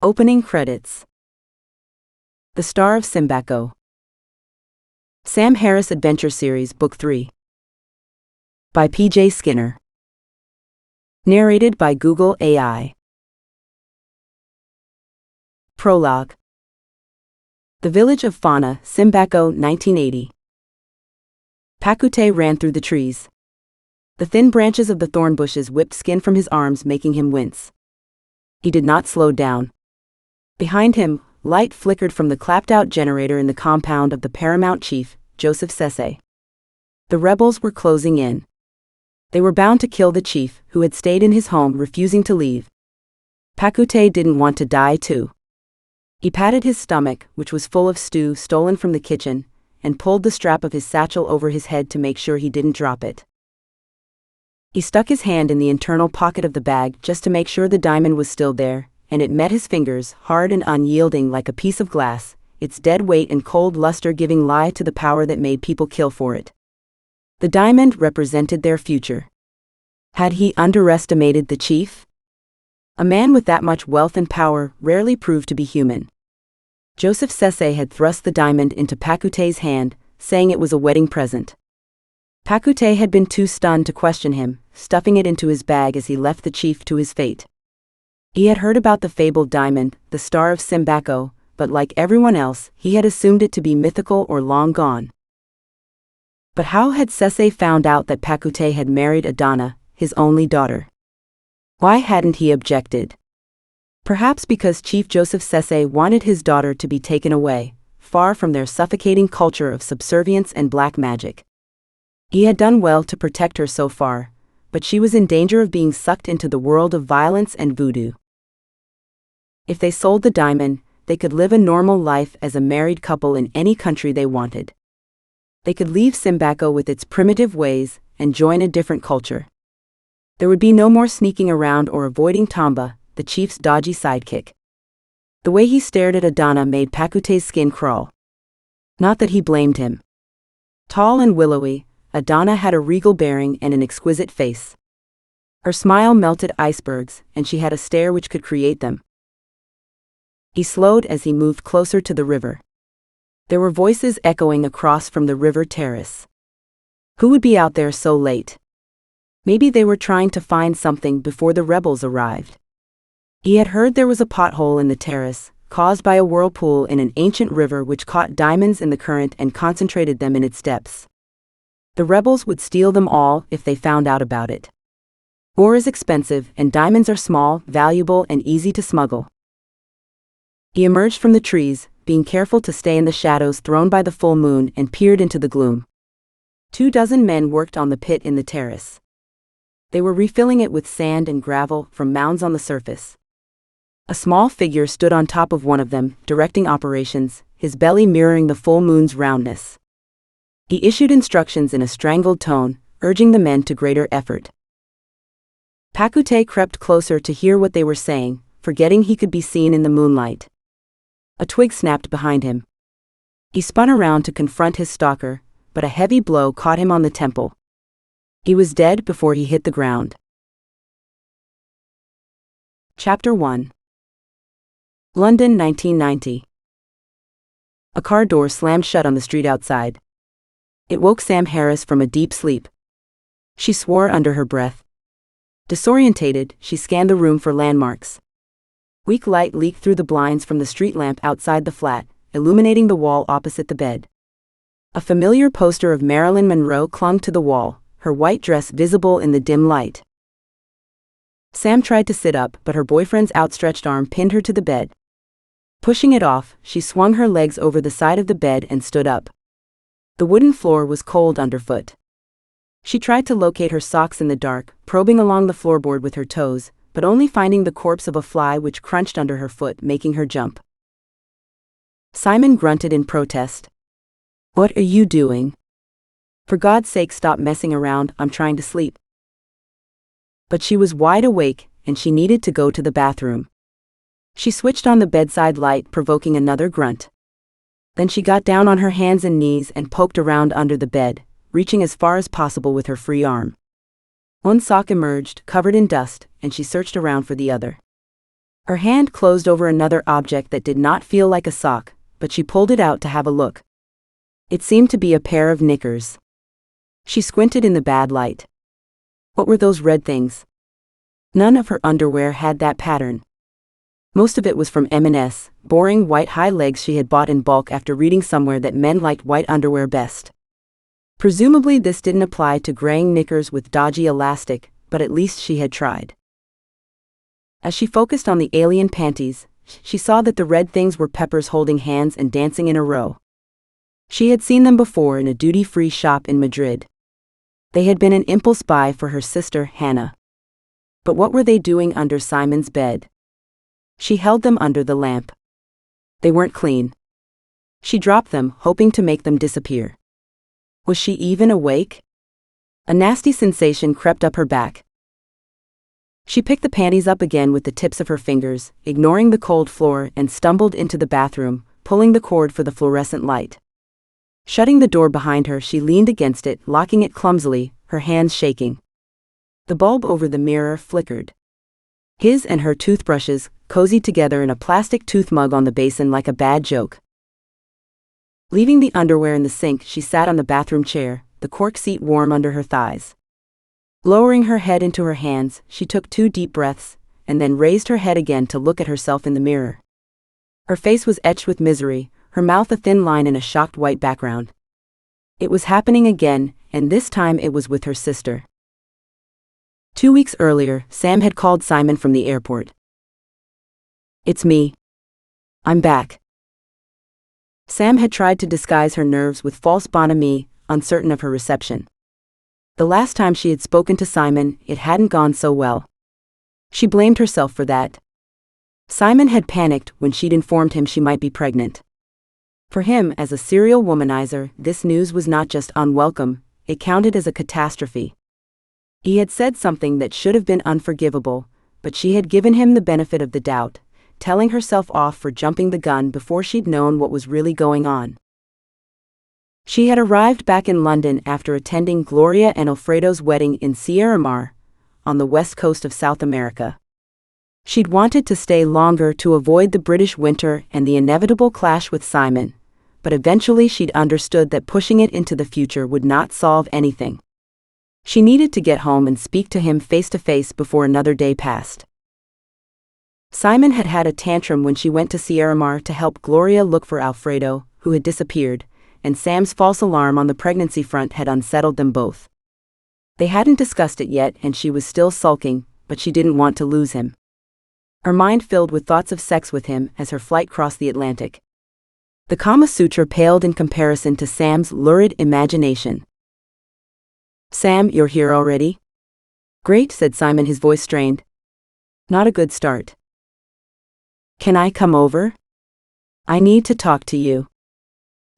Opening credits. The Star of Simbako. Sam Harris Adventure Series Book 3. By P.J. Skinner. Narrated by Google AI. Prologue. The village of Fona, Simbako, 1980. Pakute ran through the trees. The thin branches of the thorn bushes whipped skin from his arms, making him wince. He did not slow down. Behind him, light flickered from the clapped-out generator in the compound of the paramount chief, Joseph Sese. The rebels were closing in. They were bound to kill the chief, who had stayed in his home, refusing to leave. Pakute didn't want to die too. He patted his stomach, which was full of stew stolen from the kitchen, and pulled the strap of his satchel over his head to make sure he didn't drop it. He stuck his hand in the internal pocket of the bag just to make sure the diamond was still there, and it met his fingers, hard and unyielding like a piece of glass, its dead weight and cold luster giving lie to the power that made people kill for it. The diamond represented their future. Had he underestimated the chief? A man with that much wealth and power rarely proved to be human. Joseph Sese had thrust the diamond into Pakute's hand, saying it was a wedding present. Pakute had been too stunned to question him, stuffing it into his bag as he left the chief to his fate. He had heard about the fabled diamond, the Star of Simbako, but like everyone else, he had assumed it to be mythical or long gone. But how had Sese found out that Pakute had married Adana, his only daughter? Why hadn't he objected? Perhaps because Chief Joseph Sese wanted his daughter to be taken away, far from their suffocating culture of subservience and black magic. He had done well to protect her so far, but she was in danger of being sucked into the world of violence and voodoo. If they sold the diamond, they could live a normal life as a married couple in any country they wanted. They could leave Simbako with its primitive ways and join a different culture. There would be no more sneaking around or avoiding Tamba, the chief's dodgy sidekick. The way he stared at Adana made Pakute's skin crawl. Not that he blamed him. Tall and willowy, Adana had a regal bearing and an exquisite face. Her smile melted icebergs, and she had a stare which could create them. He slowed as he moved closer to the river. There were voices echoing across from the river terrace. Who would be out there so late? Maybe they were trying to find something before the rebels arrived. He had heard there was a pothole in the terrace, caused by a whirlpool in an ancient river which caught diamonds in the current and concentrated them in its depths. The rebels would steal them all if they found out about it. Ore is expensive, and diamonds are small, valuable, and easy to smuggle. He emerged from the trees, being careful to stay in the shadows thrown by the full moon, and peered into the gloom. 24 men worked on the pit in the terrace. They were refilling it with sand and gravel from mounds on the surface. A small figure stood on top of one of them, directing operations, his belly mirroring the full moon's roundness. He issued instructions in a strangled tone, urging the men to greater effort. Pakute crept closer to hear what they were saying, forgetting he could be seen in the moonlight. A twig snapped behind him. He spun around to confront his stalker, but a heavy blow caught him on the temple. He was dead before he hit the ground. Chapter 1. London, 1990. A car door slammed shut on the street outside. It woke Sam Harris from a deep sleep. She swore under her breath. Disorientated, she scanned the room for landmarks. Weak light leaked through the blinds from the street lamp outside the flat, illuminating the wall opposite the bed. A familiar poster of Marilyn Monroe clung to the wall, her white dress visible in the dim light. Sam tried to sit up, but her boyfriend's outstretched arm pinned her to the bed. Pushing it off, she swung her legs over the side of the bed and stood up. The wooden floor was cold underfoot. She tried to locate her socks in the dark, probing along the floorboard with her toes, but only finding the corpse of a fly which crunched under her foot, making her jump. Simon grunted in protest. "What are you doing? For God's sake, stop messing around, I'm trying to sleep." But she was wide awake, and she needed to go to the bathroom. She switched on the bedside light, provoking another grunt. Then she got down on her hands and knees and poked around under the bed, reaching as far as possible with her free arm. One sock emerged, covered in dust, and she searched around for the other. Her hand closed over another object that did not feel like a sock, but she pulled it out to have a look. It seemed to be a pair of knickers. She squinted in the bad light. What were those red things? None of her underwear had that pattern. Most of it was from M&S, boring white high legs she had bought in bulk after reading somewhere that men liked white underwear best. Presumably this didn't apply to graying knickers with dodgy elastic, but at least she had tried. As she focused on the alien panties, she saw that the red things were peppers holding hands and dancing in a row. She had seen them before in a duty-free shop in Madrid. They had been an impulse buy for her sister, Hannah. But what were they doing under Simon's bed? She held them under the lamp. They weren't clean. She dropped them, hoping to make them disappear. Was she even awake? A nasty sensation crept up her back. She picked the panties up again with the tips of her fingers, ignoring the cold floor, and stumbled into the bathroom, pulling the cord for the fluorescent light. Shutting the door behind her, she leaned against it, locking it clumsily, her hands shaking. The bulb over the mirror flickered. His and her toothbrushes, cozied together in a plastic tooth mug on the basin like a bad joke. Leaving the underwear in the sink, she sat on the bathroom chair, the cork seat warm under her thighs. Lowering her head into her hands, she took 2 deep breaths, and then raised her head again to look at herself in the mirror. Her face was etched with misery, her mouth a thin line in a shocked white background. It was happening again, and this time it was with her sister. 2 weeks earlier, Sam had called Simon from the airport. "It's me. I'm back." Sam had tried to disguise her nerves with false bonhomie, uncertain of her reception. The last time she had spoken to Simon, it hadn't gone so well. She blamed herself for that. Simon had panicked when she'd informed him she might be pregnant. For him, as a serial womanizer, this news was not just unwelcome, it counted as a catastrophe. He had said something that should have been unforgivable, but she had given him the benefit of the doubt, telling herself off for jumping the gun before she'd known what was really going on. She had arrived back in London after attending Gloria and Alfredo's wedding in Sierra Mar, on the west coast of South America. She'd wanted to stay longer to avoid the British winter and the inevitable clash with Simon, but eventually she'd understood that pushing it into the future would not solve anything. She needed to get home and speak to him face to face before another day passed. Simon had had a tantrum when she went to Sierra Mar to help Gloria look for Alfredo, who had disappeared, and Sam's false alarm on the pregnancy front had unsettled them both. They hadn't discussed it yet, and she was still sulking, but she didn't want to lose him. Her mind filled with thoughts of sex with him as her flight crossed the Atlantic. The Kama Sutra paled in comparison to Sam's lurid imagination. "Sam, you're here already?" "Great," said Simon, his voice strained. "Not a good start." "Can I come over? I need to talk to you."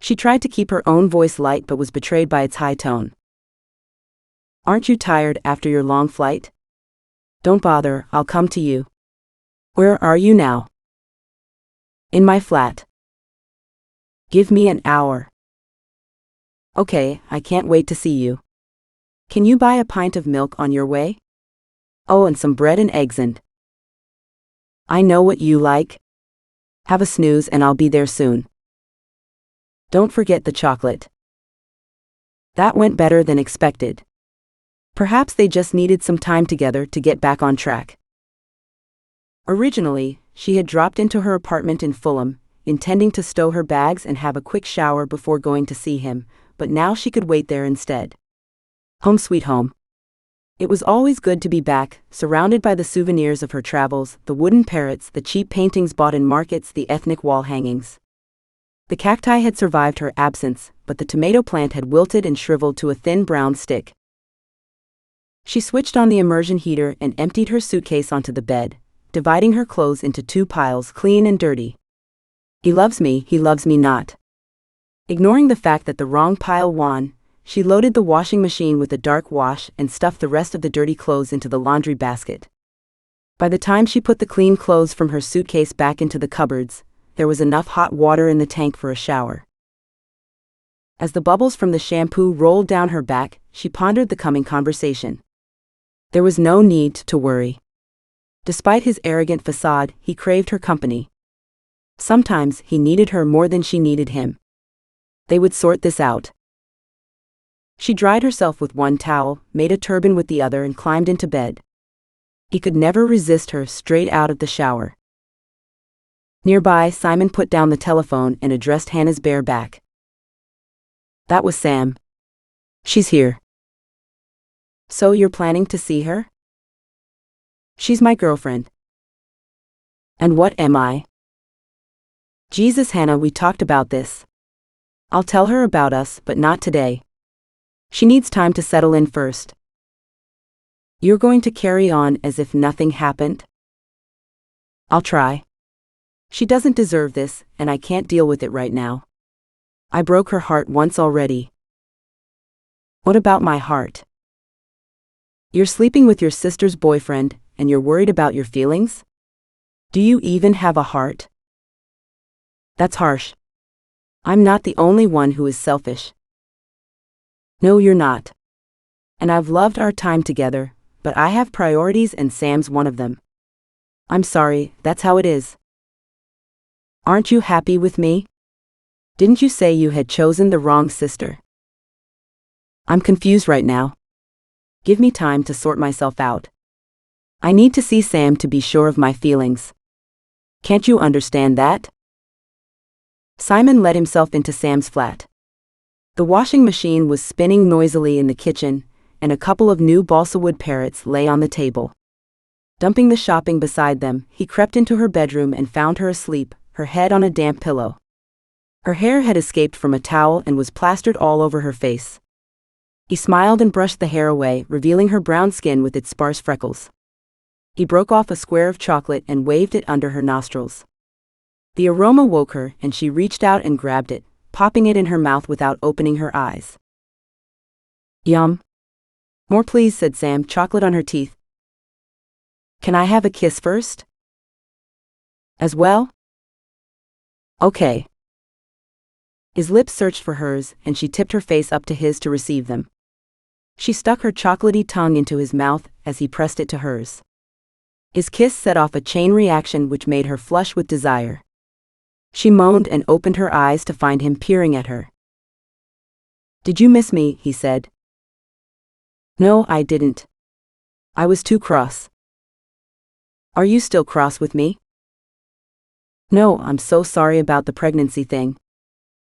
She tried to keep her own voice light but was betrayed by its high tone. "Aren't you tired after your long flight?" "Don't bother, I'll come to you." "Where are you now?" "In my flat." "Give me an hour." "Okay, I can't wait to see you. Can you buy a pint of milk on your way? Oh, and some bread and eggs and..." "I know what you like. Have a snooze and I'll be there soon. Don't forget the chocolate." That went better than expected. Perhaps they just needed some time together to get back on track. Originally, she had dropped into her apartment in Fulham, intending to stow her bags and have a quick shower before going to see him, but now she could wait there instead. Home sweet home. It was always good to be back, surrounded by the souvenirs of her travels, the wooden parrots, the cheap paintings bought in markets, the ethnic wall hangings. The cacti had survived her absence, but the tomato plant had wilted and shriveled to a thin brown stick. She switched on the immersion heater and emptied her suitcase onto the bed, dividing her clothes into 2 piles, clean and dirty. He loves me not. Ignoring the fact that the wrong pile won, she loaded the washing machine with a dark wash and stuffed the rest of the dirty clothes into the laundry basket. By the time she put the clean clothes from her suitcase back into the cupboards, there was enough hot water in the tank for a shower. As the bubbles from the shampoo rolled down her back, she pondered the coming conversation. There was no need to worry. Despite his arrogant facade, he craved her company. Sometimes he needed her more than she needed him. They would sort this out. She dried herself with one towel, made a turban with the other, and climbed into bed. He could never resist her straight out of the shower. Nearby, Simon put down the telephone and addressed Hannah's bare back. That was Sam. She's here. So you're planning to see her? She's my girlfriend. And what am I? Jesus, Hannah, we talked about this. I'll tell her about us, but not today. She needs time to settle in first. You're going to carry on as if nothing happened? I'll try. She doesn't deserve this, and I can't deal with it right now. I broke her heart once already. What about my heart? You're sleeping with your sister's boyfriend, and you're worried about your feelings? Do you even have a heart? That's harsh. I'm not the only one who is selfish. No, you're not. And I've loved our time together, but I have priorities and Sam's one of them. I'm sorry, that's how it is. Aren't you happy with me? Didn't you say you had chosen the wrong sister? I'm confused right now. Give me time to sort myself out. I need to see Sam to be sure of my feelings. Can't you understand that? Simon let himself into Sam's flat. The washing machine was spinning noisily in the kitchen, and a couple of new balsa wood parrots lay on the table. Dumping the shopping beside them, he crept into her bedroom and found her asleep, her head on a damp pillow. Her hair had escaped from a towel and was plastered all over her face. He smiled and brushed the hair away, revealing her brown skin with its sparse freckles. He broke off a square of chocolate and waved it under her nostrils. The aroma woke her, and she reached out and grabbed it, popping it in her mouth without opening her eyes. Yum. More please, said Sam, chocolate on her teeth. Can I have a kiss first? As well? Okay. His lips searched for hers, and she tipped her face up to his to receive them. She stuck her chocolatey tongue into his mouth as he pressed it to hers. His kiss set off a chain reaction which made her flush with desire. She moaned and opened her eyes to find him peering at her. Did you miss me? He said. No, I didn't. I was too cross. Are you still cross with me? No, I'm so sorry about the pregnancy thing.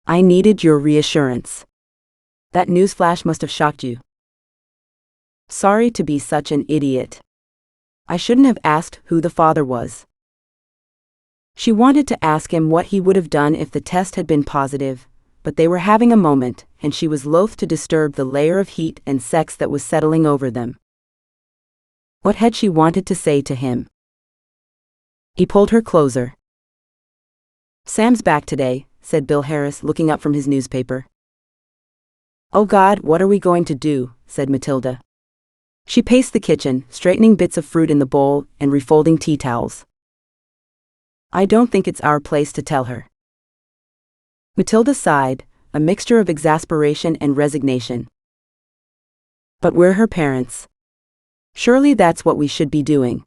I needed your reassurance. That newsflash must have shocked you. Sorry to be such an idiot. I shouldn't have asked who the father was. She wanted to ask him what he would have done if the test had been positive, but they were having a moment, and she was loath to disturb the layer of heat and sex that was settling over them. What had she wanted to say to him? He pulled her closer. Sam's back today, said Bill Harris, looking up from his newspaper. Oh God, what are we going to do? Said Matilda. She paced the kitchen, straightening bits of fruit in the bowl and refolding tea towels. I don't think it's our place to tell her. Matilda sighed, a mixture of exasperation and resignation. But we're her parents. Surely that's what we should be doing.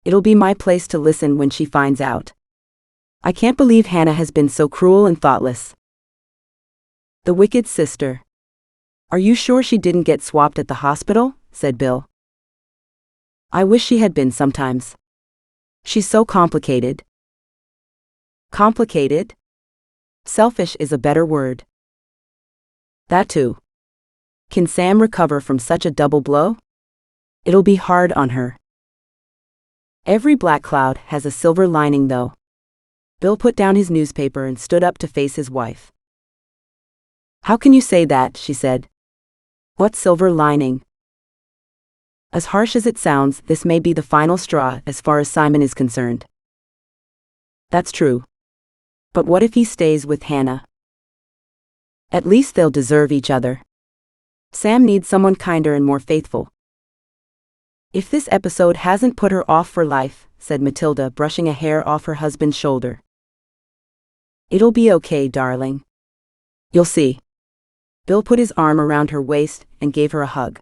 It'll be my place to listen when she finds out. I can't believe Hannah has been so cruel and thoughtless. The wicked sister. Are you sure she didn't get swapped at the hospital? Said Bill. I wish she had been sometimes. She's so complicated. Complicated? Selfish is a better word. That too. Can Sam recover from such a double blow? It'll be hard on her. Every black cloud has a silver lining, though. Bill put down his newspaper and stood up to face his wife. How can you say that? She said. What silver lining? As harsh as it sounds, this may be the final straw as far as Simon is concerned. That's true. But what if he stays with Hannah? At least they'll deserve each other. Sam needs someone kinder and more faithful. If this episode hasn't put her off for life, said Matilda, brushing a hair off her husband's shoulder. It'll be okay, darling. You'll see. Bill put his arm around her waist and gave her a hug.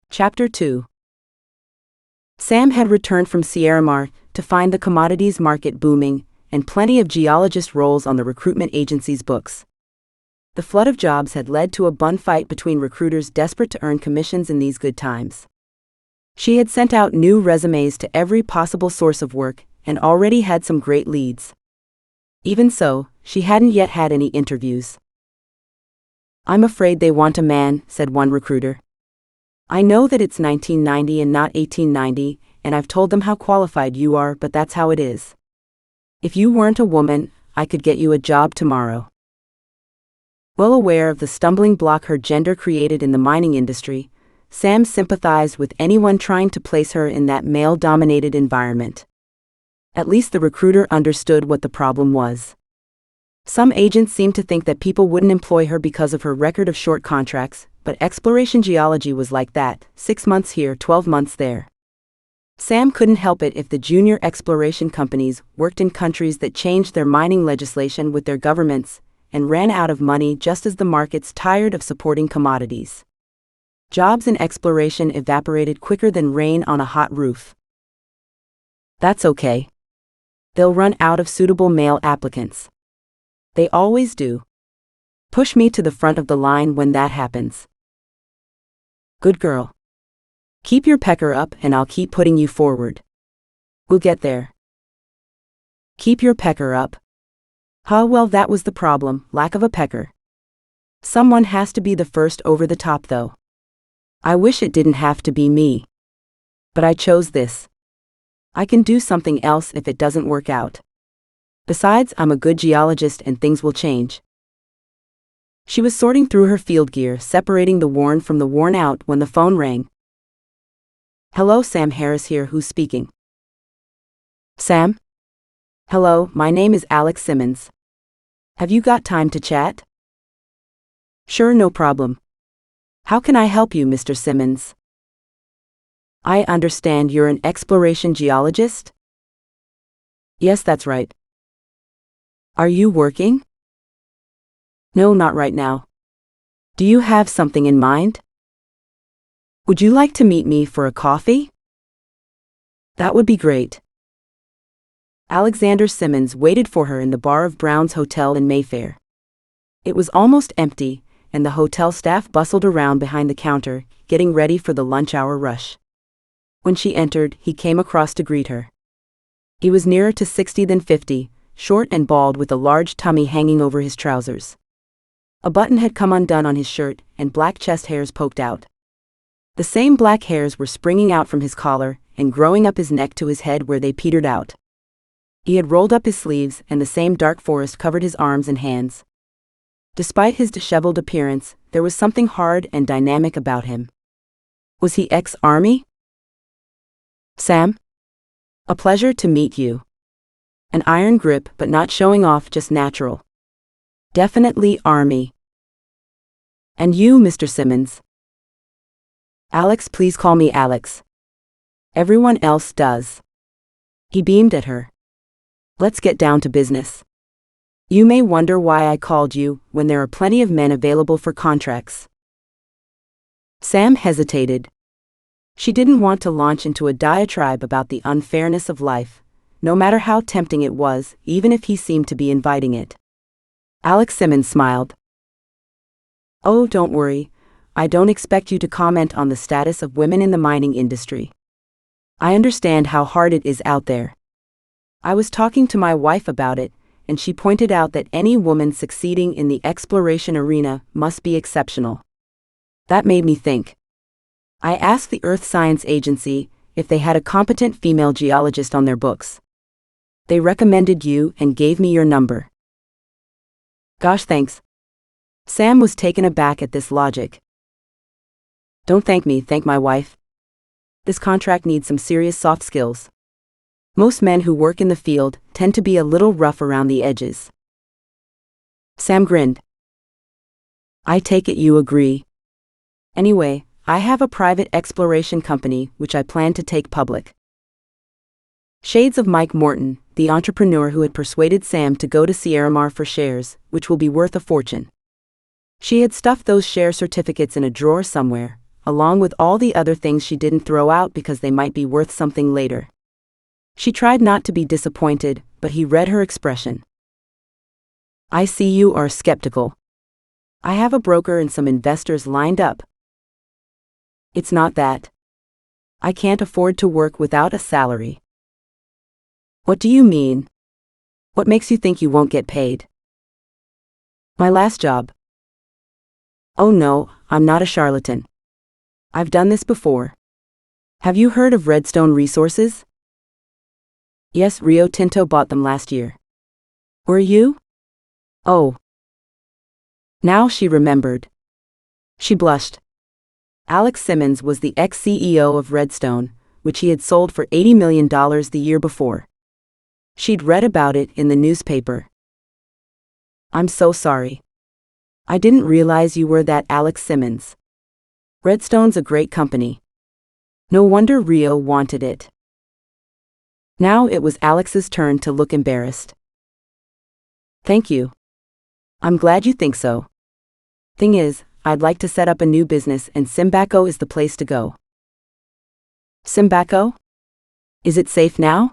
Chapter 2. Sam had returned from Sierra Mar to find the commodities market booming and plenty of geologist roles on the recruitment agency's books. The flood of jobs had led to a bun fight between recruiters desperate to earn commissions in these good times. She had sent out new resumes to every possible source of work and already had some great leads. Even so, she hadn't yet had any interviews. "I'm afraid they want a man," said one recruiter. "I know that it's 1990 and not 1890, and I've told them how qualified you are, but that's how it is. If you weren't a woman, I could get you a job tomorrow." Well aware of the stumbling block her gender created in the mining industry, Sam sympathized with anyone trying to place her in that male-dominated environment. At least the recruiter understood what the problem was. Some agents seemed to think that people wouldn't employ her because of her record of short contracts, but exploration geology was like that, 6 months here, 12 months there. Sam couldn't help it if the junior exploration companies worked in countries that changed their mining legislation with their governments and ran out of money just as the markets tired of supporting commodities. Jobs in exploration evaporated quicker than rain on a hot roof. That's okay. They'll run out of suitable male applicants. They always do. Push me to the front of the line when that happens. Good girl. Keep your pecker up and I'll keep putting you forward. We'll get there. Keep your pecker up. Well, that was the problem, lack of a pecker. Someone has to be the first over the top though. I wish it didn't have to be me. But I chose this. I can do something else if it doesn't work out. Besides, I'm a good geologist and things will change. She was sorting through her field gear, separating the worn from the worn out when the phone rang. "Hello, Sam Harris here, who's speaking?" "Sam?" "Hello, my name is Alex Simmons. Have you got time to chat?" "Sure, no problem. How can I help you, Mr. Simmons?" "I understand you're an exploration geologist?" "Yes, that's right." "Are you working?" "No, not right now. Do you have something in mind? Would you like to meet me for a coffee?" "That would be great." Alexander Simmons waited for her in the bar of Brown's Hotel in Mayfair. It was almost empty, and the hotel staff bustled around behind the counter, getting ready for the lunch hour rush. When she entered, he came across to greet her. He was nearer to 60 than 50, short and bald with a large tummy hanging over his trousers. A button had come undone on his shirt, and black chest hairs poked out. The same black hairs were springing out from his collar and growing up his neck to his head where they petered out. He had rolled up his sleeves, and the same dark forest covered his arms and hands. Despite his disheveled appearance, there was something hard and dynamic about him. Was he ex-Army? "Sam? A pleasure to meet you." An iron grip, but not showing off, just natural. "Definitely Army." "And you, Mr. Simmons?" "Alex, please call me Alex. Everyone else does." He beamed at her. "Let's get down to business. You may wonder why I called you when there are plenty of men available for contracts." Sam hesitated. She didn't want to launch into a diatribe about the unfairness of life, no matter how tempting it was, even if he seemed to be inviting it. Alex Simmons smiled. "Oh, don't worry. I don't expect you to comment on the status of women in the mining industry. I understand how hard it is out there. I was talking to my wife about it, and she pointed out that any woman succeeding in the exploration arena must be exceptional. That made me think. I asked the Earth Science Agency if they had a competent female geologist on their books. They recommended you and gave me your number." "Gosh, thanks." Sam was taken aback at this logic. "Don't thank me, thank my wife. This contract needs some serious soft skills. Most men who work in the field tend to be a little rough around the edges." Sam grinned. "I take it you agree. Anyway, I have a private exploration company which I plan to take public." Shades of Mike Morton, the entrepreneur who had persuaded Sam to go to Sierra Mar for shares, which will be worth a fortune. She had stuffed those share certificates in a drawer somewhere, along with all the other things she didn't throw out because they might be worth something later. She tried not to be disappointed, but he read her expression. I see you are skeptical. I have a broker and some investors lined up. It's not that. I can't afford to work without a salary. What do you mean? What makes you think you won't get paid? My last job. Oh no, I'm not a charlatan. I've done this before. Have you heard of Redstone Resources? Yes, Rio Tinto bought them last year. Were you? Oh. Now she remembered. She blushed. Alex Simmons was the ex-CEO of Redstone, which he had sold for $80 million the year before. She'd read about it in the newspaper. I'm so sorry. I didn't realize you were that Alex Simmons. Redstone's a great company. No wonder Rio wanted it. Now it was Alex's turn to look embarrassed. Thank you. I'm glad you think so. Thing is, I'd like to set up a new business and Simbako is the place to go. Simbako? Is it safe now?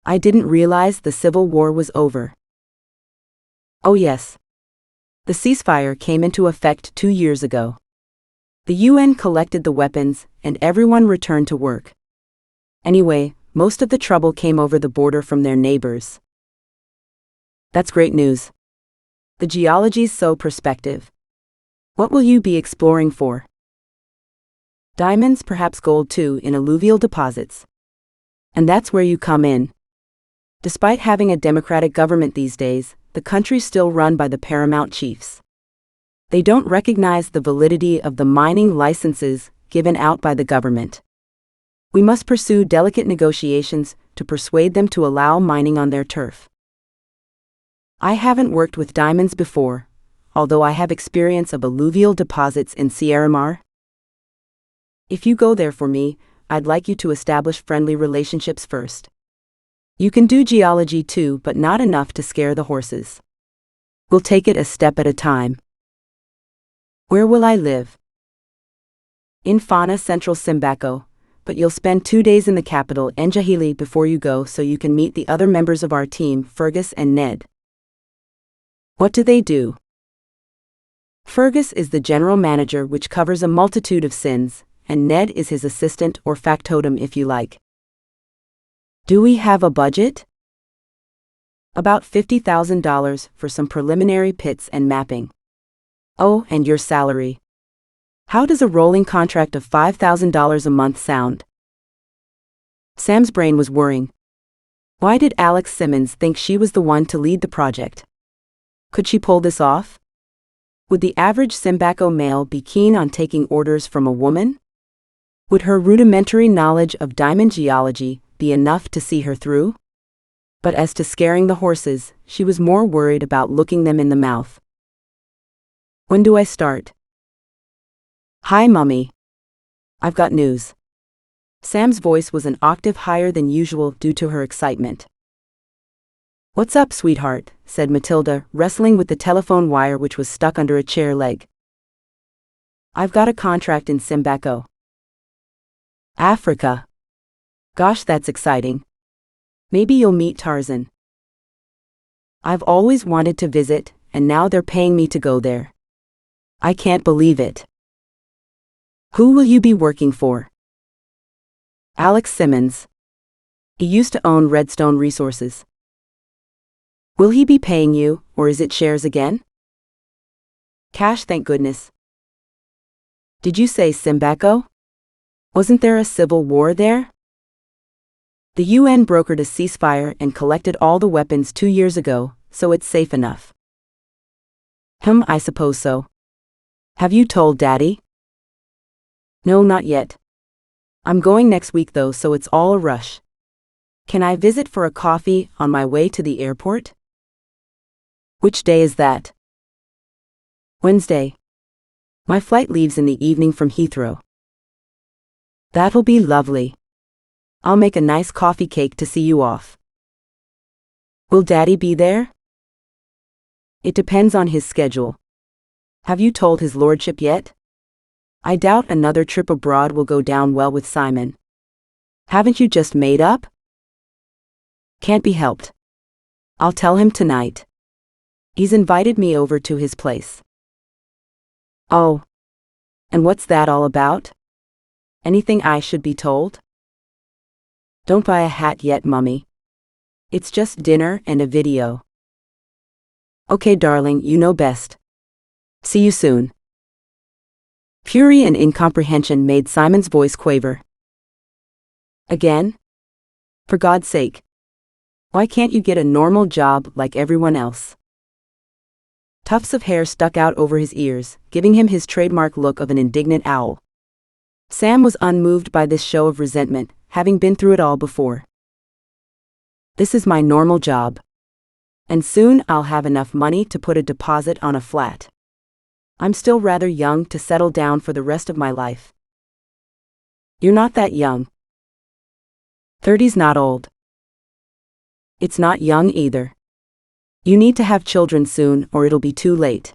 I didn't realize the Civil War was over. Oh yes. The ceasefire came into effect 2 years ago. The UN collected the weapons and everyone returned to work. Anyway, most of the trouble came over the border from their neighbors. That's great news. The geology's so prospective. What will you be exploring for? Diamonds, perhaps gold too, in alluvial deposits. And that's where you come in. Despite having a democratic government these days, the country's still run by the paramount chiefs. They don't recognize the validity of the mining licenses given out by the government. We must pursue delicate negotiations to persuade them to allow mining on their turf. I haven't worked with diamonds before, although I have experience of alluvial deposits in Sierra Mar. If you go there for me, I'd like you to establish friendly relationships first. You can do geology too, but not enough to scare the horses. We'll take it a step at a time. Where will I live? In Fona, Central Simbako, but you'll spend 2 days in the capital, Njahili, before you go so you can meet the other members of our team, Fergus and Ned. What do they do? Fergus is the general manager, which covers a multitude of sins, and Ned is his assistant or factotum if you like. Do we have a budget? About $50,000 for some preliminary pits and mapping. Oh, and your salary. How does a rolling contract of $5,000 a month sound? Sam's brain was whirring. Why did Alex Simmons think she was the one to lead the project? Could she pull this off? Would the average Simbako male be keen on taking orders from a woman? Would her rudimentary knowledge of diamond geology be enough to see her through? But as to scaring the horses, she was more worried about looking them in the mouth. When do I start? Hi, Mummy. I've got news. Sam's voice was an octave higher than usual due to her excitement. What's up, sweetheart? Said Matilda, wrestling with the telephone wire which was stuck under a chair leg. I've got a contract in Simbako. Africa. Gosh, that's exciting. Maybe you'll meet Tarzan. I've always wanted to visit, and now they're paying me to go there. I can't believe it. Who will you be working for? Alex Simmons. He used to own Redstone Resources. Will he be paying you, or is it shares again? Cash, thank goodness. Did you say Simbako? Wasn't there a civil war there? The UN brokered a ceasefire and collected all the weapons 2 years ago, so it's safe enough. I suppose so. Have you told Daddy? No, not yet. I'm going next week though, so it's all a rush. Can I visit for a coffee on my way to the airport? Which day is that? Wednesday. My flight leaves in the evening from Heathrow. That'll be lovely. I'll make a nice coffee cake to see you off. Will Daddy be there? It depends on his schedule. Have you told his lordship yet? I doubt another trip abroad will go down well with Simon. Haven't you just made up? Can't be helped. I'll tell him tonight. He's invited me over to his place. Oh. And what's that all about? Anything I should be told? Don't buy a hat yet, Mummy. It's just dinner and a video. Okay, darling, you know best. See you soon. Fury and incomprehension made Simon's voice quaver. Again? For God's sake. Why can't you get a normal job like everyone else? Tufts of hair stuck out over his ears, giving him his trademark look of an indignant owl. Sam was unmoved by this show of resentment, having been through it all before. This is my normal job. And soon I'll have enough money to put a deposit on a flat. I'm still rather young to settle down for the rest of my life. You're not that young. 30's not old. It's not young either. You need to have children soon or it'll be too late.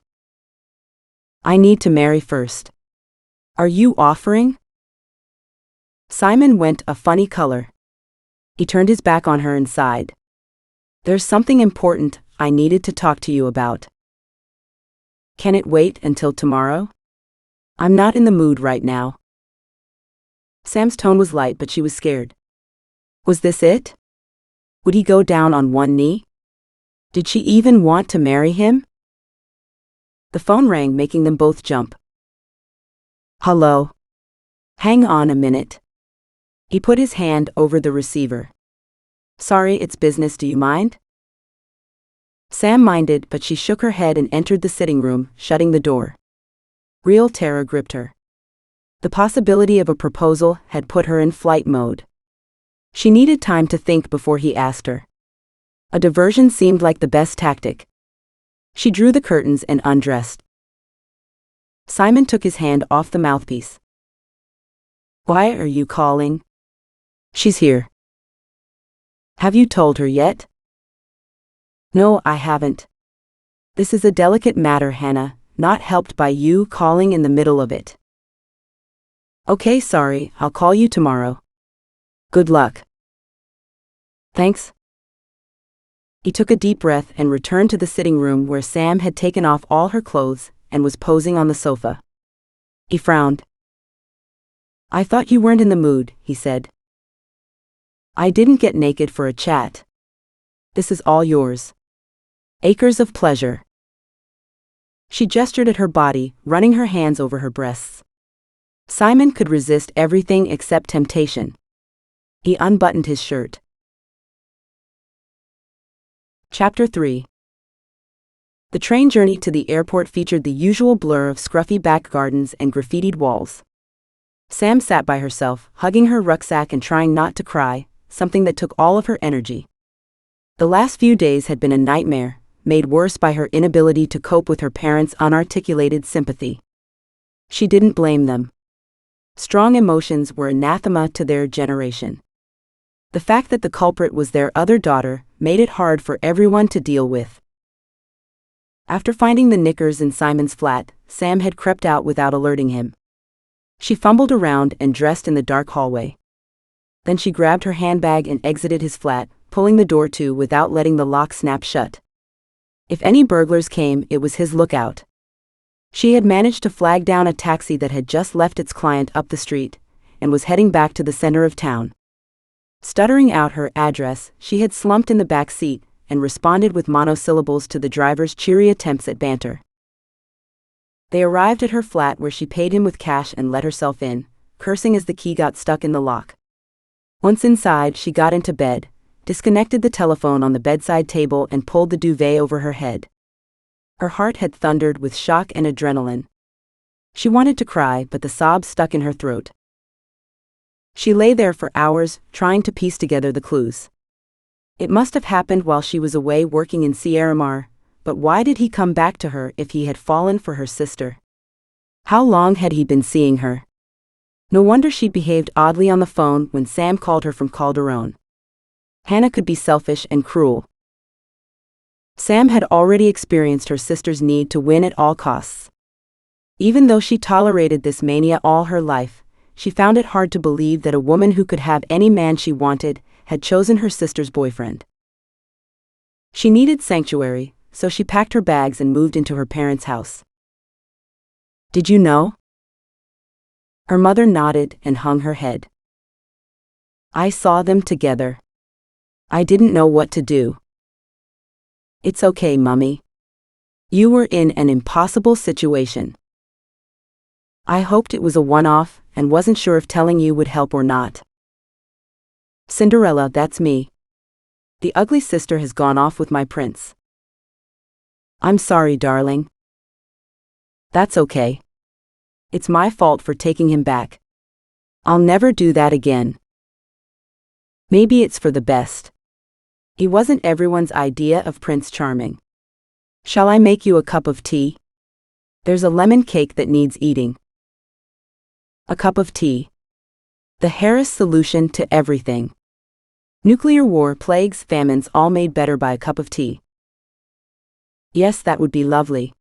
I need to marry first. Are you offering? Simon went a funny color. He turned his back on her and sighed. There's something important I needed to talk to you about. Can it wait until tomorrow? I'm not in the mood right now. Sam's tone was light, but she was scared. Was this it? Would he go down on one knee? Did she even want to marry him? The phone rang, making them both jump. Hello. Hang on a minute. He put his hand over the receiver. Sorry, it's business, do you mind? Sam minded, but she shook her head and entered the sitting room, shutting the door. Real terror gripped her. The possibility of a proposal had put her in flight mode. She needed time to think before he asked her. A diversion seemed like the best tactic. She drew the curtains and undressed. Simon took his hand off the mouthpiece. Why are you calling? She's here. Have you told her yet? No, I haven't. This is a delicate matter, Hannah, not helped by you calling in the middle of it. Okay, sorry, I'll call you tomorrow. Good luck. Thanks. He took a deep breath and returned to the sitting room where Sam had taken off all her clothes and was posing on the sofa. He frowned. I thought you weren't in the mood, he said. I didn't get naked for a chat. This is all yours. Acres of pleasure. She gestured at her body, running her hands over her breasts. Simon could resist everything except temptation. He unbuttoned his shirt. Chapter 3. The train journey to the airport featured the usual blur of scruffy back gardens and graffitied walls. Sam sat by herself, hugging her rucksack and trying not to cry, something that took all of her energy. The last few days had been a nightmare, made worse by her inability to cope with her parents' unarticulated sympathy. She didn't blame them. Strong emotions were anathema to their generation. The fact that the culprit was their other daughter made it hard for everyone to deal with. After finding the knickers in Simon's flat, Sam had crept out without alerting him. She fumbled around and dressed in the dark hallway. Then she grabbed her handbag and exited his flat, pulling the door to without letting the lock snap shut. If any burglars came, it was his lookout. She had managed to flag down a taxi that had just left its client up the street and was heading back to the center of town. Stuttering out her address, she had slumped in the back seat and responded with monosyllables to the driver's cheery attempts at banter. They arrived at her flat where she paid him with cash and let herself in, cursing as the key got stuck in the lock. Once inside, she got into bed, disconnected the telephone on the bedside table and pulled the duvet over her head. Her heart had thundered with shock and adrenaline. She wanted to cry, but the sobs stuck in her throat. She lay there for hours, trying to piece together the clues. It must have happened while she was away working in Sierra Mar, but why did he come back to her if he had fallen for her sister? How long had he been seeing her? No wonder she behaved oddly on the phone when Sam called her from Calderon. Hannah could be selfish and cruel. Sam had already experienced her sister's need to win at all costs. Even though she tolerated this mania all her life, she found it hard to believe that a woman who could have any man she wanted had chosen her sister's boyfriend. She needed sanctuary, so she packed her bags and moved into her parents' house. "Did you know?" Her mother nodded and hung her head. "I saw them together. I didn't know what to do." "It's okay, Mummy. You were in an impossible situation. I hoped it was a one-off and wasn't sure if telling you would help or not." "Cinderella, that's me. The ugly sister has gone off with my prince." "I'm sorry, darling." "That's okay. It's my fault for taking him back. I'll never do that again." "Maybe it's for the best. He wasn't everyone's idea of Prince Charming. Shall I make you a cup of tea? There's a lemon cake that needs eating." A cup of tea. The Harris solution to everything. Nuclear war, plagues, famines, all made better by a cup of tea. Yes, that would be lovely.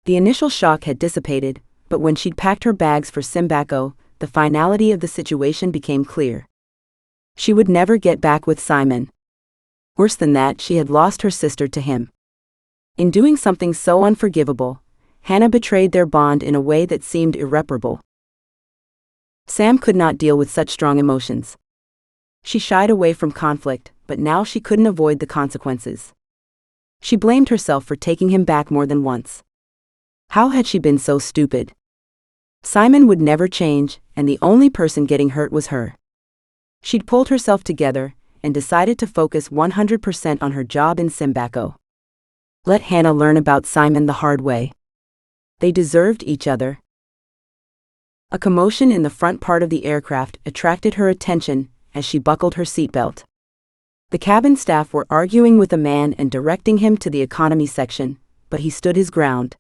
The initial shock had dissipated, but when she'd packed her bags for Simbako, the finality of the situation became clear. She would never get back with Simon. Worse than that, she had lost her sister to him. In doing something so unforgivable, Hannah betrayed their bond in a way that seemed irreparable. Sam could not deal with such strong emotions. She shied away from conflict, but now she couldn't avoid the consequences. She blamed herself for taking him back more than once. How had she been so stupid? Simon would never change, and the only person getting hurt was her. She'd pulled herself together and decided to focus 100% on her job in Simbako. Let Hannah learn about Simon the hard way. They deserved each other. A commotion in the front part of the aircraft attracted her attention as she buckled her seatbelt. The cabin staff were arguing with a man and directing him to the economy section, but he stood his ground.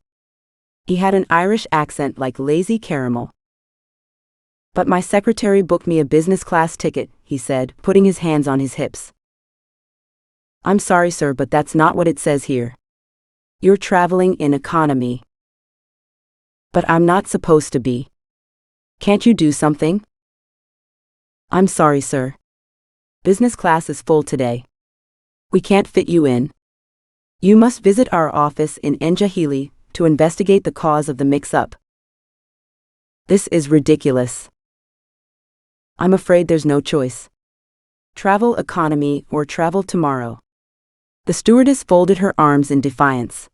He had an Irish accent like lazy caramel. "But my secretary booked me a business class ticket," he said, putting his hands on his hips. "I'm sorry, sir, but that's not what it says here. You're traveling in economy." "But I'm not supposed to be. Can't you do something?" "I'm sorry, sir. Business class is full today. We can't fit you in. You must visit our office in Njahili to investigate the cause of the mix-up." "This is ridiculous." "I'm afraid there's no choice. Travel economy or travel tomorrow." The stewardess folded her arms in defiance.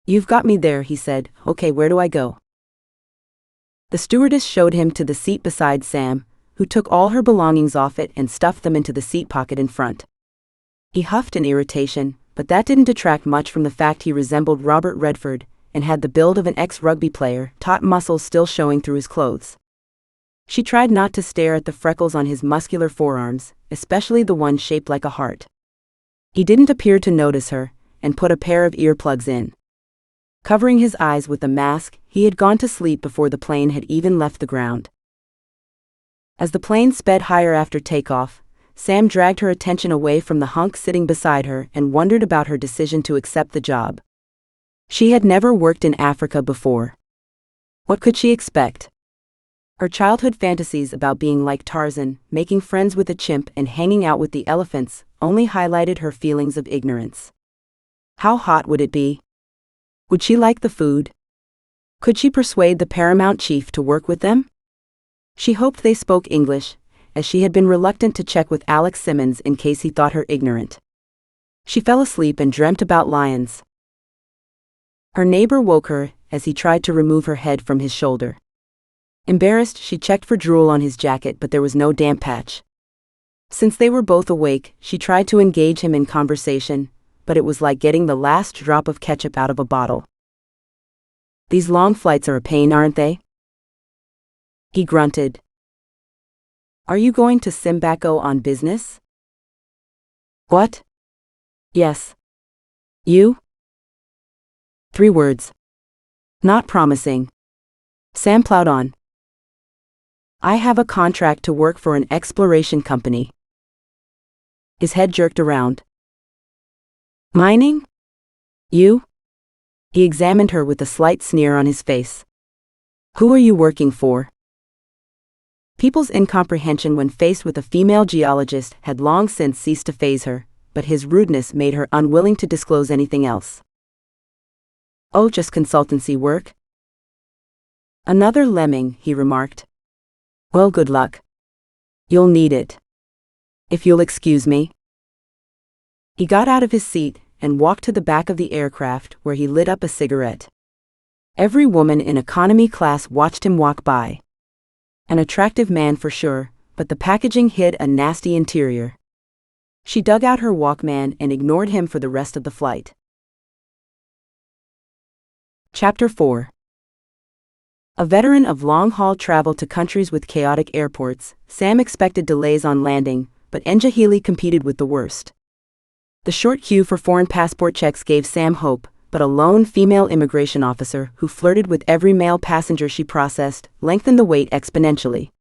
"You've got me there," he said. "Okay, where do I go?" The stewardess showed him to the seat beside Sam, who took all her belongings off it and stuffed them into the seat pocket in front. He huffed in irritation, but that didn't detract much from the fact he resembled Robert Redford and had the build of an ex-rugby player, taut muscles still showing through his clothes. She tried not to stare at the freckles on his muscular forearms, especially the one shaped like a heart. He didn't appear to notice her, and put a pair of earplugs in. Covering his eyes with a mask, he had gone to sleep before the plane had even left the ground. As the plane sped higher after takeoff, Sam dragged her attention away from the hunk sitting beside her and wondered about her decision to accept the job. She had never worked in Africa before. What could she expect? Her childhood fantasies about being like Tarzan, making friends with a chimp and hanging out with the elephants, only highlighted her feelings of ignorance. How hot would it be? Would she like the food? Could she persuade the paramount chief to work with them? She hoped they spoke English, as she had been reluctant to check with Alex Simmons in case he thought her ignorant. She fell asleep and dreamt about lions. Her neighbor woke her as he tried to remove her head from his shoulder. Embarrassed, she checked for drool on his jacket, but there was no damp patch. Since they were both awake, she tried to engage him in conversation, but it was like getting the last drop of ketchup out of a bottle. "These long flights are a pain, aren't they?" He grunted. "Are you going to Simbako on business?" "What?" "Yes. You?" 3 words. Not promising. Sam plowed on. "I have a contract to work for an exploration company." His head jerked around. "Mining? You?" He examined her with a slight sneer on his face. Who are you working for? People's incomprehension when faced with a female geologist had long since ceased to faze her, but his rudeness made her unwilling to disclose anything else. Oh, just consultancy work? Another lemming, he remarked. Well, good luck. You'll need it. If you'll excuse me. He got out of his seat and walked to the back of the aircraft where he lit up a cigarette. Every woman in economy class watched him walk by. An attractive man for sure, but the packaging hid a nasty interior. She dug out her Walkman and ignored him for the rest of the flight. Chapter 4. A veteran of long-haul travel to countries with chaotic airports, Sam expected delays on landing, but Njahili competed with the worst. The short queue for foreign passport checks gave Sam hope, but a lone female immigration officer who flirted with every male passenger she processed lengthened the wait exponentially.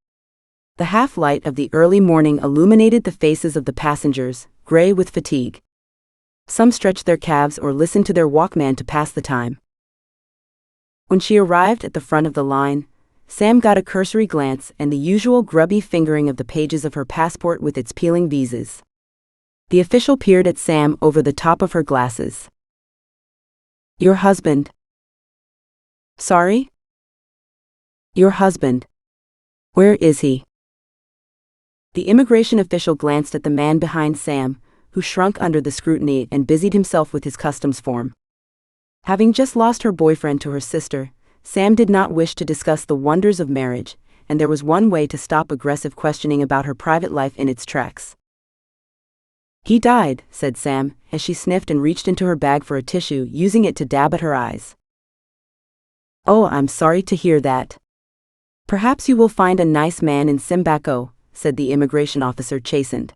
The half-light of the early morning illuminated the faces of the passengers, gray with fatigue. Some stretched their calves or listened to their Walkman to pass the time. When she arrived at the front of the line, Sam got a cursory glance and the usual grubby fingering of the pages of her passport with its peeling visas. The official peered at Sam over the top of her glasses. Your husband. Sorry? Your husband. Where is he? The immigration official glanced at the man behind Sam, who shrunk under the scrutiny and busied himself with his customs form. Having just lost her boyfriend to her sister, Sam did not wish to discuss the wonders of marriage, and there was one way to stop aggressive questioning about her private life in its tracks. He died, said Sam, as she sniffed and reached into her bag for a tissue, using it to dab at her eyes. Oh, I'm sorry to hear that. Perhaps you will find a nice man in Simbako, said the immigration officer, chastened.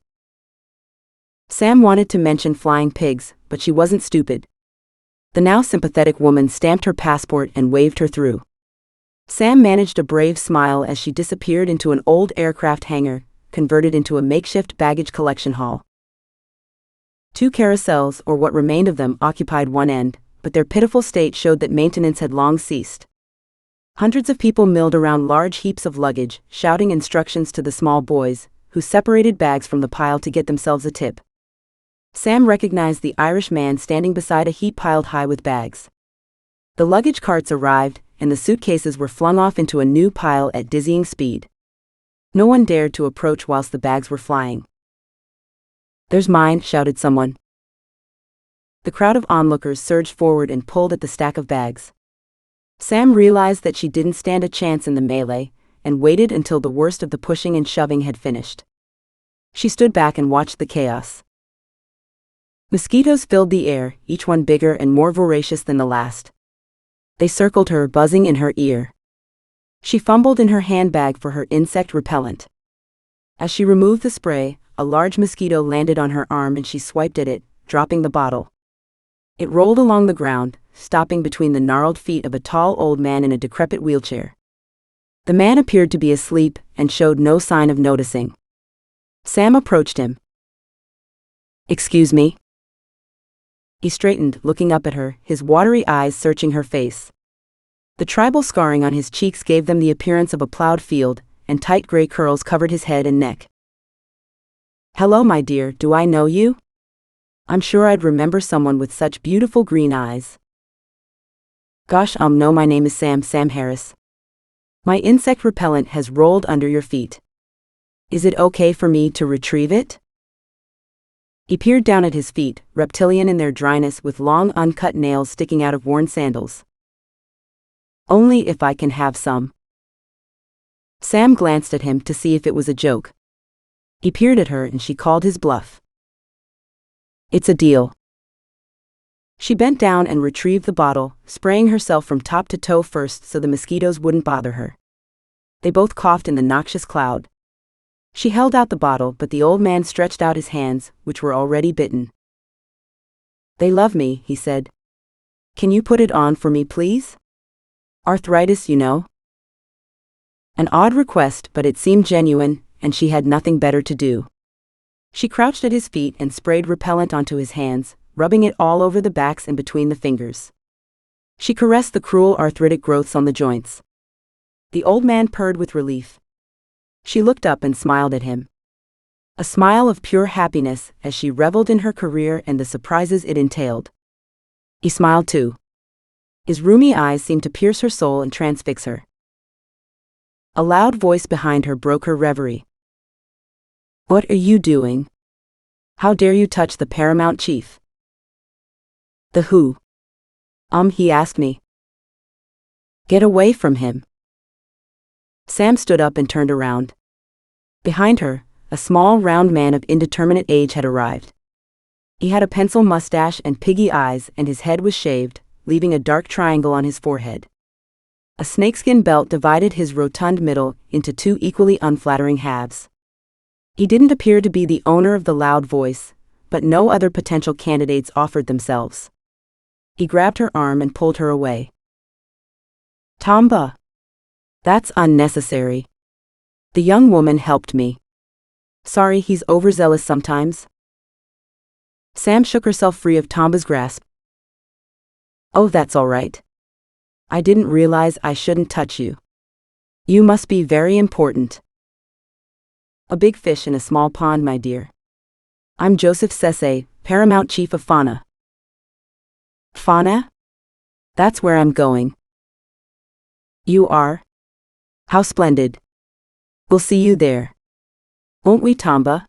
Sam wanted to mention flying pigs, but she wasn't stupid. The now sympathetic woman stamped her passport and waved her through. Sam managed a brave smile as she disappeared into an old aircraft hangar, converted into a makeshift baggage collection hall. 2 carousels, or what remained of them, occupied one end, but their pitiful state showed that maintenance had long ceased. Hundreds of people milled around large heaps of luggage, shouting instructions to the small boys, who separated bags from the pile to get themselves a tip. Sam recognized the Irish man standing beside a heap piled high with bags. The luggage carts arrived, and the suitcases were flung off into a new pile at dizzying speed. No one dared to approach whilst the bags were flying. There's mine, shouted someone. The crowd of onlookers surged forward and pulled at the stack of bags. Sam realized that she didn't stand a chance in the melee, and waited until the worst of the pushing and shoving had finished. She stood back and watched the chaos. Mosquitoes filled the air, each one bigger and more voracious than the last. They circled her, buzzing in her ear. She fumbled in her handbag for her insect repellent. As she removed the spray, a large mosquito landed on her arm and she swiped at it, dropping the bottle. It rolled along the ground, stopping between the gnarled feet of a tall old man in a decrepit wheelchair. The man appeared to be asleep and showed no sign of noticing. Sam approached him. Excuse me? He straightened, looking up at her, his watery eyes searching her face. The tribal scarring on his cheeks gave them the appearance of a plowed field, and tight gray curls covered his head and neck. Hello, my dear, do I know you? I'm sure I'd remember someone with such beautiful green eyes. Gosh, no, my name is Sam Harris. My insect repellent has rolled under your feet. Is it okay for me to retrieve it? He peered down at his feet, reptilian in their dryness with long uncut nails sticking out of worn sandals. Only if I can have some. Sam glanced at him to see if it was a joke. He peered at her and she called his bluff. It's a deal. She bent down and retrieved the bottle, spraying herself from top to toe first so the mosquitoes wouldn't bother her. They both coughed in the noxious cloud. She held out the bottle, but the old man stretched out his hands, which were already bitten. They love me, he said. Can you put it on for me, please? Arthritis, you know. An odd request, but it seemed genuine, and she had nothing better to do. She crouched at his feet and sprayed repellent onto his hands, rubbing it all over the backs and between the fingers. She caressed the cruel arthritic growths on the joints. The old man purred with relief. She looked up and smiled at him. A smile of pure happiness as she reveled in her career and the surprises it entailed. He smiled too. His roomy eyes seemed to pierce her soul and transfix her. A loud voice behind her broke her reverie. "What are you doing? How dare you touch the paramount chief?" "The who?" He asked me." "Get away from him." Sam stood up and turned around. Behind her, a small round man of indeterminate age had arrived. He had a pencil mustache and piggy eyes, and his head was shaved, leaving a dark triangle on his forehead. A snakeskin belt divided his rotund middle into two equally unflattering halves. He didn't appear to be the owner of the loud voice, but no other potential candidates offered themselves. He grabbed her arm and pulled her away. "Tamba. That's unnecessary. The young woman helped me. Sorry, he's overzealous sometimes." Sam shook herself free of Tamba's grasp. "Oh, that's all right. I didn't realize I shouldn't touch you. You must be very important." "A big fish in a small pond, my dear. I'm Joseph Sese, Paramount Chief of Fona." "Fona? That's where I'm going." "You are? How splendid. We'll see you there. Won't we, Tamba?"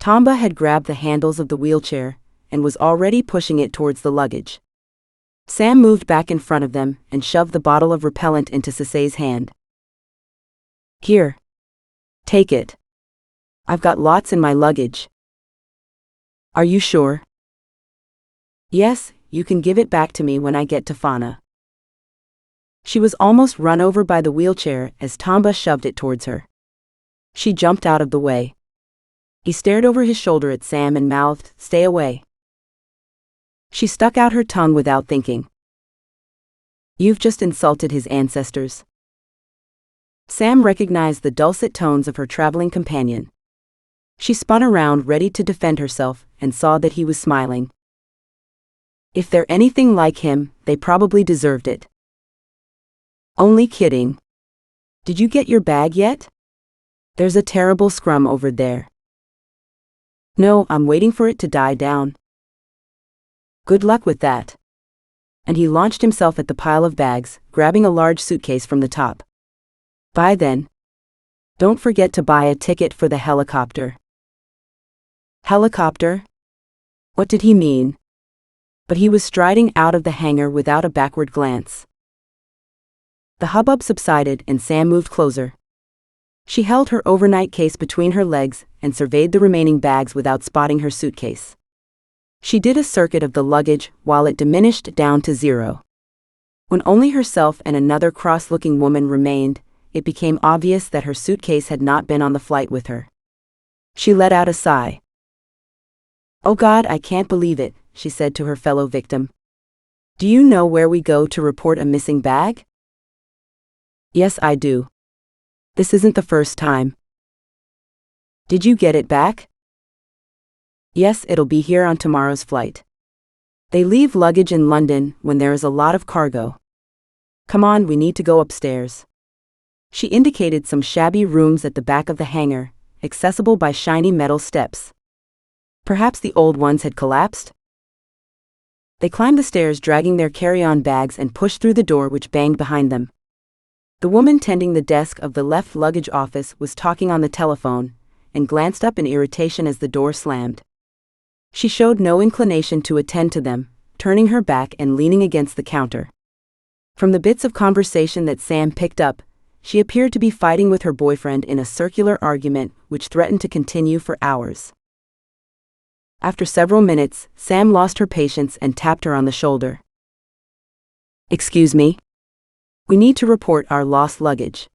Tamba had grabbed the handles of the wheelchair and was already pushing it towards the luggage. Sam moved back in front of them and shoved the bottle of repellent into Sese's hand. "Here. Take it. I've got lots in my luggage." "Are you sure?" "Yes, you can give it back to me when I get to Fona." She was almost run over by the wheelchair as Tamba shoved it towards her. She jumped out of the way. He stared over his shoulder at Sam and mouthed, "Stay away." She stuck out her tongue without thinking. "You've just insulted his ancestors." Sam recognized the dulcet tones of her traveling companion. She spun around, ready to defend herself, and saw that he was smiling. If they're anything like him, they probably deserved it. "Only kidding. Did you get your bag yet? There's a terrible scrum over there." "No, I'm waiting for it to die down." "Good luck with that." And he launched himself at the pile of bags, grabbing a large suitcase from the top. "Bye then. Don't forget to buy a ticket for the helicopter." Helicopter? What did he mean? But he was striding out of the hangar without a backward glance. The hubbub subsided and Sam moved closer. She held her overnight case between her legs and surveyed the remaining bags without spotting her suitcase. She did a circuit of the luggage while it diminished down to zero. When only herself and another cross-looking woman remained, it became obvious that her suitcase had not been on the flight with her. She let out a sigh. "Oh God, I can't believe it," she said to her fellow victim. "Do you know where we go to report a missing bag?" "Yes, I do. This isn't the first time." "Did you get it back?" "Yes, it'll be here on tomorrow's flight. They leave luggage in London when there is a lot of cargo. Come on, we need to go upstairs." She indicated some shabby rooms at the back of the hangar, accessible by shiny metal steps. Perhaps the old ones had collapsed? They climbed the stairs dragging their carry-on bags and pushed through the door which banged behind them. The woman tending the desk of the left luggage office was talking on the telephone, and glanced up in irritation as the door slammed. She showed no inclination to attend to them, turning her back and leaning against the counter. From the bits of conversation that Sam picked up, she appeared to be fighting with her boyfriend in a circular argument which threatened to continue for hours. After several minutes, Sam lost her patience and tapped her on the shoulder. "Excuse me? We need to report our lost luggage."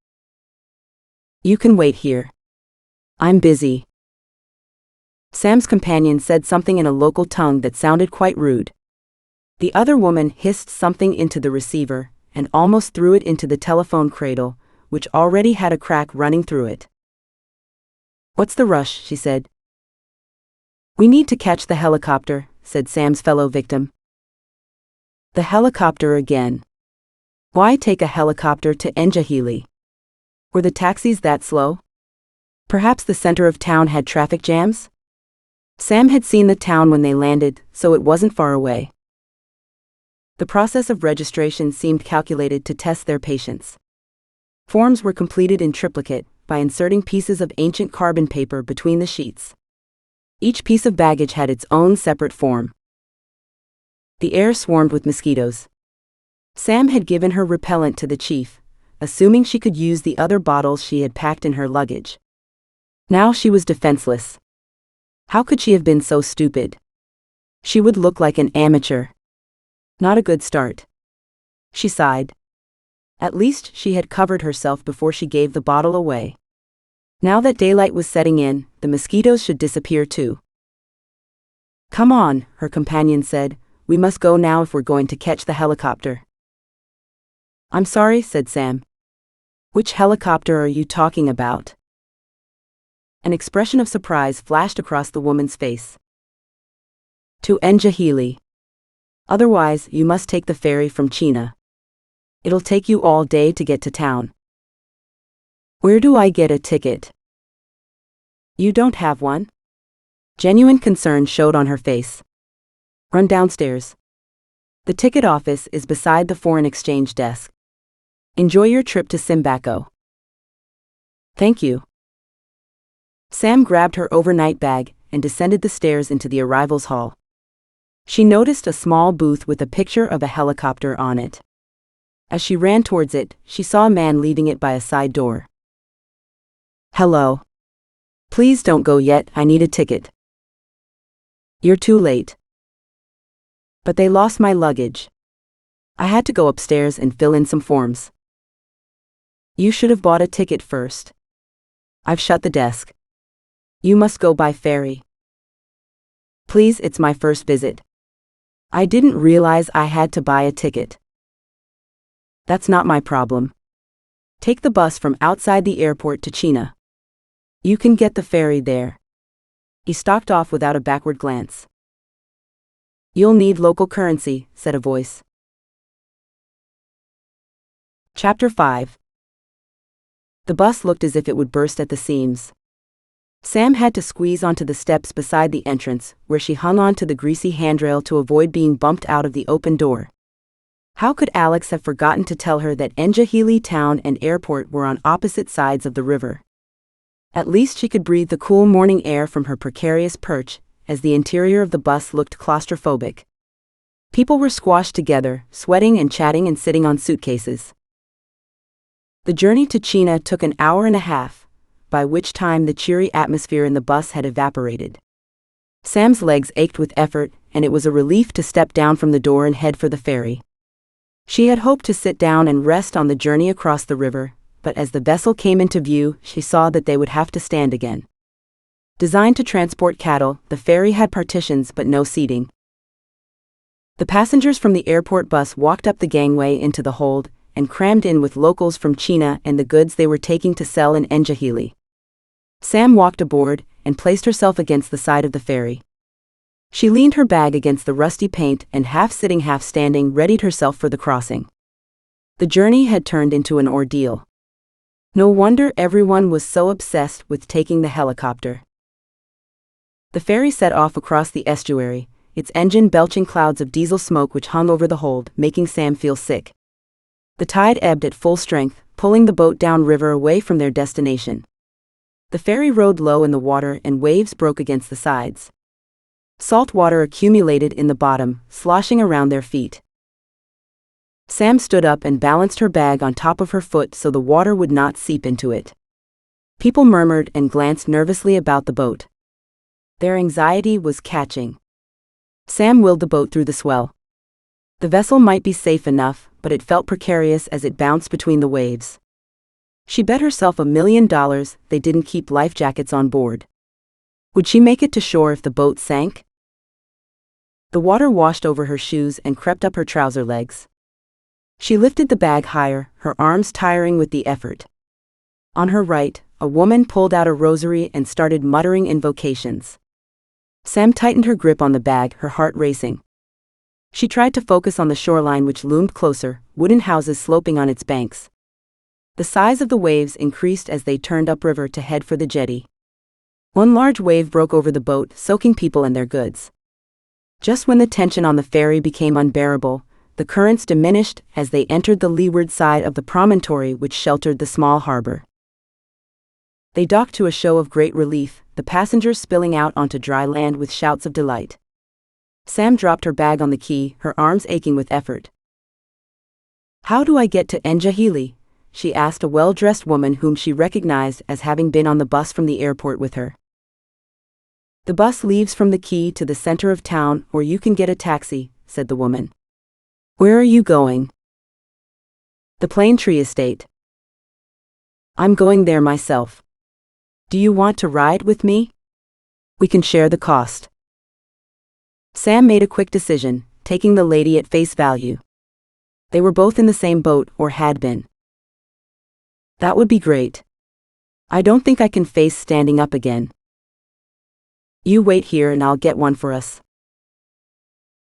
"You can wait here. I'm busy." Sam's companion said something in a local tongue that sounded quite rude. The other woman hissed something into the receiver and almost threw it into the telephone cradle, which already had a crack running through it. "What's the rush?" she said. "We need to catch the helicopter," said Sam's fellow victim. The helicopter again. Why take a helicopter to Njahili? Were the taxis that slow? Perhaps the center of town had traffic jams? Sam had seen the town when they landed, so it wasn't far away. The process of registration seemed calculated to test their patience. Forms were completed in triplicate, by inserting pieces of ancient carbon paper between the sheets. Each piece of baggage had its own separate form. The air swarmed with mosquitoes. Sam had given her repellent to the chief, assuming she could use the other bottles she had packed in her luggage. Now she was defenseless. How could she have been so stupid? She would look like an amateur. Not a good start. She sighed. At least she had covered herself before she gave the bottle away. Now that daylight was setting in, the mosquitoes should disappear too. Come on, her companion said, we must go now if we're going to catch the helicopter. I'm sorry, said Sam. Which helicopter are you talking about? An expression of surprise flashed across the woman's face. To Njahili. Otherwise, you must take the ferry from China. It'll take you all day to get to town. Where do I get a ticket? You don't have one? Genuine concern showed on her face. Run downstairs. The ticket office is beside the foreign exchange desk. Enjoy your trip to Simbako. Thank you. Sam grabbed her overnight bag and descended the stairs into the arrivals hall. She noticed a small booth with a picture of a helicopter on it. As she ran towards it, she saw a man leaving it by a side door. Hello. Please don't go yet, I need a ticket. You're too late. But they lost my luggage. I had to go upstairs and fill in some forms. You should have bought a ticket first. I've shut the desk. You must go by ferry. Please, it's my first visit. I didn't realize I had to buy a ticket. That's not my problem. Take the bus from outside the airport to China. You can get the ferry there. He stalked off without a backward glance. You'll need local currency, said a voice. Chapter 5. The bus looked as if it would burst at the seams. Sam had to squeeze onto the steps beside the entrance, where she hung on to the greasy handrail to avoid being bumped out of the open door. How could Alex have forgotten to tell her that Njahili town and airport were on opposite sides of the river? At least she could breathe the cool morning air from her precarious perch, as the interior of the bus looked claustrophobic. People were squashed together, sweating and chatting and sitting on suitcases. The journey to China took an hour and a half, by which time the cheery atmosphere in the bus had evaporated. Sam's legs ached with effort, and it was a relief to step down from the door and head for the ferry. She had hoped to sit down and rest on the journey across the river, but as the vessel came into view, she saw that they would have to stand again. Designed to transport cattle, the ferry had partitions but no seating. The passengers from the airport bus walked up the gangway into the hold and crammed in with locals from China and the goods they were taking to sell in Njahili. Sam walked aboard and placed herself against the side of the ferry. She leaned her bag against the rusty paint and half-sitting half-standing readied herself for the crossing. The journey had turned into an ordeal. No wonder everyone was so obsessed with taking the helicopter. The ferry set off across the estuary, its engine belching clouds of diesel smoke which hung over the hold, making Sam feel sick. The tide ebbed at full strength, pulling the boat downriver away from their destination. The ferry rode low in the water and waves broke against the sides. Salt water accumulated in the bottom, sloshing around their feet. Sam stood up and balanced her bag on top of her foot so the water would not seep into it. People murmured and glanced nervously about the boat. Their anxiety was catching. Sam willed the boat through the swell. The vessel might be safe enough, but it felt precarious as it bounced between the waves. She bet herself $1 million they didn't keep life jackets on board. Would she make it to shore if the boat sank? The water washed over her shoes and crept up her trouser legs. She lifted the bag higher, her arms tiring with the effort. On her right, a woman pulled out a rosary and started muttering invocations. Sam tightened her grip on the bag, her heart racing. She tried to focus on the shoreline which loomed closer, wooden houses sloping on its banks. The size of the waves increased as they turned upriver to head for the jetty. One large wave broke over the boat, soaking people and their goods. Just when the tension on the ferry became unbearable, the currents diminished as they entered the leeward side of the promontory which sheltered the small harbor. They docked to a show of great relief, the passengers spilling out onto dry land with shouts of delight. Sam dropped her bag on the quay, her arms aching with effort. "How do I get to Njahili?" she asked a well-dressed woman whom she recognized as having been on the bus from the airport with her. "The bus leaves from the quay to the center of town, or you can get a taxi," said the woman. "Where are you going?" "The Plane Tree Estate." "I'm going there myself. Do you want to ride with me? We can share the cost." Sam made a quick decision, taking the lady at face value. They were both in the same boat, or had been. "That would be great. I don't think I can face standing up again. You wait here and I'll get one for us."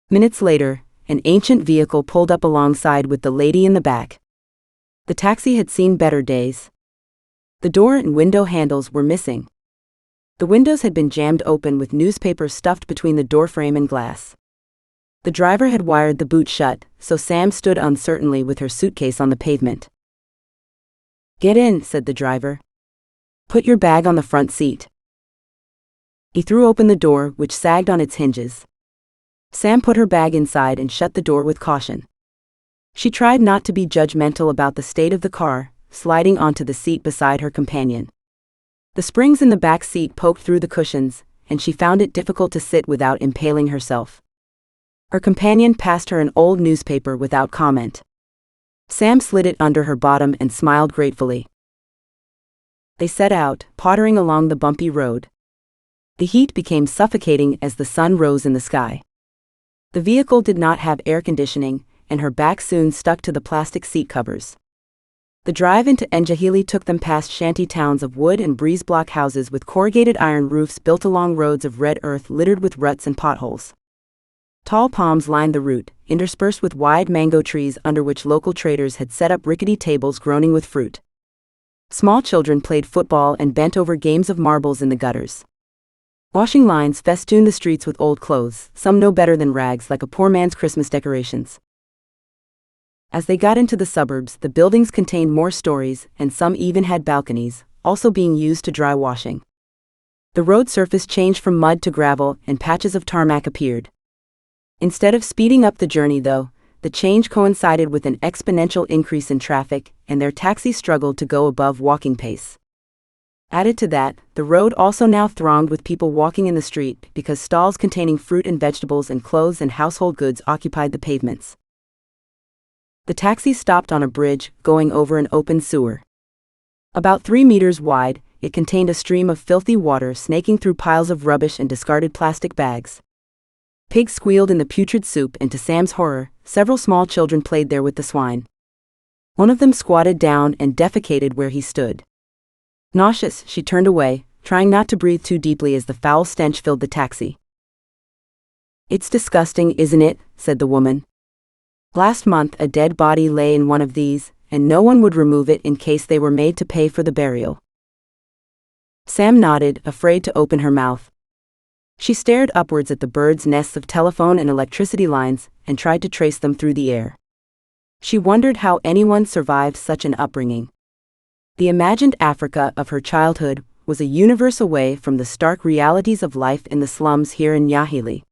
Minutes later, an ancient vehicle pulled up alongside with the lady in the back. The taxi had seen better days. The door and window handles were missing. The windows had been jammed open with newspapers stuffed between the doorframe and glass. The driver had wired the boot shut, so Sam stood uncertainly with her suitcase on the pavement. "Get in," said the driver. "Put your bag on the front seat." He threw open the door, which sagged on its hinges. Sam put her bag inside and shut the door with caution. She tried not to be judgmental about the state of the car, sliding onto the seat beside her companion. The springs in the back seat poked through the cushions, and she found it difficult to sit without impaling herself. Her companion passed her an old newspaper without comment. Sam slid it under her bottom and smiled gratefully. They set out, pottering along the bumpy road. The heat became suffocating as the sun rose in the sky. The vehicle did not have air conditioning, and her back soon stuck to the plastic seat covers. The drive into Njahili took them past shanty towns of wood and breeze block houses with corrugated iron roofs built along roads of red earth littered with ruts and potholes. Tall palms lined the route, interspersed with wide mango trees under which local traders had set up rickety tables groaning with fruit. Small children played football and bent over games of marbles in the gutters. Washing lines festooned the streets with old clothes, some no better than rags like a poor man's Christmas decorations. As they got into the suburbs, the buildings contained more stories, and some even had balconies, also being used to dry washing. The road surface changed from mud to gravel, and patches of tarmac appeared. Instead of speeding up the journey, though, the change coincided with an exponential increase in traffic, and their taxi struggled to go above walking pace. Added to that, the road also now thronged with people walking in the street because stalls containing fruit and vegetables and clothes and household goods occupied the pavements. The taxi stopped on a bridge, going over an open sewer. About 3 meters wide, it contained a stream of filthy water snaking through piles of rubbish and discarded plastic bags. Pigs squealed in the putrid soup, and to Sam's horror, several small children played there with the swine. One of them squatted down and defecated where he stood. Nauseous, she turned away, trying not to breathe too deeply as the foul stench filled the taxi. "It's disgusting, isn't it?" said the woman. "Last month a dead body lay in one of these, and no one would remove it in case they were made to pay for the burial." Sam nodded, afraid to open her mouth. She stared upwards at the birds' nests of telephone and electricity lines, and tried to trace them through the air. She wondered how anyone survived such an upbringing. The imagined Africa of her childhood was a universe away from the stark realities of life in the slums here in Njahili.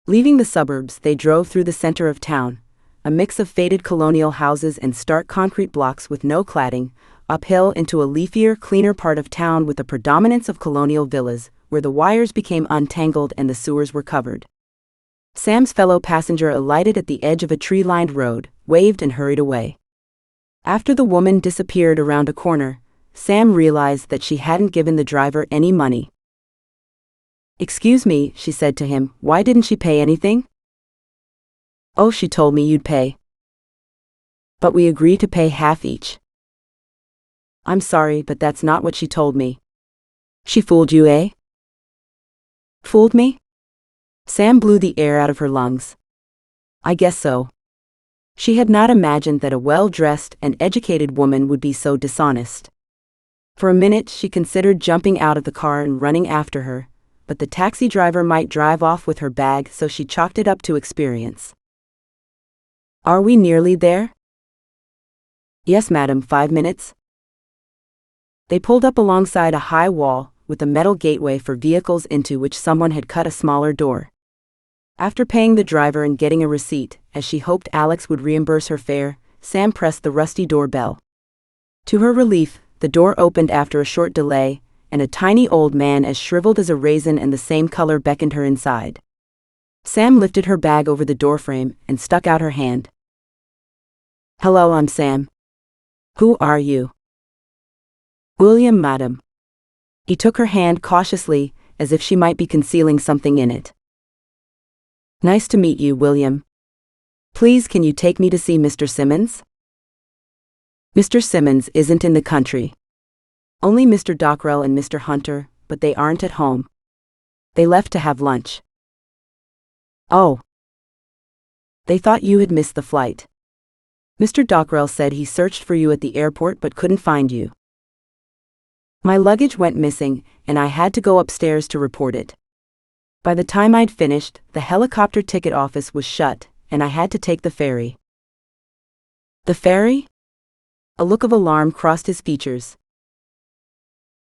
Leaving the suburbs, they drove through the center of town, a mix of faded colonial houses and stark concrete blocks with no cladding, uphill into a leafier, cleaner part of town with a predominance of colonial villas, where the wires became untangled and the sewers were covered. Sam's fellow passenger alighted at the edge of a tree-lined road, waved and hurried away. After the woman disappeared around a corner, Sam realized that she hadn't given the driver any money. "Excuse me," she said to him, "why didn't she pay anything?" "Oh, she told me you'd pay. But we agreed to pay half each." "I'm sorry, but that's not what she told me." "She fooled you, eh?" "Fooled me?" Sam blew the air out of her lungs. I guess so. She had not imagined that a well-dressed and educated woman would be so dishonest. For a minute she considered jumping out of the car and running after her, but the taxi driver might drive off with her bag, so she chalked it up to experience. Are we nearly there? Yes, madam, 5 minutes. They pulled up alongside a high wall, with a metal gateway for vehicles into which someone had cut a smaller door. After paying the driver and getting a receipt, as she hoped Alex would reimburse her fare, Sam pressed the rusty doorbell. To her relief, the door opened after a short delay, and a tiny old man as shriveled as a raisin and the same color beckoned her inside. Sam lifted her bag over the doorframe and stuck out her hand. Hello, I'm Sam. Who are you? William, madam. He took her hand cautiously, as if she might be concealing something in it. Nice to meet you, William. Please, can you take me to see Mr. Simmons? Mr. Simmons isn't in the country. Only Mr. Dockrell and Mr. Hunter, but they aren't at home. They left to have lunch. Oh. They thought you had missed the flight. Mr. Dockrell said he searched for you at the airport but couldn't find you. My luggage went missing, and I had to go upstairs to report it. By the time I'd finished, the helicopter ticket office was shut, and I had to take the ferry. The ferry? A look of alarm crossed his features.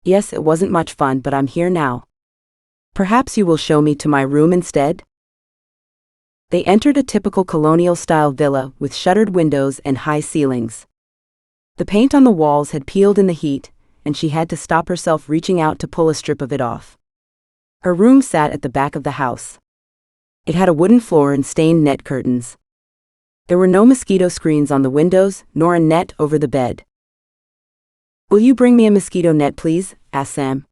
Yes, it wasn't much fun, but I'm here now. Perhaps you will show me to my room instead? They entered a typical colonial-style villa with shuttered windows and high ceilings. The paint on the walls had peeled in the heat, and she had to stop herself reaching out to pull a strip of it off. Her room sat at the back of the house. It had a wooden floor and stained net curtains. There were no mosquito screens on the windows, nor a net over the bed. Will you bring me a mosquito net, please? Asked Sam.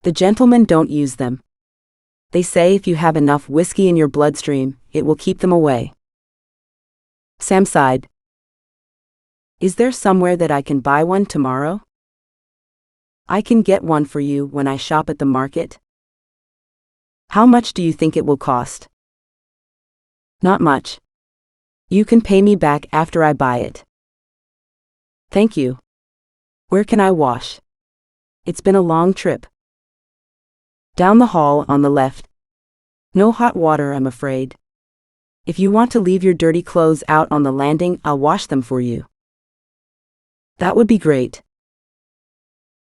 The gentlemen don't use them. They say if you have enough whiskey in your bloodstream, it will keep them away. Sam sighed. Is there somewhere that I can buy one tomorrow? I can get one for you when I shop at the market. How much do you think it will cost? Not much. You can pay me back after I buy it. Thank you. Where can I wash? It's been a long trip. Down the hall on the left. No hot water, I'm afraid. If you want to leave your dirty clothes out on the landing, I'll wash them for you. That would be great.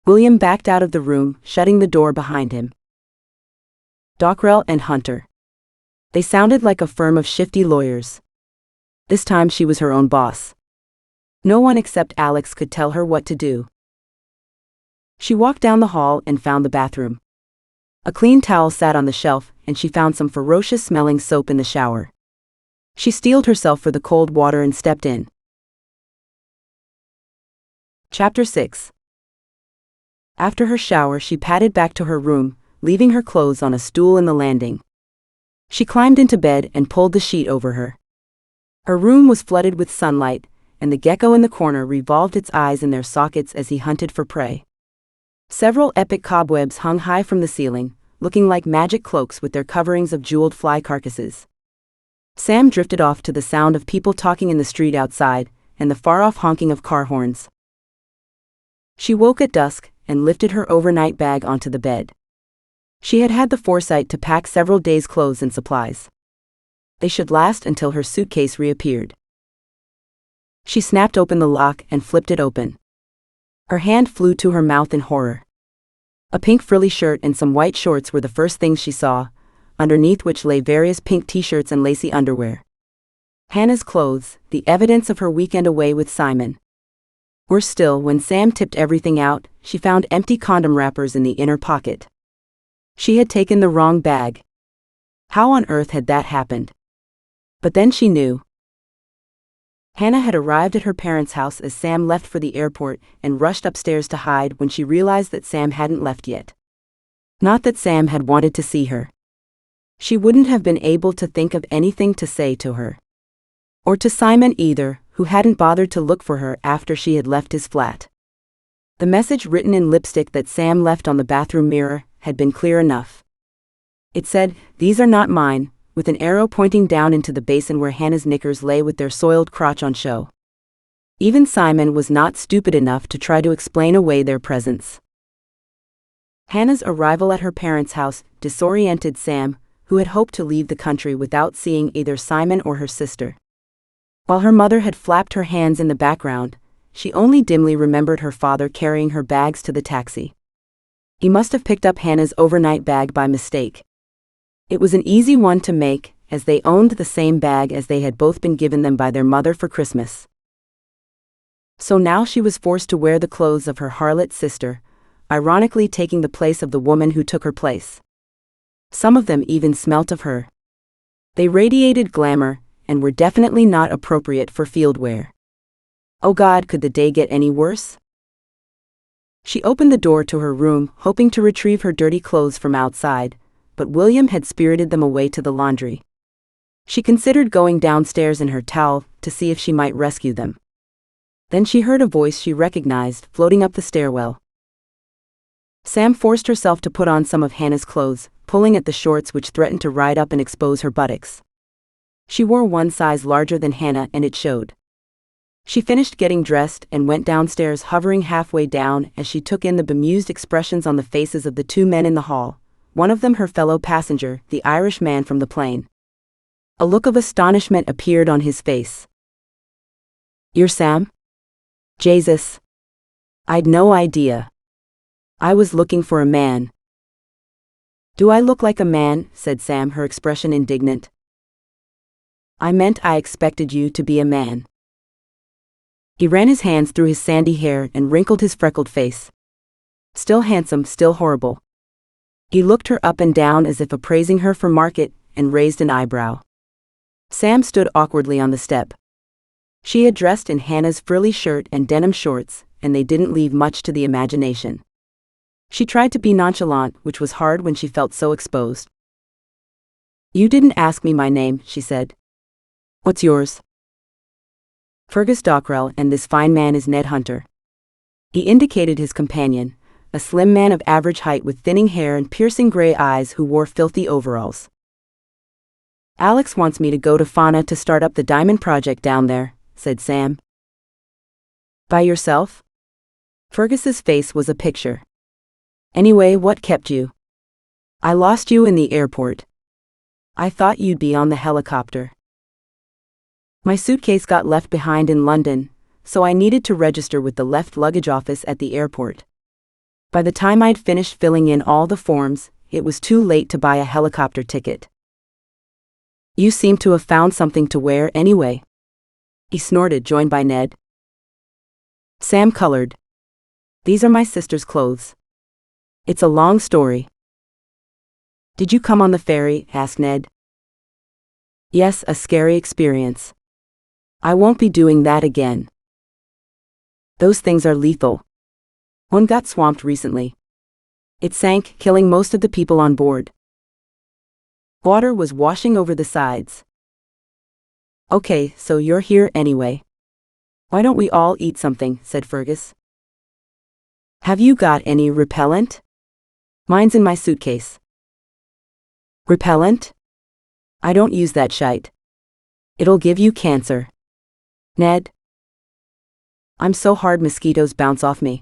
William backed out of the room, shutting the door behind him. Dockrell and Hunter. They sounded like a firm of shifty lawyers. This time she was her own boss. No one except Alex could tell her what to do. She walked down the hall and found the bathroom. A clean towel sat on the shelf, and she found some ferocious-smelling soap in the shower. She steeled herself for the cold water and stepped in. Chapter 6. After her shower, she padded back to her room, leaving her clothes on a stool in the landing. She climbed into bed and pulled the sheet over her. Her room was flooded with sunlight, and the gecko in the corner revolved its eyes in their sockets as he hunted for prey. Several epic cobwebs hung high from the ceiling, looking like magic cloaks with their coverings of jeweled fly carcasses. Sam drifted off to the sound of people talking in the street outside, and the far-off honking of car horns. She woke at dusk and lifted her overnight bag onto the bed. She had had the foresight to pack several days' clothes and supplies. They should last until her suitcase reappeared. She snapped open the lock and flipped it open. Her hand flew to her mouth in horror. A pink frilly shirt and some white shorts were the first things she saw, underneath which lay various pink t-shirts and lacy underwear. Hannah's clothes, the evidence of her weekend away with Simon. Worse still, when Sam tipped everything out, she found empty condom wrappers in the inner pocket. She had taken the wrong bag. How on earth had that happened? But then she knew. Hannah had arrived at her parents' house as Sam left for the airport and rushed upstairs to hide when she realized that Sam hadn't left yet. Not that Sam had wanted to see her. She wouldn't have been able to think of anything to say to her. Or to Simon either, who hadn't bothered to look for her after she had left his flat. The message written in lipstick that Sam left on the bathroom mirror had been clear enough. It said, "These are not mine, with an arrow pointing down into the basin where Hannah's knickers lay with their soiled crotch on show. Even Simon was not stupid enough to try to explain away their presence. Hannah's arrival at her parents' house disoriented Sam, who had hoped to leave the country without seeing either Simon or her sister. While her mother had flapped her hands in the background, she only dimly remembered her father carrying her bags to the taxi. He must have picked up Hannah's overnight bag by mistake. It was an easy one to make, as they owned the same bag as they had both been given them by their mother for Christmas. So now she was forced to wear the clothes of her harlot sister, ironically taking the place of the woman who took her place. Some of them even smelt of her. They radiated glamour, and were definitely not appropriate for field wear. Oh God, could the day get any worse? She opened the door to her room, hoping to retrieve her dirty clothes from outside, but William had spirited them away to the laundry. She considered going downstairs in her towel to see if she might rescue them. Then she heard a voice she recognized floating up the stairwell. Sam forced herself to put on some of Hannah's clothes, pulling at the shorts which threatened to ride up and expose her buttocks. She wore one size larger than Hannah, and it showed. She finished getting dressed and went downstairs, hovering halfway down as she took in the bemused expressions on the faces of the two men in the hall, one of them her fellow passenger, the Irish man from the plane. A look of astonishment appeared on his face. "You're Sam? Jesus. I'd no idea. I was looking for a man." "Do I look like a man?" said Sam, her expression indignant. "I meant I expected you to be a man." He ran his hands through his sandy hair and wrinkled his freckled face. Still handsome, still horrible. He looked her up and down as if appraising her for market, and raised an eyebrow. Sam stood awkwardly on the step. She had dressed in Hannah's frilly shirt and denim shorts, and they didn't leave much to the imagination. She tried to be nonchalant, which was hard when she felt so exposed. "You didn't ask me my name," she said. "What's yours?" "Fergus Dockrell, and this fine man is Ned Hunter." He indicated his companion, a slim man of average height with thinning hair and piercing gray eyes who wore filthy overalls. "Alex wants me to go to Fona to start up the diamond project down there," said Sam. "By yourself?" Fergus's face was a picture. "Anyway, what kept you?" "I lost you in the airport. I thought you'd be on the helicopter. My suitcase got left behind in London, so I needed to register with the left luggage office at the airport. By the time I'd finished filling in all the forms, it was too late to buy a helicopter ticket." "You seem to have found something to wear anyway," he snorted, joined by Ned. Sam colored. "These are my sister's clothes. It's a long story." "Did you come on the ferry?" asked Ned. "Yes, a scary experience. I won't be doing that again. Those things are lethal. One got swamped recently. It sank, killing most of the people on board. Water was washing over the sides." "Okay, so you're here anyway. Why don't we all eat something?" said Fergus. "Have you got any repellent?" "Mine's in my suitcase." "Repellent? I don't use that shite. It'll give you cancer." "Ned? I'm so hard mosquitoes bounce off me."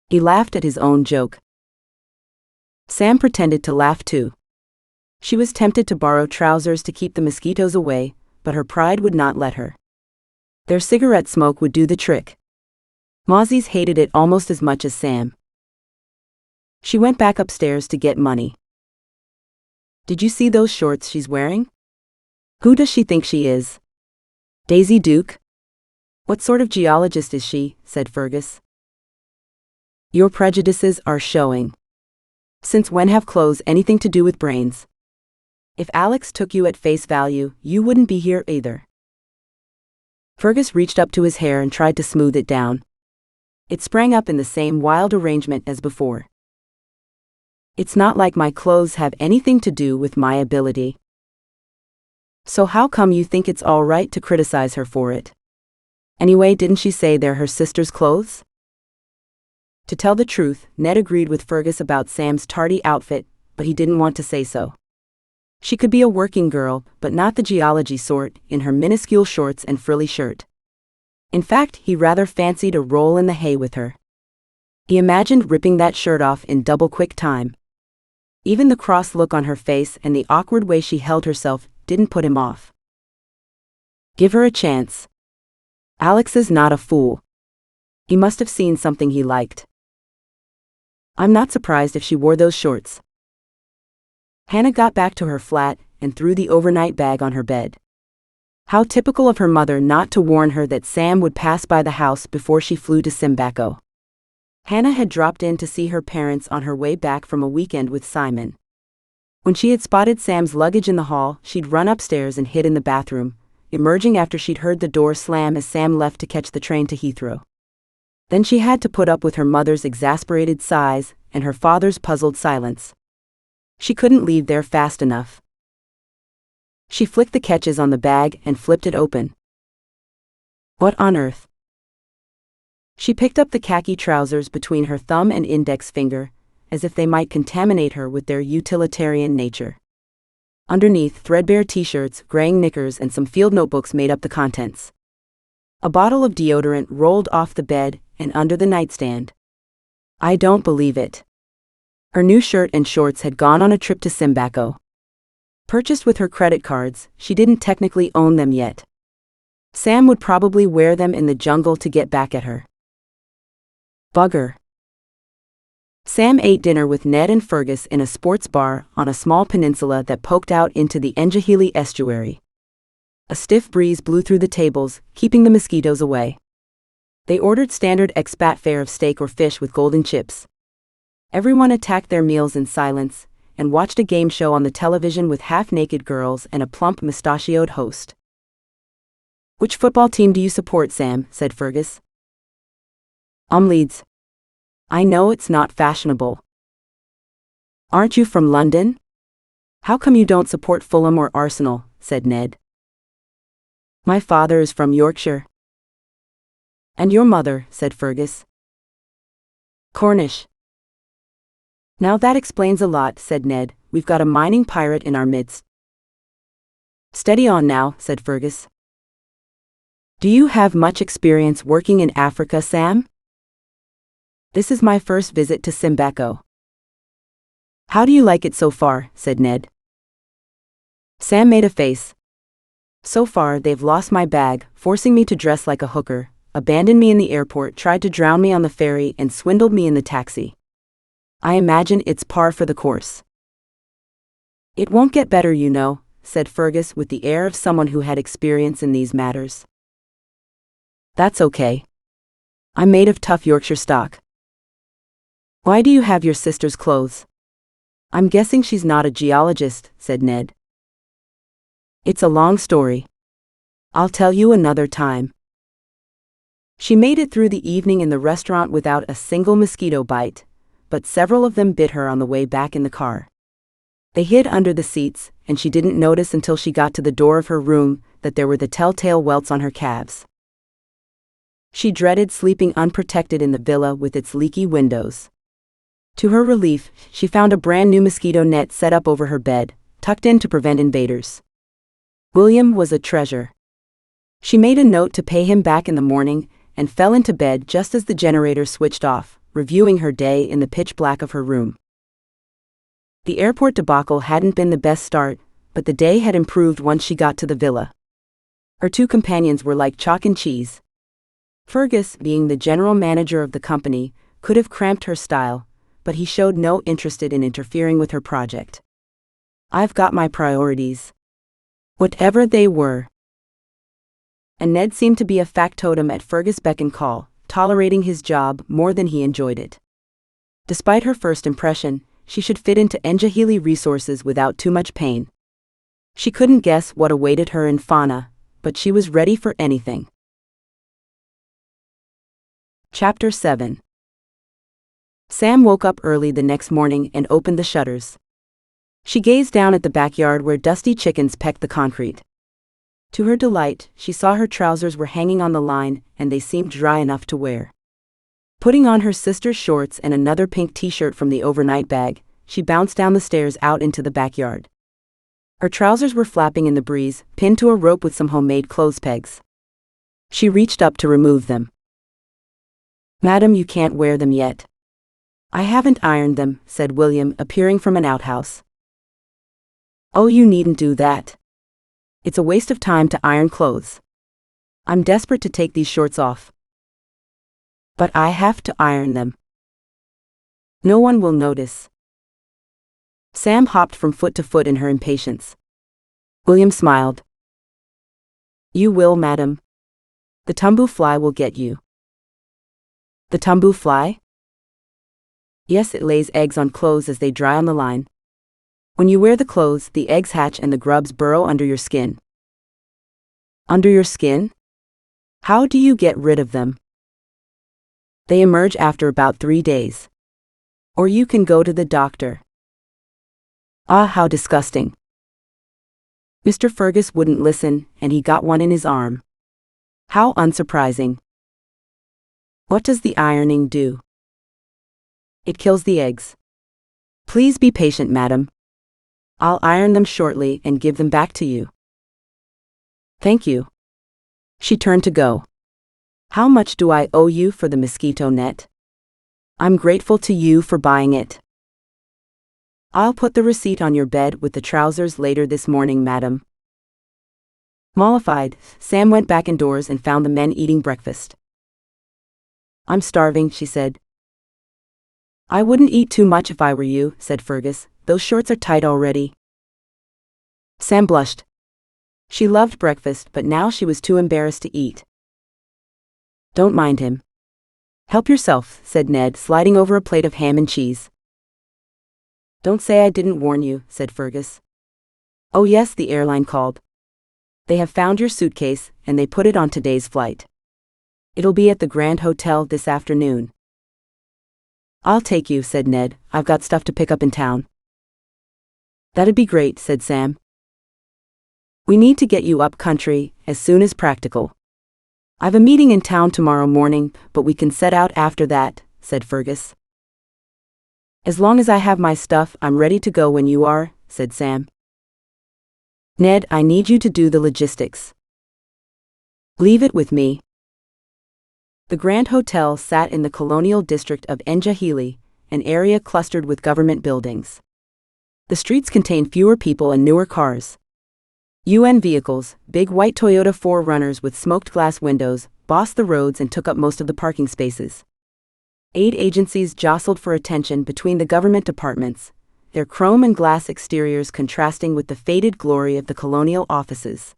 He laughed at his own joke. Sam pretended to laugh too. She was tempted to borrow trousers to keep the mosquitoes away, but her pride would not let her. Their cigarette smoke would do the trick. Mozzies hated it almost as much as Sam. She went back upstairs to get money. "Did you see those shorts she's wearing? Who does she think she is? Daisy Duke? What sort of geologist is she?" said Fergus. "Your prejudices are showing. Since when have clothes anything to do with brains? If Alex took you at face value, you wouldn't be here either." Fergus reached up to his hair and tried to smooth it down. It sprang up in the same wild arrangement as before. "It's not like my clothes have anything to do with my ability. So how come you think it's all right to criticize her for it? Anyway, didn't she say they're her sister's clothes?" To tell the truth, Ned agreed with Fergus about Sam's tardy outfit, but he didn't want to say so. She could be a working girl, but not the geology sort, in her minuscule shorts and frilly shirt. In fact, he rather fancied a roll in the hay with her. He imagined ripping that shirt off in double-quick time. Even the cross look on her face and the awkward way she held herself didn't put him off. Give her a chance. Alex is not a fool. He must have seen something he liked. I'm not surprised if she wore those shorts. Hannah got back to her flat and threw the overnight bag on her bed. How typical of her mother not to warn her that Sam would pass by the house before she flew to Simbako. Hannah had dropped in to see her parents on her way back from a weekend with Simon. When she had spotted Sam's luggage in the hall, she'd run upstairs and hid in the bathroom, emerging after she'd heard the door slam as Sam left to catch the train to Heathrow. Then she had to put up with her mother's exasperated sighs and her father's puzzled silence. She couldn't leave there fast enough. She flicked the catches on the bag and flipped it open. What on earth? She picked up the khaki trousers between her thumb and index finger, as if they might contaminate her with their utilitarian nature. Underneath, threadbare t-shirts, graying knickers, and some field notebooks made up the contents. A bottle of deodorant rolled off the bed and under the nightstand. I don't believe it. Her new shirt and shorts had gone on a trip to Simbako. Purchased with her credit cards, she didn't technically own them yet. Sam would probably wear them in the jungle to get back at her. Bugger. Sam ate dinner with Ned and Fergus in a sports bar on a small peninsula that poked out into the Njahili estuary. A stiff breeze blew through the tables, keeping the mosquitoes away. They ordered standard expat fare of steak or fish with golden chips. Everyone attacked their meals in silence and watched a game show on the television with half-naked girls and a plump mustachioed host. Which football team do you support, Sam? Said Fergus. Leeds. I know it's not fashionable. Aren't you from London? How come you don't support Fulham or Arsenal? Said Ned. My father is from Yorkshire. And your mother? Said Fergus. Cornish. Now that explains a lot, said Ned. We've got a mining pirate in our midst. Steady on now, said Fergus. Do you have much experience working in Africa, Sam? This is my first visit to Simbako. How do you like it so far? Said Ned. Sam made a face. So far, they've lost my bag, forcing me to dress like a hooker, abandoned me in the airport, tried to drown me on the ferry, and swindled me in the taxi. I imagine it's par for the course. It won't get better, you know, said Fergus with the air of someone who had experience in these matters. That's okay. I'm made of tough Yorkshire stock. Why do you have your sister's clothes? I'm guessing she's not a geologist, said Ned. It's a long story. I'll tell you another time. She made it through the evening in the restaurant without a single mosquito bite, but several of them bit her on the way back in the car. They hid under the seats, and she didn't notice until she got to the door of her room that there were the telltale welts on her calves. She dreaded sleeping unprotected in the villa with its leaky windows. To her relief, she found a brand new mosquito net set up over her bed, tucked in to prevent invaders. William was a treasure. She made a note to pay him back in the morning and fell into bed just as the generator switched off, reviewing her day in the pitch black of her room. The airport debacle hadn't been the best start, but the day had improved once she got to the villa. Her two companions were like chalk and cheese. Fergus, being the general manager of the company, could have cramped her style, but he showed no interest in interfering with her project. I've got my priorities. Whatever they were. And Ned seemed to be a factotum at Fergus' beck and call, tolerating his job more than he enjoyed it. Despite her first impression, she should fit into Njahili resources without too much pain. She couldn't guess what awaited her in Fona, but she was ready for anything. Chapter 7. Sam woke up early the next morning and opened the shutters. She gazed down at the backyard where dusty chickens pecked the concrete. To her delight, she saw her trousers were hanging on the line and they seemed dry enough to wear. Putting on her sister's shorts and another pink t-shirt from the overnight bag, she bounced down the stairs out into the backyard. Her trousers were flapping in the breeze, pinned to a rope with some homemade clothes pegs. She reached up to remove them. "Madam, you can't wear them yet." "I haven't ironed them," said William, appearing from an outhouse. "Oh, you needn't do that. It's a waste of time to iron clothes. I'm desperate to take these shorts off. But I have to iron them. No one will notice." Sam hopped from foot to foot in her impatience. William smiled. "You will, madam. The tumbu fly will get you." "The tumbu fly?" "Yes, it lays eggs on clothes as they dry on the line. When you wear the clothes, the eggs hatch and the grubs burrow under your skin." "Under your skin? How do you get rid of them?" "They emerge after about 3 days. Or you can go to the doctor." "Ah, how disgusting." Mr. Fergus wouldn't listen, and he got one in his arm. How unsurprising. "What does the ironing do?" "It kills the eggs." "Please be patient, madam. I'll iron them shortly and give them back to you." "Thank you." She turned to go. "How much do I owe you for the mosquito net?" "I'm grateful to you for buying it." "I'll put the receipt on your bed with the trousers later this morning, madam." Mollified, Sam went back indoors and found the men eating breakfast. "I'm starving," she said. "I wouldn't eat too much if I were you," said Fergus. "Those shorts are tight already." Sam blushed. She loved breakfast, but now she was too embarrassed to eat. "Don't mind him. Help yourself," said Ned, sliding over a plate of ham and cheese. "Don't say I didn't warn you," said Fergus. "Oh yes, the airline called. They have found your suitcase, and they put it on today's flight. It'll be at the Grand Hotel this afternoon." "I'll take you," said Ned. "I've got stuff to pick up in town." "That'd be great," said Sam. "We need to get you up country, as soon as practical." "I've a meeting in town tomorrow morning, but we can set out after that," said Fergus. "As long as I have my stuff, I'm ready to go when you are," said Sam. "Ned, I need you to do the logistics." "Leave it with me." The Grand Hotel sat in the colonial district of Njahili, an area clustered with government buildings. The streets contained fewer people and newer cars. UN vehicles, big white Toyota 4Runners with smoked glass windows, bossed the roads and took up most of the parking spaces. Aid agencies jostled for attention between the government departments, their chrome and glass exteriors contrasting with the faded glory of the colonial offices.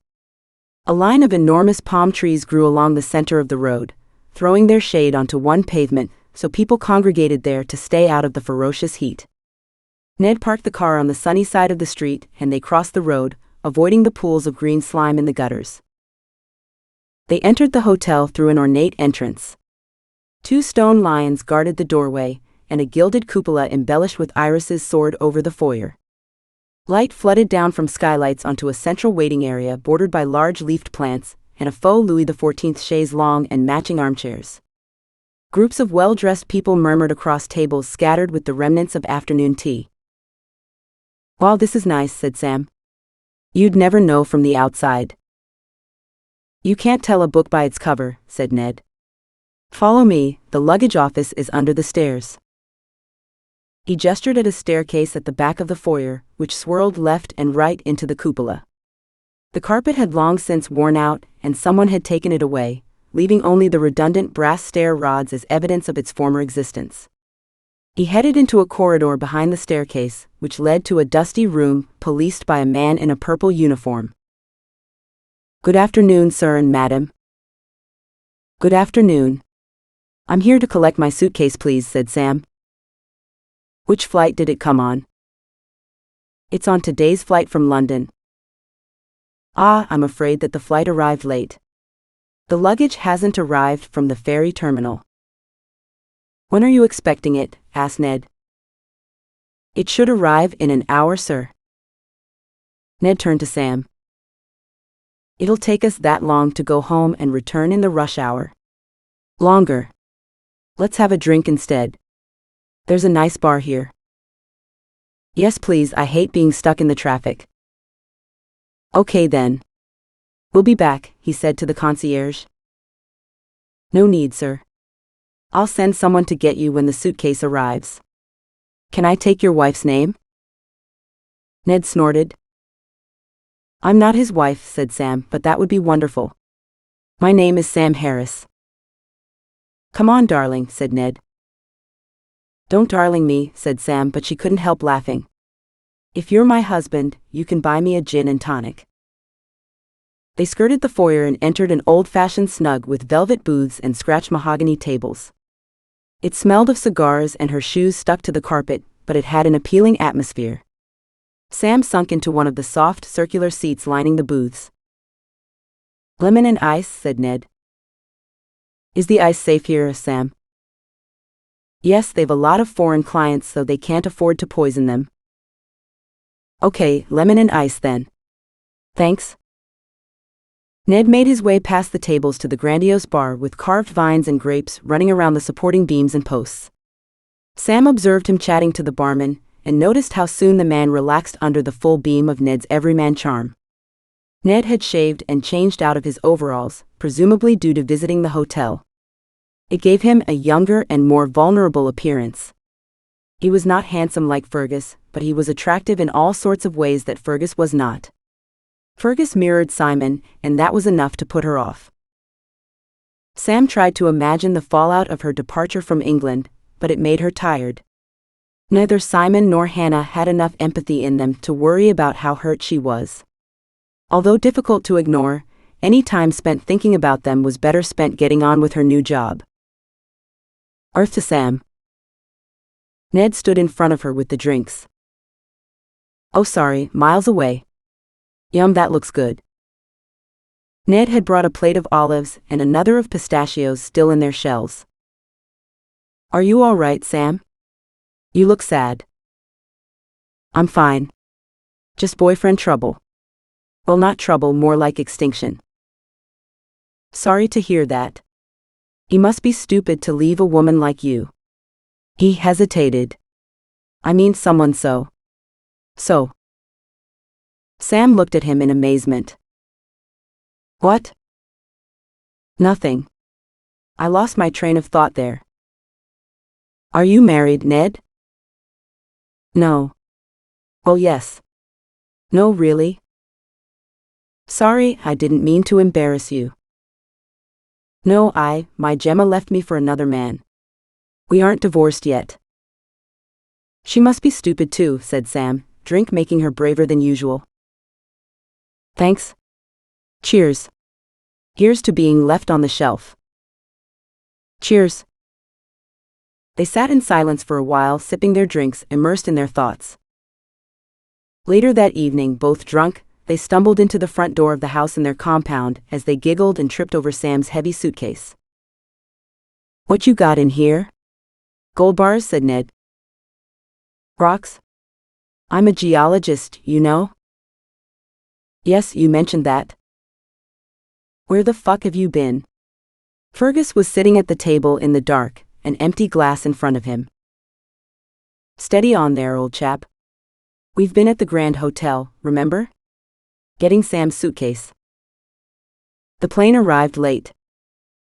A line of enormous palm trees grew along the center of the road, throwing their shade onto one pavement, so people congregated there to stay out of the ferocious heat. Ned parked the car on the sunny side of the street, and they crossed the road, avoiding the pools of green slime in the gutters. They entered the hotel through an ornate entrance. 2 stone lions guarded the doorway, and a gilded cupola embellished with irises soared over the foyer. Light flooded down from skylights onto a central waiting area bordered by large leafed plants, and a faux Louis XIV chaise longue and matching armchairs. Groups of well-dressed people murmured across tables scattered with the remnants of afternoon tea. "Well, this is nice," said Sam. "You'd never know from the outside." "You can't tell a book by its cover," said Ned. "Follow me, the luggage office is under the stairs." He gestured at a staircase at the back of the foyer, which swirled left and right into the cupola. The carpet had long since worn out, and someone had taken it away, leaving only the redundant brass stair rods as evidence of its former existence. He headed into a corridor behind the staircase, which led to a dusty room policed by a man in a purple uniform. "Good afternoon, sir and madam." "Good afternoon. I'm here to collect my suitcase, please," said Sam. "Which flight did it come on?" "It's on today's flight from London." "Ah, I'm afraid that the flight arrived late. The luggage hasn't arrived from the ferry terminal." "When are you expecting it?" asked Ned. "It should arrive in an hour, sir." Ned turned to Sam. "It'll take us that long to go home and return in the rush hour." "Longer. Let's have a drink instead. There's a nice bar here." "Yes, please, I hate being stuck in the traffic." Okay then. We'll be back, he said to the concierge. No need, sir. I'll send someone to get you when the suitcase arrives. Can I take your wife's name? Ned snorted. I'm not his wife, said Sam, but that would be wonderful. My name is Sam Harris. Come on, darling, said Ned. Don't darling me, said Sam, but she couldn't help laughing. If you're my husband, you can buy me a gin and tonic. They skirted the foyer and entered an old-fashioned snug with velvet booths and scratched mahogany tables. It smelled of cigars and her shoes stuck to the carpet, but it had an appealing atmosphere. Sam sunk into one of the soft, circular seats lining the booths. Lemon and ice, said Ned. Is the ice safe here, Sam? Yes, they've a lot of foreign clients, so they can't afford to poison them. Okay, lemon and ice then. Thanks. Ned made his way past the tables to the grandiose bar with carved vines and grapes running around the supporting beams and posts. Sam observed him chatting to the barman, and noticed how soon the man relaxed under the full beam of Ned's everyman charm. Ned had shaved and changed out of his overalls, presumably due to visiting the hotel. It gave him a younger and more vulnerable appearance. He was not handsome like Fergus, but he was attractive in all sorts of ways that Fergus was not. Fergus mirrored Simon, and that was enough to put her off. Sam tried to imagine the fallout of her departure from England, but it made her tired. Neither Simon nor Hannah had enough empathy in them to worry about how hurt she was. Although difficult to ignore, any time spent thinking about them was better spent getting on with her new job. Earth to Sam. Ned stood in front of her with the drinks. Oh sorry, miles away. Yum, that looks good. Ned had brought a plate of olives and another of pistachios still in their shells. Are you all right, Sam? You look sad. I'm fine. Just boyfriend trouble. Well, not trouble, more like extinction. Sorry to hear that. He must be stupid to leave a woman like you. He hesitated. I mean someone so. Sam looked at him in amazement. What? Nothing. I lost my train of thought there. Are you married, Ned? No. Well, yes. No, really? Sorry, I didn't mean to embarrass you. No, my Gemma left me for another man. We aren't divorced yet. She must be stupid too, said Sam, drink making her braver than usual. Thanks. Cheers. Here's to being left on the shelf. Cheers. They sat in silence for a while, sipping their drinks, immersed in their thoughts. Later that evening, both drunk, they stumbled into the front door of the house in their compound as they giggled and tripped over Sam's heavy suitcase. What you got in here? Gold bars, said Ned. Rocks? I'm a geologist, you know? Yes, you mentioned that. Where the fuck have you been? Fergus was sitting at the table in the dark, an empty glass in front of him. Steady on there, old chap. We've been at the Grand Hotel, remember? Getting Sam's suitcase. The plane arrived late.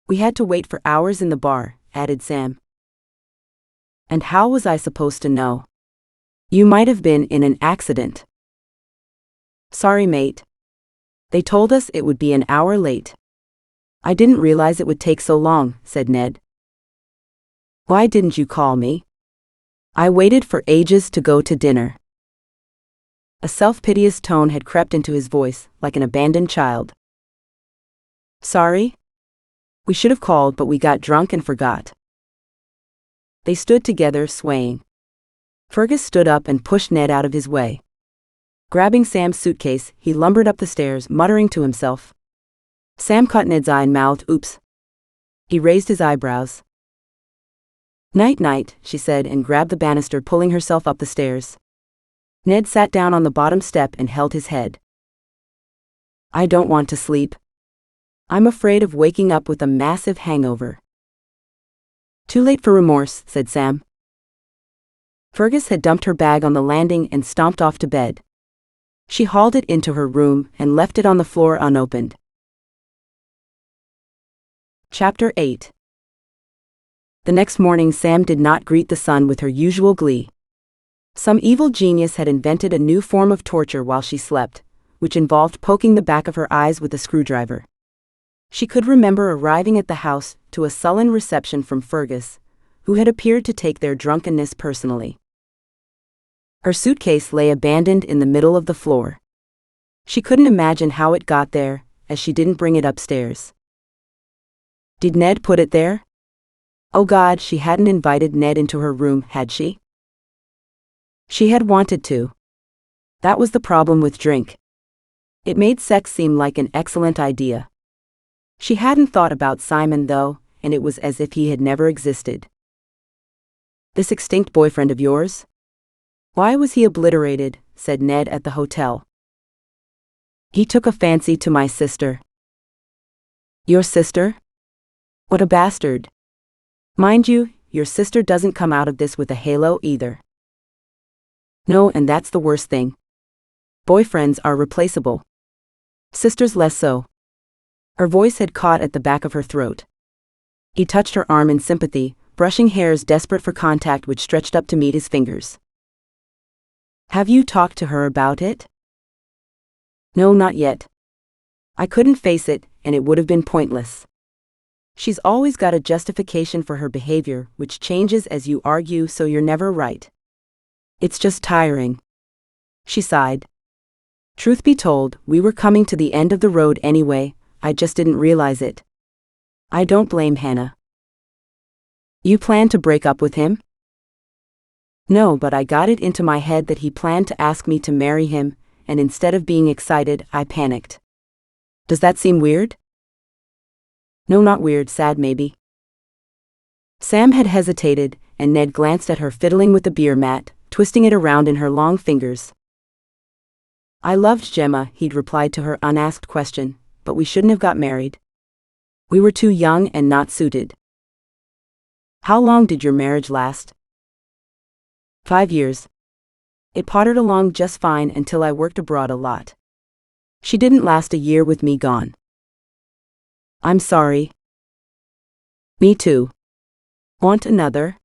We had to wait for hours in the bar, added Sam. And how was I supposed to know? You might have been in an accident. Sorry, mate. They told us it would be an hour late. I didn't realize it would take so long, said Ned. Why didn't you call me? I waited for ages to go to dinner. A self-piteous tone had crept into his voice, like an abandoned child. Sorry? We should have called, but we got drunk and forgot. They stood together, swaying. Fergus stood up and pushed Ned out of his way. Grabbing Sam's suitcase, he lumbered up the stairs, muttering to himself. Sam caught Ned's eye and mouthed, "Oops." He raised his eyebrows. Night-night, she said, and grabbed the banister, pulling herself up the stairs. Ned sat down on the bottom step and held his head. I don't want to sleep. I'm afraid of waking up with a massive hangover. Too late for remorse, said Sam. Fergus had dumped her bag on the landing and stomped off to bed. She hauled it into her room and left it on the floor unopened. Chapter 8. The next morning Sam did not greet the sun with her usual glee. Some evil genius had invented a new form of torture while she slept, which involved poking the back of her eyes with a screwdriver. She could remember arriving at the house to a sullen reception from Fergus, who had appeared to take their drunkenness personally. Her suitcase lay abandoned in the middle of the floor. She couldn't imagine how it got there, as she didn't bring it upstairs. Did Ned put it there? Oh God, she hadn't invited Ned into her room, had she? She had wanted to. That was the problem with drink. It made sex seem like an excellent idea. She hadn't thought about Simon though, and it was as if he had never existed. This extinct boyfriend of yours? Why was he obliterated? Said Ned at the hotel. He took a fancy to my sister. Your sister? What a bastard. Mind you, your sister doesn't come out of this with a halo either. No, and that's the worst thing. Boyfriends are replaceable. Sisters less so. Her voice had caught at the back of her throat. He touched her arm in sympathy, brushing hairs desperate for contact which stretched up to meet his fingers. Have you talked to her about it? No, not yet. I couldn't face it, and it would have been pointless. She's always got a justification for her behavior, which changes as you argue, so you're never right. It's just tiring. She sighed. Truth be told, we were coming to the end of the road anyway, I just didn't realize it. I don't blame Hannah. You plan to break up with him? No, but I got it into my head that he planned to ask me to marry him, and instead of being excited, I panicked. Does that seem weird? No, not weird, sad maybe. Sam had hesitated, and Ned glanced at her fiddling with the beer mat, twisting it around in her long fingers. I loved Gemma, he'd replied to her unasked question, but we shouldn't have got married. We were too young and not suited. How long did your marriage last? 5 years. It pottered along just fine until I worked abroad a lot. She didn't last a year with me gone. I'm sorry. Me too. Want another?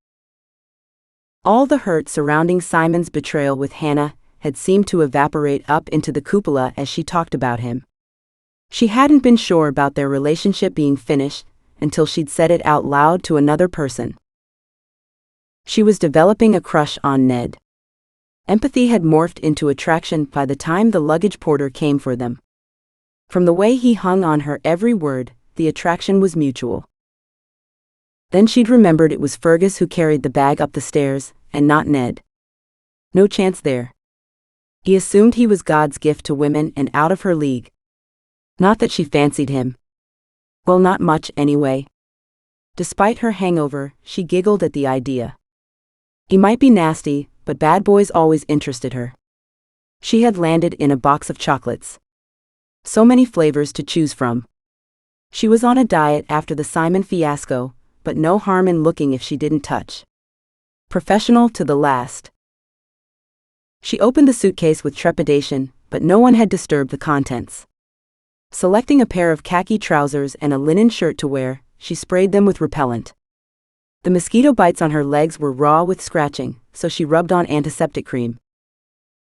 All the hurt surrounding Simon's betrayal with Hannah had seemed to evaporate up into the cupola as she talked about him. She hadn't been sure about their relationship being finished until she'd said it out loud to another person. She was developing a crush on Ned. Empathy had morphed into attraction by the time the luggage porter came for them. From the way he hung on her every word, the attraction was mutual. Then she'd remembered it was Fergus who carried the bag up the stairs, and not Ned. No chance there. He assumed he was God's gift to women and out of her league. Not that she fancied him. Well, not much anyway. Despite her hangover, she giggled at the idea. He might be nasty, but bad boys always interested her. She had landed in a box of chocolates. So many flavors to choose from. She was on a diet after the Simon fiasco, but no harm in looking if she didn't touch. Professional to the last. She opened the suitcase with trepidation, but no one had disturbed the contents. Selecting a pair of khaki trousers and a linen shirt to wear, she sprayed them with repellent. The mosquito bites on her legs were raw with scratching, so she rubbed on antiseptic cream.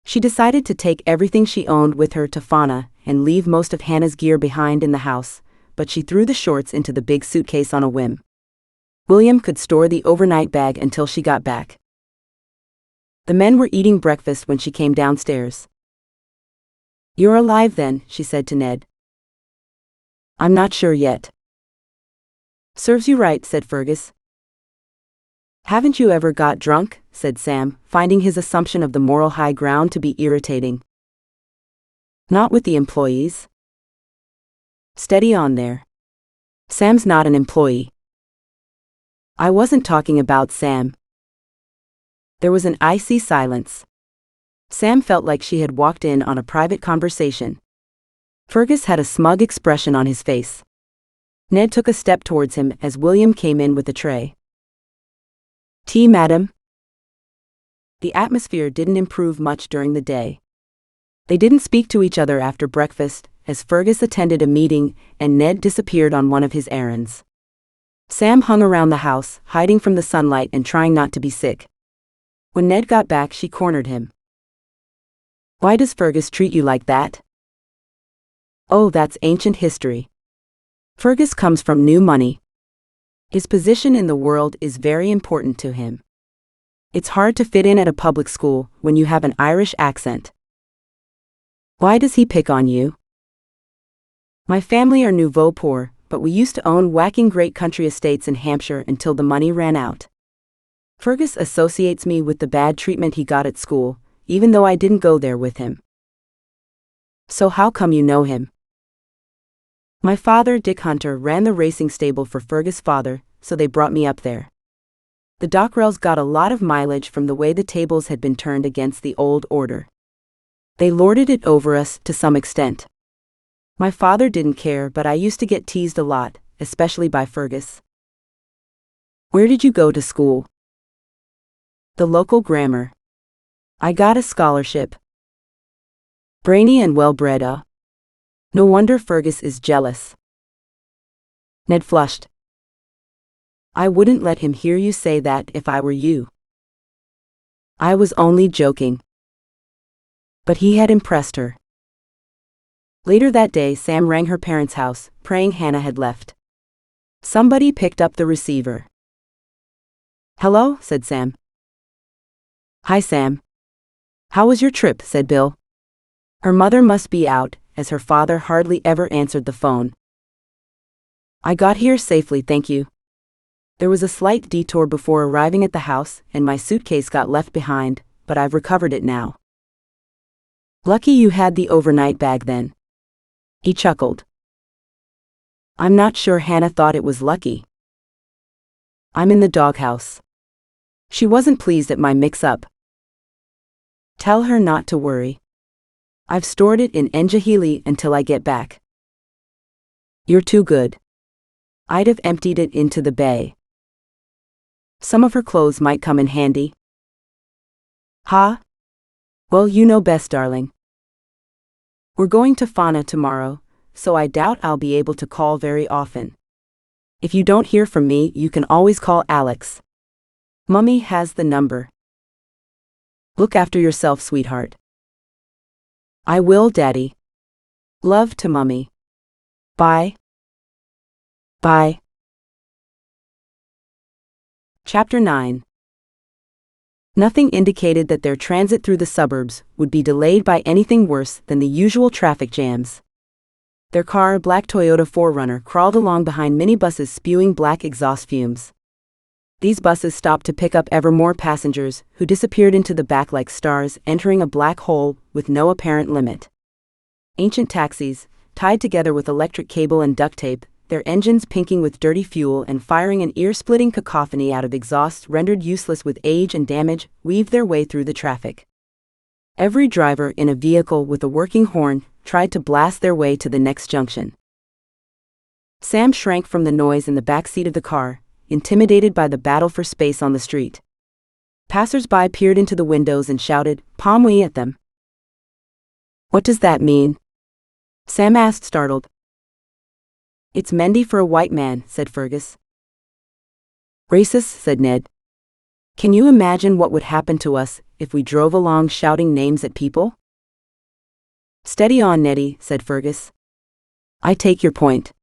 She decided to take everything she owned with her to Fona and leave most of Hannah's gear behind in the house, but she threw the shorts into the big suitcase on a whim. William could store the overnight bag until she got back. The men were eating breakfast when she came downstairs. You're alive then, she said to Ned. I'm not sure yet. Serves you right, said Fergus. Haven't you ever got drunk? Said Sam, finding his assumption of the moral high ground to be irritating. Not with the employees. Steady on there. Sam's not an employee. I wasn't talking about Sam. There was an icy silence. Sam felt like she had walked in on a private conversation. Fergus had a smug expression on his face. Ned took a step towards him as William came in with a tray. Tea, madam? The atmosphere didn't improve much during the day. They didn't speak to each other after breakfast, as Fergus attended a meeting and Ned disappeared on one of his errands. Sam hung around the house, hiding from the sunlight and trying not to be sick. When Ned got back, she cornered him. "Why does Fergus treat you like that?" "Oh, that's ancient history. Fergus comes from new money. His position in the world is very important to him. It's hard to fit in at a public school when you have an Irish accent." "Why does he pick on you?" "My family are nouveau poor, but we used to own whacking great country estates in Hampshire until the money ran out. Fergus associates me with the bad treatment he got at school, even though I didn't go there with him." "So how come you know him?" "My father, Dick Hunter, ran the racing stable for Fergus' father, so they brought me up there. The Dockrells got a lot of mileage from the way the tables had been turned against the old order. They lorded it over us to some extent. My father didn't care, but I used to get teased a lot, especially by Fergus." "Where did you go to school?" "The local grammar. I got a scholarship." "Brainy and well-bred, No wonder Fergus is jealous." Ned flushed. "I wouldn't let him hear you say that if I were you." "I was only joking." But he had impressed her. Later that day, Sam rang her parents' house, praying Hannah had left. Somebody picked up the receiver. "Hello," said Sam. "Hi, Sam. How was your trip?" said Bill. Her mother must be out, as her father hardly ever answered the phone. "I got here safely, thank you. There was a slight detour before arriving at the house, and my suitcase got left behind, but I've recovered it now." "Lucky you had the overnight bag then." He chuckled. "I'm not sure Hannah thought it was lucky." "I'm in the doghouse. She wasn't pleased at my mix-up." "Tell her not to worry. I've stored it in Njahili until I get back." "You're too good. I'd have emptied it into the bay. Some of her clothes might come in handy." "Huh? Well, you know best, darling. We're going to Fona tomorrow, so I doubt I'll be able to call very often. If you don't hear from me, you can always call Alex. Mummy has the number." "Look after yourself, sweetheart." "I will, Daddy. Love to Mummy. Bye." Bye. Chapter 9. Nothing indicated that their transit through the suburbs would be delayed by anything worse than the usual traffic jams. Their car, a black Toyota 4Runner, crawled along behind minibuses spewing black exhaust fumes. These buses stopped to pick up ever more passengers, who disappeared into the back like stars entering a black hole with no apparent limit. Ancient taxis, tied together with electric cable and duct tape, their engines pinking with dirty fuel and firing an ear-splitting cacophony out of exhausts rendered useless with age and damage, weaved their way through the traffic. Every driver in a vehicle with a working horn tried to blast their way to the next junction. Sam shrank from the noise in the back seat of the car, intimidated by the battle for space on the street. Passers-by peered into the windows and shouted, "Pomwe" at them. "What does that mean?" Sam asked, startled. "It's Mendy for a white man," said Fergus. "Racist," said Ned. "Can you imagine what would happen to us if we drove along shouting names at people?" "Steady on, Neddy," said Fergus. "I take your point.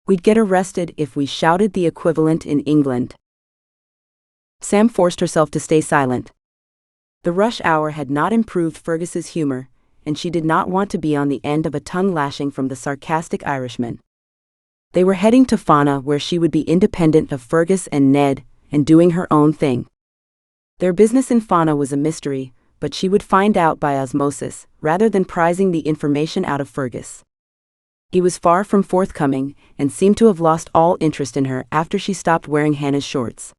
We'd get arrested if we shouted the equivalent in England." Sam forced herself to stay silent. The rush hour had not improved Fergus's humor, and she did not want to be on the end of a tongue lashing from the sarcastic Irishman. They were heading to Fona, where she would be independent of Fergus and Ned, and doing her own thing. Their business in Fona was a mystery, but she would find out by osmosis, rather than prizing the information out of Fergus. He was far from forthcoming, and seemed to have lost all interest in her after she stopped wearing Hannah's shorts.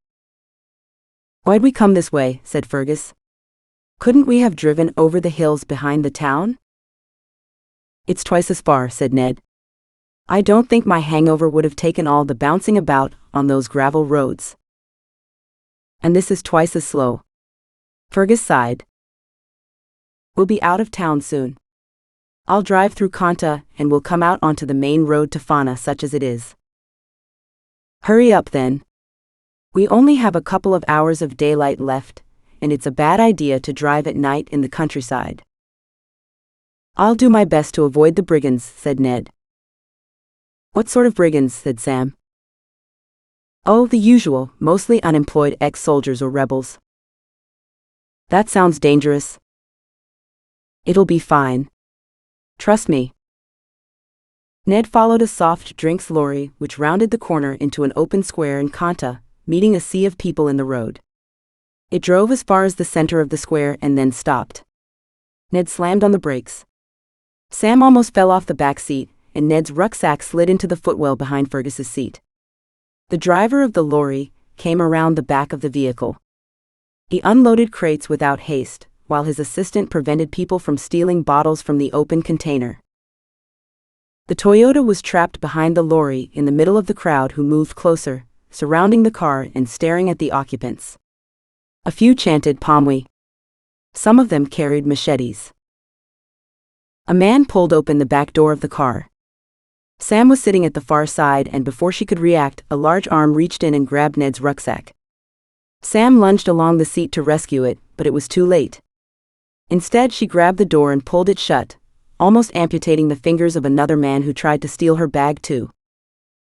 "Why'd we come this way?" said Fergus. "Couldn't we have driven over the hills behind the town?" "It's twice as far," said Ned. "I don't think my hangover would have taken all the bouncing about on those gravel roads. And this is twice as slow." Fergus sighed. "We'll be out of town soon. I'll drive through Kanta and we'll come out onto the main road to Fona such as it is. Hurry up then. We only have a couple of hours of daylight left, and it's a bad idea to drive at night in the countryside. I'll do my best to avoid the brigands, said Ned. What sort of brigands? Said Sam. Oh, the usual, mostly unemployed ex-soldiers or rebels. That sounds dangerous. It'll be fine. Trust me. Ned followed a soft drinks lorry which rounded the corner into an open square in Kanta, meeting a sea of people in the road. It drove as far as the center of the square and then stopped. Ned slammed on the brakes. Sam almost fell off the back seat, and Ned's rucksack slid into the footwell behind Fergus's seat. The driver of the lorry came around the back of the vehicle. He unloaded crates without haste, while his assistant prevented people from stealing bottles from the open container. The Toyota was trapped behind the lorry in the middle of the crowd who moved closer, surrounding the car and staring at the occupants. A few chanted Pomwe. Some of them carried machetes. A man pulled open the back door of the car. Sam was sitting at the far side, and before she could react, a large arm reached in and grabbed Ned's rucksack. Sam lunged along the seat to rescue it, but it was too late. Instead, she grabbed the door and pulled it shut, almost amputating the fingers of another man who tried to steal her bag too.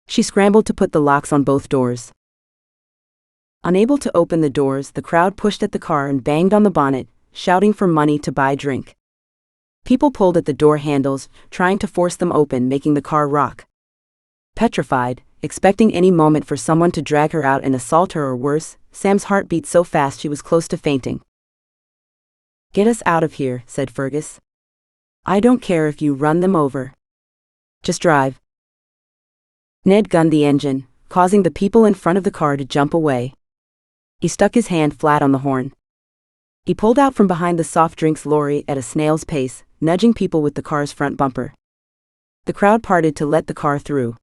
She scrambled to put the locks on both doors. Unable to open the doors, the crowd pushed at the car and banged on the bonnet, shouting for money to buy drink. People pulled at the door handles, trying to force them open, making the car rock. Petrified, expecting any moment for someone to drag her out and assault her or worse, Sam's heart beat so fast she was close to fainting. "Get us out of here," said Fergus. "I don't care if you run them over. Just drive." Ned gunned the engine, causing the people in front of the car to jump away. He stuck his hand flat on the horn. He pulled out from behind the soft drinks lorry at a snail's pace, nudging people with the car's front bumper. The crowd parted to let the car through.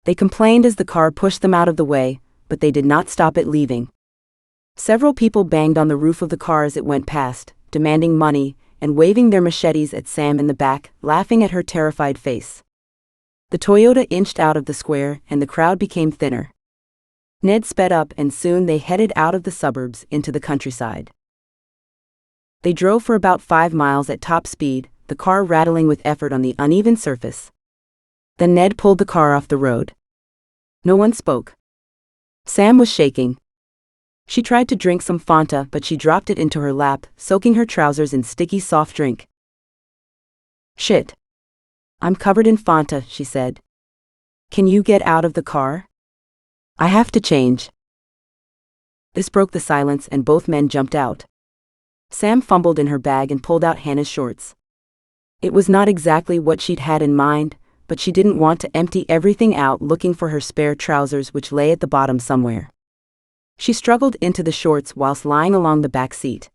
They complained as the car pushed them out of the way, but they did not stop it leaving. Several people banged on the roof of the car as it went past, demanding money, and waving their machetes at Sam in the back, laughing at her terrified face. The Toyota inched out of the square and the crowd became thinner. Ned sped up and soon they headed out of the suburbs into the countryside. They drove for about 5 miles at top speed, the car rattling with effort on the uneven surface. Then Ned pulled the car off the road. No one spoke. Sam was shaking. She tried to drink some Fanta, but she dropped it into her lap, soaking her trousers in sticky soft drink. "Shit. I'm covered in Fanta," she said. "Can you get out of the car? I have to change." This broke the silence and both men jumped out. Sam fumbled in her bag and pulled out Hannah's shorts. It was not exactly what she'd had in mind, but she didn't want to empty everything out looking for her spare trousers which lay at the bottom somewhere. She struggled into the shorts whilst lying along the back seat.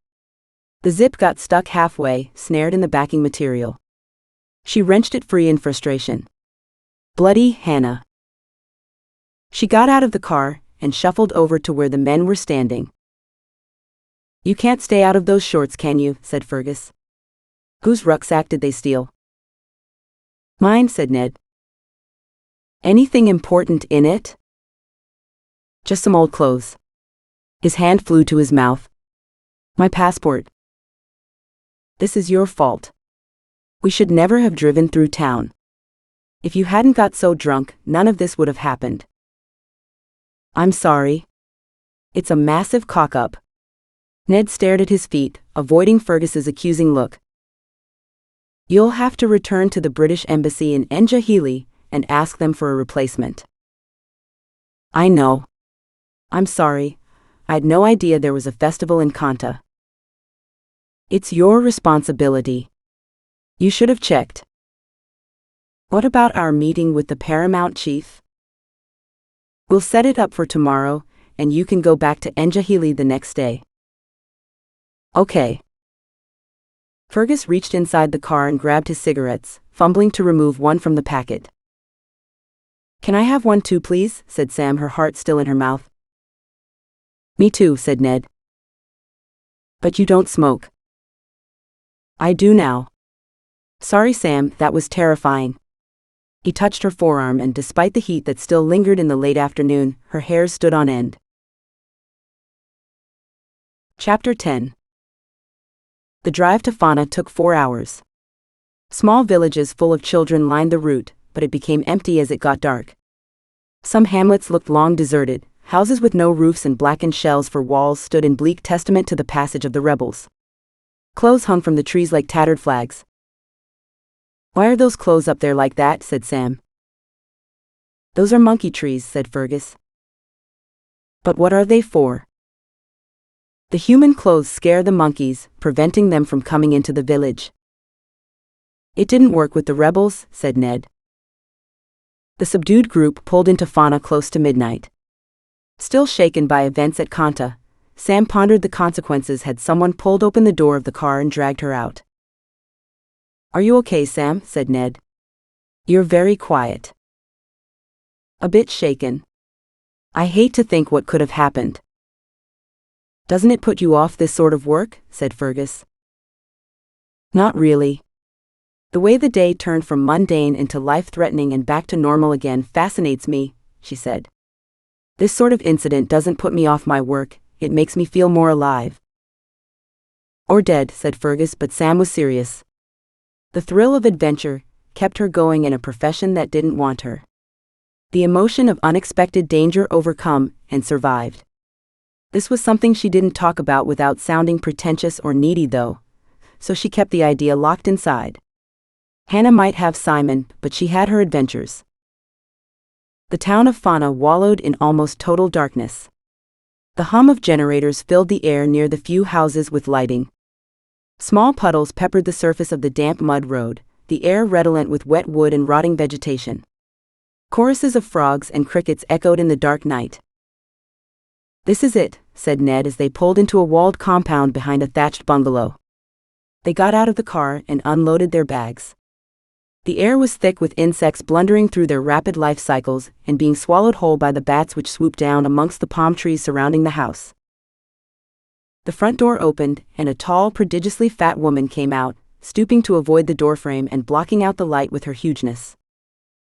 The zip got stuck halfway, snared in the backing material. She wrenched it free in frustration. Bloody Hannah. She got out of the car and shuffled over to where the men were standing. "You can't stay out of those shorts, can you?" said Fergus. "Whose rucksack did they steal?" "Mine," said Ned. "Anything important in it?" "Just some old clothes." His hand flew to his mouth. "My passport." "This is your fault. We should never have driven through town. If you hadn't got so drunk, none of this would have happened." "I'm sorry. It's a massive cock-up." Ned stared at his feet, avoiding Fergus's accusing look. "You'll have to return to the British Embassy in Njahili and ask them for a replacement." "I know. I'm sorry. I'd no idea there was a festival in Kanta." "It's your responsibility. You should have checked." "What about our meeting with the Paramount Chief?" "We'll set it up for tomorrow, and you can go back to Njahili the next day." "Okay." Fergus reached inside the car and grabbed his cigarettes, fumbling to remove one from the packet. "Can I have one too, please?" said Sam, her heart still in her mouth. "Me too," said Ned. "But you don't smoke." "I do now." Sorry, Sam, that was terrifying. He touched her forearm, and despite the heat that still lingered in the late afternoon, her hair stood on end. Chapter 10. The drive to Fona took 4 hours. Small villages full of children lined the route, but it became empty as it got dark. Some hamlets looked long deserted. Houses with no roofs and blackened shells for walls stood in bleak testament to the passage of the rebels. Clothes hung from the trees like tattered flags. Why are those clothes up there like that? Said Sam. Those are monkey trees, said Fergus. But what are they for? The human clothes scare the monkeys, preventing them from coming into the village. It didn't work with the rebels, said Ned. The subdued group pulled into Fona close to midnight. Still shaken by events at Kanta, Sam pondered the consequences had someone pulled open the door of the car and dragged her out. Are you okay, Sam? Said Ned. You're very quiet. A bit shaken. I hate to think what could have happened. Doesn't it put you off this sort of work? Said Fergus. Not really. The way the day turned from mundane into life-threatening and back to normal again fascinates me, she said. This sort of incident doesn't put me off my work, it makes me feel more alive. Or dead, said Fergus, but Sam was serious. The thrill of adventure kept her going in a profession that didn't want her. The emotion of unexpected danger overcome and survived. This was something she didn't talk about without sounding pretentious or needy though, so she kept the idea locked inside. Hannah might have Simon, but she had her adventures. The town of Fona wallowed in almost total darkness. The hum of generators filled the air near the few houses with lighting. Small puddles peppered the surface of the damp mud road, the air redolent with wet wood and rotting vegetation. Choruses of frogs and crickets echoed in the dark night. This is it, said Ned as they pulled into a walled compound behind a thatched bungalow. They got out of the car and unloaded their bags. The air was thick with insects blundering through their rapid life cycles and being swallowed whole by the bats which swooped down amongst the palm trees surrounding the house. The front door opened, and a tall, prodigiously fat woman came out, stooping to avoid the doorframe and blocking out the light with her hugeness.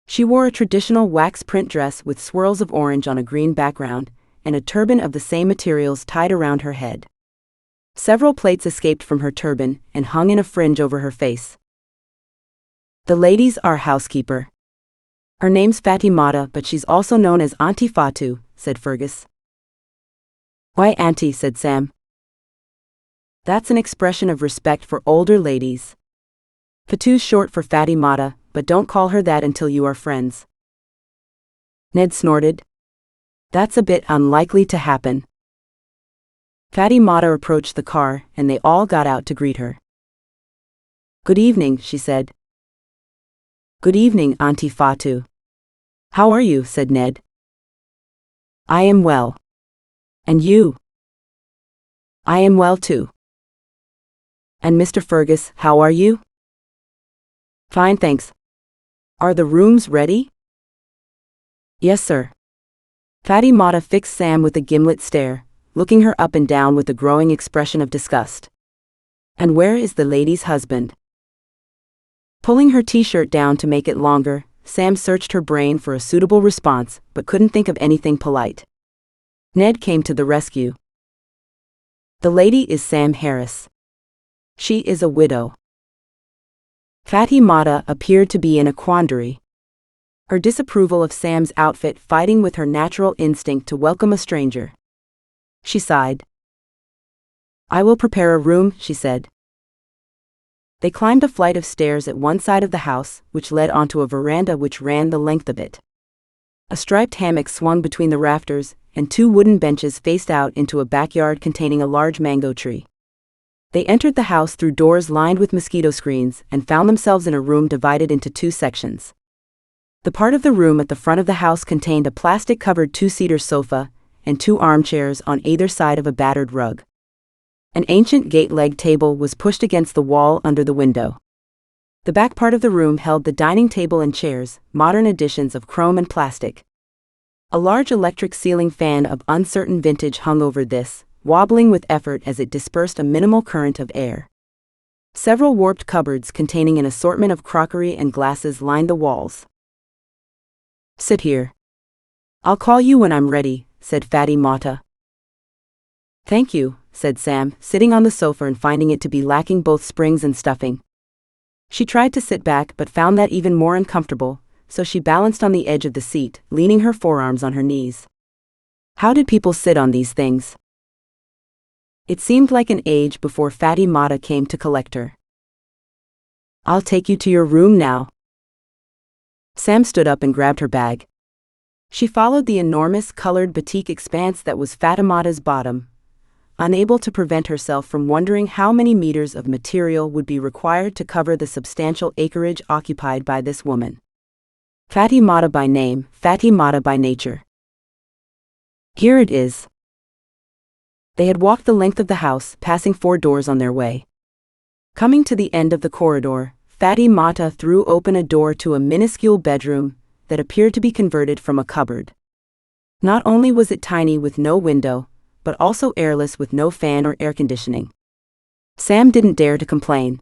She wore a traditional wax print dress with swirls of orange on a green background, and a turban of the same materials tied around her head. Several plaits escaped from her turban and hung in a fringe over her face. The lady's our housekeeper. Her name's Fatimata, but she's also known as Auntie Fatu, said Fergus. Why Auntie? Said Sam. That's an expression of respect for older ladies. Fatu's short for Fatimata, but don't call her that until you are friends. Ned snorted. That's a bit unlikely to happen. Fatimata approached the car, and they all got out to greet her. Good evening, she said. Good evening, Auntie Fatu. How are you? Said Ned. I am well. And you? I am well too. And Mr. Fergus, how are you? Fine, thanks. Are the rooms ready? Yes, sir. Fatimata fixed Sam with a gimlet stare, looking her up and down with a growing expression of disgust. And where is the lady's husband? Pulling her t-shirt down to make it longer, Sam searched her brain for a suitable response, but couldn't think of anything polite. Ned came to the rescue. The lady is Sam Harris. She is a widow. Fatimata appeared to be in a quandary. Her disapproval of Sam's outfit fighting with her natural instinct to welcome a stranger. She sighed. I will prepare a room, she said. They climbed a flight of stairs at one side of the house, which led onto a veranda which ran the length of it. A striped hammock swung between the rafters, and 2 wooden benches faced out into a backyard containing a large mango tree. They entered the house through doors lined with mosquito screens and found themselves in a room divided into 2 sections. The part of the room at the front of the house contained a plastic-covered 2-seater sofa and 2 armchairs on either side of a battered rug. An ancient gate-leg table was pushed against the wall under the window. The back part of the room held the dining table and chairs, modern additions of chrome and plastic. A large electric ceiling fan of uncertain vintage hung over this, wobbling with effort as it dispersed a minimal current of air. Several warped cupboards containing an assortment of crockery and glasses lined the walls. "Sit here. I'll call you when I'm ready," said Fatty Mata. "Thank you," said Sam, sitting on the sofa and finding it to be lacking both springs and stuffing. She tried to sit back but found that even more uncomfortable, so she balanced on the edge of the seat, leaning her forearms on her knees. How did people sit on these things? It seemed like an age before Fatty Mata came to collect her. "I'll take you to your room now." Sam stood up and grabbed her bag. She followed the enormous colored batik expanse that was Fatimata's bottom, unable to prevent herself from wondering how many meters of material would be required to cover the substantial acreage occupied by this woman. Fatty Mata by name, Fatty Mata by nature. Here it is. They had walked the length of the house, passing 4 doors on their way. Coming to the end of the corridor, Fatty Mata threw open a door to a minuscule bedroom that appeared to be converted from a cupboard. Not only was it tiny with no window, but also airless with no fan or air conditioning. Sam didn't dare to complain.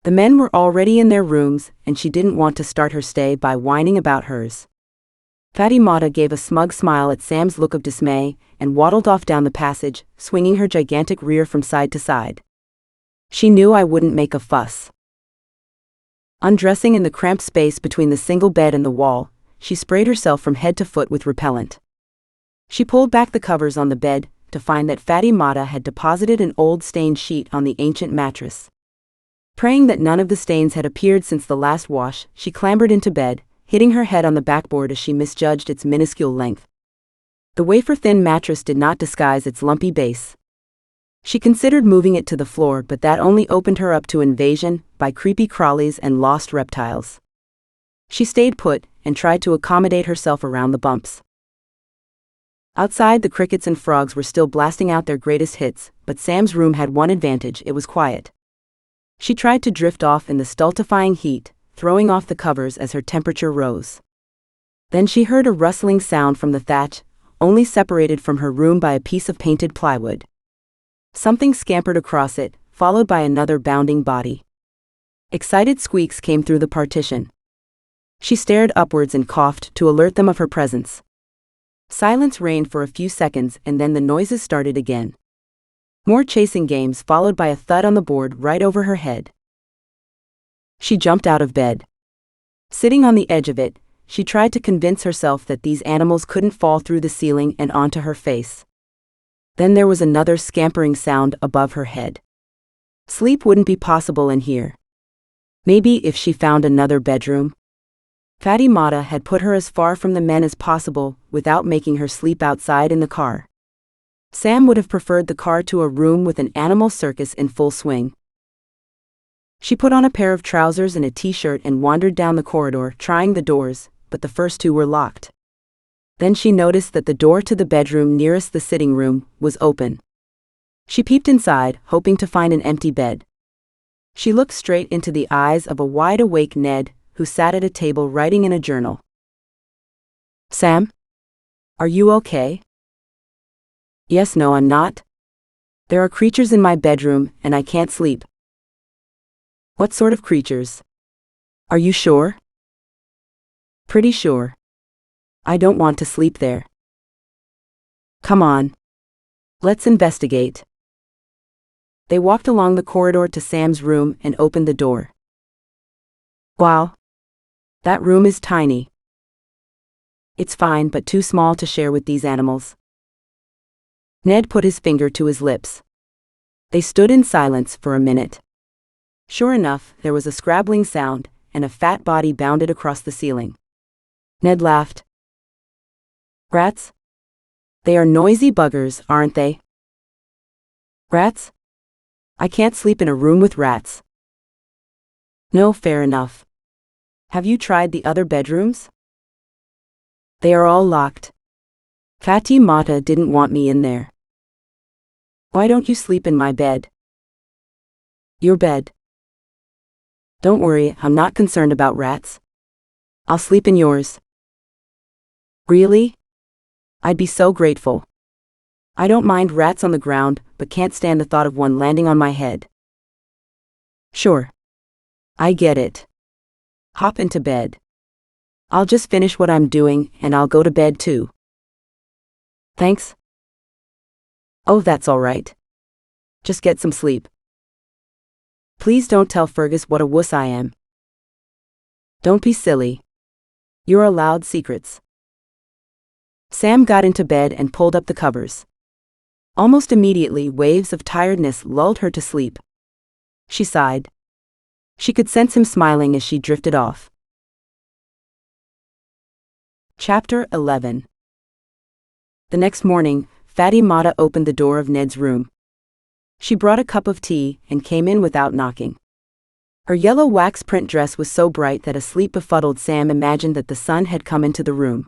The men were already in their rooms, and she didn't want to start her stay by whining about hers. Fatty Mata gave a smug smile at Sam's look of dismay and waddled off down the passage, swinging her gigantic rear from side to side. She knew I wouldn't make a fuss. Undressing in the cramped space between the single bed and the wall, she sprayed herself from head to foot with repellent. She pulled back the covers on the bed to find that Fatty Mata had deposited an old stained sheet on the ancient mattress. Praying that none of the stains had appeared since the last wash, she clambered into bed, hitting her head on the backboard as she misjudged its minuscule length. The wafer-thin mattress did not disguise its lumpy base. She considered moving it to the floor, but that only opened her up to invasion by creepy crawlies and lost reptiles. She stayed put and tried to accommodate herself around the bumps. Outside, the crickets and frogs were still blasting out their greatest hits, but Sam's room had one advantage: it was quiet. She tried to drift off in the stultifying heat, throwing off the covers as her temperature rose. Then she heard a rustling sound from the thatch, only separated from her room by a piece of painted plywood. Something scampered across it, followed by another bounding body. Excited squeaks came through the partition. She stared upwards and coughed to alert them of her presence. Silence reigned for a few seconds, and then the noises started again. More chasing games followed by a thud on the board right over her head. She jumped out of bed. Sitting on the edge of it, she tried to convince herself that these animals couldn't fall through the ceiling and onto her face. Then there was another scampering sound above her head. Sleep wouldn't be possible in here. Maybe if she found another bedroom. Fatty Mata had put her as far from the men as possible without making her sleep outside in the car. Sam would have preferred the car to a room with an animal circus in full swing. She put on a pair of trousers and a t-shirt and wandered down the corridor, trying the doors, but the first 2 were locked. Then she noticed that the door to the bedroom nearest the sitting room was open. She peeped inside, hoping to find an empty bed. She looked straight into the eyes of a wide-awake Ned, who sat at a table writing in a journal. "Sam? Are you okay?" "Yes, no, I'm not. There are creatures in my bedroom, and I can't sleep." "What sort of creatures? Are you sure?" "Pretty sure. I don't want to sleep there." "Come on. Let's investigate." They walked along the corridor to Sam's room and opened the door. "Wow. That room is tiny." "It's fine, but too small to share with these animals." Ned put his finger to his lips. They stood in silence for a minute. Sure enough, there was a scrabbling sound, and a fat body bounded across the ceiling. Ned laughed. "Rats? They are noisy buggers, aren't they?" "Rats? I can't sleep in a room with rats." "No, fair enough. Have you tried the other bedrooms?" "They are all locked. Fatty Mata didn't want me in there." "Why don't you sleep in my bed?" "Your bed." "Don't worry, I'm not concerned about rats. I'll sleep in yours." "Really? I'd be so grateful. I don't mind rats on the ground, but can't stand the thought of one landing on my head." Sure. I get it. Hop into bed. I'll just finish what I'm doing and I'll go to bed too. Thanks. Oh, that's all right. Just get some sleep. Please don't tell Fergus what a wuss I am. Don't be silly. You're allowed secrets. Sam got into bed and pulled up the covers. Almost immediately, waves of tiredness lulled her to sleep. She sighed. She could sense him smiling as she drifted off. Chapter 11. The next morning, Fatty Mata opened the door of Ned's room. She brought a cup of tea and came in without knocking. Her yellow wax print dress was so bright that a sleep-befuddled Sam imagined that the sun had come into the room.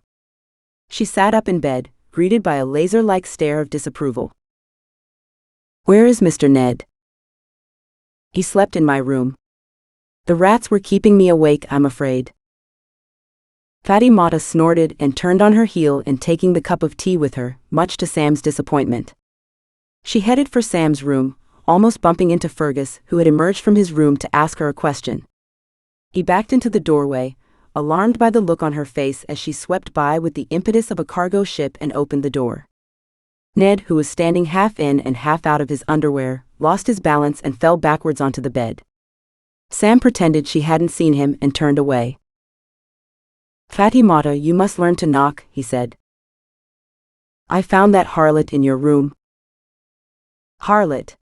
She sat up in bed, greeted by a laser-like stare of disapproval. Where is Mr. Ned? He slept in my room. The rats were keeping me awake, I'm afraid. Fatty Mata snorted and turned on her heel and taking the cup of tea with her, much to Sam's disappointment. She headed for Sam's room, almost bumping into Fergus, who had emerged from his room to ask her a question. He backed into the doorway, alarmed by the look on her face as she swept by with the impetus of a cargo ship and opened the door. Ned, who was standing half in and half out of his underwear, lost his balance and fell backwards onto the bed. Sam pretended she hadn't seen him and turned away. Fatty Mata, you must learn to knock, he said. I found that harlot in your room. Harlot?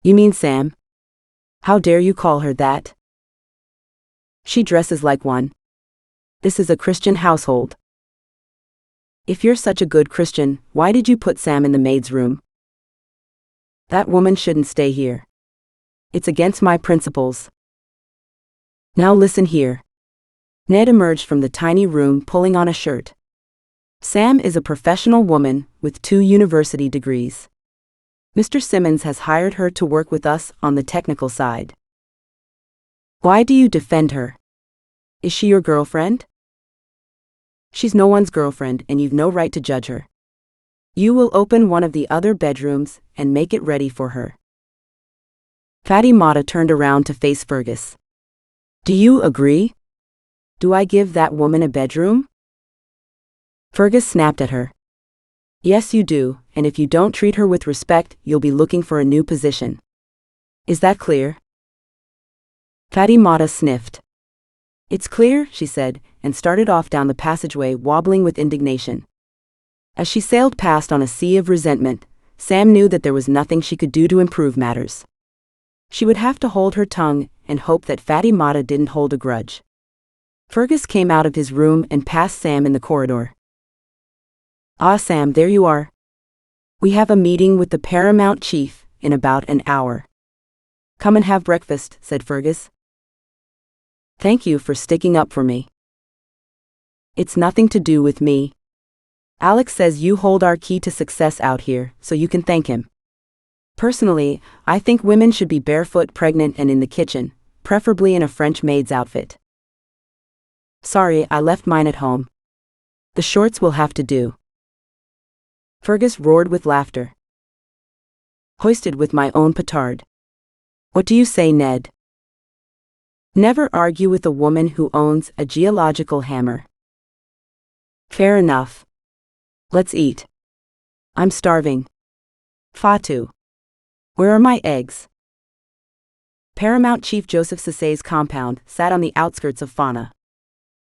You mean Sam? How dare you call her that? She dresses like one. This is a Christian household. If you're such a good Christian, why did you put Sam in the maid's room? That woman shouldn't stay here. It's against my principles. Now listen here. Ned emerged from the tiny room pulling on a shirt. Sam is a professional woman with 2 university degrees. Mr. Simmons has hired her to work with us on the technical side. Why do you defend her? Is she your girlfriend? She's no one's girlfriend and you've no right to judge her. You will open one of the other bedrooms and make it ready for her. Fatty Mata turned around to face Fergus. Do you agree? Do I give that woman a bedroom? Fergus snapped at her. Yes, you do, and if you don't treat her with respect, you'll be looking for a new position. Is that clear? Fatty Mata sniffed. It's clear, she said, and started off down the passageway wobbling with indignation. As she sailed past on a sea of resentment, Sam knew that there was nothing she could do to improve matters. She would have to hold her tongue and hope that Fatty Mata didn't hold a grudge. Fergus came out of his room and passed Sam in the corridor. Ah, Sam, there you are. We have a meeting with the Paramount Chief in about an hour. Come and have breakfast, said Fergus. Thank you for sticking up for me. It's nothing to do with me. Alex says you hold our key to success out here, so you can thank him. Personally, I think women should be barefoot, pregnant, and in the kitchen, preferably in a French maid's outfit. Sorry, I left mine at home. The shorts will have to do. Fergus roared with laughter. Hoisted with my own petard. What do you say, Ned? Never argue with a woman who owns a geological hammer. Fair enough. Let's eat. I'm starving. Fatu. Where are my eggs? Paramount Chief Joseph Sisay's compound sat on the outskirts of Fona.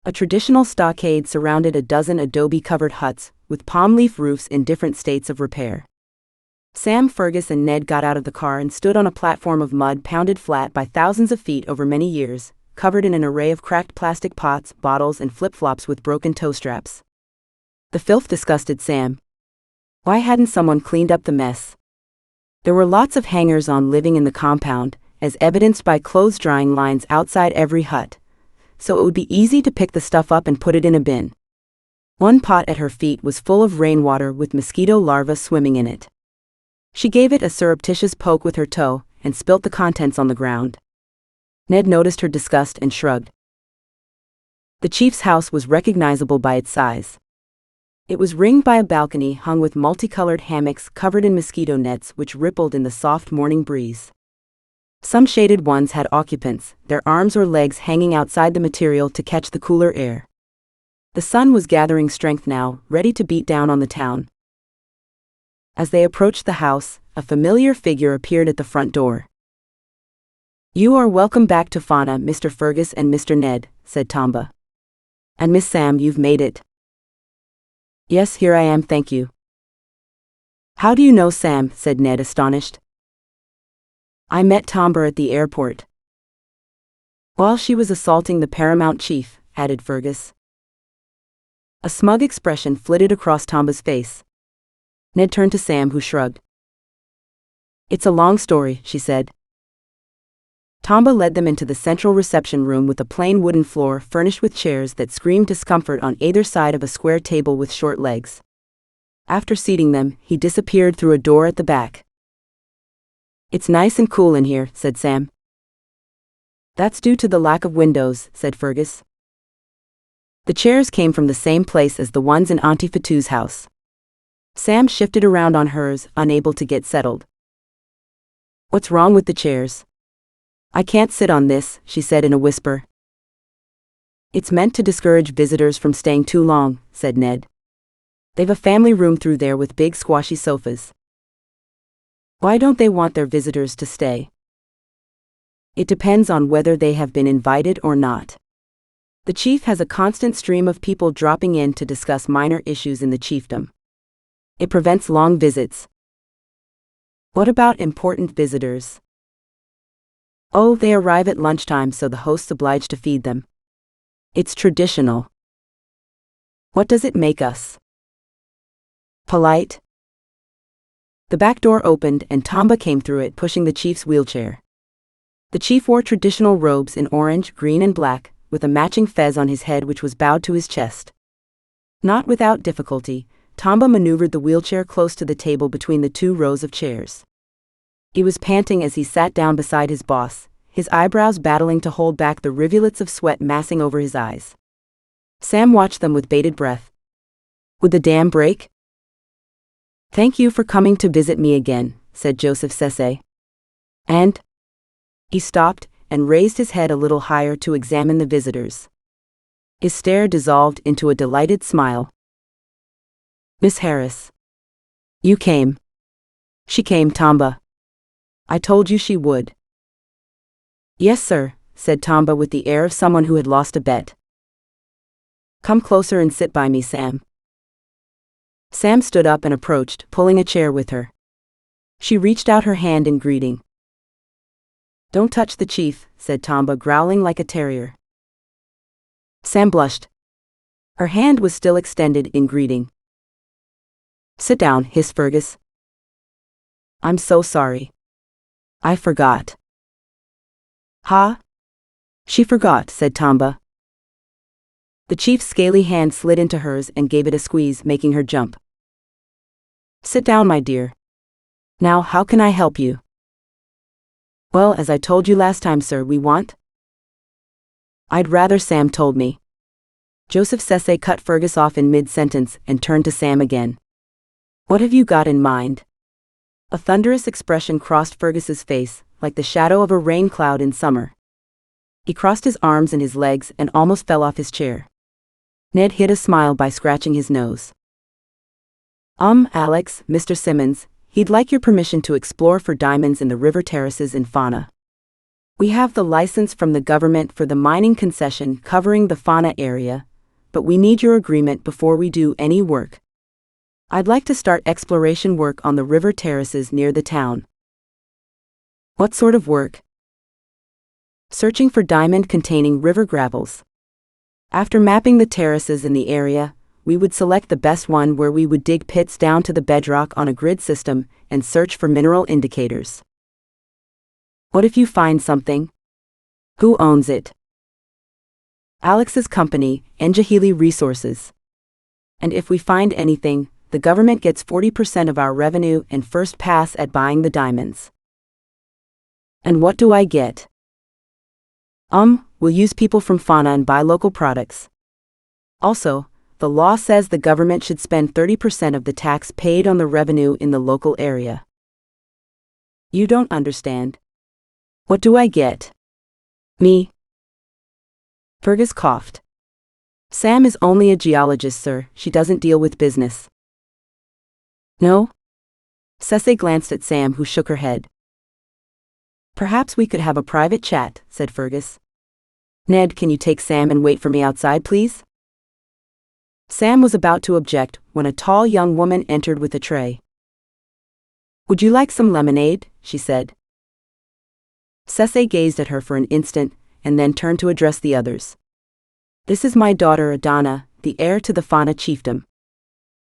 A traditional stockade surrounded a dozen adobe-covered huts, with palm leaf roofs in different states of repair. Sam, Fergus, and Ned got out of the car and stood on a platform of mud pounded flat by thousands of feet over many years, covered in an array of cracked plastic pots, bottles, and flip-flops with broken toe straps. The filth disgusted Sam. Why hadn't someone cleaned up the mess? There were lots of hangers-on living in the compound, as evidenced by clothes-drying lines outside every hut, so it would be easy to pick the stuff up and put it in a bin. One pot at her feet was full of rainwater with mosquito larvae swimming in it. She gave it a surreptitious poke with her toe and spilt the contents on the ground. Ned noticed her disgust and shrugged. The chief's house was recognizable by its size. It was ringed by a balcony hung with multicolored hammocks covered in mosquito nets which rippled in the soft morning breeze. Some shaded ones had occupants, their arms or legs hanging outside the material to catch the cooler air. The sun was gathering strength now, ready to beat down on the town. As they approached the house, a familiar figure appeared at the front door. "You are welcome back to Fona, Mr. Fergus and Mr. Ned," said Tomba. "And Miss Sam, you've made it." "Yes, here I am, thank you." "How do you know Sam?" said Ned, astonished. "I met Tomba at the airport." "While she was assaulting the paramount chief," added Fergus. A smug expression flitted across Tomba's face. Ned turned to Sam, who shrugged. "It's a long story," she said. Tomba led them into the central reception room with a plain wooden floor furnished with chairs that screamed discomfort on either side of a square table with short legs. After seating them, he disappeared through a door at the back. "It's nice and cool in here," said Sam. "That's due to the lack of windows," said Fergus. The chairs came from the same place as the ones in Auntie Fatu's house. Sam shifted around on hers, unable to get settled. "What's wrong with the chairs?" "I can't sit on this," she said in a whisper. "It's meant to discourage visitors from staying too long," said Ned. "They've a family room through there with big squashy sofas." "Why don't they want their visitors to stay?" "It depends on whether they have been invited or not. The chief has a constant stream of people dropping in to discuss minor issues in the chiefdom. It prevents long visits." "What about important visitors?" "Oh, they arrive at lunchtime, so the host's obliged to feed them. It's traditional." "What does it make us?" "Polite." The back door opened and Tomba came through it, pushing the chief's wheelchair. The chief wore traditional robes in orange, green and black, with a matching fez on his head which was bowed to his chest. Not without difficulty, Tomba maneuvered the wheelchair close to the table between the two rows of chairs. He was panting as he sat down beside his boss, his eyebrows battling to hold back the rivulets of sweat massing over his eyes. Sam watched them with bated breath. "Would the dam break?" "Thank you for coming to visit me again," said Joseph Sese. "And?" He stopped and raised his head a little higher to examine the visitors. His stare dissolved into a delighted smile. "Miss Harris. You came." "She came, Tomba. I told you she would." "Yes, sir," said Tomba with the air of someone who had lost a bet. "Come closer and sit by me, Sam." Sam stood up and approached, pulling a chair with her. She reached out her hand in greeting. "Don't touch the chief," said Tomba, growling like a terrier. Sam blushed. Her hand was still extended in greeting. "Sit down," hissed Fergus. "I'm so sorry. I forgot." "Ha? She forgot," said Tomba. The chief's scaly hand slid into hers and gave it a squeeze, making her jump. "Sit down, my dear. Now, how can I help you?" "Well, as I told you last time, sir, we want—" "I'd rather Sam told me." Joseph Sese cut Fergus off in mid-sentence and turned to Sam again. "What have you got in mind?" A thunderous expression crossed Fergus's face, like the shadow of a rain cloud in summer. He crossed his arms and his legs and almost fell off his chair. Ned hid a smile by scratching his nose. Alex, Mr. Simmons, he'd like your permission to explore for diamonds in the river terraces in Fona. We have the license from the government for the mining concession covering the Fona area, but we need your agreement before we do any work. I'd like to start exploration work on the river terraces near the town." "What sort of work?" "Searching for diamond-containing river gravels. After mapping the terraces in the area, we would select the best one where we would dig pits down to the bedrock on a grid system and search for mineral indicators." "What if you find something? Who owns it?" "Alex's company, Njahili Resources. And if we find anything, the government gets 40% of our revenue and first pass at buying the diamonds." "And what do I get?" We'll use people from Fona and buy local products. Also, the law says the government should spend 30% of the tax paid on the revenue in the local area." "You don't understand." What do I get? Me? Fergus coughed. Sam is only a geologist, sir. She doesn't deal with business. No? Cece glanced at Sam, who shook her head. Perhaps we could have a private chat, said Fergus. Ned, can you take Sam and wait for me outside, please? Sam was about to object when a tall young woman entered with a tray. Would you like some lemonade? She said. Cece gazed at her for an instant and then turned to address the others. This is my daughter Adana, the heir to the Fona chiefdom.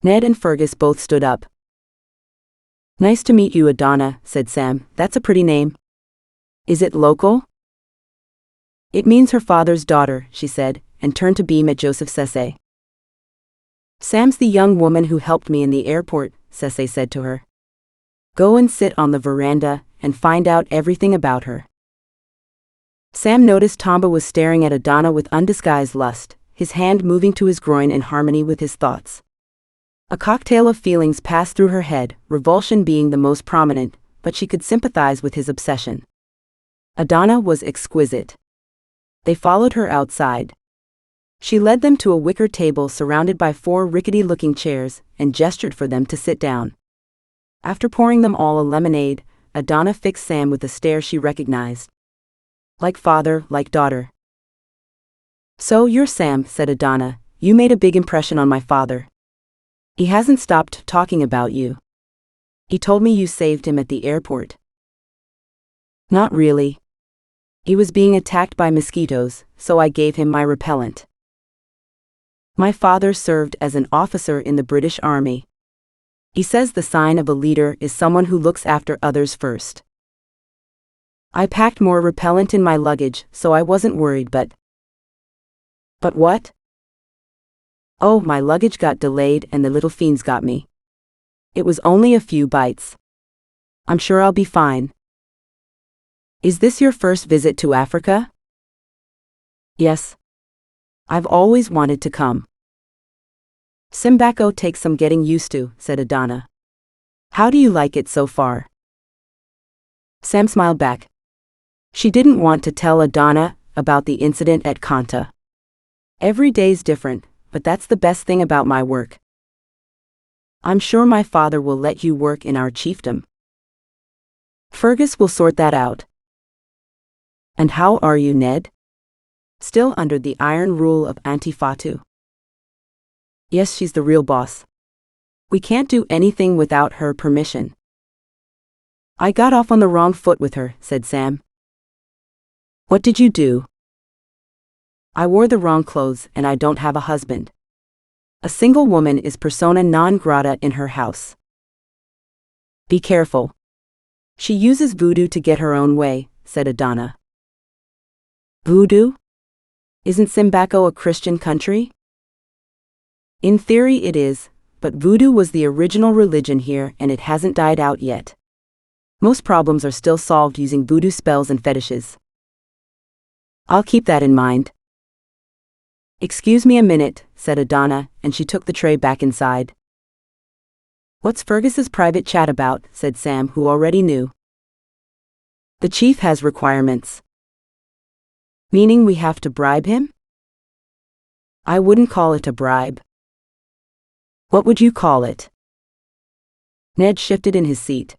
Ned and Fergus both stood up. Nice to meet you, Adana, said Sam. That's a pretty name. Is it local? It means her father's daughter, she said, and turned to beam at Joseph Cece. Sam's the young woman who helped me in the airport, Cece said to her. Go and sit on the veranda and find out everything about her. Sam noticed Tomba was staring at Adana with undisguised lust, his hand moving to his groin in harmony with his thoughts. A cocktail of feelings passed through her head, revulsion being the most prominent, but she could sympathize with his obsession. Adana was exquisite. They followed her outside. She led them to a wicker table surrounded by 4 rickety-looking chairs and gestured for them to sit down. After pouring them all a lemonade, Adana fixed Sam with a stare she recognized. Like father, like daughter. So you're Sam, said Adana. You made a big impression on my father. He hasn't stopped talking about you. He told me you saved him at the airport. Not really. He was being attacked by mosquitoes, so I gave him my repellent. My father served as an officer in the British Army. He says the sign of a leader is someone who looks after others first. I packed more repellent in my luggage, so I wasn't worried, but... But what? Oh, my luggage got delayed and the little fiends got me. It was only a few bites. I'm sure I'll be fine. Is this your first visit to Africa? Yes. I've always wanted to come. Simbako takes some getting used to, said Adana. How do you like it so far? Sam smiled back. She didn't want to tell Adana about the incident at Kanta. Every day's different, but that's the best thing about my work. I'm sure my father will let you work in our chiefdom. Fergus will sort that out. And how are you, Ned? Still under the iron rule of Auntie Fatu? Yes, she's the real boss. We can't do anything without her permission. I got off on the wrong foot with her, said Sam. What did you do? I wore the wrong clothes and I don't have a husband. A single woman is persona non grata in her house. Be careful. She uses voodoo to get her own way, said Adana. Voodoo? Isn't Simbako a Christian country? In theory it is, but voodoo was the original religion here and it hasn't died out yet. Most problems are still solved using voodoo spells and fetishes. I'll keep that in mind. Excuse me a minute, said Adana, and she took the tray back inside. What's Fergus's private chat about, said Sam, who already knew. The chief has requirements. Meaning we have to bribe him? I wouldn't call it a bribe. What would you call it? Ned shifted in his seat.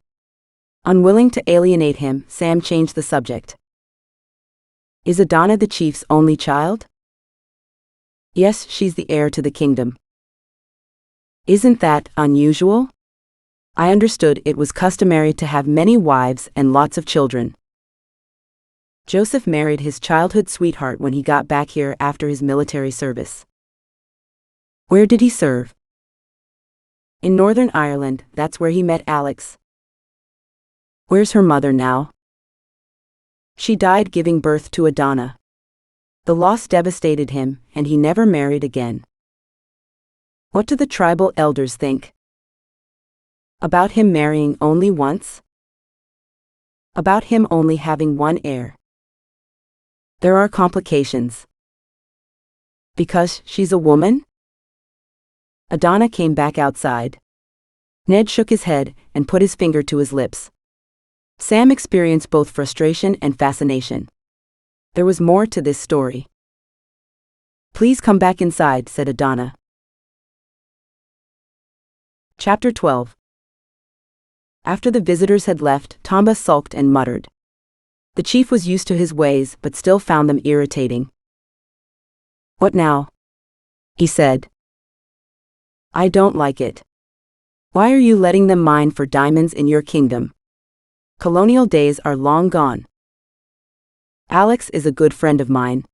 Unwilling to alienate him, Sam changed the subject. Is Adana the chief's only child? Yes, she's the heir to the kingdom. Isn't that unusual? I understood it was customary to have many wives and lots of children. Joseph married his childhood sweetheart when he got back here after his military service. Where did he serve? In Northern Ireland, that's where he met Alex. Where's her mother now? She died giving birth to Adana. The loss devastated him, and he never married again. What do the tribal elders think? About him marrying only once? About him only having one heir? There are complications. Because she's a woman? Adana came back outside. Ned shook his head and put his finger to his lips. Sam experienced both frustration and fascination. There was more to this story. "Please come back inside," said Adana. Chapter 12. After the visitors had left, Tamba sulked and muttered. The chief was used to his ways but still found them irritating. "What now?" he said. "I don't like it. Why are you letting them mine for diamonds in your kingdom? Colonial days are long gone. Alex is a good friend of mine.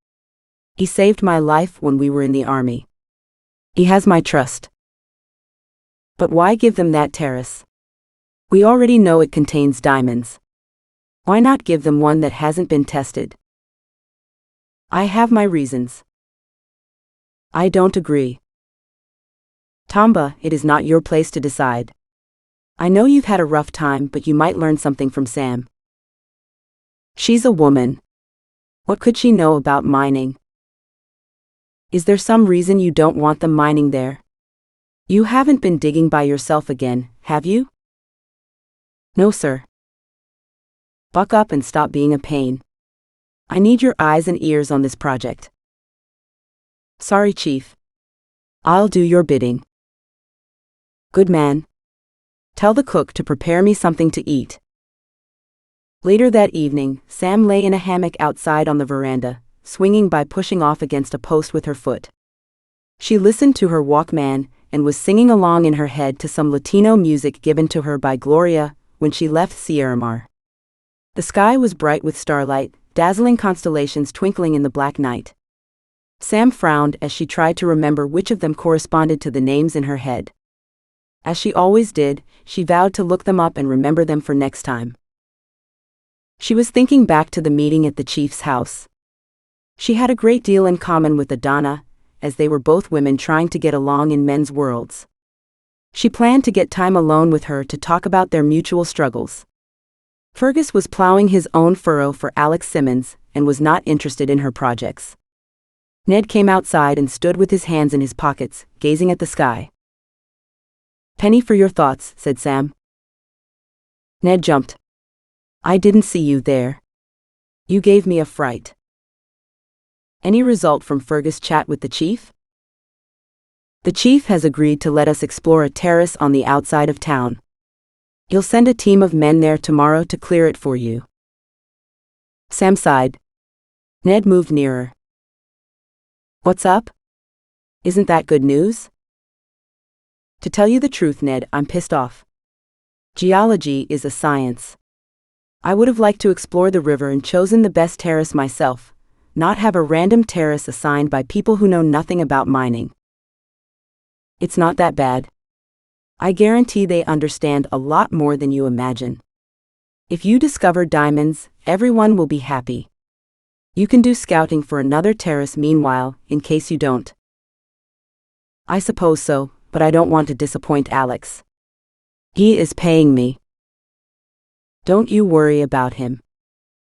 He saved my life when we were in the army. He has my trust. But why give them that terrace? We already know it contains diamonds. Why not give them one that hasn't been tested?" "I have my reasons." "I don't agree. Tamba, it is not your place to decide. I know you've had a rough time, but you might learn something from Sam. She's a woman. What could she know about mining? Is there some reason you don't want them mining there? You haven't been digging by yourself again, have you?" "No, sir." "Buck up and stop being a pain. I need your eyes and ears on this project." "Sorry, Chief. I'll do your bidding." "Good man. Tell the cook to prepare me something to eat." Later that evening, Sam lay in a hammock outside on the veranda, swinging by pushing off against a post with her foot. She listened to her Walkman and was singing along in her head to some Latino music given to her by Gloria when she left Sierra Mar. The sky was bright with starlight, dazzling constellations twinkling in the black night. Sam frowned as she tried to remember which of them corresponded to the names in her head. As she always did, she vowed to look them up and remember them for next time. She was thinking back to the meeting at the chief's house. She had a great deal in common with Adana, as they were both women trying to get along in men's worlds. She planned to get time alone with her to talk about their mutual struggles. Fergus was plowing his own furrow for Alex Simmons and was not interested in her projects. Ned came outside and stood with his hands in his pockets, gazing at the sky. "Penny for your thoughts," said Sam. Ned jumped. "I didn't see you there. You gave me a fright." "Any result from Fergus' chat with the chief?" "The chief has agreed to let us explore a terrace on the outside of town. He'll send a team of men there tomorrow to clear it for you." Sam sighed. Ned moved nearer. "What's up? Isn't that good news?" "To tell you the truth, Ned, I'm pissed off. Geology is a science. I would have liked to explore the river and chosen the best terrace myself, not have a random terrace assigned by people who know nothing about mining. It's not that bad. I guarantee they understand a lot more than you imagine. If you discover diamonds, everyone will be happy. You can do scouting for another terrace meanwhile, in case you don't." "I suppose so, but I don't want to disappoint Alex. He is paying me." "Don't you worry about him.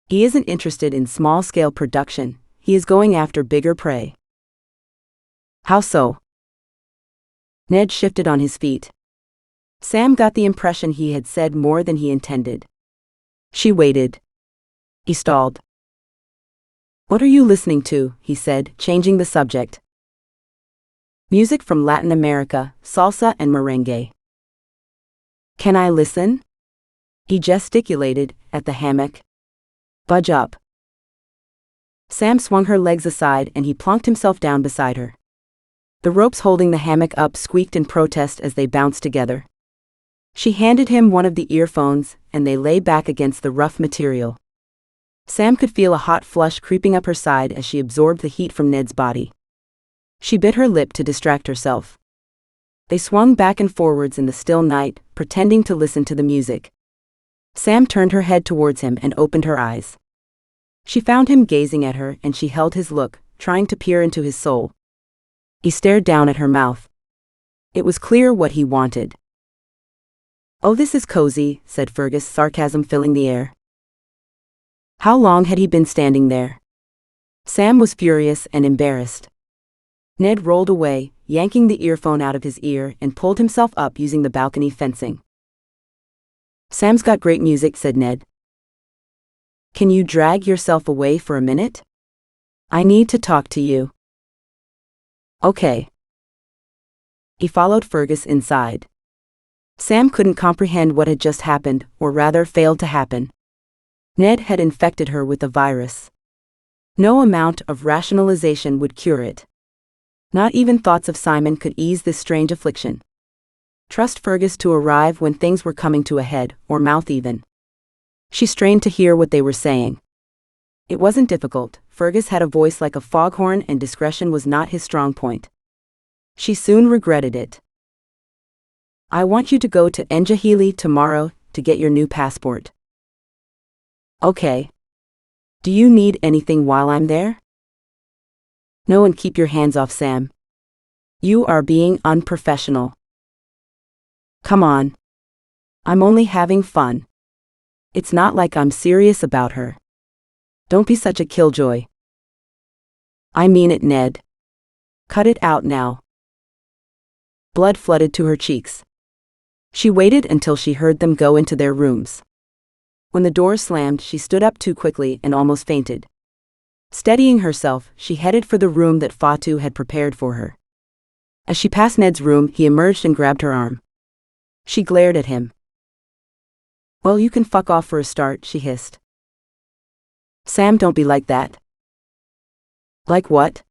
He isn't interested in small-scale production, he is going after bigger prey." "How so?" Ned shifted on his feet. Sam got the impression he had said more than he intended. She waited. He stalled. "What are you listening to?" he said, changing the subject. "Music from Latin America, salsa and merengue." "Can I listen?" He gesticulated at the hammock. "Budge up." Sam swung her legs aside and he plonked himself down beside her. The ropes holding the hammock up squeaked in protest as they bounced together. She handed him one of the earphones, and they lay back against the rough material. Sam could feel a hot flush creeping up her side as she absorbed the heat from Ned's body. She bit her lip to distract herself. They swung back and forwards in the still night, pretending to listen to the music. Sam turned her head towards him and opened her eyes. She found him gazing at her and she held his look, trying to peer into his soul. He stared down at her mouth. It was clear what he wanted. "Oh, this is cozy," said Fergus, sarcasm filling the air. How long had he been standing there? Sam was furious and embarrassed. Ned rolled away, yanking the earphone out of his ear, and pulled himself up using the balcony fencing. "Sam's got great music," said Ned. Can you drag yourself away for a minute? I need to talk to you. Okay. He followed Fergus inside. Sam couldn't comprehend what had just happened, or rather failed to happen. Ned had infected her with the virus. No amount of rationalization would cure it. Not even thoughts of Simon could ease this strange affliction. Trust Fergus to arrive when things were coming to a head, or mouth even. She strained to hear what they were saying. It wasn't difficult. Fergus had a voice like a foghorn and discretion was not his strong point. She soon regretted it. I want you to go to Njahili tomorrow to get your new passport. Okay. Do you need anything while I'm there? No, and keep your hands off Sam. You are being unprofessional. Come on. I'm only having fun. It's not like I'm serious about her. Don't be such a killjoy. I mean it, Ned. Cut it out now. Blood flooded to her cheeks. She waited until she heard them go into their rooms. When the door slammed, she stood up too quickly and almost fainted. Steadying herself, she headed for the room that Fatu had prepared for her. As she passed Ned's room, he emerged and grabbed her arm. She glared at him. Well, you can fuck off for a start, she hissed. Sam, don't be like that. Like what?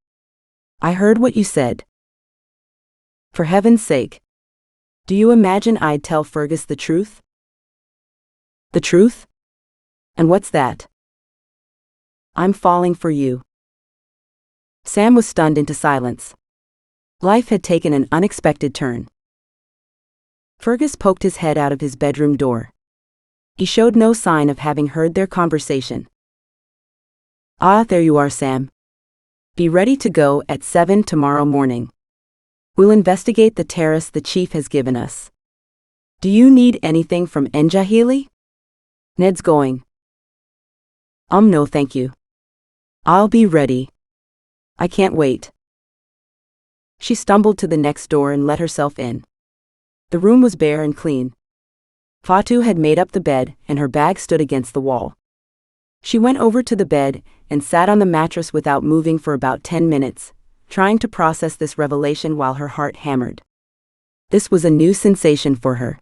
I heard what you said. For heaven's sake. Do you imagine I'd tell Fergus the truth? The truth? And what's that? I'm falling for you. Sam was stunned into silence. Life had taken an unexpected turn. Fergus poked his head out of his bedroom door. He showed no sign of having heard their conversation. Ah, there you are, Sam. Be ready to go at 7 tomorrow morning. We'll investigate the terrace the chief has given us. Do you need anything from Njahili? Ned's going. No thank you. I'll be ready. I can't wait. She stumbled to the next door and let herself in. The room was bare and clean. Fatu had made up the bed, and her bag stood against the wall. She went over to the bed and sat on the mattress without moving for about 10 minutes, trying to process this revelation while her heart hammered. This was a new sensation for her.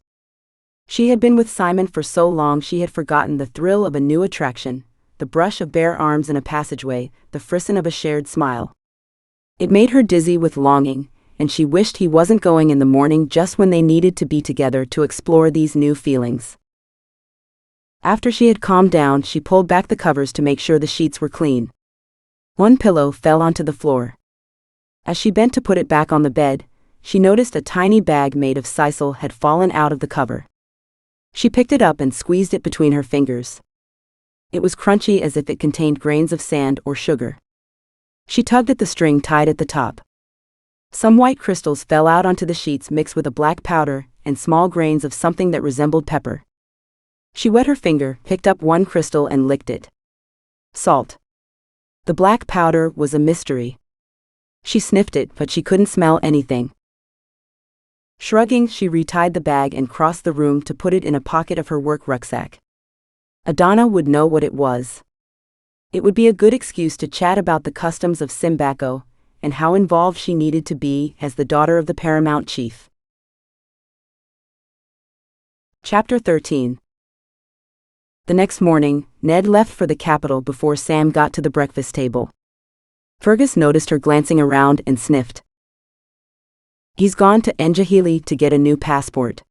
She had been with Simon for so long she had forgotten the thrill of a new attraction, the brush of bare arms in a passageway, the frisson of a shared smile. It made her dizzy with longing, and she wished he wasn't going in the morning just when they needed to be together to explore these new feelings. After she had calmed down, she pulled back the covers to make sure the sheets were clean. One pillow fell onto the floor. As she bent to put it back on the bed, she noticed a tiny bag made of sisal had fallen out of the cover. She picked it up and squeezed it between her fingers. It was crunchy as if it contained grains of sand or sugar. She tugged at the string tied at the top. Some white crystals fell out onto the sheets mixed with a black powder and small grains of something that resembled pepper. She wet her finger, picked up one crystal and licked it. Salt. The black powder was a mystery. She sniffed it, but she couldn't smell anything. Shrugging, she retied the bag and crossed the room to put it in a pocket of her work rucksack. Adana would know what it was. It would be a good excuse to chat about the customs of Simbako and how involved she needed to be as the daughter of the paramount chief. Chapter 13. The next morning, Ned left for the capital before Sam got to the breakfast table. Fergus noticed her glancing around and sniffed. He's gone to Njahili to get a new passport.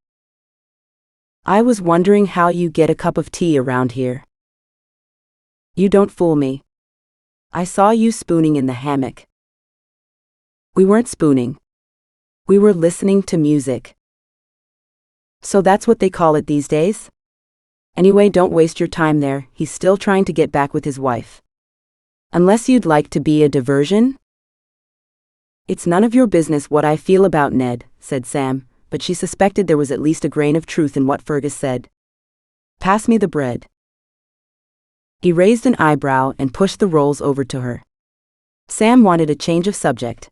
I was wondering how you get a cup of tea around here. You don't fool me. I saw you spooning in the hammock. We weren't spooning. We were listening to music. So that's what they call it these days? Anyway, don't waste your time there, he's still trying to get back with his wife. Unless you'd like to be a diversion? It's none of your business what I feel about Ned, said Sam, but she suspected there was at least a grain of truth in what Fergus said. Pass me the bread. He raised an eyebrow and pushed the rolls over to her. Sam wanted a change of subject.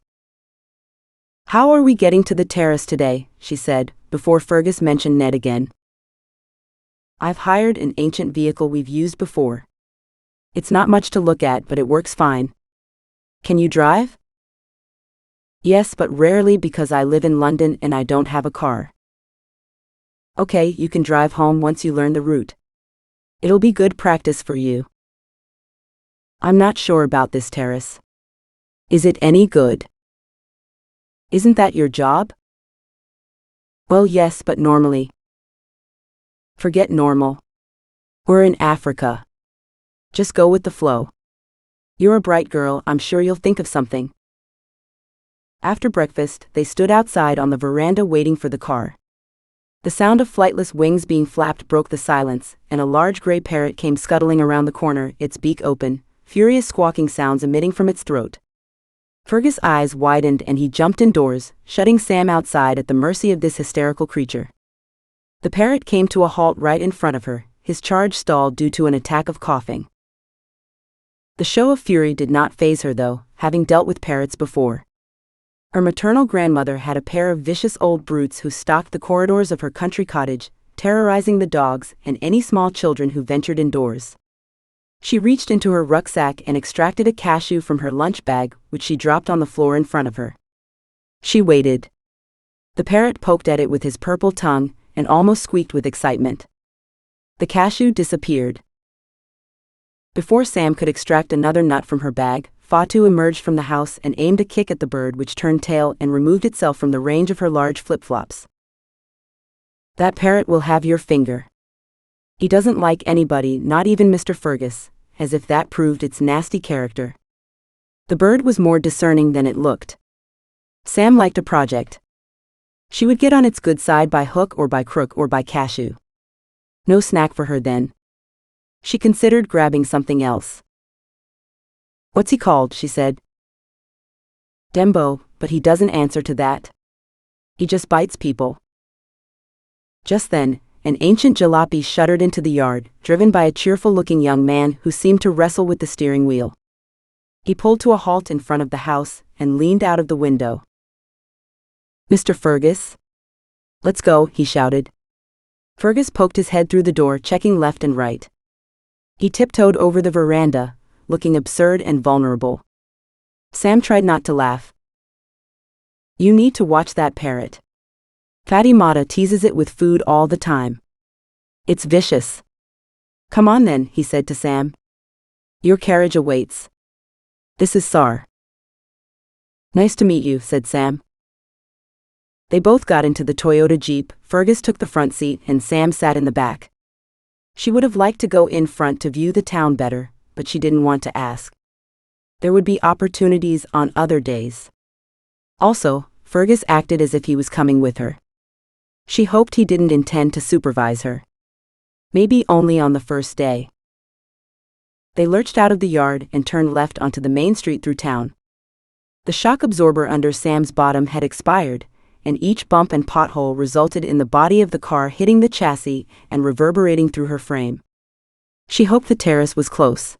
How are we getting to the terrace today, she said, before Fergus mentioned Ned again. I've hired an ancient vehicle we've used before. It's not much to look at, but it works fine. Can you drive? Yes, but rarely because I live in London and I don't have a car. Okay, you can drive home once you learn the route. It'll be good practice for you. I'm not sure about this terrace. Is it any good? Isn't that your job? Well, yes, but normally. Forget normal. We're in Africa. Just go with the flow. You're a bright girl, I'm sure you'll think of something. After breakfast, they stood outside on the veranda waiting for the car. The sound of flightless wings being flapped broke the silence, and a large gray parrot came scuttling around the corner, its beak open, furious squawking sounds emitting from its throat. Fergus' eyes widened and he jumped indoors, shutting Sam outside at the mercy of this hysterical creature. The parrot came to a halt right in front of her, his charge stalled due to an attack of coughing. The show of fury did not faze her though, having dealt with parrots before. Her maternal grandmother had a pair of vicious old brutes who stalked the corridors of her country cottage, terrorizing the dogs and any small children who ventured indoors. She reached into her rucksack and extracted a cashew from her lunch bag, which she dropped on the floor in front of her. She waited. The parrot poked at it with his purple tongue and almost squeaked with excitement. The cashew disappeared. Before Sam could extract another nut from her bag, Fatu emerged from the house and aimed a kick at the bird, which turned tail and removed itself from the range of her large flip-flops. That parrot will have your finger. He doesn't like anybody, not even Mr. Fergus, as if that proved its nasty character. The bird was more discerning than it looked. Sam liked a project. She would get on its good side by hook or by crook or by cashew. No snack for her then. She considered grabbing something else. What's he called? She said. Dembo, but he doesn't answer to that. He just bites people. Just then, an ancient jalopy shuddered into the yard, driven by a cheerful-looking young man who seemed to wrestle with the steering wheel. He pulled to a halt in front of the house and leaned out of the window. Mr. Fergus? Let's go, he shouted. Fergus poked his head through the door, checking left and right. He tiptoed over the veranda, looking absurd and vulnerable. Sam tried not to laugh. You need to watch that parrot. Fatty Mata teases it with food all the time. It's vicious. Come on then, he said to Sam. Your carriage awaits. This is Sar. Nice to meet you, said Sam. They both got into the Toyota Jeep. Fergus took the front seat and Sam sat in the back. She would have liked to go in front to view the town better, but she didn't want to ask. There would be opportunities on other days. Also, Fergus acted as if he was coming with her. She hoped he didn't intend to supervise her. Maybe only on the first day. They lurched out of the yard and turned left onto the main street through town. The shock absorber under Sam's bottom had expired, and each bump and pothole resulted in the body of the car hitting the chassis and reverberating through her frame. She hoped the terrace was close.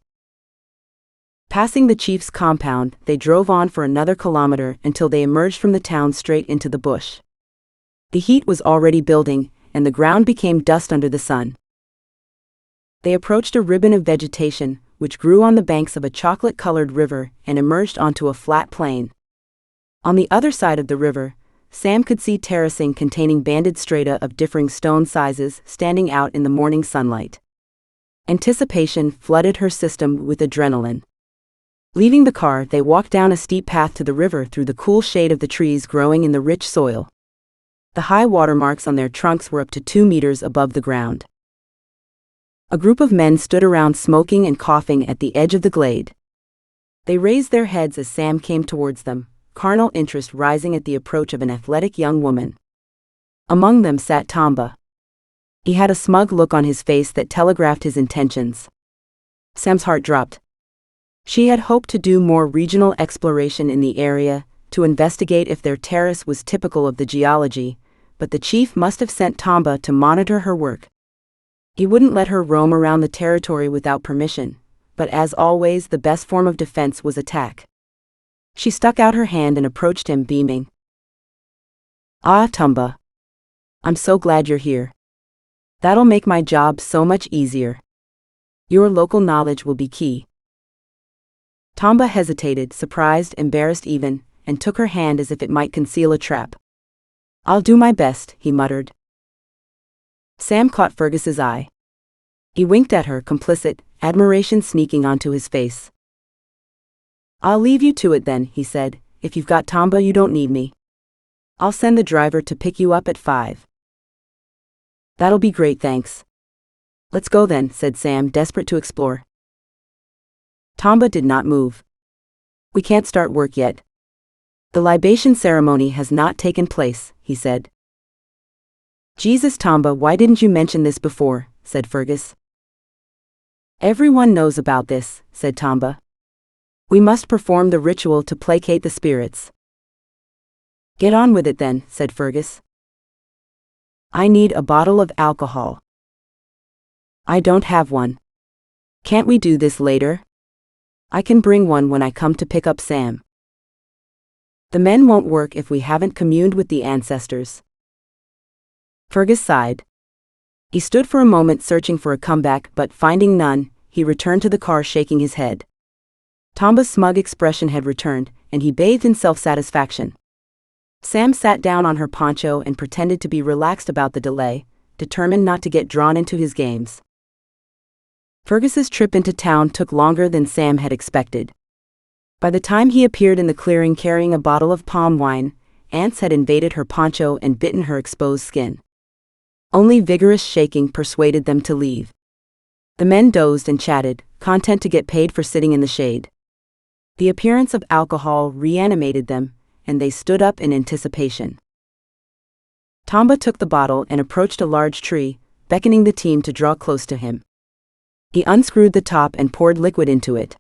Passing the chief's compound, they drove on for another kilometer until they emerged from the town straight into the bush. The heat was already building, and the ground became dust under the sun. They approached a ribbon of vegetation, which grew on the banks of a chocolate-colored river and emerged onto a flat plain. On the other side of the river, Sam could see terracing containing banded strata of differing stone sizes standing out in the morning sunlight. Anticipation flooded her system with adrenaline. Leaving the car, they walked down a steep path to the river through the cool shade of the trees growing in the rich soil. The high water marks on their trunks were up to 2 meters above the ground. A group of men stood around smoking and coughing at the edge of the glade. They raised their heads as Sam came towards them, carnal interest rising at the approach of an athletic young woman. Among them sat Tamba. He had a smug look on his face that telegraphed his intentions. Sam's heart dropped. She had hoped to do more regional exploration in the area, to investigate if their terrace was typical of the geology, but the chief must have sent Tamba to monitor her work. He wouldn't let her roam around the territory without permission, but as always the best form of defense was attack. She stuck out her hand and approached him, beaming. Ah, Tamba. I'm so glad you're here. That'll make my job so much easier. Your local knowledge will be key. Tamba hesitated, surprised, embarrassed even, and took her hand as if it might conceal a trap. "I'll do my best," he muttered. Sam caught Fergus's eye. He winked at her, complicit, admiration sneaking onto his face. "I'll leave you to it then," he said. "If you've got Tamba, you don't need me. I'll send the driver to pick you up at 5. "That'll be great, thanks." "Let's go then," said Sam, desperate to explore. Tamba did not move. "We can't start work yet. The libation ceremony has not taken place," he said. "Jesus, Tamba, why didn't you mention this before?" said Fergus. "Everyone knows about this," said Tamba. "We must perform the ritual to placate the spirits." "Get on with it then," said Fergus. "I need a bottle of alcohol." "I don't have one. Can't we do this later? I can bring one when I come to pick up Sam." "The men won't work if we haven't communed with the ancestors." Fergus sighed. He stood for a moment searching for a comeback, but finding none, he returned to the car shaking his head. Tamba's smug expression had returned, and he bathed in self-satisfaction. Sam sat down on her poncho and pretended to be relaxed about the delay, determined not to get drawn into his games. Fergus's trip into town took longer than Sam had expected. By the time he appeared in the clearing carrying a bottle of palm wine, ants had invaded her poncho and bitten her exposed skin. Only vigorous shaking persuaded them to leave. The men dozed and chatted, content to get paid for sitting in the shade. The appearance of alcohol reanimated them, and they stood up in anticipation. Tamba took the bottle and approached a large tree, beckoning the team to draw close to him. He unscrewed the top and poured liquid into it.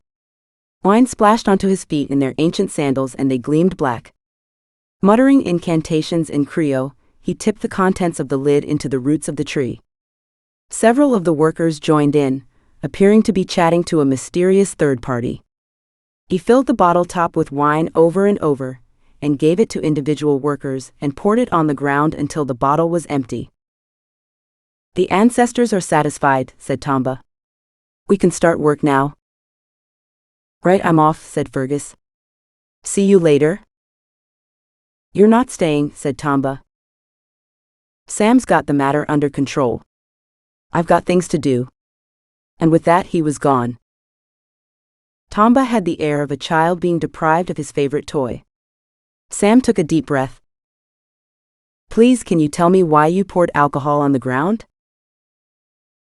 Wine splashed onto his feet in their ancient sandals and they gleamed black. Muttering incantations in Creole, he tipped the contents of the lid into the roots of the tree. Several of the workers joined in, appearing to be chatting to a mysterious third party. He filled the bottle top with wine over and over, and gave it to individual workers and poured it on the ground until the bottle was empty. "The ancestors are satisfied," said Tamba. "We can start work now." "Right, I'm off," said Fergus. "See you later." "You're not staying," said Tamba. "Sam's got the matter under control. I've got things to do." And with that he was gone. Tamba had the air of a child being deprived of his favorite toy. Sam took a deep breath. "Please, can you tell me why you poured alcohol on the ground?"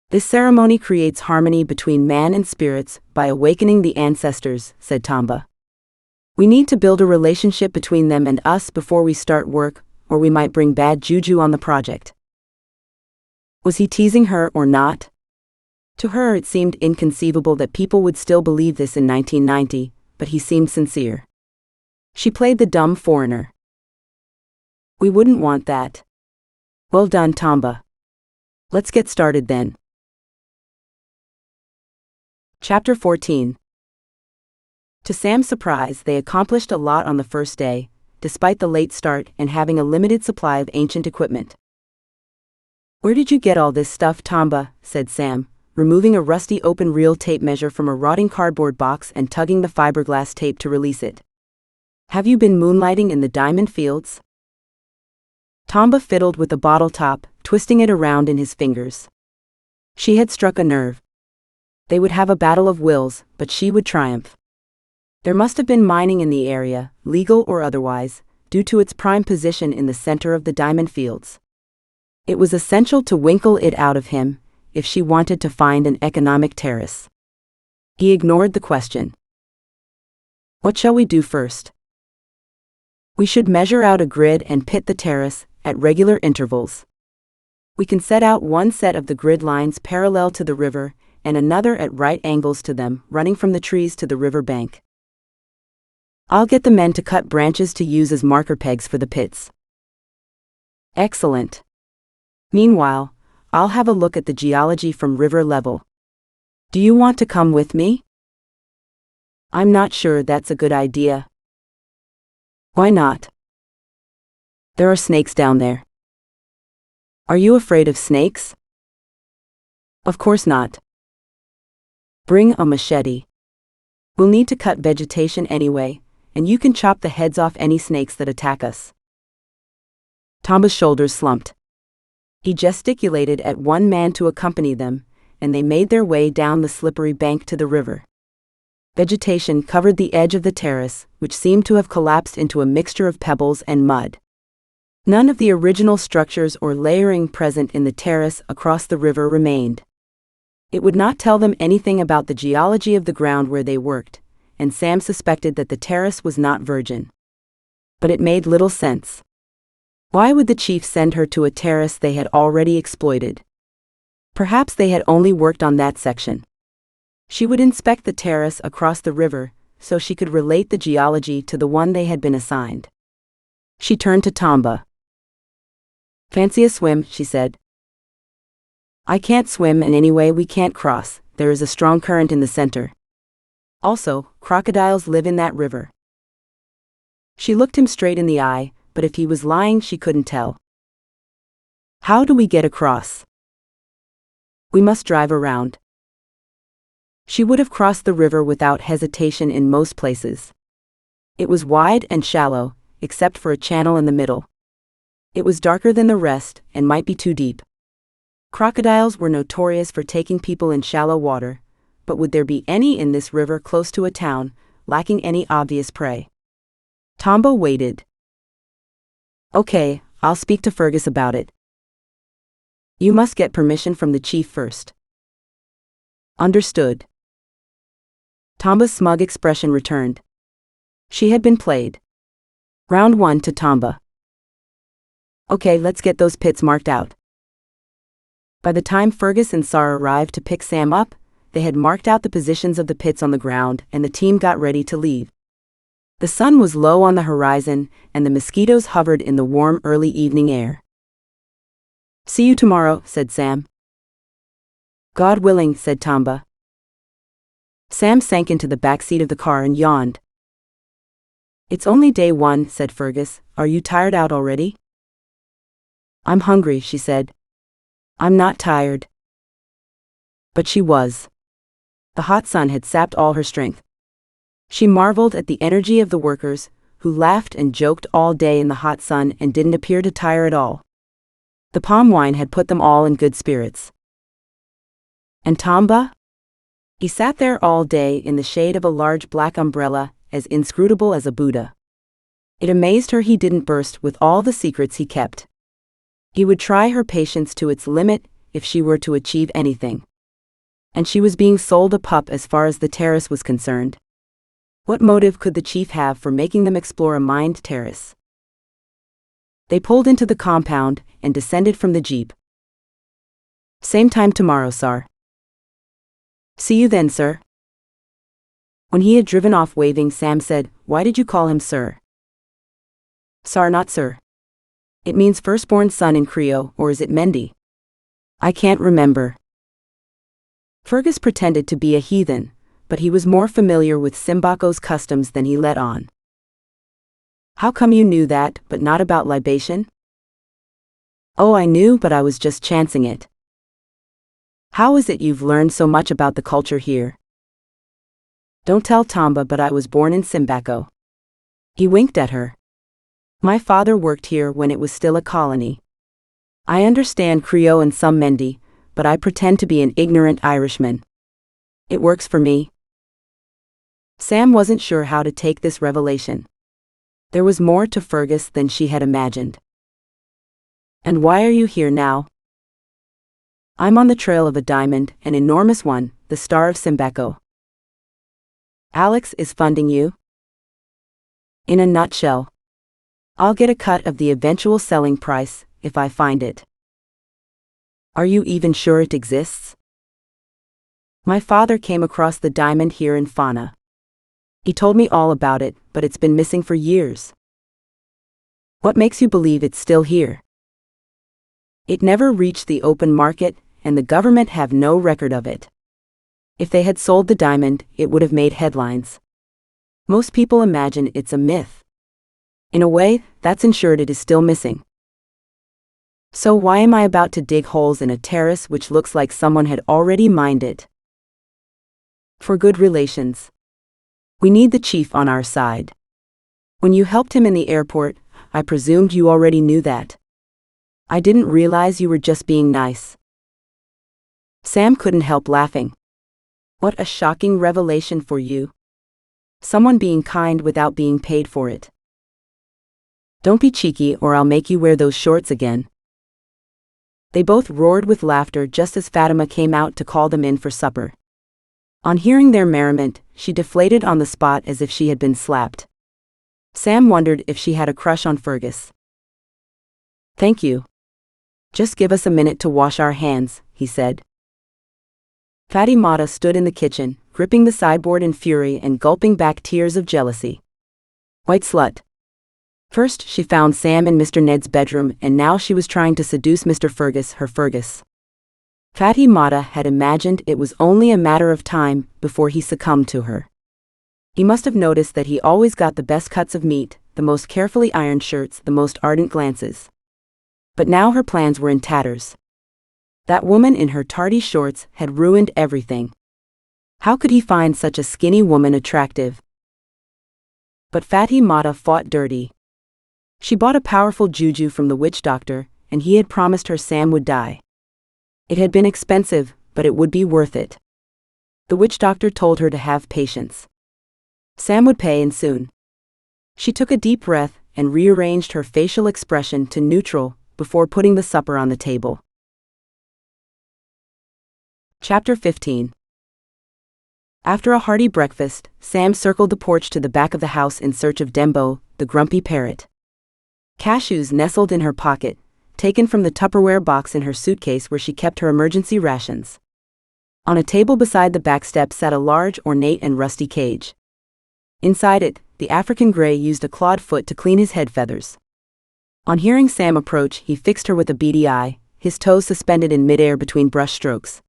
"This ceremony creates harmony between man and spirits by awakening the ancestors," said Tamba. "We need to build a relationship between them and us before we start work, or we might bring bad juju on the project." Was he teasing her or not? To her it seemed inconceivable that people would still believe this in 1990, but he seemed sincere. She played the dumb foreigner. "We wouldn't want that." "Well done, Tamba. Let's get started then." Chapter 14. To Sam's surprise, they accomplished a lot on the first day, despite the late start and having a limited supply of ancient equipment. "Where did you get all this stuff, Tamba?" said Sam, removing a rusty open reel tape measure from a rotting cardboard box and tugging the fiberglass tape to release it. "Have you been moonlighting in the diamond fields?" Tamba fiddled with the bottle top, twisting it around in his fingers. She had struck a nerve. They would have a battle of wills, but she would triumph. There must have been mining in the area, legal or otherwise, due to its prime position in the center of the diamond fields. It was essential to winkle it out of him, if she wanted to find an economic terrace. He ignored the question. "What shall we do first?" "We should measure out a grid and pit the terrace, at regular intervals. We can set out one set of the grid lines parallel to the river, and another at right angles to them, running from the trees to the river bank. I'll get the men to cut branches to use as marker pegs for the pits." "Excellent. Meanwhile, I'll have a look at the geology from river level. Do you want to come with me?" "I'm not sure that's a good idea." "Why not?" "There are snakes down there." "Are you afraid of snakes?" "Of course not." "Bring a machete. We'll need to cut vegetation anyway, and you can chop the heads off any snakes that attack us. Tomba's shoulders slumped. He gesticulated at one man to accompany them, and they made their way down the slippery bank to the river. Vegetation covered the edge of the terrace, which seemed to have collapsed into a mixture of pebbles and mud. None of the original structures or layering present in the terrace across the river remained. It would not tell them anything about the geology of the ground where they worked, and Sam suspected that the terrace was not virgin. But it made little sense. Why would the chief send her to a terrace they had already exploited? Perhaps they had only worked on that section. She would inspect the terrace across the river, so she could relate the geology to the one they had been assigned. She turned to Tomba. "Fancy a swim," she said. "I can't swim, and anyway we can't cross. There is a strong current in the center. Also, crocodiles live in that river." She looked him straight in the eye, but if he was lying she couldn't tell. "How do we get across?" "We must drive around." She would have crossed the river without hesitation in most places. It was wide and shallow, except for a channel in the middle. It was darker than the rest, and might be too deep. Crocodiles were notorious for taking people in shallow water, but would there be any in this river close to a town, lacking any obvious prey? Tomba waited. "Okay, I'll speak to Fergus about it." "You must get permission from the chief first." "Understood." Tomba's smug expression returned. She had been played. Round 1 to Tomba. "Okay, let's get those pits marked out." By the time Fergus and Sar arrived to pick Sam up, they had marked out the positions of the pits on the ground, and the team got ready to leave. The sun was low on the horizon, and the mosquitoes hovered in the warm early evening air. "See you tomorrow," said Sam. "God willing," said Tomba. Sam sank into the back seat of the car and yawned. "It's only day 1, said Fergus. "Are you tired out already?" "I'm hungry," she said. "I'm not tired." But she was. The hot sun had sapped all her strength. She marveled at the energy of the workers, who laughed and joked all day in the hot sun and didn't appear to tire at all. The palm wine had put them all in good spirits. And Tomba? He sat there all day in the shade of a large black umbrella, as inscrutable as a Buddha. It amazed her he didn't burst with all the secrets he kept. He would try her patience to its limit if she were to achieve anything. And she was being sold a pup as far as the terrace was concerned. What motive could the chief have for making them explore a mined terrace? They pulled into the compound and descended from the jeep. "Same time tomorrow, Sar." "See you then, sir." When he had driven off waving, Sam said, "Why did you call him sir?" "Sar, not sir. It means firstborn son in Creole, or is it Mendi? I can't remember." Fergus pretended to be a heathen, but he was more familiar with Simbako's customs than he let on. "How come you knew that, but not about libation?" "Oh, I knew, but I was just chancing it." "How is it you've learned so much about the culture here?" "Don't tell Tomba, but I was born in Simbako." He winked at her. "My father worked here when it was still a colony. I understand Creole and some Mendi, but I pretend to be an ignorant Irishman. It works for me." Sam wasn't sure how to take this revelation. There was more to Fergus than she had imagined. "And why are you here now?" "I'm on the trail of a diamond, an enormous one, the Star of Simbako." "Alex is funding you?" "In a nutshell. I'll get a cut of the eventual selling price, if I find it." "Are you even sure it exists?" "My father came across the diamond here in Fona. He told me all about it, but it's been missing for years." "What makes you believe it's still here?" "It never reached the open market, and the government have no record of it. If they had sold the diamond, it would have made headlines. Most people imagine it's a myth. In a way, that's ensured it is still missing. So why am I about to dig holes in a terrace which looks like someone had already mined it?" "For good relations." We need the chief on our side. When you helped him in the airport, I presumed you already knew that. I didn't realize you were just being nice. Sam couldn't help laughing. What a shocking revelation for you. Someone being kind without being paid for it. Don't be cheeky or I'll make you wear those shorts again. They both roared with laughter just as Fatima came out to call them in for supper. On hearing their merriment, she deflated on the spot as if she had been slapped. Sam wondered if she had a crush on Fergus. Thank you. Just give us a minute to wash our hands, he said. Fatimata stood in the kitchen, gripping the sideboard in fury and gulping back tears of jealousy. White slut. First she found Sam in Mr. Ned's bedroom and now she was trying to seduce Mr. Fergus, her Fergus. Fatimata had imagined it was only a matter of time before he succumbed to her. He must have noticed that he always got the best cuts of meat, the most carefully ironed shirts, the most ardent glances. But now her plans were in tatters. That woman in her tardy shorts had ruined everything. How could he find such a skinny woman attractive? But Fatimata fought dirty. She bought a powerful juju from the witch doctor, and he had promised her Sam would die. It had been expensive, but it would be worth it. The witch doctor told her to have patience. Sam would pay and soon. She took a deep breath and rearranged her facial expression to neutral before putting the supper on the table. Chapter 15. After a hearty breakfast, Sam circled the porch to the back of the house in search of Dembo, the grumpy parrot. Cashews nestled in her pocket, taken from the Tupperware box in her suitcase where she kept her emergency rations. On a table beside the back step sat a large, ornate and rusty cage. Inside it, the African grey used a clawed foot to clean his head feathers. On hearing Sam approach, he fixed her with a beady eye, his toes suspended in midair between brush strokes.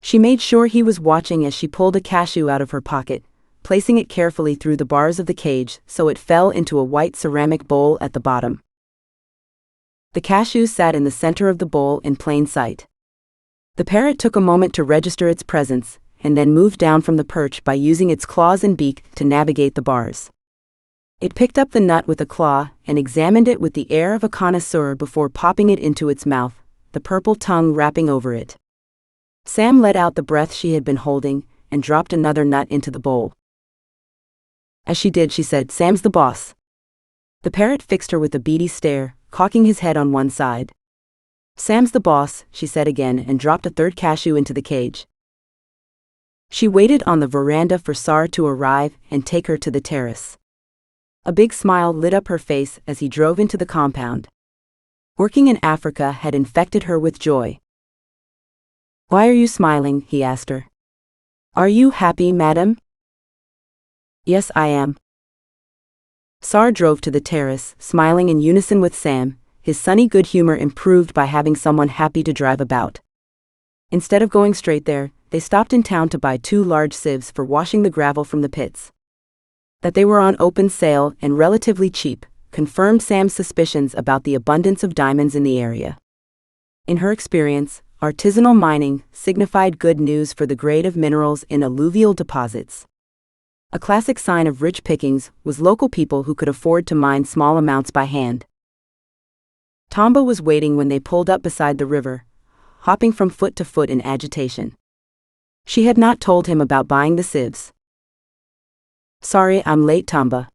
She made sure he was watching as she pulled a cashew out of her pocket, placing it carefully through the bars of the cage so it fell into a white ceramic bowl at the bottom. The cashew sat in the center of the bowl in plain sight. The parrot took a moment to register its presence, and then moved down from the perch by using its claws and beak to navigate the bars. It picked up the nut with a claw and examined it with the air of a connoisseur before popping it into its mouth, the purple tongue wrapping over it. Sam let out the breath she had been holding and dropped another nut into the bowl. As she did, she said, "Sam's the boss." The parrot fixed her with a beady stare, cocking his head on one side. "Sam's the boss," she said again and dropped a third cashew into the cage. She waited on the veranda for Sar to arrive and take her to the terrace. A big smile lit up her face as he drove into the compound. Working in Africa had infected her with joy. "Why are you smiling?" he asked her. "Are you happy, madam?" "Yes, I am." Sar drove to the terrace, smiling in unison with Sam, his sunny good humor improved by having someone happy to drive about. Instead of going straight there, they stopped in town to buy 2 large sieves for washing the gravel from the pits. That they were on open sale and relatively cheap confirmed Sam's suspicions about the abundance of diamonds in the area. In her experience, artisanal mining signified good news for the grade of minerals in alluvial deposits. A classic sign of rich pickings was local people who could afford to mine small amounts by hand. Tamba was waiting when they pulled up beside the river, hopping from foot to foot in agitation. She had not told him about buying the sieves. "Sorry I'm late, Tamba.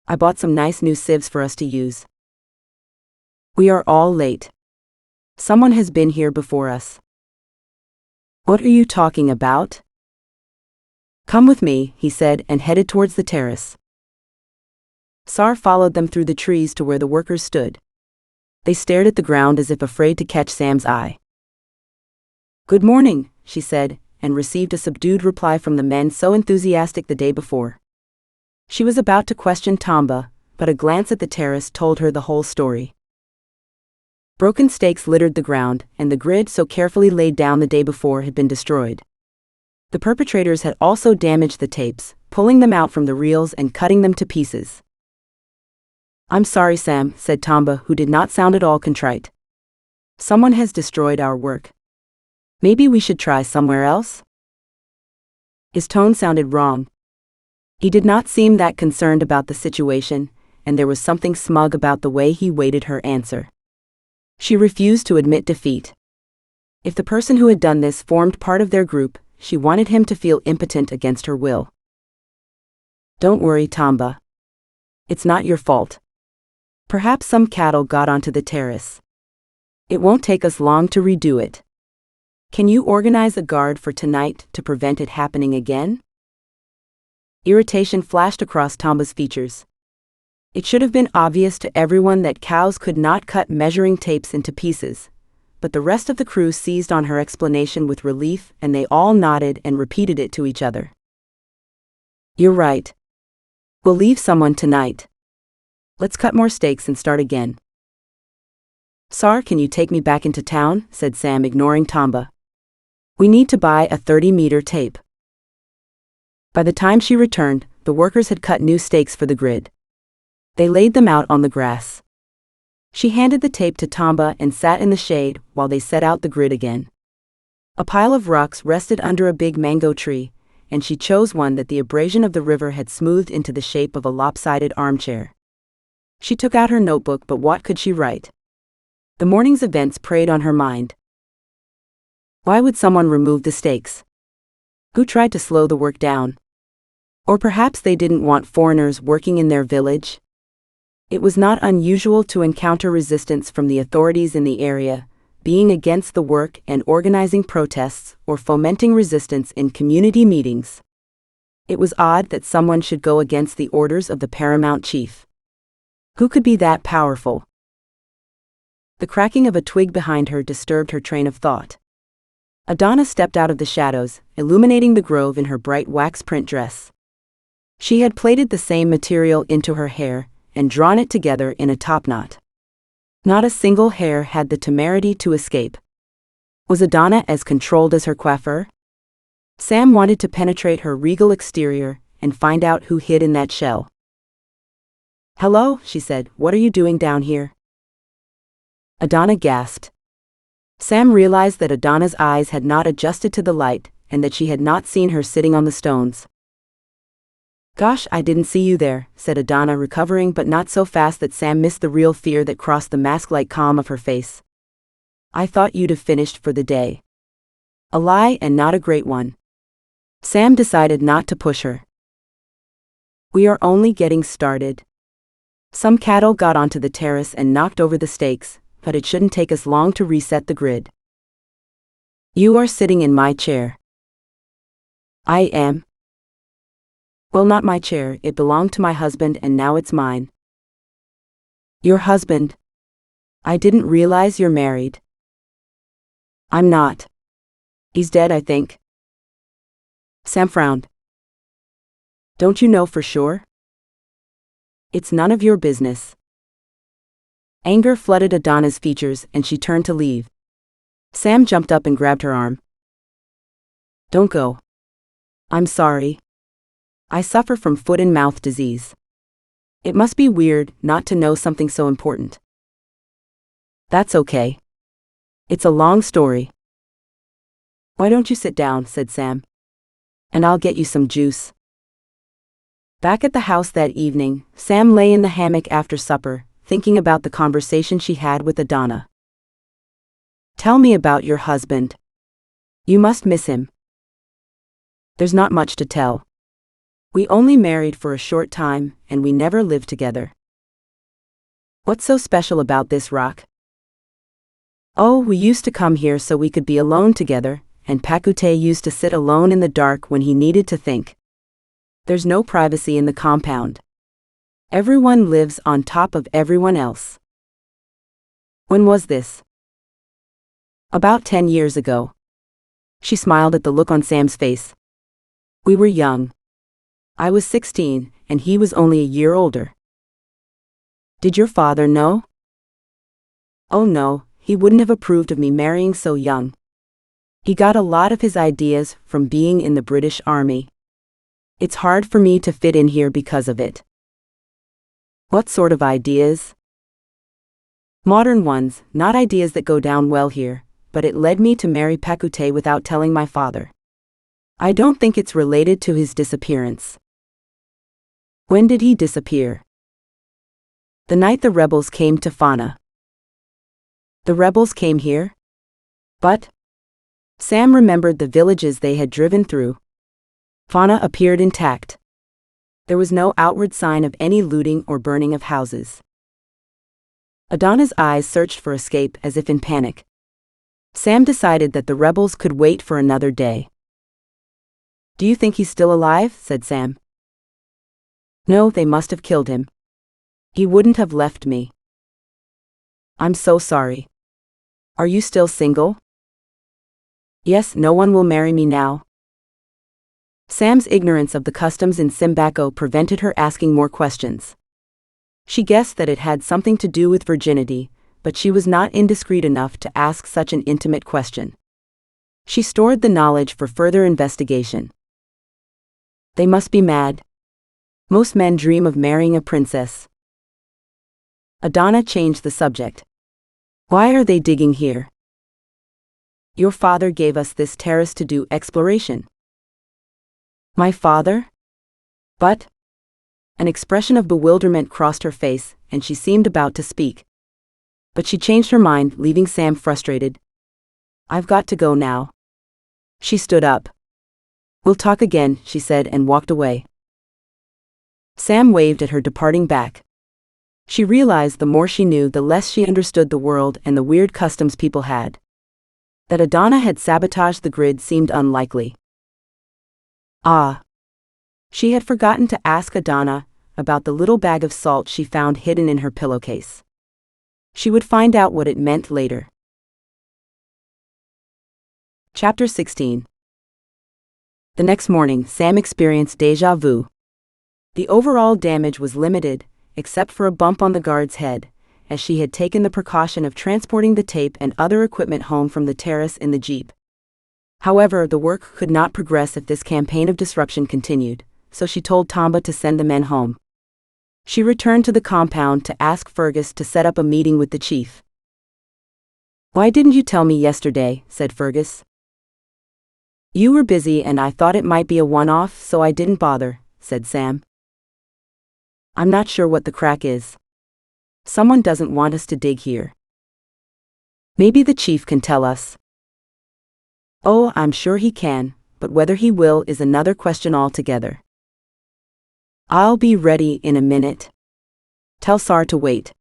I bought some nice new sieves for us to use." "We are all late. Someone has been here before us." "What are you talking about?" "Come with me," he said and headed towards the terrace. Sar followed them through the trees to where the workers stood. They stared at the ground as if afraid to catch Sam's eye. "Good morning," she said, and received a subdued reply from the men so enthusiastic the day before. She was about to question Tamba, but a glance at the terrace told her the whole story. Broken stakes littered the ground, and the grid so carefully laid down the day before had been destroyed. The perpetrators had also damaged the tapes, pulling them out from the reels and cutting them to pieces. "I'm sorry, Sam," said Tamba, who did not sound at all contrite. "Someone has destroyed our work. Maybe we should try somewhere else?" His tone sounded wrong. He did not seem that concerned about the situation, and there was something smug about the way he waited her answer. She refused to admit defeat. If the person who had done this formed part of their group, she wanted him to feel impotent against her will. Don't worry, Tamba. It's not your fault. Perhaps some cattle got onto the terrace. It won't take us long to redo it. Can you organize a guard for tonight to prevent it happening again? Irritation flashed across Tamba's features. It should have been obvious to everyone that cows could not cut measuring tapes into pieces, but the rest of the crew seized on her explanation with relief, and they all nodded and repeated it to each other. You're right. We'll leave someone tonight. Let's cut more steaks and start again. Sar, can you take me back into town? Said Sam, ignoring Tamba. We need to buy a 30-meter tape. By the time she returned, the workers had cut new stakes for the grid. They laid them out on the grass. She handed the tape to Tamba and sat in the shade while they set out the grid again. A pile of rocks rested under a big mango tree, and she chose one that the abrasion of the river had smoothed into the shape of a lopsided armchair. She took out her notebook, but what could she write? The morning's events preyed on her mind. Why would someone remove the stakes? Who tried to slow the work down? Or perhaps they didn't want foreigners working in their village? It was not unusual to encounter resistance from the authorities in the area, being against the work and organizing protests or fomenting resistance in community meetings. It was odd that someone should go against the orders of the paramount chief. Who could be that powerful? The cracking of a twig behind her disturbed her train of thought. Adana stepped out of the shadows, illuminating the grove in her bright wax print dress. She had plaited the same material into her hair and drawn it together in a topknot. Not a single hair had the temerity to escape. Was Adana as controlled as her coiffeur? Sam wanted to penetrate her regal exterior and find out who hid in that shell. Hello, she said, what are you doing down here? Adana gasped. Sam realized that Adana's eyes had not adjusted to the light and that she had not seen her sitting on the stones. Gosh, I didn't see you there, said Adana, recovering but not so fast that Sam missed the real fear that crossed the mask-like calm of her face. I thought you'd have finished for the day. A lie, and not a great one. Sam decided not to push her. We are only getting started. Some cattle got onto the terrace and knocked over the stakes, but it shouldn't take us long to reset the grid. You are sitting in my chair. I am. Well, not my chair, it belonged to my husband and now it's mine. Your husband? I didn't realize you're married. I'm not. He's dead, I think. Sam frowned. Don't you know for sure? It's none of your business. Anger flooded Adana's features and she turned to leave. Sam jumped up and grabbed her arm. Don't go. I'm sorry. I suffer from foot and mouth disease. It must be weird not to know something so important. That's okay. It's a long story. Why don't you sit down, said Sam. And I'll get you some juice. Back at the house that evening, Sam lay in the hammock after supper, thinking about the conversation she had with Adana. Tell me about your husband. You must miss him. There's not much to tell. We only married for a short time, and we never lived together. What's so special about this rock? Oh, we used to come here so we could be alone together, and Pakute used to sit alone in the dark when he needed to think. There's no privacy in the compound. Everyone lives on top of everyone else. When was this? About 10 years ago. She smiled at the look on Sam's face. We were young. I was 16, and he was only a year older. Did your father know? Oh no, he wouldn't have approved of me marrying so young. He got a lot of his ideas from being in the British Army. It's hard for me to fit in here because of it. What sort of ideas? Modern ones, not ideas that go down well here, but it led me to marry Pakute without telling my father. I don't think it's related to his disappearance. When did he disappear? The night the rebels came to Fona. The rebels came here? But Sam remembered the villages they had driven through. Fona appeared intact. There was no outward sign of any looting or burning of houses. Adana's eyes searched for escape as if in panic. Sam decided that the rebels could wait for another day. Do you think he's still alive? Said Sam. No, they must have killed him. He wouldn't have left me. I'm so sorry. Are you still single? Yes, no one will marry me now. Sam's ignorance of the customs in Simbako prevented her asking more questions. She guessed that it had something to do with virginity, but she was not indiscreet enough to ask such an intimate question. She stored the knowledge for further investigation. They must be mad. Most men dream of marrying a princess. Adana changed the subject. Why are they digging here? Your father gave us this terrace to do exploration. My father? But? An expression of bewilderment crossed her face, and she seemed about to speak. But she changed her mind, leaving Sam frustrated. I've got to go now. She stood up. We'll talk again, she said, and walked away. Sam waved at her, departing back. She realized the more she knew, the less she understood the world and the weird customs people had. That Adana had sabotaged the grid seemed unlikely. Ah. She had forgotten to ask Adana about the little bag of salt she found hidden in her pillowcase. She would find out what it meant later. Chapter 16. The next morning, Sam experienced déjà vu. The overall damage was limited, except for a bump on the guard's head, as she had taken the precaution of transporting the tape and other equipment home from the terrace in the jeep. However, the work could not progress if this campaign of disruption continued, so she told Tamba to send the men home. She returned to the compound to ask Fergus to set up a meeting with the chief. Why didn't you tell me yesterday? Said Fergus. You were busy and I thought it might be a one-off, so I didn't bother, said Sam. I'm not sure what the crack is. Someone doesn't want us to dig here. Maybe the chief can tell us. Oh, I'm sure he can, but whether he will is another question altogether. I'll be ready in a minute. Tell Sar to wait.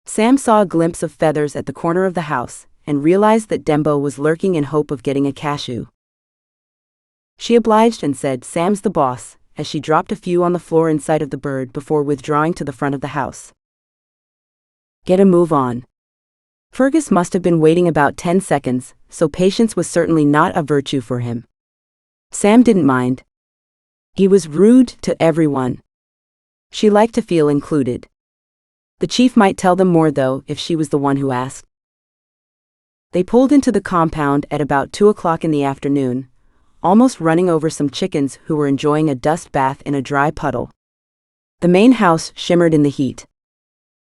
Sam saw a glimpse of feathers at the corner of the house, and realized that Dembo was lurking in hope of getting a cashew. She obliged and said, Sam's the boss, as she dropped a few on the floor in sight of the bird before withdrawing to the front of the house. Get a move on. Fergus must have been waiting about 10 seconds, so patience was certainly not a virtue for him. Sam didn't mind. He was rude to everyone. She liked to feel included. The chief might tell them more though, if she was the one who asked. They pulled into the compound at about 2 o'clock in the afternoon, almost running over some chickens who were enjoying a dust bath in a dry puddle. The main house shimmered in the heat.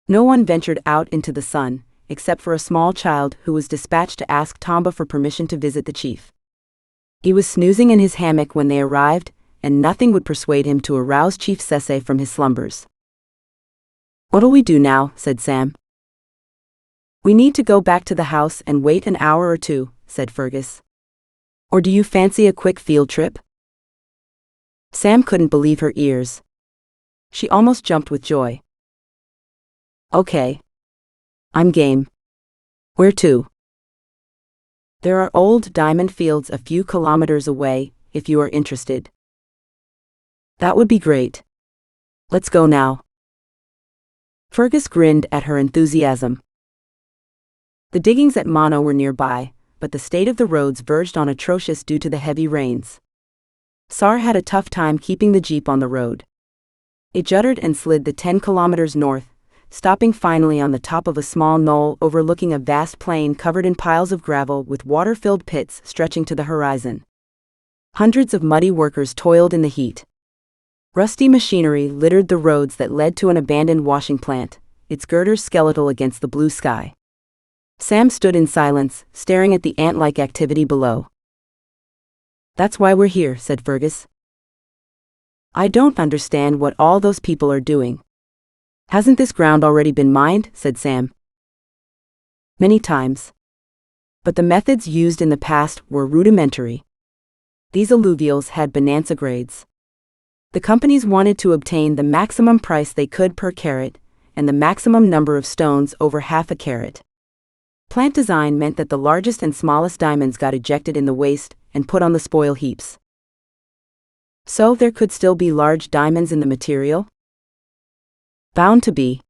No one ventured out into the sun, except for a small child who was dispatched to ask Tamba for permission to visit the chief. He was snoozing in his hammock when they arrived, and nothing would persuade him to arouse Chief Sese from his slumbers. What'll we do now? Said Sam. We need to go back to the house and wait an hour or two, said Fergus. Or do you fancy a quick field trip? Sam couldn't believe her ears. She almost jumped with joy. Okay. I'm game. Where to? There are old diamond fields a few kilometers away, if you are interested. That would be great. Let's go now. Fergus grinned at her enthusiasm. The diggings at Mono were nearby, but the state of the roads verged on atrocious due to the heavy rains. Sar had a tough time keeping the jeep on the road. It juddered and slid the 10 kilometers north, stopping finally on the top of a small knoll overlooking a vast plain covered in piles of gravel with water-filled pits stretching to the horizon. Hundreds of muddy workers toiled in the heat. Rusty machinery littered the roads that led to an abandoned washing plant, its girders skeletal against the blue sky. Sam stood in silence, staring at the ant-like activity below. That's why we're here, said Fergus. I don't understand what all those people are doing. Hasn't this ground already been mined? Said Sam. Many times. But the methods used in the past were rudimentary. These alluvials had bonanza grades. The companies wanted to obtain the maximum price they could per carat, and the maximum number of stones over half a carat. Plant design meant that the largest and smallest diamonds got ejected in the waste and put on the spoil heaps. So there could still be large diamonds in the material? Bound to be.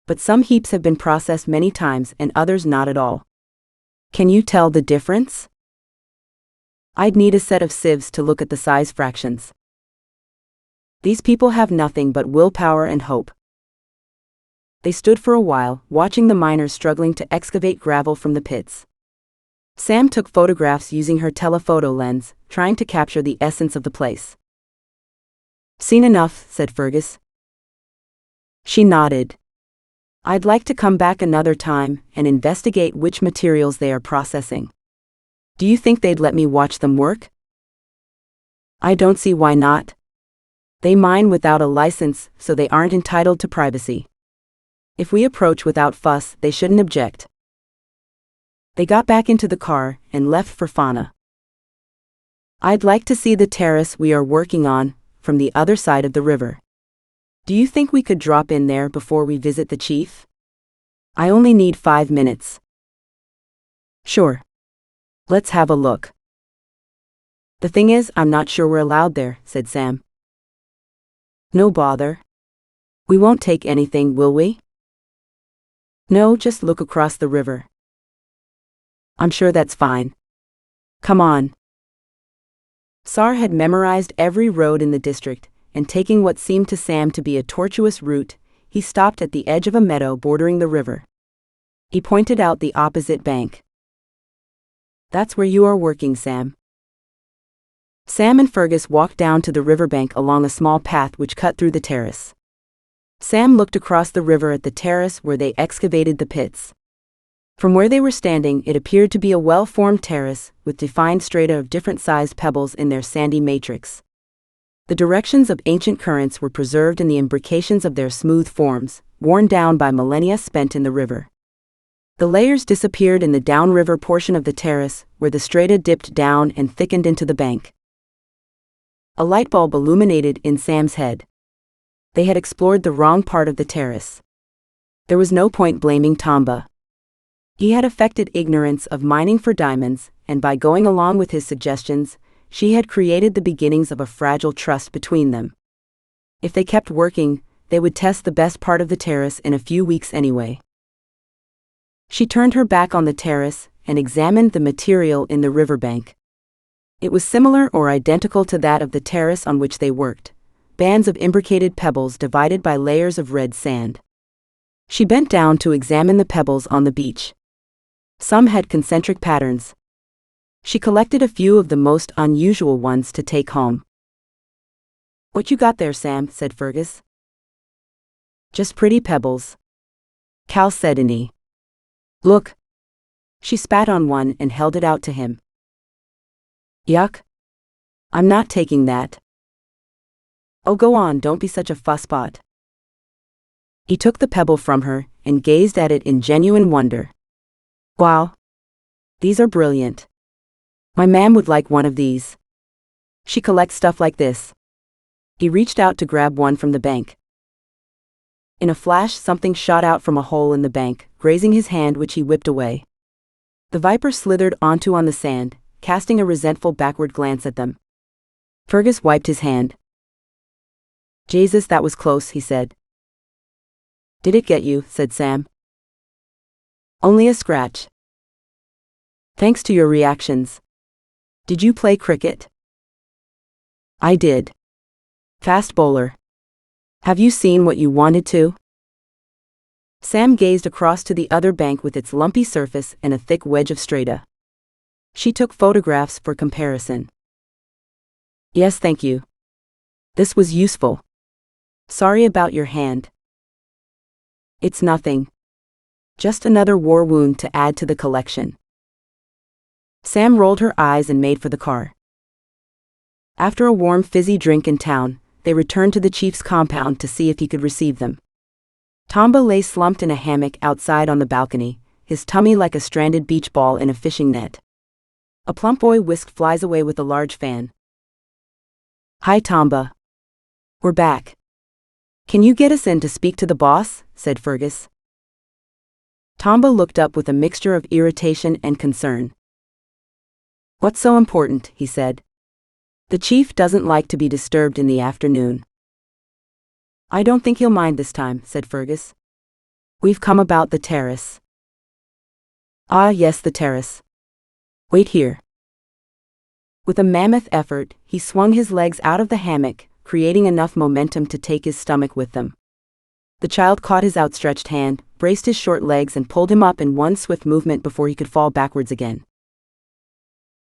But some heaps have been processed many times and others not at all. Can you tell the difference? I'd need a set of sieves to look at the size fractions. These people have nothing but willpower and hope. They stood for a while, watching the miners struggling to excavate gravel from the pits. Sam took photographs using her telephoto lens, trying to capture the essence of the place. Seen enough, said Fergus. She nodded. I'd like to come back another time and investigate which materials they are processing. Do you think they'd let me watch them work? I don't see why not. They mine without a license, so they aren't entitled to privacy. If we approach without fuss, they shouldn't object. They got back into the car and left for Fona. I'd like to see the terrace we are working on from the other side of the river. Do you think we could drop in there before we visit the chief? I only need 5 minutes. Sure. Let's have a look. The thing is, I'm not sure we're allowed there, said Sam. No bother. We won't take anything, will we? No, just look across the river. I'm sure that's fine. Come on. Sar had memorized every road in the district, and taking what seemed to Sam to be a tortuous route, he stopped at the edge of a meadow bordering the river. He pointed out the opposite bank. That's where you are working, Sam. Sam and Fergus walked down to the riverbank along a small path which cut through the terrace. Sam looked across the river at the terrace where they excavated the pits. From where they were standing, it appeared to be a well-formed terrace with defined strata of different-sized pebbles in their sandy matrix. The directions of ancient currents were preserved in the imbrications of their smooth forms, worn down by millennia spent in the river. The layers disappeared in the downriver portion of the terrace, where the strata dipped down and thickened into the bank. A light bulb illuminated in Sam's head. They had explored the wrong part of the terrace. There was no point blaming Tamba. He had affected ignorance of mining for diamonds, and by going along with his suggestions, she had created the beginnings of a fragile trust between them. If they kept working, they would test the best part of the terrace in a few weeks anyway. She turned her back on the terrace and examined the material in the riverbank. It was similar or identical to that of the terrace on which they worked, bands of imbricated pebbles divided by layers of red sand. She bent down to examine the pebbles on the beach. Some had concentric patterns. She collected a few of the most unusual ones to take home. What you got there, Sam? Said Fergus. Just pretty pebbles. Cal said Look. She spat on one and held it out to him. Yuck. I'm not taking that. Oh, go on, don't be such a fusspot. He took the pebble from her and gazed at it in genuine wonder. Wow. These are brilliant. My ma'am would like one of these. She collects stuff like this. He reached out to grab one from the bank. In a flash, something shot out from a hole in the bank, grazing his hand, which he whipped away. The viper slithered onto on the sand, casting a resentful backward glance at them. Fergus wiped his hand. Jesus, that was close, he said. Did it get you? Said Sam. Only a scratch. Thanks to your reactions. Did you play cricket? I did. Fast bowler. Have you seen what you wanted to? Sam gazed across to the other bank with its lumpy surface and a thick wedge of strata. She took photographs for comparison. Yes, thank you. This was useful. Sorry about your hand. It's nothing. Just another war wound to add to the collection. Sam rolled her eyes and made for the car. After a warm fizzy drink in town, they returned to the chief's compound to see if he could receive them. Tamba lay slumped in a hammock outside on the balcony, his tummy like a stranded beach ball in a fishing net. A plump boy whisked flies away with a large fan. "Hi Tamba. We're back. Can you get us in to speak to the boss?" said Fergus. Tamba looked up with a mixture of irritation and concern. "What's so important?" he said. "The chief doesn't like to be disturbed in the afternoon." "I don't think he'll mind this time," said Fergus. "We've come about the terrace." "Ah yes, the terrace. Wait here." With a mammoth effort, he swung his legs out of the hammock, creating enough momentum to take his stomach with them. The child caught his outstretched hand, braced his short legs and pulled him up in one swift movement before he could fall backwards again.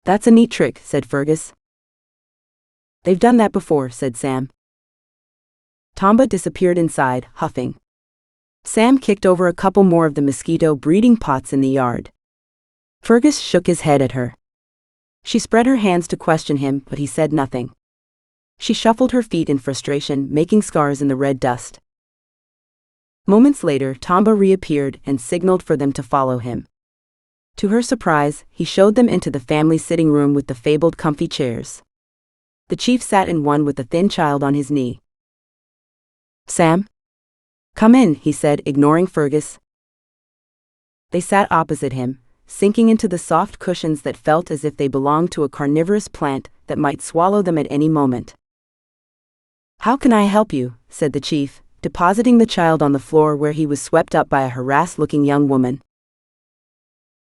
"That's a neat trick," said Fergus. "They've done that before," said Sam. Tamba disappeared inside, huffing. Sam kicked over a couple more of the mosquito breeding pots in the yard. Fergus shook his head at her. She spread her hands to question him, but he said nothing. She shuffled her feet in frustration, making scars in the red dust. Moments later, Tamba reappeared and signaled for them to follow him. To her surprise, he showed them into the family sitting room with the fabled comfy chairs. The chief sat in one with a thin child on his knee. "Sam? Come in," he said, ignoring Fergus. They sat opposite him, sinking into the soft cushions that felt as if they belonged to a carnivorous plant that might swallow them at any moment. "How can I help you?" said the chief, depositing the child on the floor where he was swept up by a harassed-looking young woman.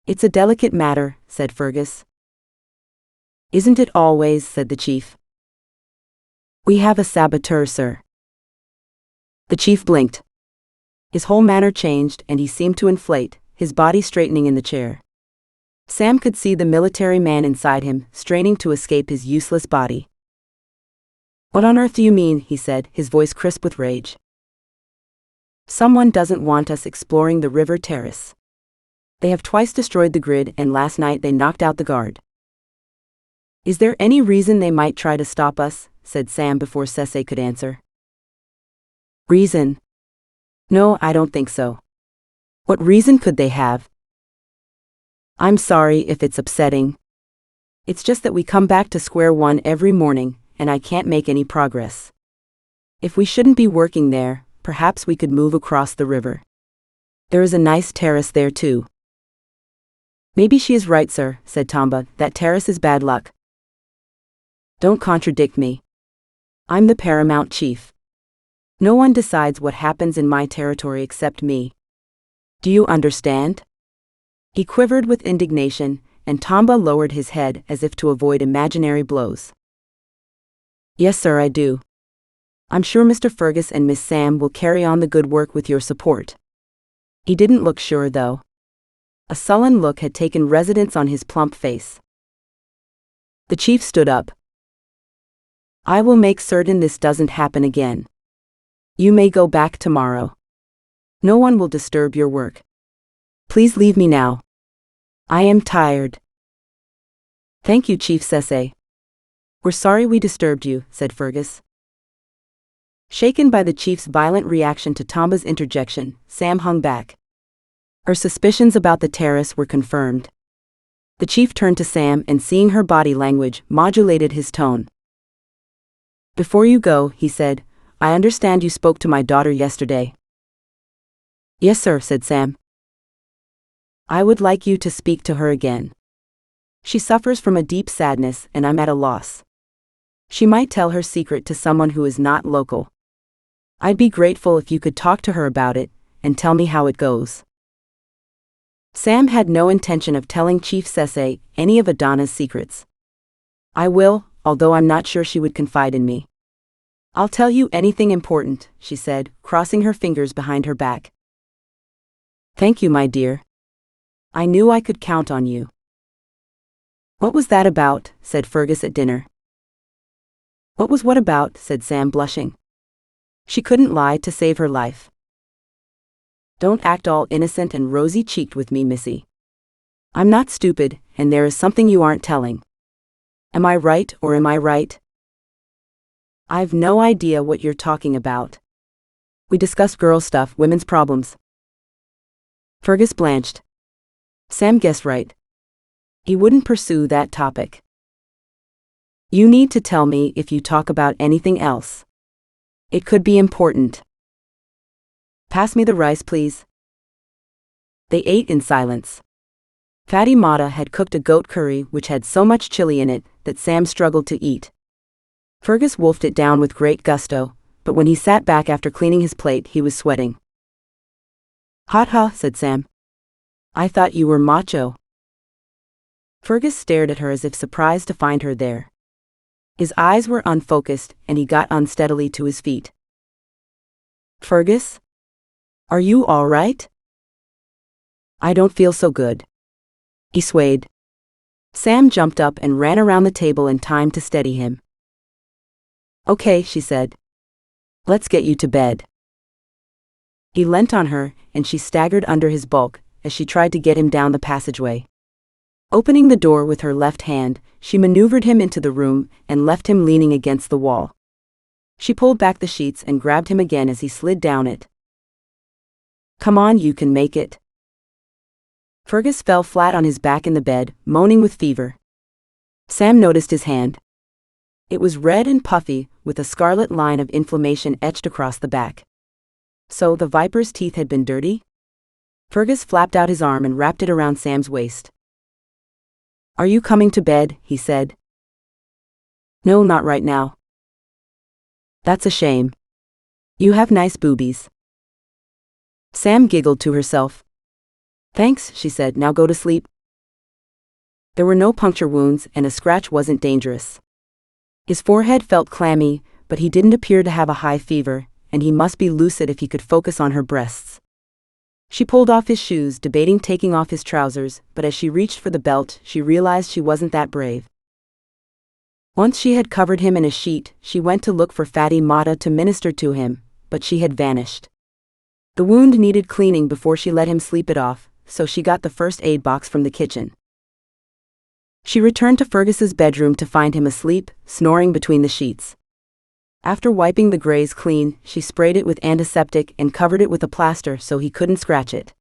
"It's a delicate matter," said Fergus. "Isn't it always?" said the chief. "We have a saboteur, sir." The chief blinked. His whole manner changed and he seemed to inflate, his body straightening in the chair. Sam could see the military man inside him, straining to escape his useless body. "What on earth do you mean?" he said, his voice crisp with rage. "Someone doesn't want us exploring the river terrace. They have twice destroyed the grid and last night they knocked out the guard." "Is there any reason they might try to stop us?" said Sam before Sese could answer. "Reason? No, I don't think so. What reason could they have?" "I'm sorry if it's upsetting. It's just that we come back to square one every morning, and I can't make any progress. If we shouldn't be working there, perhaps we could move across the river. There is a nice terrace there too." "Maybe she is right, sir," said Tamba, "that terrace is bad luck." "Don't contradict me. I'm the paramount chief. No one decides what happens in my territory except me. Do you understand?" He quivered with indignation, and Tamba lowered his head as if to avoid imaginary blows. "Yes, sir, I do. I'm sure Mr. Fergus and Miss Sam will carry on the good work with your support." He didn't look sure, though. A sullen look had taken residence on his plump face. The chief stood up. "I will make certain this doesn't happen again. You may go back tomorrow. No one will disturb your work. Please leave me now. I am tired." "Thank you, Chief Sese. We're sorry we disturbed you," said Fergus. Shaken by the chief's violent reaction to Tamba's interjection, Sam hung back. Her suspicions about the terrace were confirmed. The chief turned to Sam and, seeing her body language, modulated his tone. "Before you go," he said, "I understand you spoke to my daughter yesterday." "Yes, sir," said Sam. "I would like you to speak to her again. She suffers from a deep sadness and I'm at a loss. She might tell her secret to someone who is not local. I'd be grateful if you could talk to her about it and tell me how it goes." Sam had no intention of telling Chief Sese any of Adana's secrets. "I will, although I'm not sure she would confide in me. I'll tell you anything important," she said, crossing her fingers behind her back. "Thank you, my dear. I knew I could count on you." "What was that about?" said Fergus at dinner. "What was what about?" said Sam, blushing. She couldn't lie to save her life. "Don't act all innocent and rosy-cheeked with me, Missy. I'm not stupid, and there is something you aren't telling. Am I right or am I right?" I've no idea what you're talking about. We discussed girl stuff, women's problems. Fergus blanched. Sam guessed right. He wouldn't pursue that topic. You need to tell me if you talk about anything else. It could be important. Pass me the rice, please. They ate in silence. Fatty Mata had cooked a goat curry which had so much chili in it that Sam struggled to eat. Fergus wolfed it down with great gusto, but when he sat back after cleaning his plate he was sweating. "Hot ha," said Sam. "I thought you were macho." Fergus stared at her as if surprised to find her there. His eyes were unfocused and he got unsteadily to his feet. "Fergus? Are you all right?" "I don't feel so good." He swayed. Sam jumped up and ran around the table in time to steady him. "Okay," she said. "Let's get you to bed." He leant on her, and she staggered under his bulk as she tried to get him down the passageway. Opening the door with her left hand, she maneuvered him into the room and left him leaning against the wall. She pulled back the sheets and grabbed him again as he slid down it. "Come on, you can make it." Fergus fell flat on his back in the bed, moaning with fever. Sam noticed his hand. It was red and puffy, with a scarlet line of inflammation etched across the back. So the viper's teeth had been dirty? Fergus flapped out his arm and wrapped it around Sam's waist. "Are you coming to bed?" he said. "No, not right now." "That's a shame. You have nice boobies." Sam giggled to herself. "Thanks," she said, "now go to sleep." There were no puncture wounds and a scratch wasn't dangerous. His forehead felt clammy, but he didn't appear to have a high fever, and he must be lucid if he could focus on her breasts. She pulled off his shoes, debating taking off his trousers, but as she reached for the belt, she realized she wasn't that brave. Once she had covered him in a sheet, she went to look for Fatty Mata to minister to him, but she had vanished. The wound needed cleaning before she let him sleep it off, so she got the first aid box from the kitchen. She returned to Fergus's bedroom to find him asleep, snoring between the sheets. After wiping the graze clean, she sprayed it with antiseptic and covered it with a plaster so he couldn't scratch it.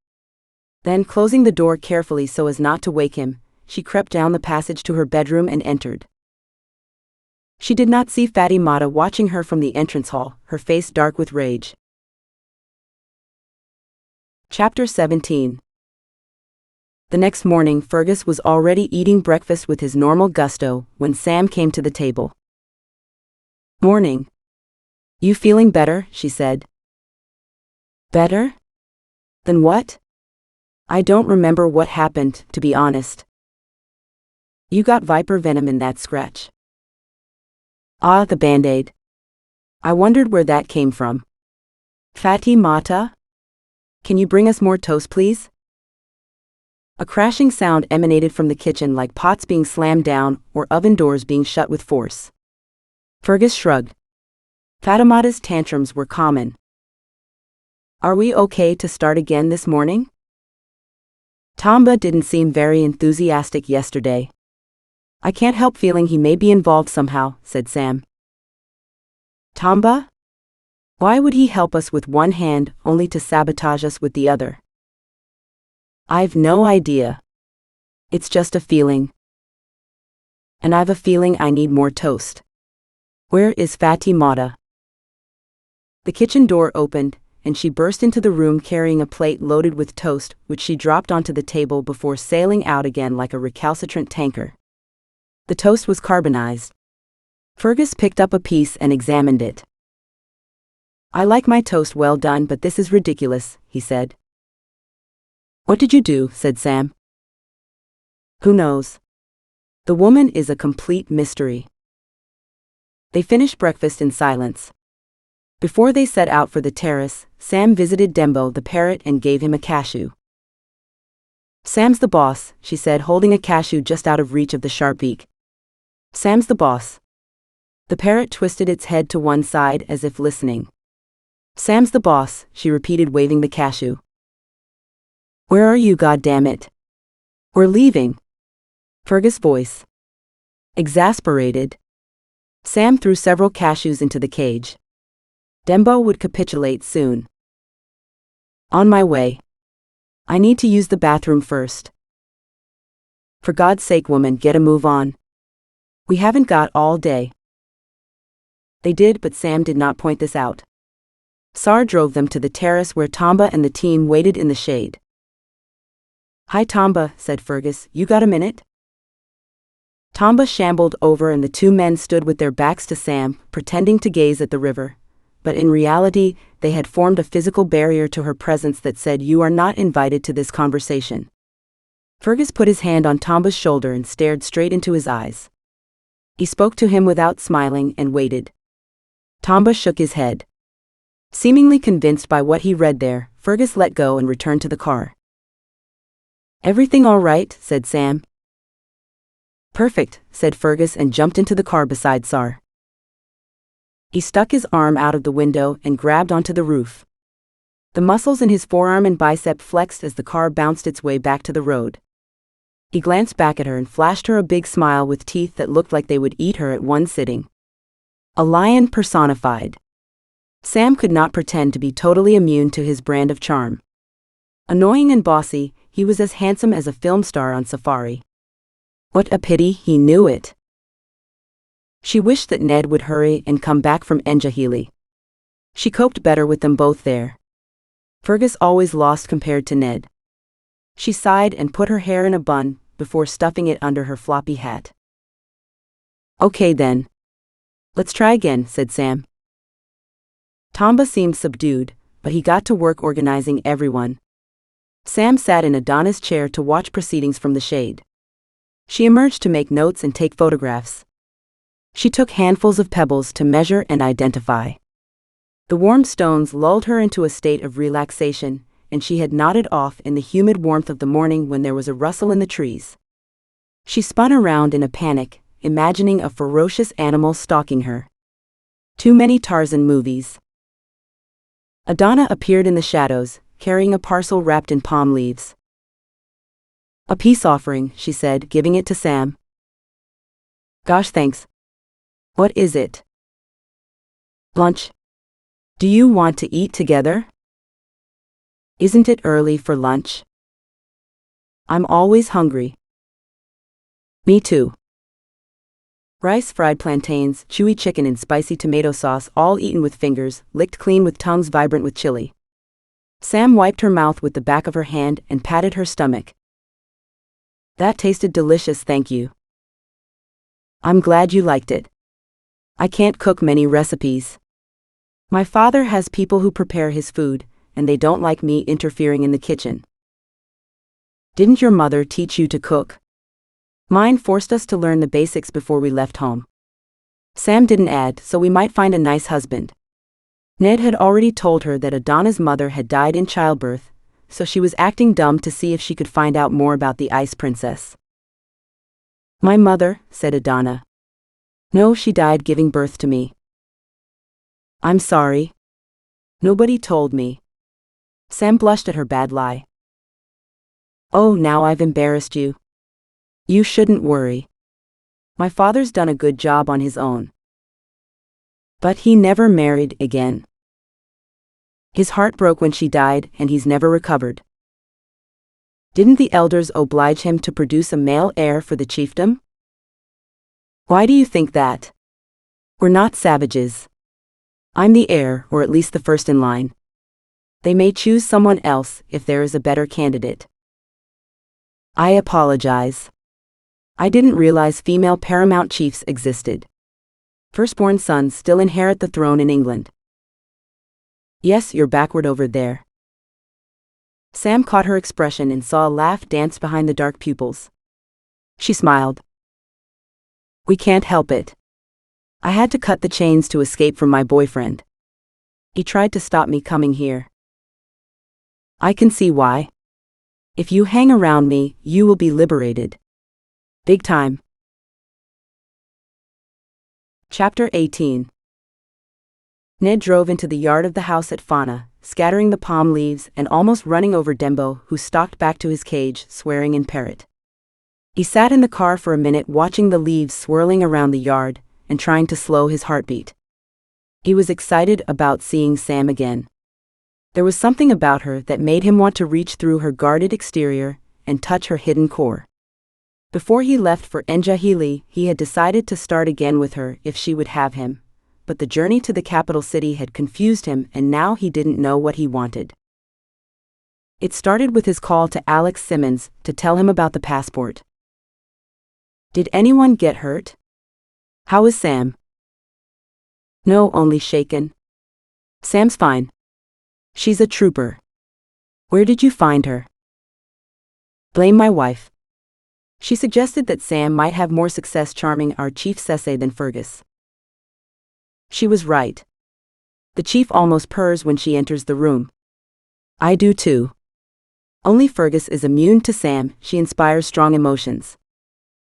Then, closing the door carefully so as not to wake him, she crept down the passage to her bedroom and entered. She did not see Fatty Mata watching her from the entrance hall, her face dark with rage. Chapter 17. The next morning, Fergus was already eating breakfast with his normal gusto when Sam came to the table. "Morning. You feeling better?" she said. "Better? Then what?" "I don't remember what happened, to be honest." "You got viper venom in that scratch." "Ah, the Band-Aid. I wondered where that came from." "Fatty Mata? Can you bring us more toast, please?" A crashing sound emanated from the kitchen like pots being slammed down or oven doors being shut with force. Fergus shrugged. Fatimata's tantrums were common. "Are we okay to start again this morning?" "Tamba didn't seem very enthusiastic yesterday." "I can't help feeling he may be involved somehow," said Sam. "Tamba? Why would he help us with one hand only to sabotage us with the other?" "I've no idea. It's just a feeling. And I've a feeling I need more toast. Where is Fatty Mata?" The kitchen door opened, and she burst into the room carrying a plate loaded with toast, which she dropped onto the table before sailing out again like a recalcitrant tanker. The toast was carbonized. Fergus picked up a piece and examined it. "I like my toast well done, but this is ridiculous," he said. "What did you do?" said Sam. "Who knows? The woman is a complete mystery." They finished breakfast in silence. Before they set out for the terrace, Sam visited Dembo the parrot and gave him a cashew. "Sam's the boss," she said, holding a cashew just out of reach of the sharp beak. "Sam's the boss." The parrot twisted its head to one side as if listening. "Sam's the boss," she repeated, waving the cashew. "Where are you, goddammit?" "We're leaving." Fergus' voice. Exasperated. Sam threw several cashews into the cage. Dembo would capitulate soon. On my way. I need to use the bathroom first. For God's sake, woman, get a move on. We haven't got all day. They did, but Sam did not point this out. Sar drove them to the terrace where Tamba and the team waited in the shade. Hi Tamba, said Fergus, you got a minute? Tamba shambled over and the two men stood with their backs to Sam, pretending to gaze at the river. But in reality, they had formed a physical barrier to her presence that said, you are not invited to this conversation. Fergus put his hand on Tamba's shoulder and stared straight into his eyes. He spoke to him without smiling and waited. Tamba shook his head. Seemingly convinced by what he read there, Fergus let go and returned to the car. Everything all right? Said Sam. Perfect, said Fergus and jumped into the car beside Sar. He stuck his arm out of the window and grabbed onto the roof. The muscles in his forearm and bicep flexed as the car bounced its way back to the road. He glanced back at her and flashed her a big smile with teeth that looked like they would eat her at one sitting. A lion personified. Sam could not pretend to be totally immune to his brand of charm. Annoying and bossy, he was as handsome as a film star on safari. What a pity he knew it. She wished that Ned would hurry and come back from Njahili. She coped better with them both there. Fergus always lost compared to Ned. She sighed and put her hair in a bun before stuffing it under her floppy hat. Okay then. Let's try again, said Sam. Tamba seemed subdued, but he got to work organizing everyone. Sam sat in Adana's chair to watch proceedings from the shade. She emerged to make notes and take photographs. She took handfuls of pebbles to measure and identify. The warm stones lulled her into a state of relaxation, and she had nodded off in the humid warmth of the morning when there was a rustle in the trees. She spun around in a panic, imagining a ferocious animal stalking her. Too many Tarzan movies. Adana appeared in the shadows, carrying a parcel wrapped in palm leaves. A peace offering, she said, giving it to Sam. Gosh, thanks. What is it? Lunch. Do you want to eat together? Isn't it early for lunch? I'm always hungry. Me too. Rice, fried plantains, chewy chicken and spicy tomato sauce, all eaten with fingers, licked clean with tongues vibrant with chili. Sam wiped her mouth with the back of her hand and patted her stomach. That tasted delicious, thank you. I'm glad you liked it. I can't cook many recipes. My father has people who prepare his food, and they don't like me interfering in the kitchen. Didn't your mother teach you to cook? Mine forced us to learn the basics before we left home. Sam didn't add, so we might find a nice husband. Ned had already told her that Adana's mother had died in childbirth, so she was acting dumb to see if she could find out more about the Ice Princess. My mother, said Adana. No, she died giving birth to me. I'm sorry. Nobody told me. Sam blushed at her bad lie. Oh, now I've embarrassed you. You shouldn't worry. My father's done a good job on his own. But he never married again. His heart broke when she died, and he's never recovered. Didn't the elders oblige him to produce a male heir for the chiefdom? Why do you think that? We're not savages. I'm the heir, or at least the first in line. They may choose someone else if there is a better candidate. I apologize. I didn't realize female paramount chiefs existed. Firstborn sons still inherit the throne in England. Yes, you're backward over there. Sam caught her expression and saw a laugh dance behind the dark pupils. She smiled. We can't help it. I had to cut the chains to escape from my boyfriend. He tried to stop me coming here. I can see why. If you hang around me, you will be liberated. Big time. Chapter 18. Ned drove into the yard of the house at Fona, scattering the palm leaves and almost running over Dembo, who stalked back to his cage, swearing in parrot. He sat in the car for a minute watching the leaves swirling around the yard, and trying to slow his heartbeat. He was excited about seeing Sam again. There was something about her that made him want to reach through her guarded exterior and touch her hidden core. Before he left for Njahili, he had decided to start again with her if she would have him, but the journey to the capital city had confused him and now he didn't know what he wanted. It started with his call to Alex Simmons to tell him about the passport. "Did anyone get hurt? How is Sam?" "No, only shaken. Sam's fine. She's a trooper." "Where did you find her?" "Blame my wife. She suggested that Sam might have more success charming our chief Sese than Fergus. She was right. The chief almost purrs when she enters the room. I do too. Only Fergus is immune to Sam. She inspires strong emotions.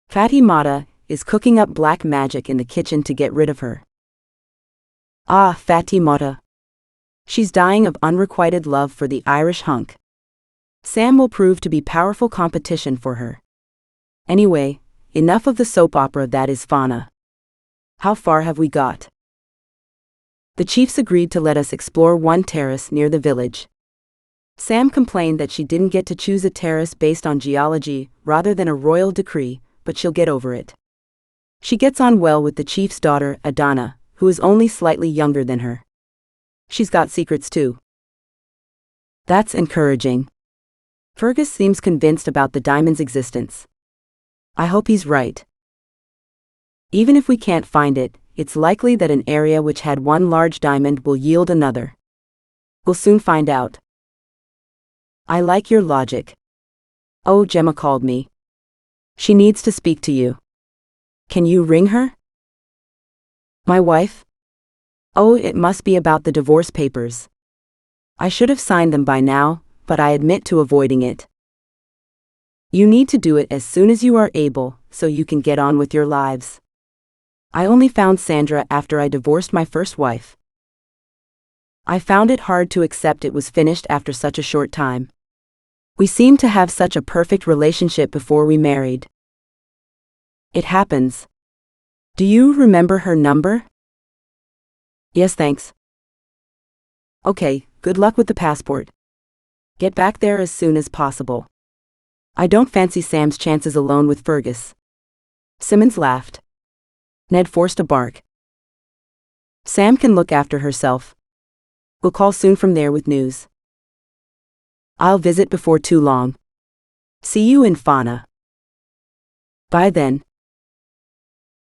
Fatimata is cooking up black magic in the kitchen to get rid of her. Ah, Fatimata. She's dying of unrequited love for the Irish hunk. Sam will prove to be powerful competition for her. Anyway, enough of the soap opera that is Fona. How far have we got?" The chiefs agreed to let us explore one terrace near the village. Sam complained that she didn't get to choose a terrace based on geology rather than a royal decree, but she'll get over it. She gets on well with the chief's daughter, Adana, who is only slightly younger than her. She's got secrets too. That's encouraging. Fergus seems convinced about the diamond's existence. I hope he's right. Even if we can't find it, it's likely that an area which had one large diamond will yield another. We'll soon find out. I like your logic. Oh, Gemma called me. She needs to speak to you. Can you ring her? My wife? Oh, it must be about the divorce papers. I should have signed them by now, but I admit to avoiding it. You need to do it as soon as you are able, so you can get on with your lives. I only found Sandra after I divorced my first wife. I found it hard to accept it was finished after such a short time. We seemed to have such a perfect relationship before we married. It happens. Do you remember her number? Yes, thanks. Okay, good luck with the passport. Get back there as soon as possible. I don't fancy Sam's chances alone with Fergus. Simmons laughed. Ned forced a bark. Sam can look after herself. We'll call soon from there with news. I'll visit before too long. See you in Fona. Bye then.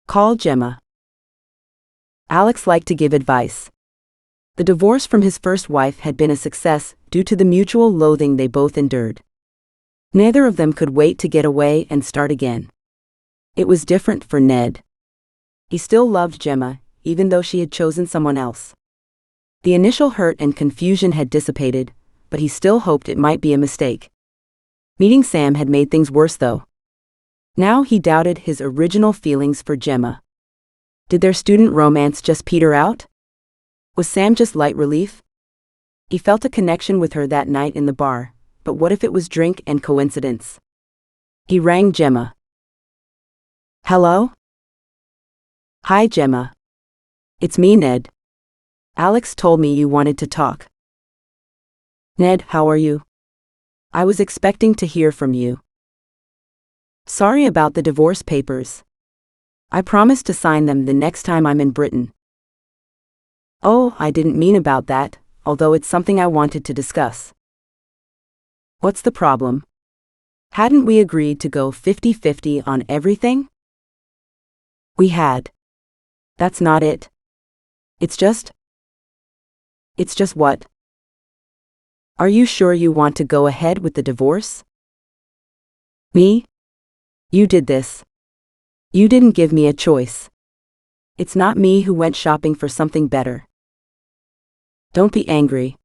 Call Gemma. Alex liked to give advice. The divorce from his first wife had been a success due to the mutual loathing they both endured. Neither of them could wait to get away and start again. It was different for Ned. He still loved Gemma, even though she had chosen someone else. The initial hurt and confusion had dissipated, but he still hoped it might be a mistake. Meeting Sam had made things worse though. Now he doubted his original feelings for Gemma. Did their student romance just peter out? Was Sam just light relief? He felt a connection with her that night in the bar, but what if it was drink and coincidence? He rang Gemma. Hello? Hi, Gemma. It's me, Ned. Alex told me you wanted to talk. Ned, how are you? I was expecting to hear from you. Sorry about the divorce papers. I promised to sign them the next time I'm in Britain. Oh, I didn't mean about that, although it's something I wanted to discuss. What's the problem? Hadn't we agreed to go 50-50 on everything? We had. That's not it. It's just what? Are you sure you want to go ahead with the divorce? Me? You did this. You didn't give me a choice. It's not me who went shopping for something better. Don't be angry.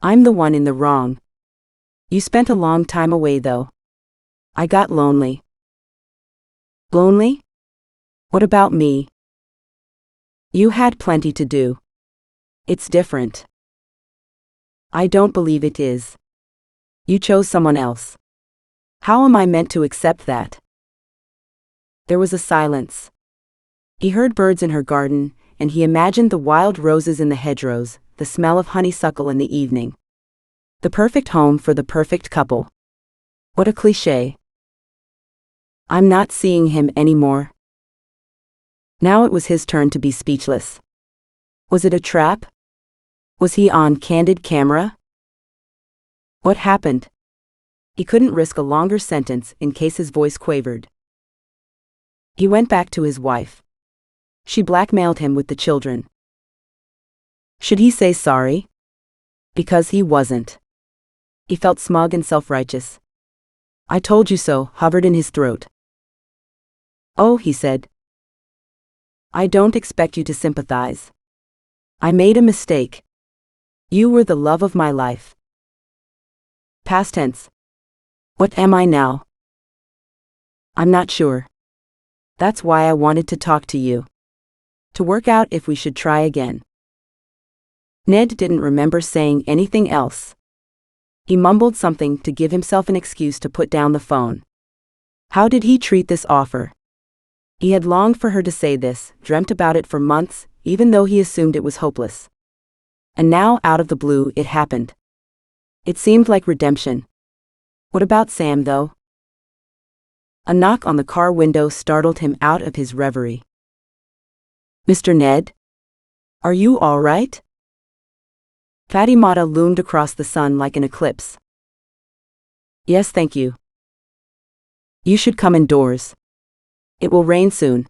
I'm the one in the wrong. You spent a long time away though. I got lonely. Lonely? What about me? You had plenty to do. It's different. I don't believe it is. You chose someone else. How am I meant to accept that? There was a silence. He heard birds in her garden, and he imagined the wild roses in the hedgerows, the smell of honeysuckle in the evening. The perfect home for the perfect couple. What a cliché. I'm not seeing him anymore. Now it was his turn to be speechless. Was it a trap? Was he on candid camera? What happened? He couldn't risk a longer sentence in case his voice quavered. He went back to his wife. She blackmailed him with the children. Should he say sorry? Because he wasn't. He felt smug and self-righteous. I told you so, hovered in his throat. Oh, he said. I don't expect you to sympathize. I made a mistake. You were the love of my life. Past tense. What am I now? I'm not sure. That's why I wanted to talk to you. To work out if we should try again. Ned didn't remember saying anything else. He mumbled something to give himself an excuse to put down the phone. How did he treat this offer? He had longed for her to say this, dreamt about it for months, even though he assumed it was hopeless. And now, out of the blue, it happened. It seemed like redemption. What about Sam, though? A knock on the car window startled him out of his reverie. Mr. Ned? Are you all right? Fatimata loomed across the sun like an eclipse. Yes, thank you. You should come indoors. It will rain soon.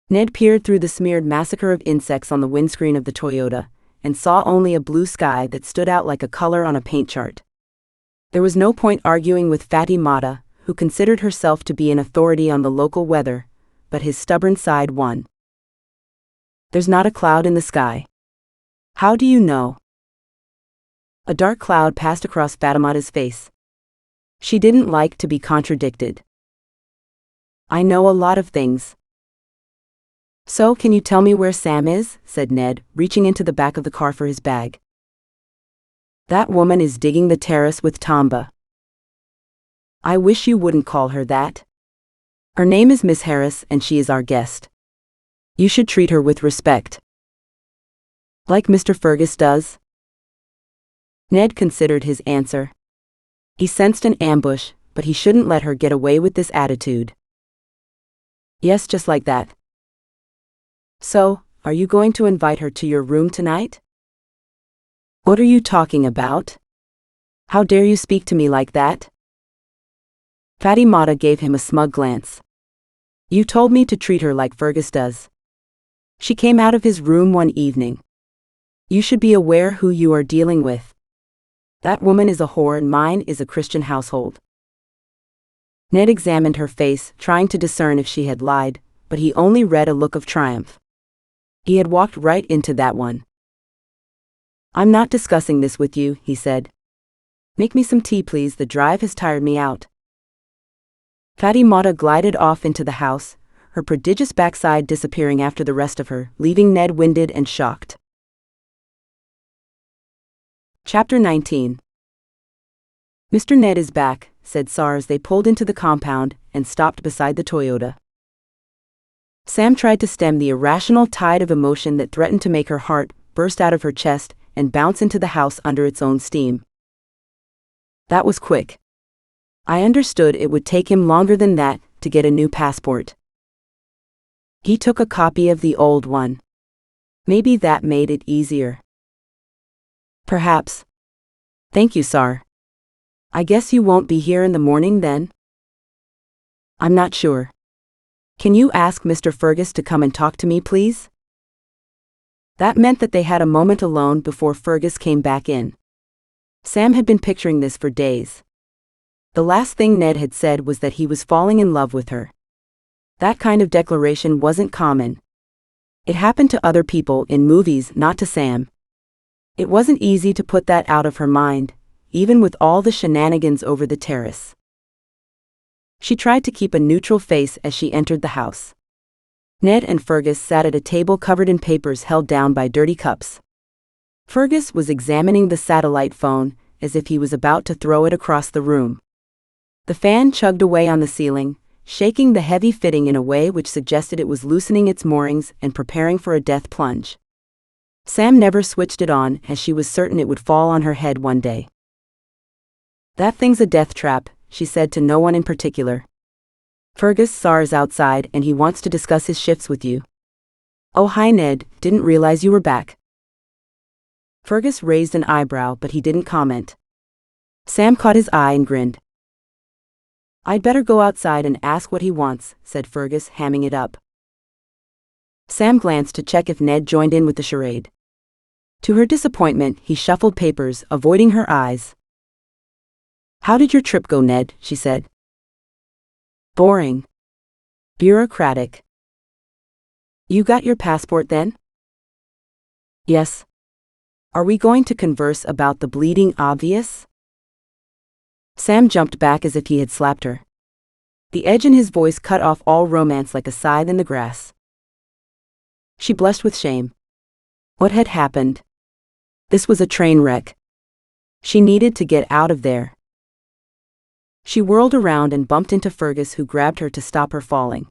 Ned peered through the smeared massacre of insects on the windscreen of the Toyota, and saw only a blue sky that stood out like a color on a paint chart. There was no point arguing with Fatimata, who considered herself to be an authority on the local weather, but his stubborn side won. There's not a cloud in the sky. How do you know? A dark cloud passed across Fatimata's face. She didn't like to be contradicted. I know a lot of things. So can you tell me where Sam is? Said Ned, reaching into the back of the car for his bag. That woman is digging the terrace with Tamba. I wish you wouldn't call her that. Her name is Miss Harris and she is our guest. You should treat her with respect. Like Mr. Fergus does? Ned considered his answer. He sensed an ambush, but he shouldn't let her get away with this attitude. Yes, just like that. So, are you going to invite her to your room tonight? What are you talking about? How dare you speak to me like that? Fatimata gave him a smug glance. You told me to treat her like Fergus does. She came out of his room one evening. You should be aware who you are dealing with. That woman is a whore and mine is a Christian household. Ned examined her face, trying to discern if she had lied, but he only read a look of triumph. He had walked right into that one. I'm not discussing this with you, he said. Make me some tea, please, the drive has tired me out. Fatimata glided off into the house, her prodigious backside disappearing after the rest of her, leaving Ned winded and shocked. Chapter 19. Mr. Ned is back, said Sar as they pulled into the compound and stopped beside the Toyota. Sam tried to stem the irrational tide of emotion that threatened to make her heart burst out of her chest and bounce into the house under its own steam. That was quick. I understood it would take him longer than that to get a new passport. He took a copy of the old one. Maybe that made it easier. Perhaps. Thank you, Sar. I guess you won't be here in the morning then? I'm not sure. Can you ask Mr. Fergus to come and talk to me, please? That meant that they had a moment alone before Fergus came back in. Sam had been picturing this for days. The last thing Ned had said was that he was falling in love with her. That kind of declaration wasn't common. It happened to other people in movies, not to Sam. It wasn't easy to put that out of her mind, even with all the shenanigans over the terrace. She tried to keep a neutral face as she entered the house. Ned and Fergus sat at a table covered in papers held down by dirty cups. Fergus was examining the satellite phone as if he was about to throw it across the room. The fan chugged away on the ceiling, shaking the heavy fitting in a way which suggested it was loosening its moorings and preparing for a death plunge. Sam never switched it on, as she was certain it would fall on her head one day. "That thing's a death trap," she said to no one in particular. "Fergus Sar's outside and he wants to discuss his shifts with you." "Oh, hi Ned, didn't realize you were back." Fergus raised an eyebrow, but he didn't comment. Sam caught his eye and grinned. "I'd better go outside and ask what he wants," said Fergus, hamming it up. Sam glanced to check if Ned joined in with the charade. To her disappointment, he shuffled papers, avoiding her eyes. "How did your trip go, Ned?" she said. "Boring. Bureaucratic." "You got your passport then?" "Yes." "Are we going to converse about the bleeding obvious?" Sam jumped back as if he had slapped her. The edge in his voice cut off all romance like a scythe in the grass. She blushed with shame. What had happened? This was a train wreck. She needed to get out of there. She whirled around and bumped into Fergus, who grabbed her to stop her falling.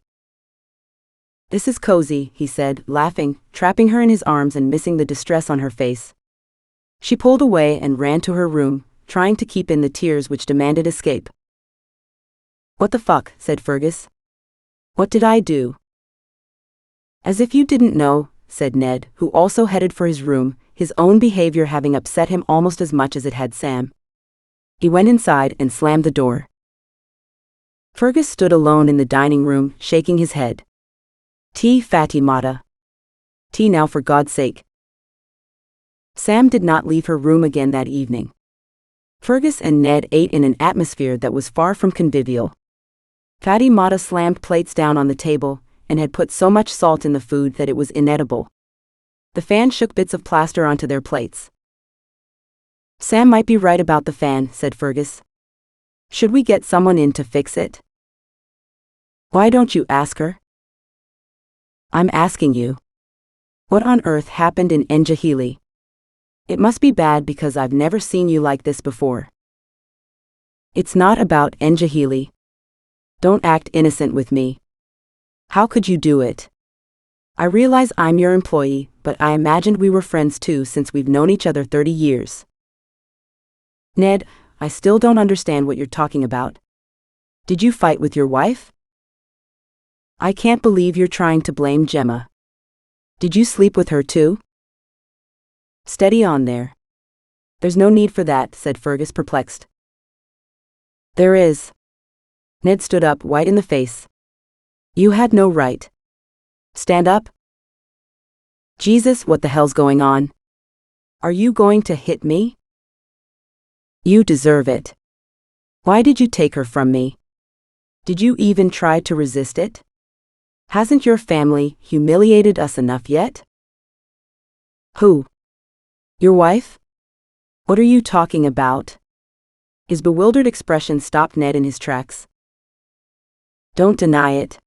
"This is cozy," he said, laughing, trapping her in his arms and missing the distress on her face. She pulled away and ran to her room, trying to keep in the tears which demanded escape. "What the fuck?" said Fergus. "What did I do?" "As if you didn't know," said Ned, who also headed for his room, his own behavior having upset him almost as much as it had Sam. He went inside and slammed the door. Fergus stood alone in the dining room, shaking his head. "Tea, Fatimata. Tea now, for God's sake." Sam did not leave her room again that evening. Fergus and Ned ate in an atmosphere that was far from convivial. Fatimata slammed plates down on the table, and had put so much salt in the food that it was inedible. The fan shook bits of plaster onto their plates. "Sam might be right about the fan," said Fergus. "Should we get someone in to fix it?" "Why don't you ask her?" "I'm asking you. What on earth happened in Njahili? It must be bad because I've never seen you like this before." "It's not about Njahili. Don't act innocent with me. How could you do it? I realize I'm your employee, but I imagined we were friends too, since we've known each other 30 years. Ned, I still don't understand what you're talking about. Did you fight with your wife? I can't believe you're trying to blame Gemma. Did you sleep with her too?" "Steady on there. There's no need for that," said Fergus, perplexed. "There is." Ned stood up, white in the face. "You had no right. Stand up." "Jesus, what the hell's going on? Are you going to hit me?" "You deserve it. Why did you take her from me? Did you even try to resist it? Hasn't your family humiliated us enough yet?" "Who? Your wife? What are you talking about?" His bewildered expression stopped Ned in his tracks. "Don't deny it.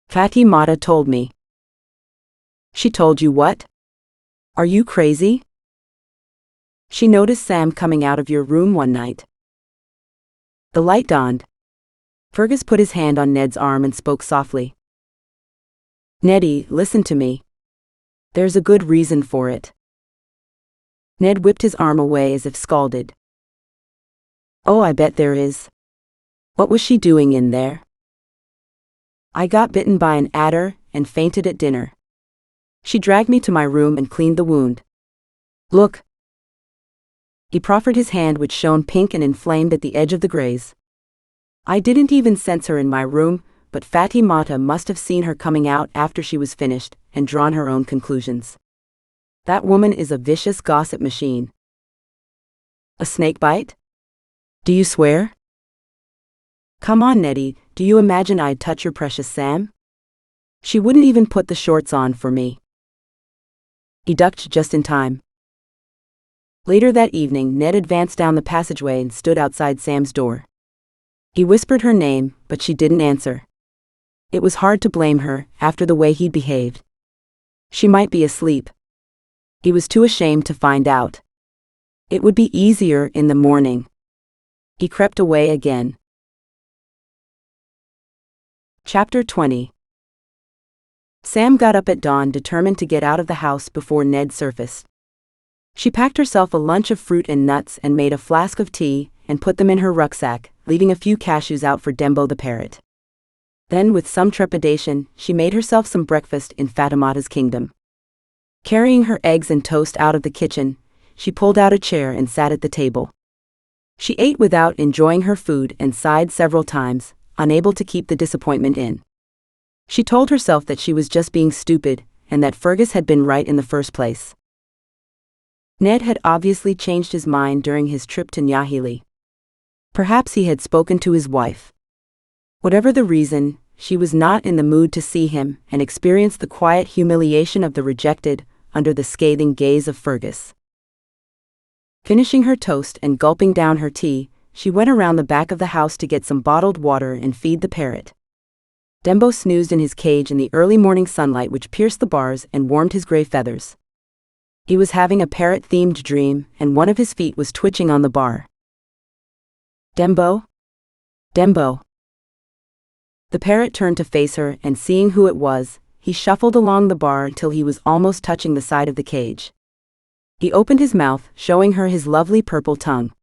Fatimata told me." "She told you what? Are you crazy?" "She noticed Sam coming out of your room one night." The light dawned. Fergus put his hand on Ned's arm and spoke softly. "Neddy, listen to me. There's a good reason for it." Ned whipped his arm away as if scalded. "Oh, I bet there is. What was she doing in there?" "I got bitten by an adder and fainted at dinner. She dragged me to my room and cleaned the wound. Look." He proffered his hand, which shone pink and inflamed at the edge of the graze. "I didn't even sense her in my room, but Fatimata must have seen her coming out after she was finished and drawn her own conclusions. That woman is a vicious gossip machine." "A snake bite? Do you swear?" "Come on, Neddy, do you imagine I'd touch your precious Sam? She wouldn't even put the shorts on for me." He ducked just in time. Later that evening, Ned advanced down the passageway and stood outside Sam's door. He whispered her name, but she didn't answer. It was hard to blame her, after the way he'd behaved. She might be asleep. He was too ashamed to find out. It would be easier in the morning. He crept away again. Chapter 20. Sam got up at dawn determined to get out of the house before Ned surfaced. She packed herself a lunch of fruit and nuts and made a flask of tea and put them in her rucksack, leaving a few cashews out for Dembo the parrot. Then, with some trepidation, she made herself some breakfast in Fatimata's kingdom. Carrying her eggs and toast out of the kitchen, she pulled out a chair and sat at the table. She ate without enjoying her food and sighed several times, unable to keep the disappointment in. She told herself that she was just being stupid, and that Fergus had been right in the first place. Ned had obviously changed his mind during his trip to Nyahili. Perhaps he had spoken to his wife. Whatever the reason, she was not in the mood to see him and experience the quiet humiliation of the rejected under the scathing gaze of Fergus. Finishing her toast and gulping down her tea, she went around the back of the house to get some bottled water and feed the parrot. Dembo snoozed in his cage in the early morning sunlight which pierced the bars and warmed his gray feathers. He was having a parrot-themed dream, and one of his feet was twitching on the bar. Dembo? Dembo. The parrot turned to face her, and seeing who it was, he shuffled along the bar until he was almost touching the side of the cage. He opened his mouth, showing her his lovely purple tongue.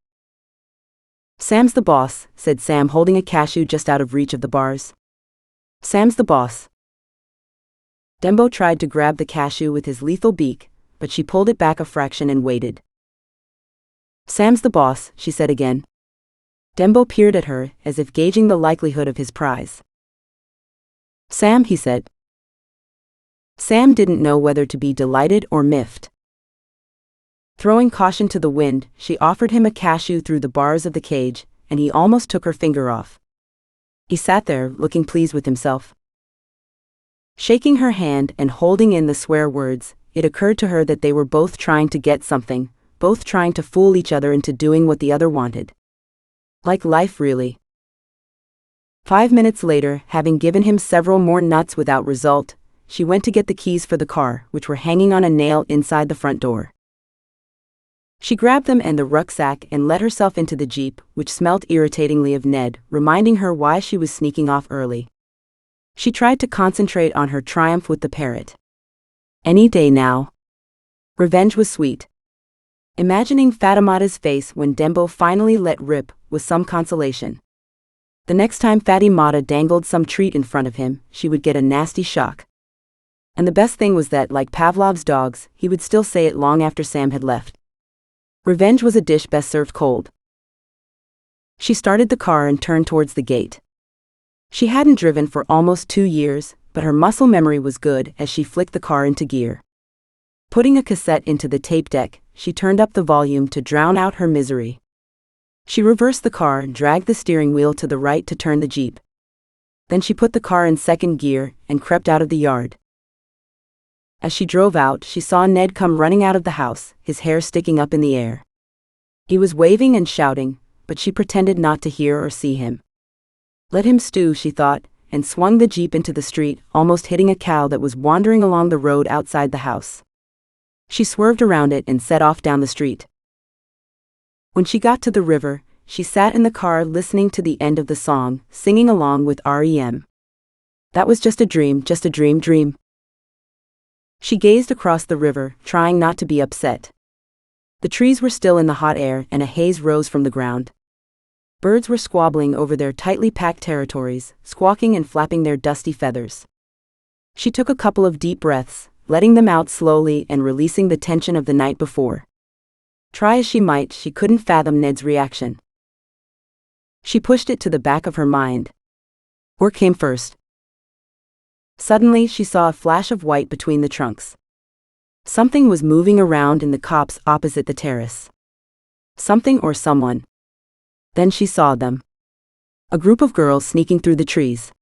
"Sam's the boss," said Sam, holding a cashew just out of reach of the bars. "Sam's the boss." Dembo tried to grab the cashew with his lethal beak, but she pulled it back a fraction and waited. "Sam's the boss," she said again. Dembo peered at her, as if gauging the likelihood of his prize. "Sam," he said. Sam didn't know whether to be delighted or miffed. Throwing caution to the wind, she offered him a cashew through the bars of the cage, and he almost took her finger off. He sat there, looking pleased with himself. Shaking her hand and holding in the swear words, it occurred to her that they were both trying to get something, both trying to fool each other into doing what the other wanted. Like life, really. 5 minutes later, having given him several more nuts without result, she went to get the keys for the car, which were hanging on a nail inside the front door. She grabbed them and the rucksack and let herself into the Jeep, which smelt irritatingly of Ned, reminding her why she was sneaking off early. She tried to concentrate on her triumph with the parrot. Any day now. Revenge was sweet. Imagining Fatimata's face when Dembo finally let rip was some consolation. The next time Fatimata dangled some treat in front of him, she would get a nasty shock. And the best thing was that, like Pavlov's dogs, he would still say it long after Sam had left. Revenge was a dish best served cold. She started the car and turned towards the gate. She hadn't driven for almost 2 years, but her muscle memory was good as she flicked the car into gear. Putting a cassette into the tape deck, she turned up the volume to drown out her misery. She reversed the car and dragged the steering wheel to the right to turn the Jeep. Then she put the car in second gear and crept out of the yard. As she drove out, she saw Ned come running out of the house, his hair sticking up in the air. He was waving and shouting, but she pretended not to hear or see him. Let him stew, she thought, and swung the Jeep into the street, almost hitting a cow that was wandering along the road outside the house. She swerved around it and set off down the street. When she got to the river, she sat in the car listening to the end of the song, singing along with REM. That was just a dream, dream. She gazed across the river, trying not to be upset. The trees were still in the hot air and a haze rose from the ground. Birds were squabbling over their tightly packed territories, squawking and flapping their dusty feathers. She took a couple of deep breaths, letting them out slowly and releasing the tension of the night before. Try as she might, she couldn't fathom Ned's reaction. She pushed it to the back of her mind. Work came first. Suddenly, she saw a flash of white between the trunks. Something was moving around in the copse opposite the terrace. Something or someone. Then she saw them. A group of girls sneaking through the trees.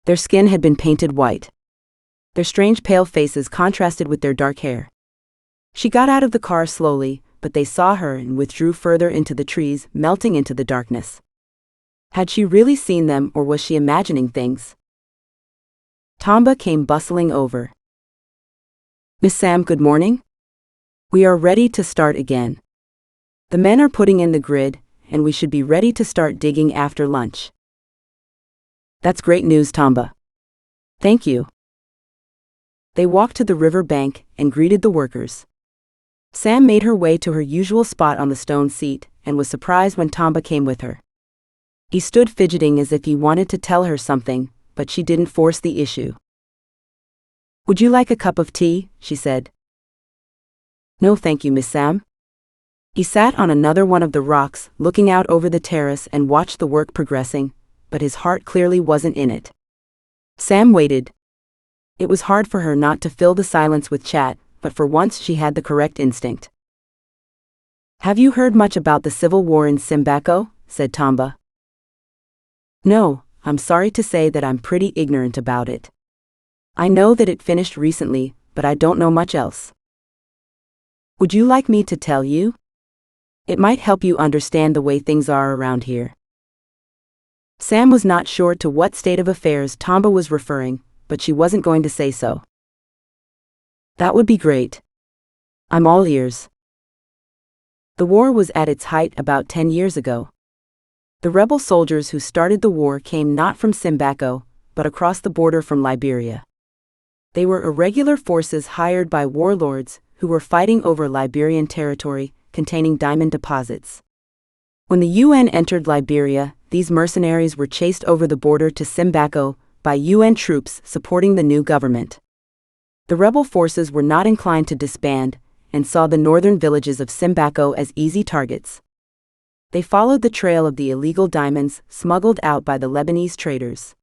Their skin had been painted white. Their strange pale faces contrasted with their dark hair. She got out of the car slowly, but they saw her and withdrew further into the trees, melting into the darkness. Had she really seen them, or was she imagining things? Tamba came bustling over. "Miss Sam, good morning. We are ready to start again. The men are putting in the grid, and we should be ready to start digging after lunch." That's great news, Tamba. Thank you. They walked to the river bank and greeted the workers. Sam made her way to her usual spot on the stone seat and was surprised when Tamba came with her. He stood fidgeting as if he wanted to tell her something, but she didn't force the issue. "Would you like a cup of tea?" she said. "No thank you, Miss Sam." He sat on another one of the rocks, looking out over the terrace and watched the work progressing, but his heart clearly wasn't in it. Sam waited. It was hard for her not to fill the silence with chat, but for once she had the correct instinct. "Have you heard much about the civil war in Simbako?" said Tamba. "No, I'm sorry to say that I'm pretty ignorant about it. I know that it finished recently, but I don't know much else. Would you like me to tell you? It might help you understand the way things are around here." Sam was not sure to what state of affairs Tamba was referring, but she wasn't going to say so. "That would be great. I'm all ears." The war was at its height about 10 years ago. The rebel soldiers who started the war came not from Simbako, but across the border from Liberia. They were irregular forces hired by warlords who were fighting over Liberian territory containing diamond deposits. When the UN entered Liberia, these mercenaries were chased over the border to Simbako by UN troops supporting the new government. The rebel forces were not inclined to disband and saw the northern villages of Simbako as easy targets. They followed the trail of the illegal diamonds smuggled out by the Lebanese traders.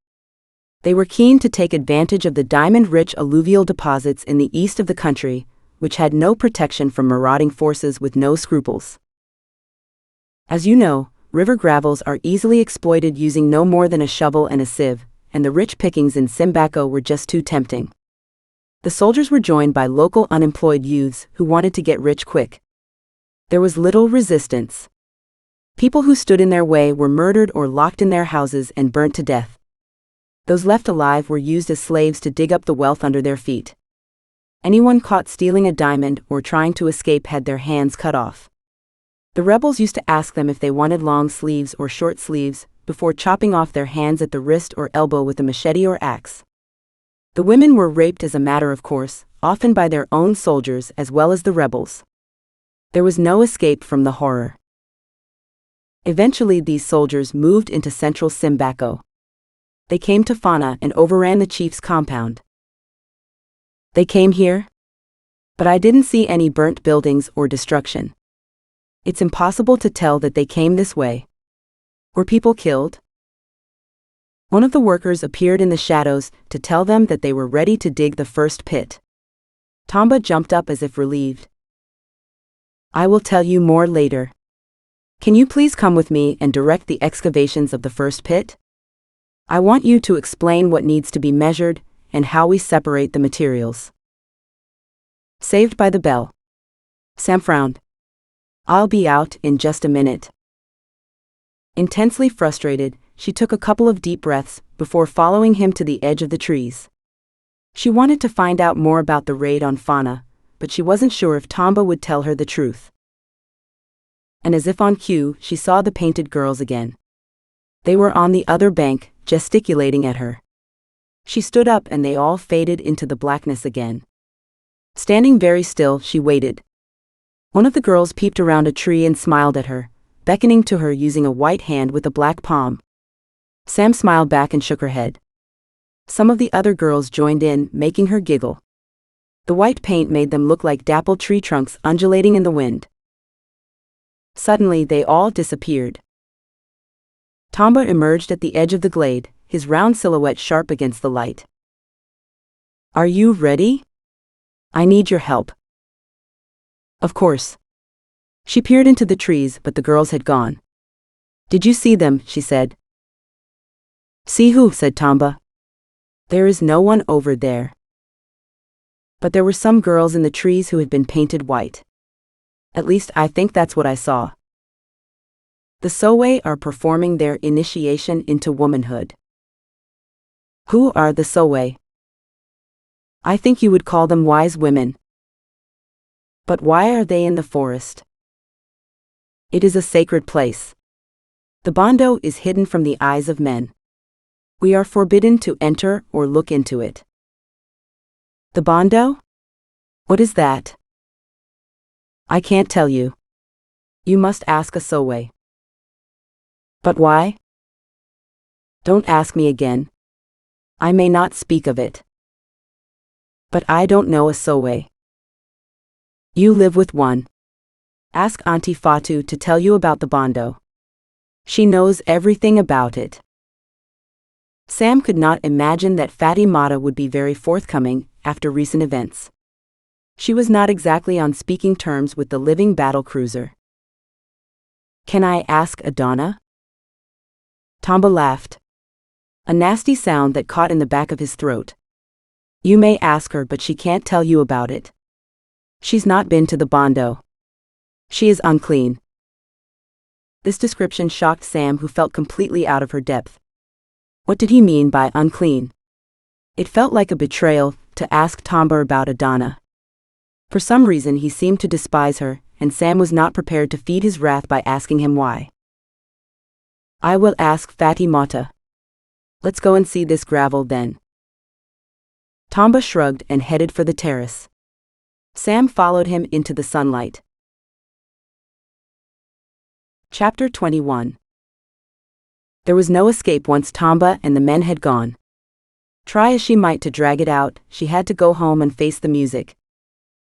They were keen to take advantage of the diamond-rich alluvial deposits in the east of the country, which had no protection from marauding forces with no scruples. As you know, river gravels are easily exploited using no more than a shovel and a sieve, and the rich pickings in Simbako were just too tempting. The soldiers were joined by local unemployed youths who wanted to get rich quick. There was little resistance. People who stood in their way were murdered or locked in their houses and burnt to death. Those left alive were used as slaves to dig up the wealth under their feet. Anyone caught stealing a diamond or trying to escape had their hands cut off. The rebels used to ask them if they wanted long sleeves or short sleeves, before chopping off their hands at the wrist or elbow with a machete or axe. The women were raped as a matter of course, often by their own soldiers as well as the rebels. There was no escape from the horror. Eventually these soldiers moved into central Simbako. They came to Fona and overran the chief's compound. "They came here? But I didn't see any burnt buildings or destruction. It's impossible to tell that they came this way. Were people killed?" One of the workers appeared in the shadows to tell them that they were ready to dig the first pit. Tamba jumped up as if relieved. "I will tell you more later. Can you please come with me and direct the excavations of the first pit? I want you to explain what needs to be measured and how we separate the materials." Saved by the bell. Sam frowned. "I'll be out in just a minute." Intensely frustrated, she took a couple of deep breaths before following him to the edge of the trees. She wanted to find out more about the raid on Fona, but she wasn't sure if Tamba would tell her the truth. And as if on cue, she saw the painted girls again. They were on the other bank, gesticulating at her. She stood up and they all faded into the blackness again. Standing very still, she waited. One of the girls peeped around a tree and smiled at her, beckoning to her using a white hand with a black palm. Sam smiled back and shook her head. Some of the other girls joined in, making her giggle. The white paint made them look like dappled tree trunks undulating in the wind. Suddenly they all disappeared. Tamba emerged at the edge of the glade, his round silhouette sharp against the light. "Are you ready? I need your help." "Of course." She peered into the trees, but the girls had gone. "Did you see them?" she said. "See who?" said Tamba. "There is no one over there." But there were some girls in the trees who had been painted white. At least I think that's what I saw. The Sowe are performing their initiation into womanhood. Who are the Sowe? I think you would call them wise women. But why are they in the forest? It is a sacred place. The Bondo is hidden from the eyes of men. We are forbidden to enter or look into it. The Bondo? What is that? I can't tell you. You must ask a Sowe. But why? Don't ask me again. I may not speak of it. But I don't know a Sowe. You live with one. Ask Auntie Fatu to tell you about the Bondo. She knows everything about it. Sam could not imagine that Fatty Mata would be very forthcoming after recent events. She was not exactly on speaking terms with the living battle cruiser. Can I ask Adana? Tamba laughed. A nasty sound that caught in the back of his throat. You may ask her, but she can't tell you about it. She's not been to the Bondo. She is unclean. This description shocked Sam, who felt completely out of her depth. What did he mean by unclean? It felt like a betrayal to ask Tamba about Adana. For some reason he seemed to despise her, and Sam was not prepared to feed his wrath by asking him why. I will ask Fatty Mata. Let's go and see this gravel then. Tamba shrugged and headed for the terrace. Sam followed him into the sunlight. Chapter 21. There was no escape once Tamba and the men had gone. Try as she might to drag it out, she had to go home and face the music.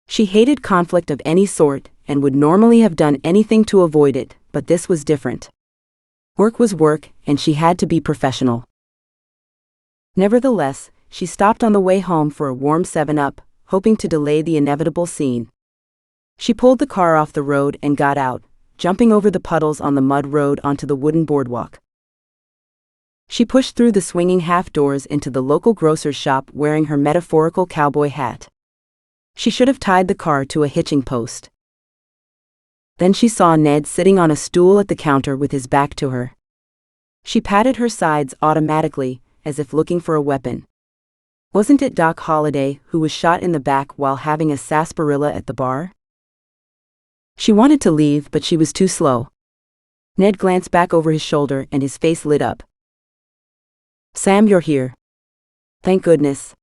She hated conflict of any sort and would normally have done anything to avoid it, but this was different. Work was work, and she had to be professional. Nevertheless, she stopped on the way home for a warm 7-Up, hoping to delay the inevitable scene. She pulled the car off the road and got out, jumping over the puddles on the mud road onto the wooden boardwalk. She pushed through the swinging half doors into the local grocer's shop wearing her metaphorical cowboy hat. She should have tied the car to a hitching post. Then she saw Ned sitting on a stool at the counter with his back to her. She patted her sides automatically, as if looking for a weapon. Wasn't it Doc Holliday who was shot in the back while having a sarsaparilla at the bar? She wanted to leave, but she was too slow. Ned glanced back over his shoulder and his face lit up. Sam, you're here. Thank goodness.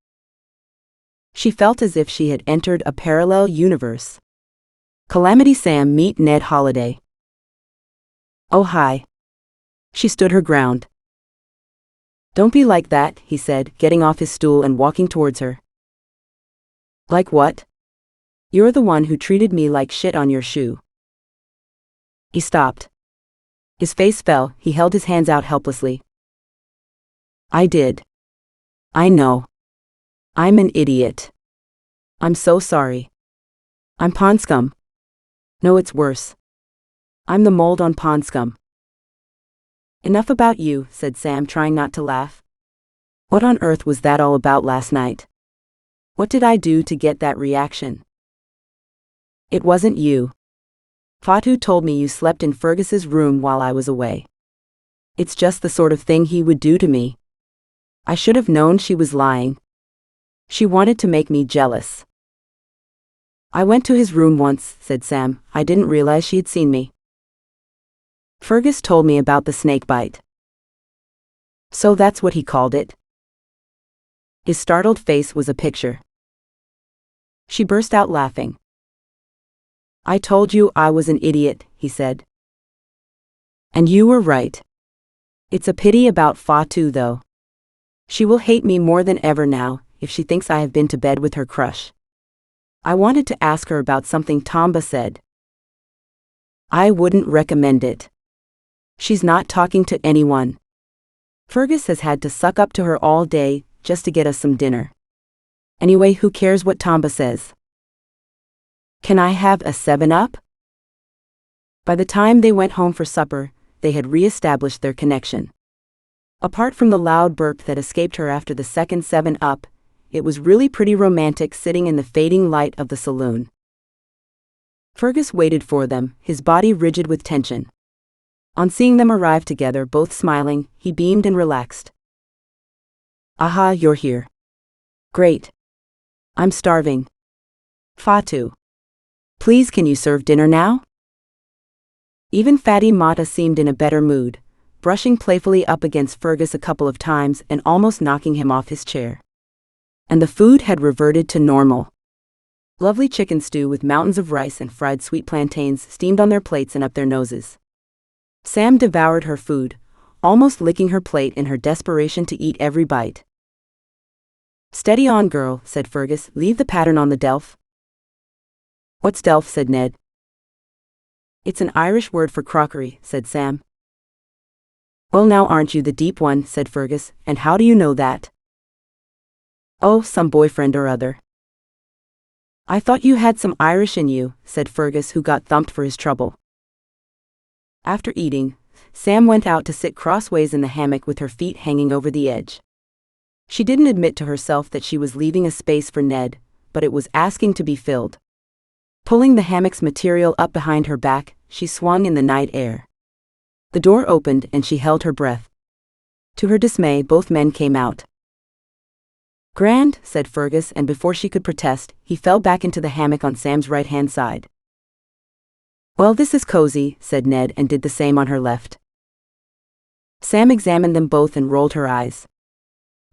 She felt as if she had entered a parallel universe. Calamity Sam, meet Ned Holliday. Oh, hi. She stood her ground. Don't be like that, he said, getting off his stool and walking towards her. Like what? You're the one who treated me like shit on your shoe. He stopped. His face fell, he held his hands out helplessly. I did. I know. I'm an idiot. I'm so sorry. I'm pond scum. No, it's worse. I'm the mold on pond scum. Enough about you, said Sam, trying not to laugh. What on earth was that all about last night? What did I do to get that reaction? It wasn't you. Fatu told me you slept in Fergus's room while I was away. It's just the sort of thing he would do to me. I should have known she was lying. She wanted to make me jealous. I went to his room once, said Sam. I didn't realize she had seen me. Fergus told me about the snake bite. So that's what he called it? His startled face was a picture. She burst out laughing. I told you I was an idiot, he said. And you were right. It's a pity about Fatu though. She will hate me more than ever now, if she thinks I have been to bed with her crush. I wanted to ask her about something Tamba said. I wouldn't recommend it. She's not talking to anyone. Fergus has had to suck up to her all day, just to get us some dinner. Anyway, who cares what Tamba says? Can I have a 7-Up? By the time they went home for supper, they had re-established their connection. Apart from the loud burp that escaped her after the second 7-Up, it was really pretty romantic sitting in the fading light of the saloon. Fergus waited for them, his body rigid with tension. On seeing them arrive together, both smiling, he beamed and relaxed. Aha, you're here. Great. I'm starving. Fatu. Please, can you serve dinner now? Even Fatty Mata seemed in a better mood, brushing playfully up against Fergus a couple of times and almost knocking him off his chair. And the food had reverted to normal. Lovely chicken stew with mountains of rice and fried sweet plantains steamed on their plates and up their noses. Sam devoured her food, almost licking her plate in her desperation to eat every bite. "Steady on, girl," said Fergus. "Leave the pattern on the delf." "What's delf?" said Ned. "It's an Irish word for crockery," said Sam. "Well, now aren't you the deep one?" said Fergus. "And how do you know that?" "Oh, some boyfriend or other." "I thought you had some Irish in you," said Fergus, who got thumped for his trouble. After eating, Sam went out to sit crossways in the hammock with her feet hanging over the edge. She didn't admit to herself that she was leaving a space for Ned, but it was asking to be filled. Pulling the hammock's material up behind her back, she swung in the night air. The door opened and she held her breath. To her dismay, both men came out. "Grand," said Fergus, and before she could protest, he fell back into the hammock on Sam's right-hand side. "Well, this is cozy," said Ned, and did the same on her left. Sam examined them both and rolled her eyes.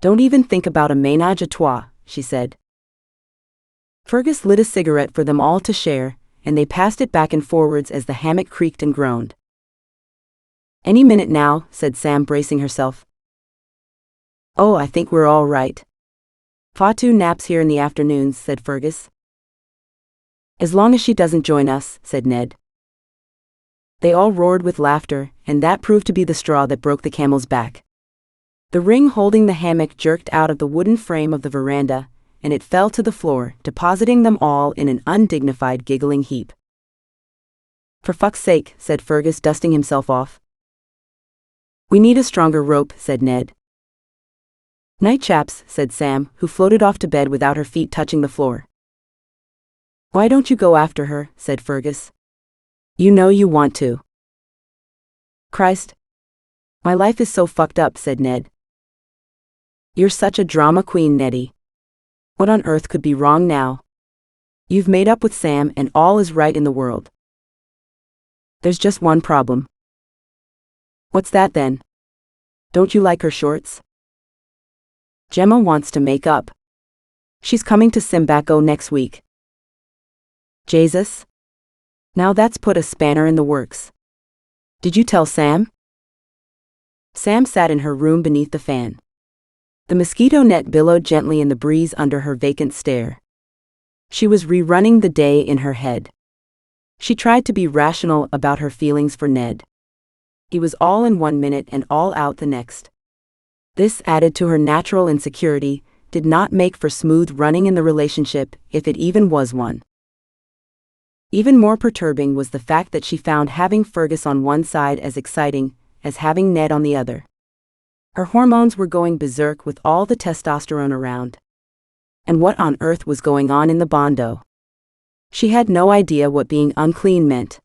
"Don't even think about a ménage à trois," she said. Fergus lit a cigarette for them all to share, and they passed it back and forwards as the hammock creaked and groaned. "Any minute now," said Sam, bracing herself. "Oh, I think we're all right. Fatu naps here in the afternoons," said Fergus. "As long as she doesn't join us," said Ned. They all roared with laughter, and that proved to be the straw that broke the camel's back. The ring holding the hammock jerked out of the wooden frame of the veranda, and it fell to the floor, depositing them all in an undignified giggling heap. "For fuck's sake," said Fergus, dusting himself off. "We need a stronger rope," said Ned. "Night, chaps," said Sam, who floated off to bed without her feet touching the floor. "Why don't you go after her?" said Fergus. "You know you want to." "Christ. My life is so fucked up," said Ned. "You're such a drama queen, Neddy. What on earth could be wrong now? You've made up with Sam and all is right in the world. There's just one problem." "What's that then? Don't you like her shorts?" "Gemma wants to make up. She's coming to Simbako next week." "Jesus. Now that's put a spanner in the works. Did you tell Sam?" Sam sat in her room beneath the fan. The mosquito net billowed gently in the breeze under her vacant stare. She was rerunning the day in her head. She tried to be rational about her feelings for Ned. He was all in 1 minute and all out the next. This, added to her natural insecurity, did not make for smooth running in the relationship, if it even was one. Even more perturbing was the fact that she found having Fergus on one side as exciting as having Ned on the other. Her hormones were going berserk with all the testosterone around. And what on earth was going on in the bondo? She had no idea what being unclean meant.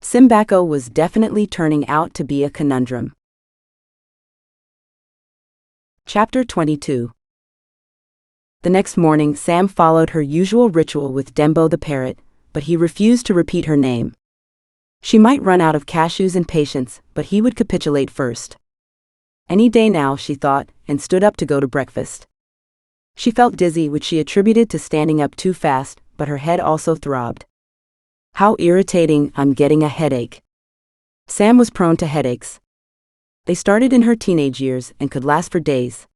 Simbako was definitely turning out to be a conundrum. Chapter 22. The next morning, Sam followed her usual ritual with Dembo the parrot, but he refused to repeat her name. She might run out of cashews and patience, but he would capitulate first. Any day now, she thought, and stood up to go to breakfast. She felt dizzy, which she attributed to standing up too fast, but her head also throbbed. "How irritating, I'm getting a headache." Sam was prone to headaches. They started in her teenage years and could last for days.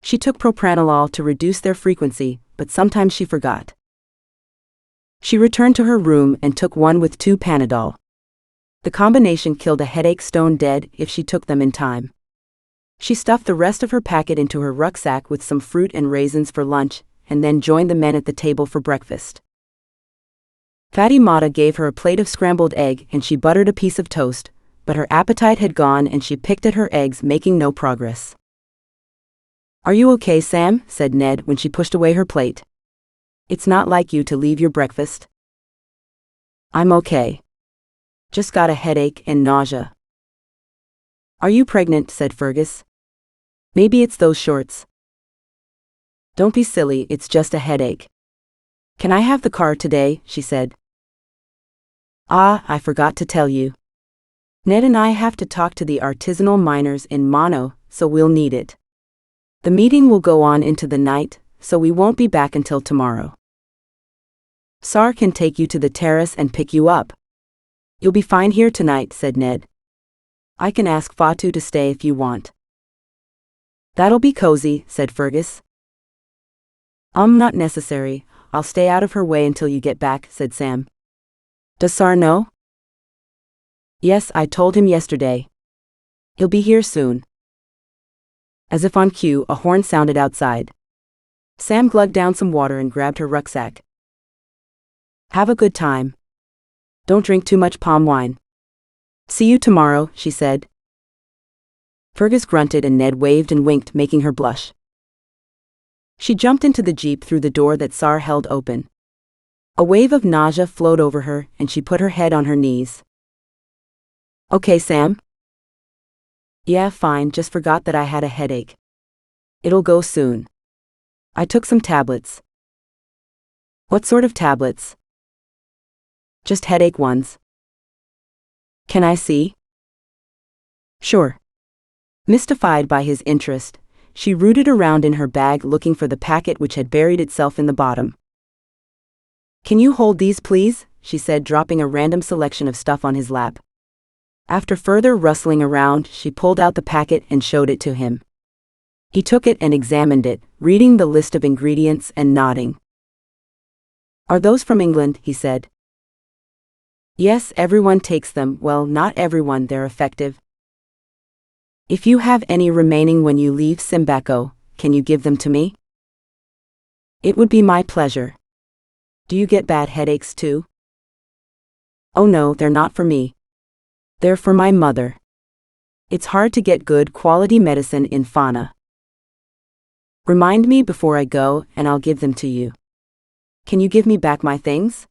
She took propranolol to reduce their frequency, but sometimes she forgot. She returned to her room and took one with 2 Panadol. The combination killed a headache stone dead if she took them in time. She stuffed the rest of her packet into her rucksack with some fruit and raisins for lunch, and then joined the men at the table for breakfast. Fatty Mata gave her a plate of scrambled egg and she buttered a piece of toast, but her appetite had gone and she picked at her eggs, making no progress. "Are you okay, Sam?" said Ned when she pushed away her plate. "It's not like you to leave your breakfast." "I'm okay. Just got a headache and nausea." "Are you pregnant?" said Fergus. "Maybe it's those shorts." "Don't be silly, it's just a headache." "Can I have the car today?" she said. "Ah, I forgot to tell you. Ned and I have to talk to the artisanal miners in Mono, so we'll need it. The meeting will go on into the night, so we won't be back until tomorrow. Sar can take you to the terrace and pick you up. You'll be fine here tonight, said Ned. I can ask Fatu to stay if you want. That'll be cozy, said Fergus. Not necessary, I'll stay out of her way until you get back, said Sam. Does Sar know? Yes, I told him yesterday. He'll be here soon. As if on cue, a horn sounded outside. Sam glugged down some water and grabbed her rucksack. Have a good time. Don't drink too much palm wine. See you tomorrow, she said. Fergus grunted and Ned waved and winked, making her blush. She jumped into the jeep through the door that Sar held open. A wave of nausea flowed over her and she put her head on her knees. Okay, Sam? Yeah, fine, just forgot that I had a headache. It'll go soon. I took some tablets. What sort of tablets? Just headache ones. Can I see? Sure. Mystified by his interest, she rooted around in her bag looking for the packet which had buried itself in the bottom. Can you hold these, please? She said, dropping a random selection of stuff on his lap. After further rustling around, she pulled out the packet and showed it to him. He took it and examined it, reading the list of ingredients and nodding. Are those from England? He said. Yes, everyone takes them. Well, not everyone, they're effective. If you have any remaining when you leave Simbako, can you give them to me? It would be my pleasure. Do you get bad headaches too? Oh no, they're not for me. They're for my mother. It's hard to get good quality medicine in Fona. Remind me before I go and I'll give them to you. Can you give me back my things?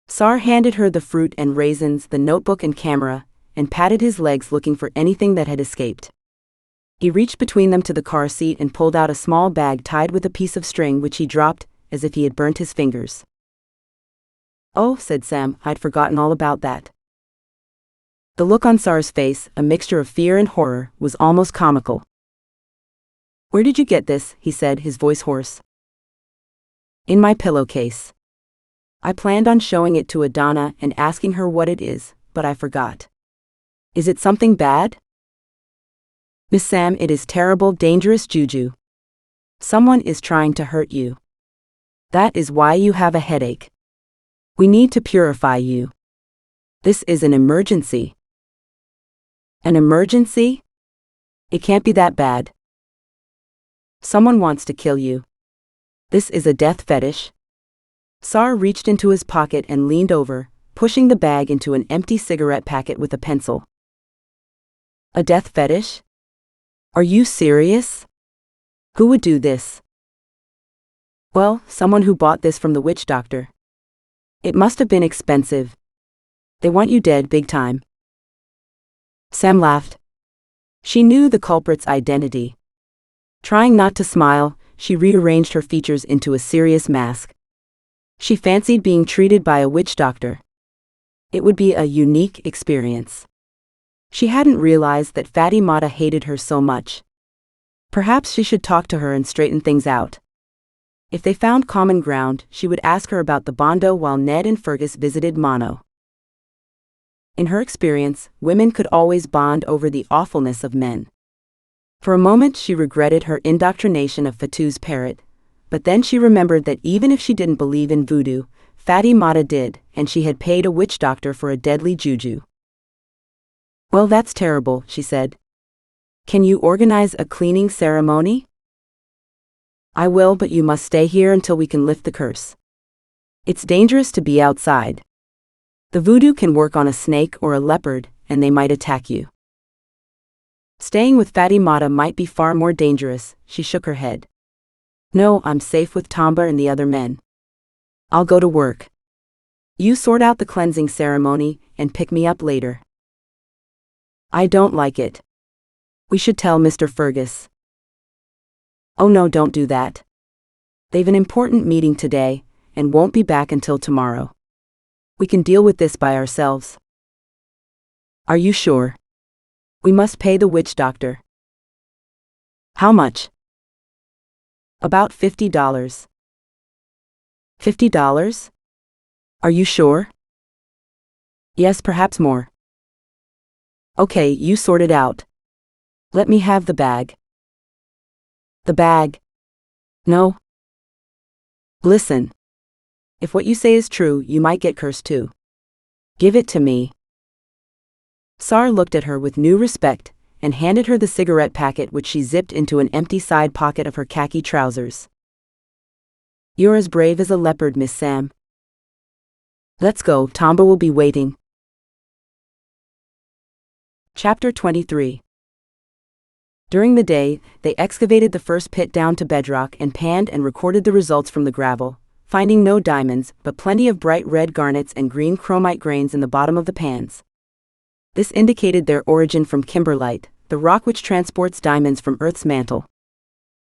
Sar handed her the fruit and raisins, the notebook and camera, and patted his legs looking for anything that had escaped. He reached between them to the car seat and pulled out a small bag tied with a piece of string which he dropped, as if he had burnt his fingers. Oh, said Sam, I'd forgotten all about that. The look on Sar's face, a mixture of fear and horror, was almost comical. Where did you get this? He said, his voice hoarse. In my pillowcase. I planned on showing it to Adana and asking her what it is, but I forgot. Is it something bad? Miss Sam, it is terrible, dangerous juju. Someone is trying to hurt you. That is why you have a headache. We need to purify you. This is an emergency. An emergency? It can't be that bad. Someone wants to kill you. This is a death fetish. Sar reached into his pocket and leaned over, pushing the bag into an empty cigarette packet with a pencil. A death fetish? Are you serious? Who would do this? Well, someone who bought this from the witch doctor. It must have been expensive. They want you dead big time. Sam laughed. She knew the culprit's identity. Trying not to smile, she rearranged her features into a serious mask. She fancied being treated by a witch doctor. It would be a unique experience. She hadn't realized that Fatty Mata hated her so much. Perhaps she should talk to her and straighten things out. If they found common ground, she would ask her about the Bondo while Ned and Fergus visited Mono. In her experience, women could always bond over the awfulness of men. For a moment she regretted her indoctrination of Fatu's parrot, but then she remembered that even if she didn't believe in voodoo, Fatty Mata did, and she had paid a witch doctor for a deadly juju. Well, that's terrible, she said. Can you organize a cleaning ceremony? I will, but you must stay here until we can lift the curse. It's dangerous to be outside. The voodoo can work on a snake or a leopard, and they might attack you. Staying with Fatty Mata might be far more dangerous, she shook her head. No, I'm safe with Tamba and the other men. I'll go to work. You sort out the cleansing ceremony, and pick me up later. I don't like it. We should tell Mr. Fergus. Oh no, don't do that. They've an important meeting today, and won't be back until tomorrow. We can deal with this by ourselves. Are you sure? We must pay the witch doctor. How much? About $50. $50? Are you sure? Yes, perhaps more. Okay, you sort it out. Let me have the bag. The bag? No. Listen. If what you say is true, you might get cursed too. Give it to me. Sar looked at her with new respect and handed her the cigarette packet, which she zipped into an empty side pocket of her khaki trousers. You're as brave as a leopard, Miss Sam. Let's go, Tomba will be waiting. Chapter 23. During the day, they excavated the first pit down to bedrock and panned and recorded the results from the gravel, finding no diamonds, but plenty of bright red garnets and green chromite grains in the bottom of the pans. This indicated their origin from kimberlite, the rock which transports diamonds from Earth's mantle.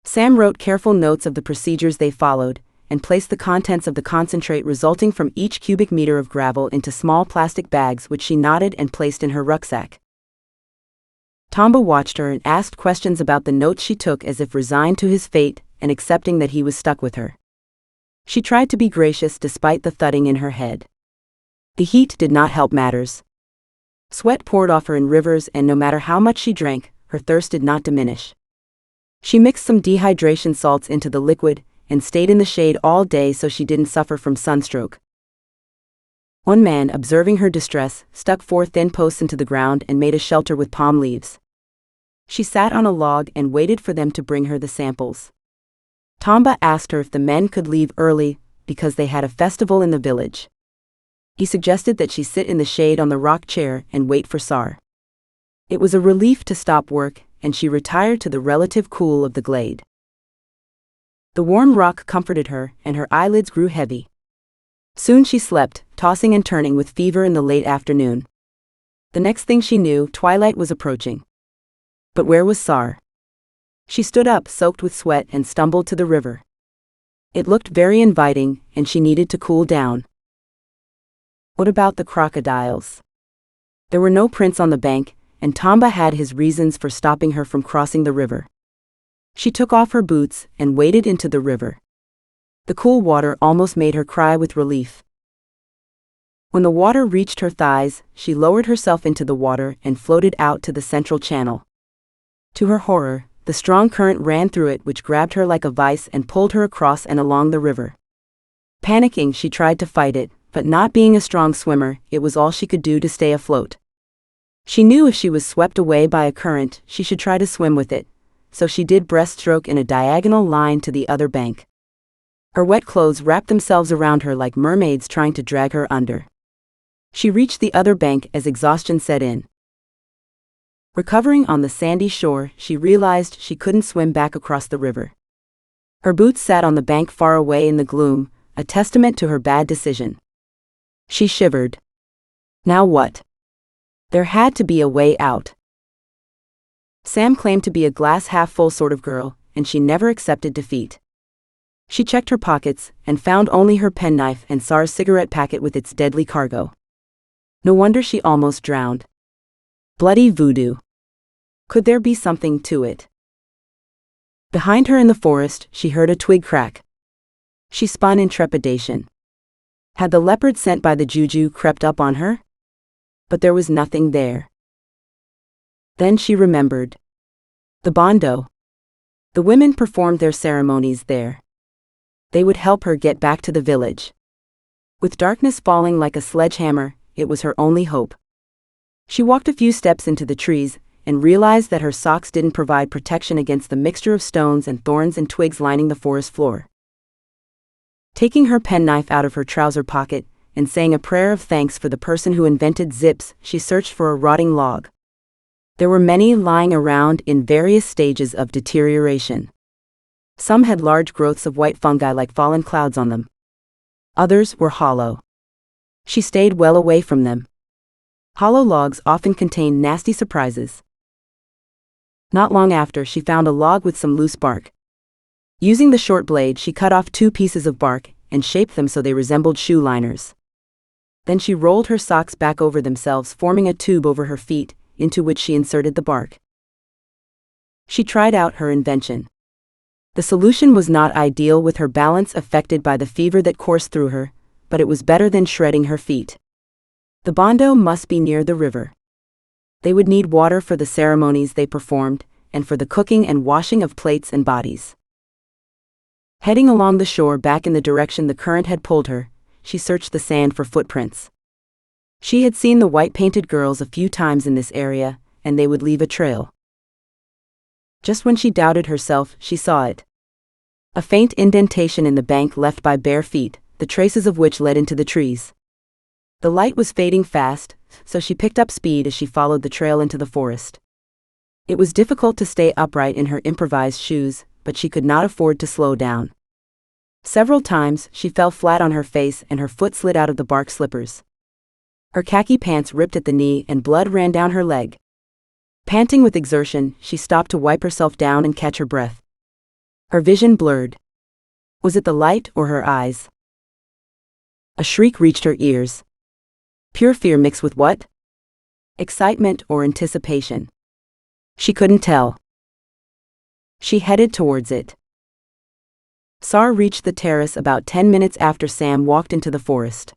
Sam wrote careful notes of the procedures they followed, and placed the contents of the concentrate resulting from each cubic meter of gravel into small plastic bags, which she knotted and placed in her rucksack. Tomba watched her and asked questions about the notes she took, as if resigned to his fate and accepting that he was stuck with her. She tried to be gracious despite the thudding in her head. The heat did not help matters. Sweat poured off her in rivers, and no matter how much she drank, her thirst did not diminish. She mixed some dehydration salts into the liquid and stayed in the shade all day so she didn't suffer from sunstroke. One man, observing her distress, stuck 4 thin posts into the ground and made a shelter with palm leaves. She sat on a log and waited for them to bring her the samples. Tomba asked her if the men could leave early because they had a festival in the village. He suggested that she sit in the shade on the rock chair and wait for Sar. It was a relief to stop work, and she retired to the relative cool of the glade. The warm rock comforted her, and her eyelids grew heavy. Soon she slept, tossing and turning with fever in the late afternoon. The next thing she knew, twilight was approaching. But where was Sar? She stood up, soaked with sweat, and stumbled to the river. It looked very inviting, and she needed to cool down. What about the crocodiles? There were no prints on the bank, and Tomba had his reasons for stopping her from crossing the river. She took off her boots and waded into the river. The cool water almost made her cry with relief. When the water reached her thighs, she lowered herself into the water and floated out to the central channel. To her horror, the strong current ran through it, which grabbed her like a vice and pulled her across and along the river. Panicking, she tried to fight it, but not being a strong swimmer, it was all she could do to stay afloat. She knew if she was swept away by a current, she should try to swim with it, so she did breaststroke in a diagonal line to the other bank. Her wet clothes wrapped themselves around her like mermaids trying to drag her under. She reached the other bank as exhaustion set in. Recovering on the sandy shore, she realized she couldn't swim back across the river. Her boots sat on the bank far away in the gloom, a testament to her bad decision. She shivered. Now what? There had to be a way out. Sam claimed to be a glass-half-full sort of girl, and she never accepted defeat. She checked her pockets and found only her penknife and Sar's cigarette packet with its deadly cargo. No wonder she almost drowned. Bloody voodoo. Could there be something to it? Behind her in the forest, she heard a twig crack. She spun in trepidation. Had the leopard sent by the juju crept up on her? But there was nothing there. Then she remembered. The bondo. The women performed their ceremonies there. They would help her get back to the village. With darkness falling like a sledgehammer, it was her only hope. She walked a few steps into the trees and realized that her socks didn't provide protection against the mixture of stones and thorns and twigs lining the forest floor. Taking her penknife out of her trouser pocket and saying a prayer of thanks for the person who invented zips, she searched for a rotting log. There were many lying around in various stages of deterioration. Some had large growths of white fungi like fallen clouds on them. Others were hollow. She stayed well away from them. Hollow logs often contain nasty surprises. Not long after, she found a log with some loose bark. Using the short blade, she cut off 2 pieces of bark and shaped them so they resembled shoe liners. Then she rolled her socks back over themselves, forming a tube over her feet, into which she inserted the bark. She tried out her invention. The solution was not ideal, with her balance affected by the fever that coursed through her, but it was better than shredding her feet. The bondo must be near the river. They would need water for the ceremonies they performed, and for the cooking and washing of plates and bodies. Heading along the shore back in the direction the current had pulled her, she searched the sand for footprints. She had seen the white-painted girls a few times in this area, and they would leave a trail. Just when she doubted herself, she saw it. A faint indentation in the bank left by bare feet, the traces of which led into the trees. The light was fading fast, so she picked up speed as she followed the trail into the forest. It was difficult to stay upright in her improvised shoes, but she could not afford to slow down. Several times, she fell flat on her face and her foot slid out of the bark slippers. Her khaki pants ripped at the knee and blood ran down her leg. Panting with exertion, she stopped to wipe herself down and catch her breath. Her vision blurred. Was it the light or her eyes? A shriek reached her ears. Pure fear mixed with what? Excitement or anticipation? She couldn't tell. She headed towards it. Sar reached the terrace about 10 minutes after Sam walked into the forest.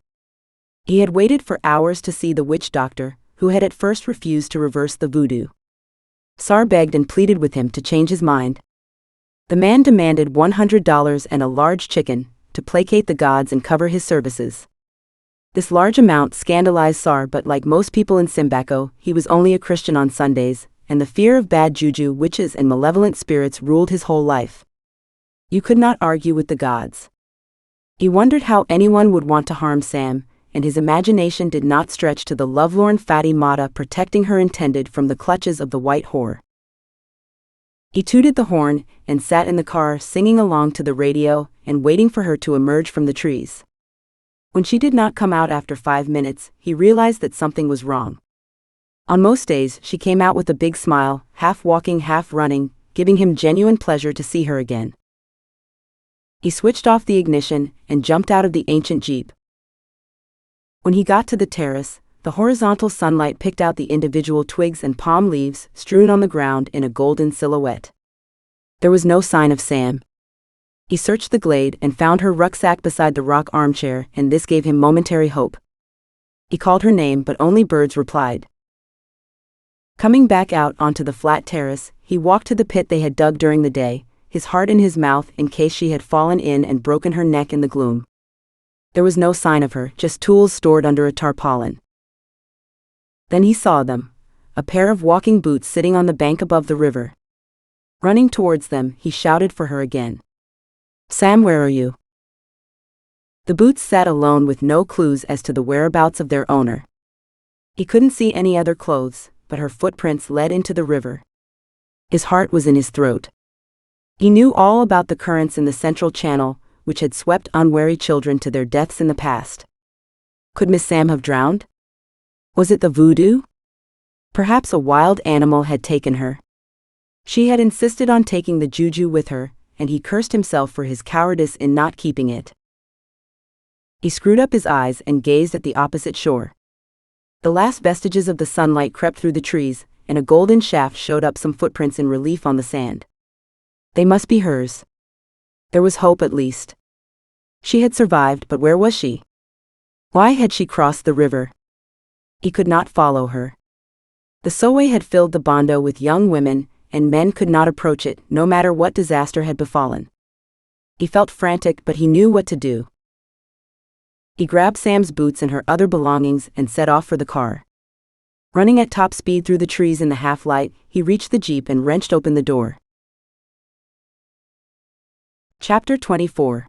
He had waited for hours to see the witch doctor, who had at first refused to reverse the voodoo. Sar begged and pleaded with him to change his mind. The man demanded $100 and a large chicken, to placate the gods and cover his services. This large amount scandalized Sar, but like most people in Simbako, he was only a Christian on Sundays, and the fear of bad juju, witches and malevolent spirits ruled his whole life. You could not argue with the gods. He wondered how anyone would want to harm Sam, and his imagination did not stretch to the lovelorn Fati Mata protecting her intended from the clutches of the white whore. He tooted the horn and sat in the car singing along to the radio and waiting for her to emerge from the trees. When she did not come out after 5 minutes, he realized that something was wrong. On most days, she came out with a big smile, half walking, half running, giving him genuine pleasure to see her again. He switched off the ignition and jumped out of the ancient Jeep. When he got to the terrace, the horizontal sunlight picked out the individual twigs and palm leaves strewn on the ground in a golden silhouette. There was no sign of Sam. He searched the glade and found her rucksack beside the rock armchair, and this gave him momentary hope. He called her name, but only birds replied. Coming back out onto the flat terrace, he walked to the pit they had dug during the day, his heart in his mouth in case she had fallen in and broken her neck in the gloom. There was no sign of her, just tools stored under a tarpaulin. Then he saw them, a pair of walking boots sitting on the bank above the river. Running towards them, he shouted for her again. Sam, where are you? The boots sat alone with no clues as to the whereabouts of their owner. He couldn't see any other clothes, but her footprints led into the river. His heart was in his throat. He knew all about the currents in the central channel, which had swept unwary children to their deaths in the past. Could Miss Sam have drowned? Was it the voodoo? Perhaps a wild animal had taken her. She had insisted on taking the juju with her, and he cursed himself for his cowardice in not keeping it. He screwed up his eyes and gazed at the opposite shore. The last vestiges of the sunlight crept through the trees, and a golden shaft showed up some footprints in relief on the sand. They must be hers. There was hope at least. She had survived, but where was she? Why had she crossed the river? He could not follow her. The Sowe had filled the bondo with young women, and men could not approach it, no matter what disaster had befallen. He felt frantic, but he knew what to do. He grabbed Sam's boots and her other belongings and set off for the car. Running at top speed through the trees in the half-light, he reached the Jeep and wrenched open the door. Chapter 24.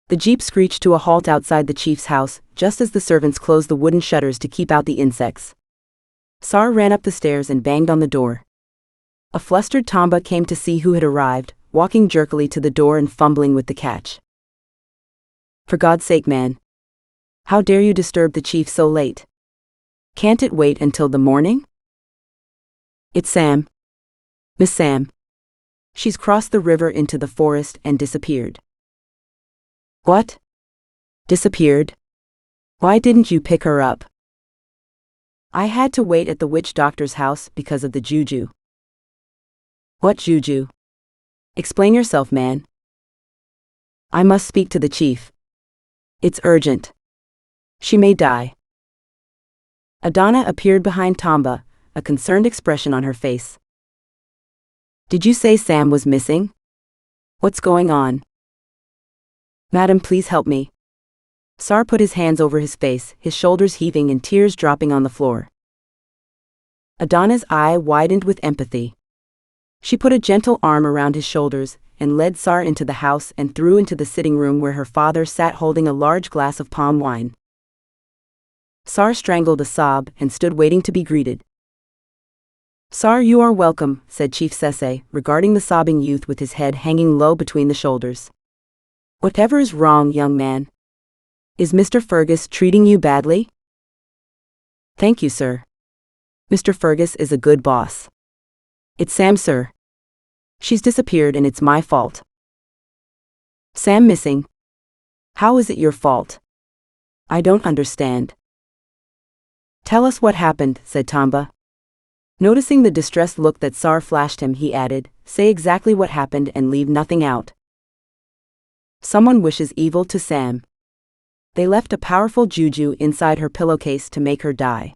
The Jeep screeched to a halt outside the chief's house, just as the servants closed the wooden shutters to keep out the insects. Sar ran up the stairs and banged on the door. A flustered Tamba came to see who had arrived, walking jerkily to the door and fumbling with the catch. For God's sake, man. How dare you disturb the chief so late? Can't it wait until the morning? It's Sam. Miss Sam. She's crossed the river into the forest and disappeared. What? Disappeared? Why didn't you pick her up? I had to wait at the witch doctor's house because of the juju. What juju? Explain yourself, man. I must speak to the chief. It's urgent. She may die. Adana appeared behind Tamba, a concerned expression on her face. Did you say Sam was missing? What's going on? Madam, please help me. Sar put his hands over his face, his shoulders heaving and tears dropping on the floor. Adana's eye widened with empathy. She put a gentle arm around his shoulders and led Sar into the house and through into the sitting room where her father sat holding a large glass of palm wine. Sar strangled a sob and stood waiting to be greeted. Sar, you are welcome, said Chief Sese, regarding the sobbing youth with his head hanging low between the shoulders. Whatever is wrong, young man? Is Mr. Fergus treating you badly? Thank you, sir. Mr. Fergus is a good boss. It's Sam, sir. She's disappeared and it's my fault. Sam missing? How is it your fault? I don't understand. Tell us what happened, said Tamba. Noticing the distressed look that Sar flashed him, he added, say exactly what happened and leave nothing out. Someone wishes evil to Sam. They left a powerful juju inside her pillowcase to make her die.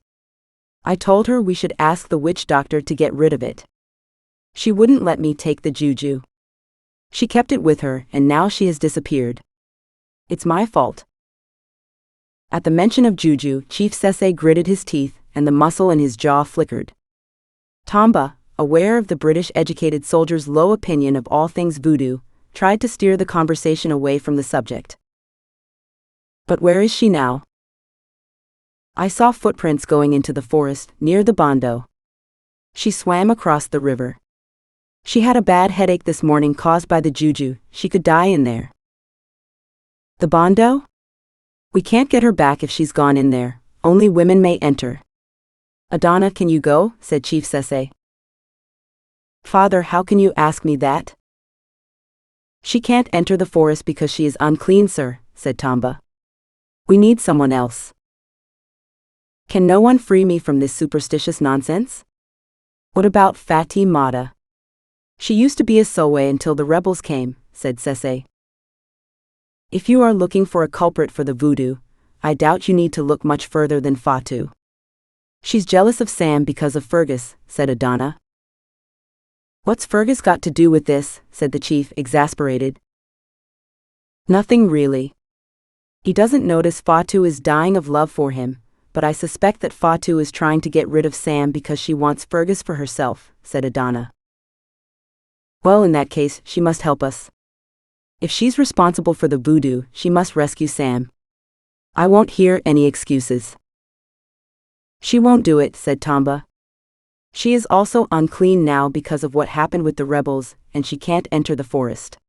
I told her we should ask the witch doctor to get rid of it. She wouldn't let me take the juju. She kept it with her and now she has disappeared. It's my fault. At the mention of juju, Chief Sese gritted his teeth and the muscle in his jaw flickered. Tamba, aware of the British-educated soldier's low opinion of all things voodoo, tried to steer the conversation away from the subject. But where is she now? I saw footprints going into the forest near the Bondo. She swam across the river. She had a bad headache this morning caused by the juju. She could die in there. The Bondo? We can't get her back if she's gone in there. Only women may enter. Adana, can you go? Said Chief Sese. Father, how can you ask me that? She can't enter the forest because she is unclean, sir, said Tamba. We need someone else. Can no one free me from this superstitious nonsense? What about Fati Mata? She used to be a Sowe until the rebels came, said Sese. If you are looking for a culprit for the voodoo, I doubt you need to look much further than Fatu. She's jealous of Sam because of Fergus, said Adana. What's Fergus got to do with this? Said the chief, exasperated. Nothing really. He doesn't notice Fatu is dying of love for him, but I suspect that Fatu is trying to get rid of Sam because she wants Fergus for herself, said Adana. Well, in that case, she must help us. If she's responsible for the voodoo, she must rescue Sam. I won't hear any excuses. She won't do it, said Tamba. She is also unclean now because of what happened with the rebels, and she can't enter the forest.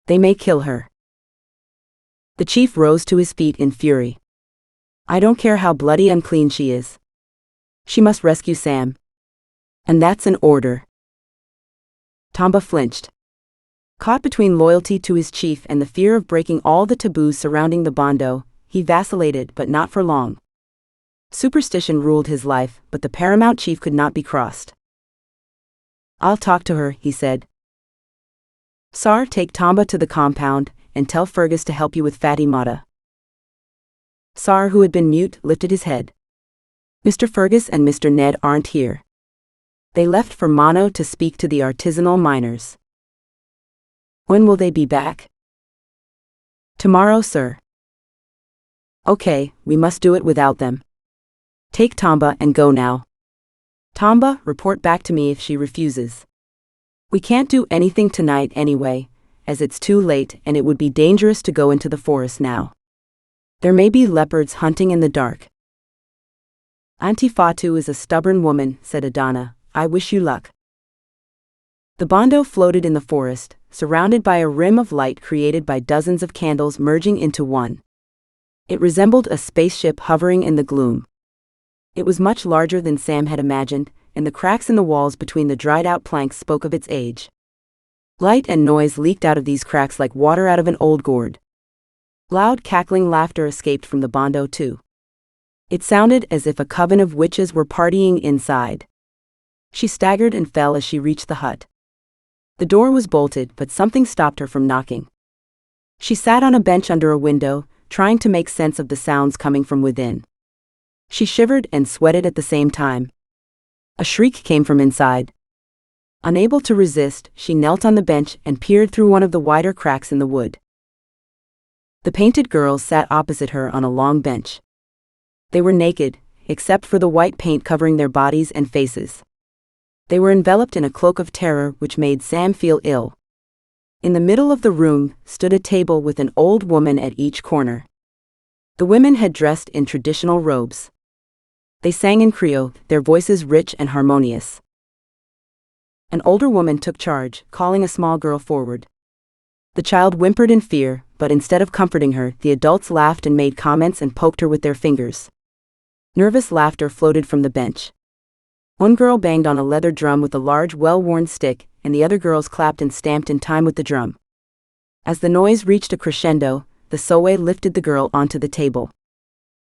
They may kill her. The chief rose to his feet in fury. I don't care how bloody unclean she is. She must rescue Sam. And that's an order. Tamba flinched. Caught between loyalty to his chief and the fear of breaking all the taboos surrounding the Bondo, he vacillated, but not for long. Superstition ruled his life, but the paramount chief could not be crossed. I'll talk to her, he said. Sar, take Tamba to the compound, and tell Fergus to help you with Fati Mata. Sar, who had been mute, lifted his head. Mr. Fergus and Mr. Ned aren't here. They left for Mono to speak to the artisanal miners. When will they be back? Tomorrow, sir. Okay, we must do it without them. Take Tamba and go now. Tamba, report back to me if she refuses. We can't do anything tonight anyway, as it's too late and it would be dangerous to go into the forest now. There may be leopards hunting in the dark. Auntie Fatu is a stubborn woman, said Adana. I wish you luck. The Bondo floated in the forest, surrounded by a rim of light created by dozens of candles merging into one. It resembled a spaceship hovering in the gloom. It was much larger than Sam had imagined, and the cracks in the walls between the dried-out planks spoke of its age. Light and noise leaked out of these cracks like water out of an old gourd. Loud cackling laughter escaped from the Bondo too. It sounded as if a coven of witches were partying inside. She staggered and fell as she reached the hut. The door was bolted, but something stopped her from knocking. She sat on a bench under a window, trying to make sense of the sounds coming from within. She shivered and sweated at the same time. A shriek came from inside. Unable to resist, she knelt on the bench and peered through one of the wider cracks in the wood. The painted girls sat opposite her on a long bench. They were naked, except for the white paint covering their bodies and faces. They were enveloped in a cloak of terror which made Sam feel ill. In the middle of the room stood a table with an old woman at each corner. The women had dressed in traditional robes. They sang in Creole, their voices rich and harmonious. An older woman took charge, calling a small girl forward. The child whimpered in fear, but instead of comforting her, the adults laughed and made comments and poked her with their fingers. Nervous laughter floated from the bench. One girl banged on a leather drum with a large, well-worn stick, and the other girls clapped and stamped in time with the drum. As the noise reached a crescendo, the Sowe lifted the girl onto the table.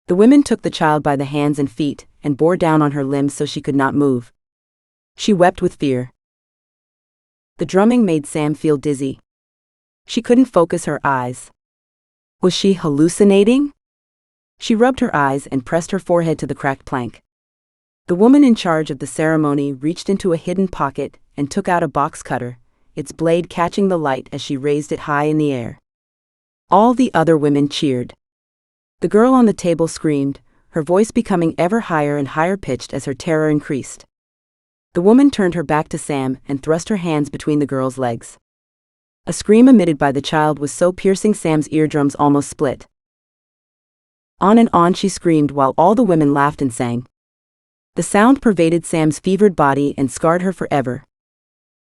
The women took the child by the hands and feet, and bore down on her limbs so she could not move. She wept with fear. The drumming made Sam feel dizzy. She couldn't focus her eyes. Was she hallucinating? She rubbed her eyes and pressed her forehead to the cracked plank. The woman in charge of the ceremony reached into a hidden pocket and took out a box cutter, its blade catching the light as she raised it high in the air. All the other women cheered. The girl on the table screamed, her voice becoming ever higher and higher pitched as her terror increased. The woman turned her back to Sam and thrust her hands between the girl's legs. A scream emitted by the child was so piercing Sam's eardrums almost split. On and on she screamed while all the women laughed and sang. The sound pervaded Sam's fevered body and scarred her forever.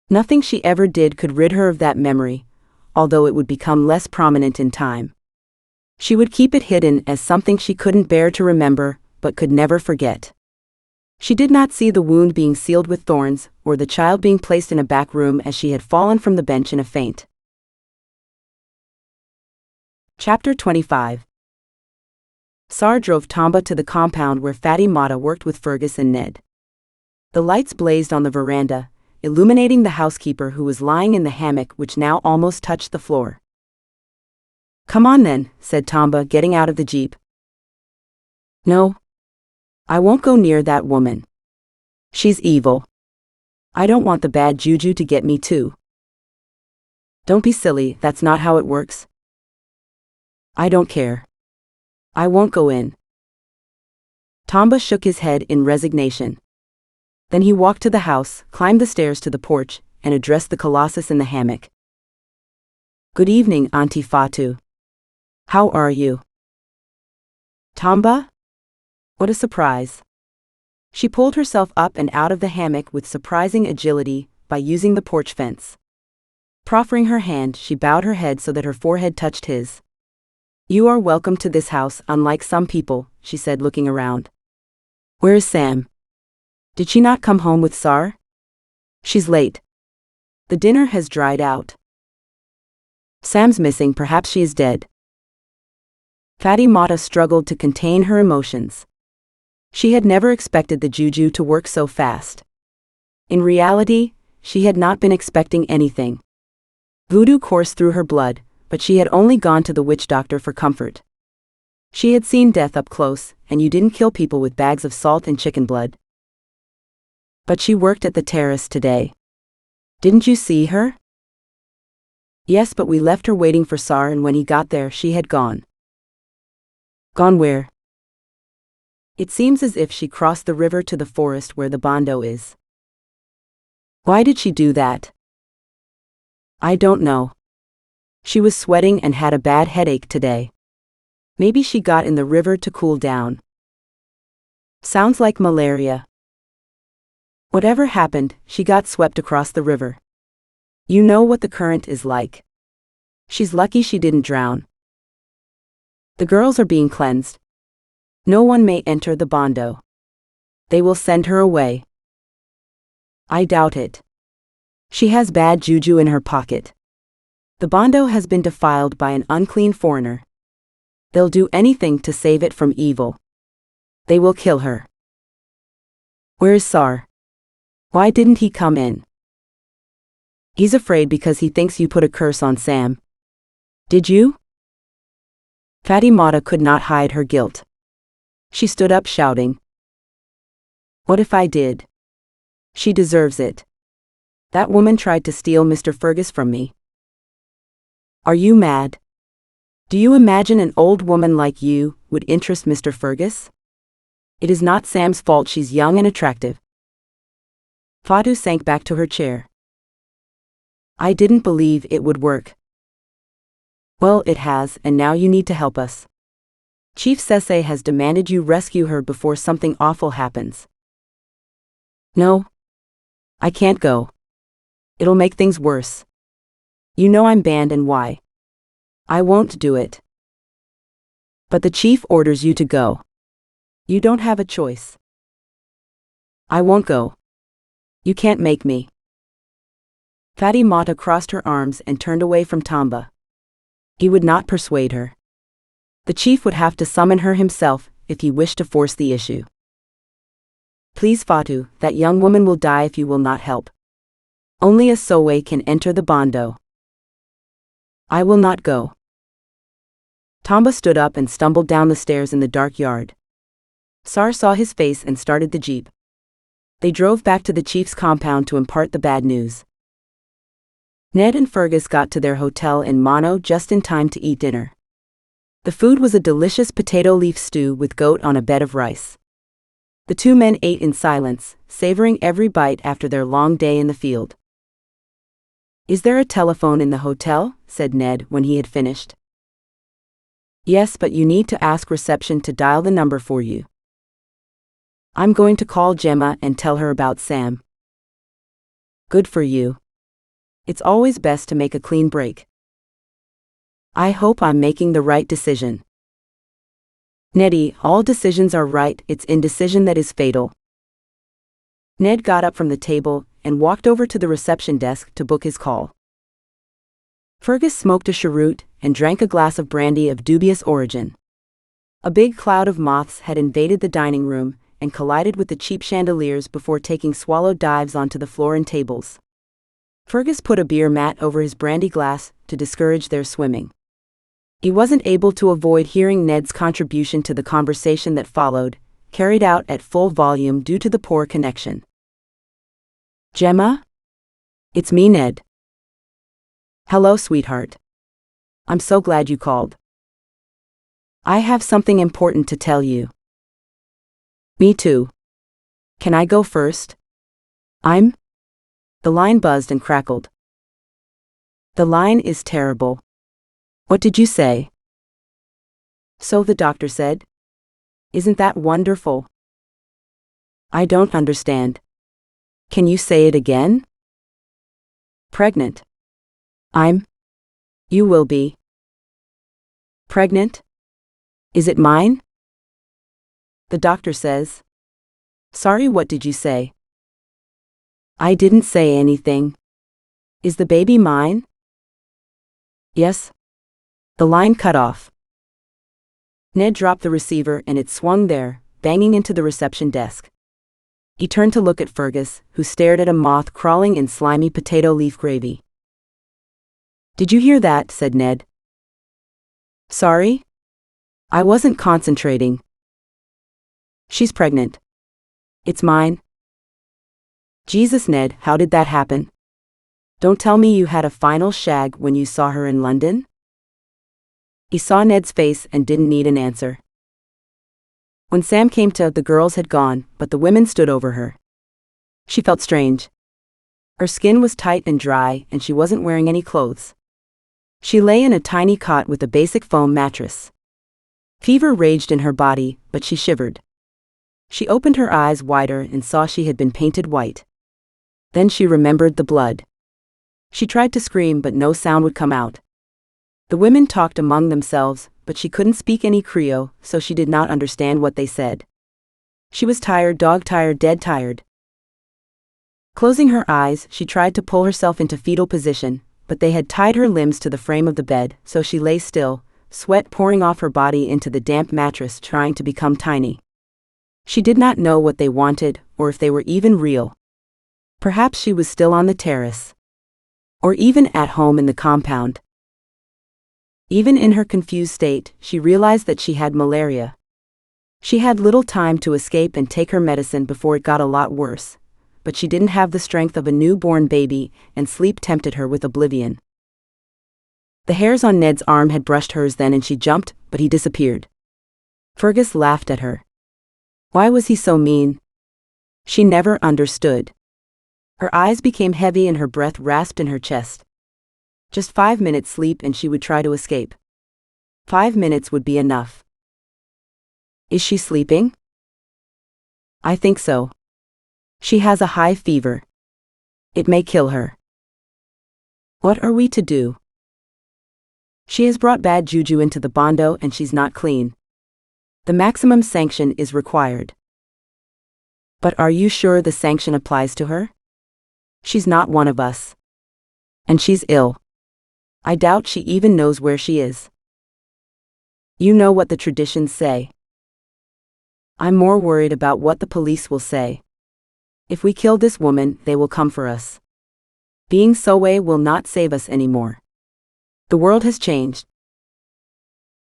Nothing she ever did could rid her of that memory, although it would become less prominent in time. She would keep it hidden as something she couldn't bear to remember, but could never forget. She did not see the wound being sealed with thorns, or the child being placed in a back room as she had fallen from the bench in a faint. Chapter 25. Sar drove Tamba to the compound where Fatty Mata worked with Fergus and Ned. The lights blazed on the veranda, illuminating the housekeeper who was lying in the hammock which now almost touched the floor. "Come on then," said Tamba, getting out of the jeep. "No. I won't go near that woman. She's evil. I don't want the bad juju to get me too." "Don't be silly, that's not how it works." "I don't care. I won't go in." Tamba shook his head in resignation. Then he walked to the house, climbed the stairs to the porch, and addressed the colossus in the hammock. "Good evening, Auntie Fatu. How are you?" "Tamba? What a surprise." She pulled herself up and out of the hammock with surprising agility by using the porch fence. Proffering her hand, she bowed her head so that her forehead touched his. "You are welcome to this house, unlike some people," she said, looking around. "Where is Sam? Did she not come home with Sar?" "She's late. The dinner has dried out." "Sam's missing, perhaps she is dead." Fatty Mata struggled to contain her emotions. She had never expected the juju to work so fast. In reality, she had not been expecting anything. Voodoo coursed through her blood, but she had only gone to the witch doctor for comfort. She had seen death up close, and you didn't kill people with bags of salt and chicken blood. "But she worked at the terrace today. Didn't you see her?" "Yes, but we left her waiting for Sar, and when he got there she had gone." "Gone where?" "It seems as if she crossed the river to the forest where the Bondo is." "Why did she do that?" "I don't know. She was sweating and had a bad headache today. Maybe she got in the river to cool down." "Sounds like malaria." "Whatever happened, she got swept across the river. You know what the current is like. She's lucky she didn't drown." "The girls are being cleansed. No one may enter the Bondo. They will send her away." "I doubt it. She has bad juju in her pocket. The Bondo has been defiled by an unclean foreigner. They'll do anything to save it from evil. They will kill her. Where is Sar? Why didn't he come in? He's afraid because he thinks you put a curse on Sam. Did you? Fatimata could not hide her guilt. She stood up shouting. What if I did? She deserves it. That woman tried to steal Mr. Fergus from me. Are you mad? Do you imagine an old woman like you would interest Mr. Fergus? It is not Sam's fault she's young and attractive. Fatu sank back to her chair. I didn't believe it would work. Well, it has, and now you need to help us. Chief Sese has demanded you rescue her before something awful happens. No. I can't go. It'll make things worse. You know I'm banned and why. I won't do it. But the chief orders you to go. You don't have a choice. I won't go. You can't make me. Fatimata crossed her arms and turned away from Tamba. He would not persuade her. The chief would have to summon her himself if he wished to force the issue. Please Fatu, that young woman will die if you will not help. Only a Sowe can enter the Bondo. I will not go. Tamba stood up and stumbled down the stairs in the dark yard. Sar saw his face and started the jeep. They drove back to the chief's compound to impart the bad news. Ned and Fergus got to their hotel in Mono just in time to eat dinner. The food was a delicious potato leaf stew with goat on a bed of rice. The two men ate in silence, savoring every bite after their long day in the field. Is there a telephone in the hotel? Said Ned when he had finished. Yes, but you need to ask reception to dial the number for you. I'm going to call Gemma and tell her about Sam. Good for you. It's always best to make a clean break. I hope I'm making the right decision. Neddy, all decisions are right, it's indecision that is fatal. Ned got up from the table and walked over to the reception desk to book his call. Fergus smoked a cheroot and drank a glass of brandy of dubious origin. A big cloud of moths had invaded the dining room and collided with the cheap chandeliers before taking swallow dives onto the floor and tables. Fergus put a beer mat over his brandy glass to discourage their swimming. He wasn't able to avoid hearing Ned's contribution to the conversation that followed, carried out at full volume due to the poor connection. Gemma? It's me, Ned. Hello, sweetheart. I'm so glad you called. I have something important to tell you. Me too. Can I go first? The line buzzed and crackled. The line is terrible. What did you say? So the doctor said. Isn't that wonderful? I don't understand. Can you say it again? Pregnant. You will be. Pregnant? Is it mine? The doctor says. Sorry, what did you say? I didn't say anything. Is the baby mine? Yes. The line cut off. Ned dropped the receiver and it swung there, banging into the reception desk. He turned to look at Fergus, who stared at a moth crawling in slimy potato leaf gravy. Did you hear that? Said Ned. Sorry? I wasn't concentrating. She's pregnant. It's mine. Jesus, Ned, how did that happen? Don't tell me you had a final shag when you saw her in London? He saw Ned's face and didn't need an answer. When Sam came to, the girls had gone, but the women stood over her. She felt strange. Her skin was tight and dry, and she wasn't wearing any clothes. She lay in a tiny cot with a basic foam mattress. Fever raged in her body, but she shivered. She opened her eyes wider and saw she had been painted white. Then she remembered the blood. She tried to scream, but no sound would come out. The women talked among themselves, but she couldn't speak any Creole, so she did not understand what they said. She was tired, dog-tired, dead-tired. Closing her eyes, she tried to pull herself into fetal position, but they had tied her limbs to the frame of the bed, so she lay still, sweat pouring off her body into the damp mattress, trying to become tiny. She did not know what they wanted, or if they were even real. Perhaps she was still on the terrace. Or even at home in the compound. Even in her confused state, she realized that she had malaria. She had little time to escape and take her medicine before it got a lot worse, but she didn't have the strength of a newborn baby, and sleep tempted her with oblivion. The hairs on Ned's arm had brushed hers then, and she jumped, but he disappeared. Fergus laughed at her. Why was he so mean? She never understood. Her eyes became heavy and her breath rasped in her chest. Just 5 minutes sleep and she would try to escape. 5 minutes would be enough. Is she sleeping? I think so. She has a high fever. It may kill her. What are we to do? She has brought bad juju into the bondo and she's not clean. The maximum sanction is required. But are you sure the sanction applies to her? She's not one of us. And she's ill. I doubt she even knows where she is. You know what the traditions say. I'm more worried about what the police will say. If we kill this woman, they will come for us. Being Soe will not save us anymore. The world has changed.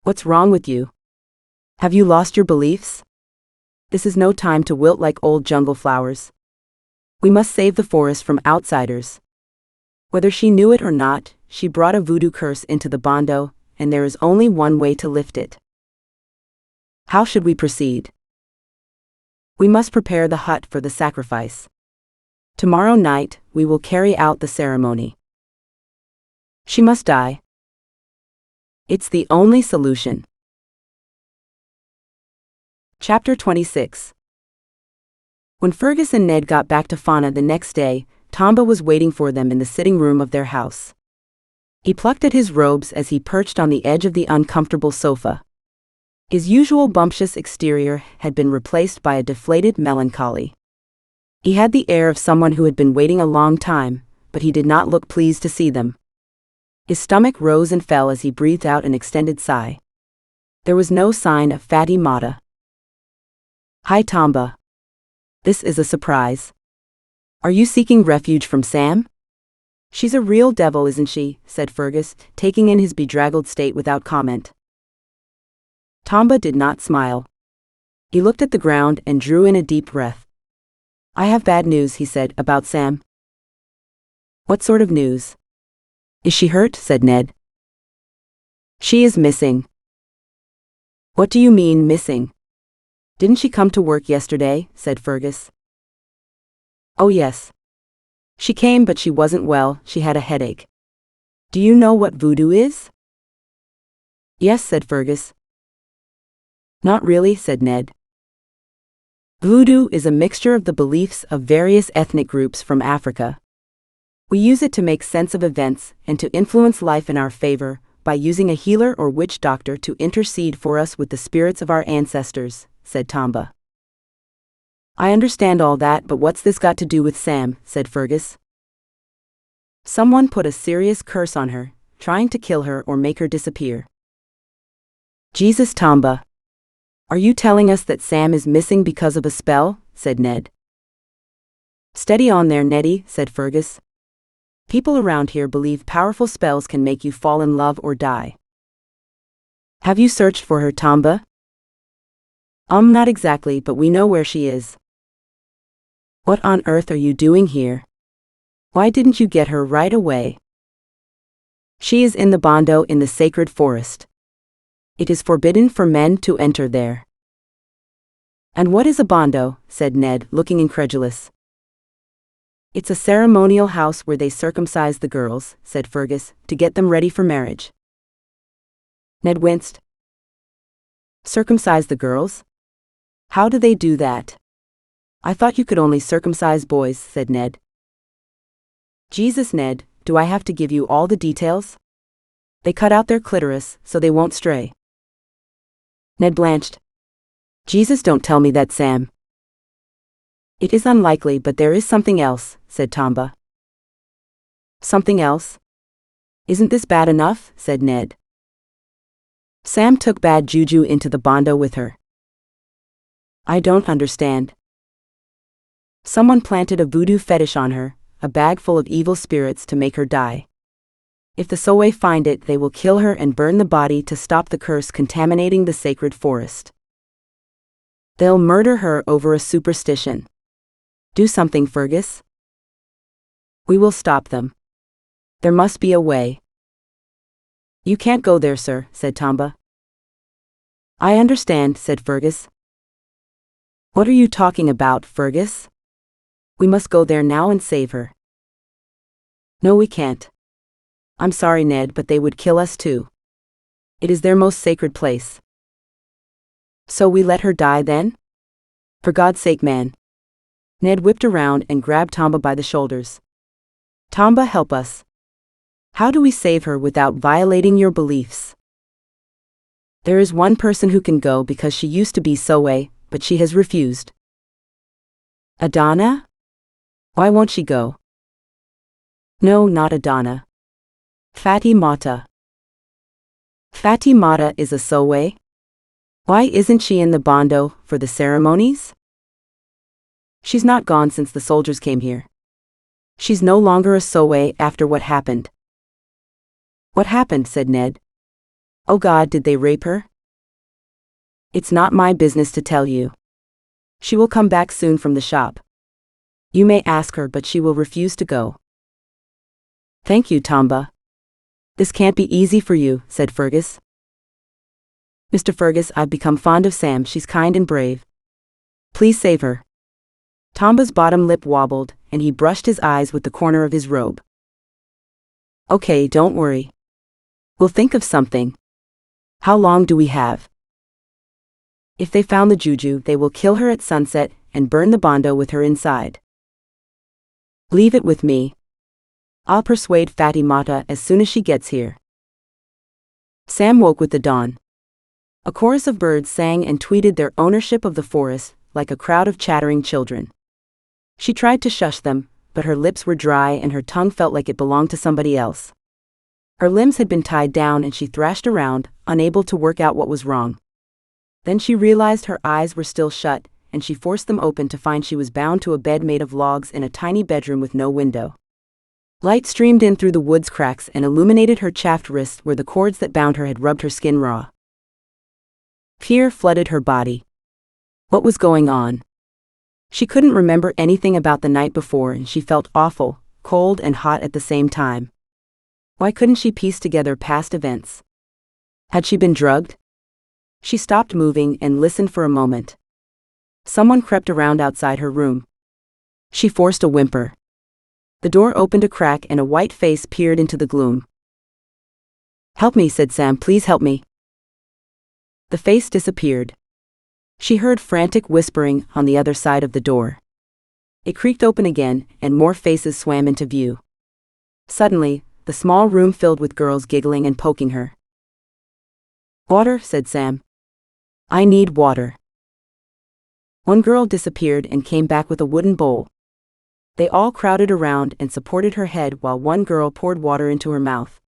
What's wrong with you? Have you lost your beliefs? This is no time to wilt like old jungle flowers. We must save the forest from outsiders. Whether she knew it or not, she brought a voodoo curse into the bondo, and there is only one way to lift it. How should we proceed? We must prepare the hut for the sacrifice. Tomorrow night, we will carry out the ceremony. She must die. It's the only solution. Chapter 26. When Fergus and Ned got back to Fona the next day, Tomba was waiting for them in the sitting room of their house. He plucked at his robes as he perched on the edge of the uncomfortable sofa. His usual bumptious exterior had been replaced by a deflated melancholy. He had the air of someone who had been waiting a long time, but he did not look pleased to see them. His stomach rose and fell as he breathed out an extended sigh. There was no sign of Fatty Mata. Hi Tomba. This is a surprise. Are you seeking refuge from Sam? She's a real devil, isn't she? Said Fergus, taking in his bedraggled state without comment. Tomba did not smile. He looked at the ground and drew in a deep breath. I have bad news, he said, about Sam. What sort of news? Is she hurt? Said Ned. She is missing. What do you mean, missing? Didn't she come to work yesterday? Said Fergus. Oh yes. She came, but she wasn't well, she had a headache. Do you know what voodoo is? Yes, said Fergus. Not really, said Ned. Voodoo is a mixture of the beliefs of various ethnic groups from Africa. We use it to make sense of events and to influence life in our favor by using a healer or witch doctor to intercede for us with the spirits of our ancestors, said Tomba. I understand all that, but what's this got to do with Sam? Said Fergus. Someone put a serious curse on her, trying to kill her or make her disappear. Jesus, Tomba. Are you telling us that Sam is missing because of a spell? Said Ned. Steady on there, Neddy, said Fergus. People around here believe powerful spells can make you fall in love or die. Have you searched for her, Tomba? Not exactly, but we know where she is. What on earth are you doing here? Why didn't you get her right away? She is in the bondo in the sacred forest. It is forbidden for men to enter there. And what is a bondo? Said Ned, looking incredulous. It's a ceremonial house where they circumcise the girls, said Fergus, to get them ready for marriage. Ned winced. Circumcise the girls? How do they do that? I thought you could only circumcise boys, said Ned. Jesus, Ned, do I have to give you all the details? They cut out their clitoris so they won't stray. Ned blanched. Jesus, don't tell me that, Sam. It is unlikely, but there is something else, said Tomba. Something else? Isn't this bad enough? Said Ned. Sam took bad juju into the bando with her. I don't understand. Someone planted a voodoo fetish on her, a bag full of evil spirits to make her die. If the Sowe find it, they will kill her and burn the body to stop the curse contaminating the sacred forest. They'll murder her over a superstition. Do something, Fergus. We will stop them. There must be a way. You can't go there, sir, said Tomba. I understand, said Fergus. What are you talking about, Fergus? We must go there now and save her. No, we can't. I'm sorry, Ned, but they would kill us too. It is their most sacred place. So we let her die then? For God's sake, man. Ned whipped around and grabbed Tomba by the shoulders. Tomba, help us. How do we save her without violating your beliefs? There is one person who can go because she used to be Sowe, but she has refused. Adana? Why won't she go? No, not Adana. Fati Mata. Fati Mata is a Sowe? Why isn't she in the bando for the ceremonies? She's not gone since the soldiers came here. She's no longer a Sowe after what happened. What happened? Said Ned. Oh God, did they rape her? It's not my business to tell you. She will come back soon from the shop. You may ask her, but she will refuse to go. Thank you, Tomba. This can't be easy for you, said Fergus. Mr. Fergus, I've become fond of Sam. She's kind and brave. Please save her. Tomba's bottom lip wobbled, and he brushed his eyes with the corner of his robe. Okay, don't worry. We'll think of something. How long do we have? If they found the juju, they will kill her at sunset and burn the bando with her inside. Leave it with me. I'll persuade Fati Mata as soon as she gets here. Sam woke with the dawn. A chorus of birds sang and tweeted their ownership of the forest, like a crowd of chattering children. She tried to shush them, but her lips were dry and her tongue felt like it belonged to somebody else. Her limbs had been tied down and she thrashed around, unable to work out what was wrong. Then she realized her eyes were still shut, and she forced them open to find she was bound to a bed made of logs in a tiny bedroom with no window. Light streamed in through the wood's cracks and illuminated her chafed wrists where the cords that bound her had rubbed her skin raw. Fear flooded her body. What was going on? She couldn't remember anything about the night before and she felt awful, cold and hot at the same time. Why couldn't she piece together past events? Had she been drugged? She stopped moving and listened for a moment. Someone crept around outside her room. She forced a whimper. The door opened a crack and a white face peered into the gloom. Help me, said Sam, please help me. The face disappeared. She heard frantic whispering on the other side of the door. It creaked open again, and more faces swam into view. Suddenly, the small room filled with girls giggling and poking her. Water, said Sam. I need water. One girl disappeared and came back with a wooden bowl. They all crowded around and supported her head while one girl poured water into her mouth.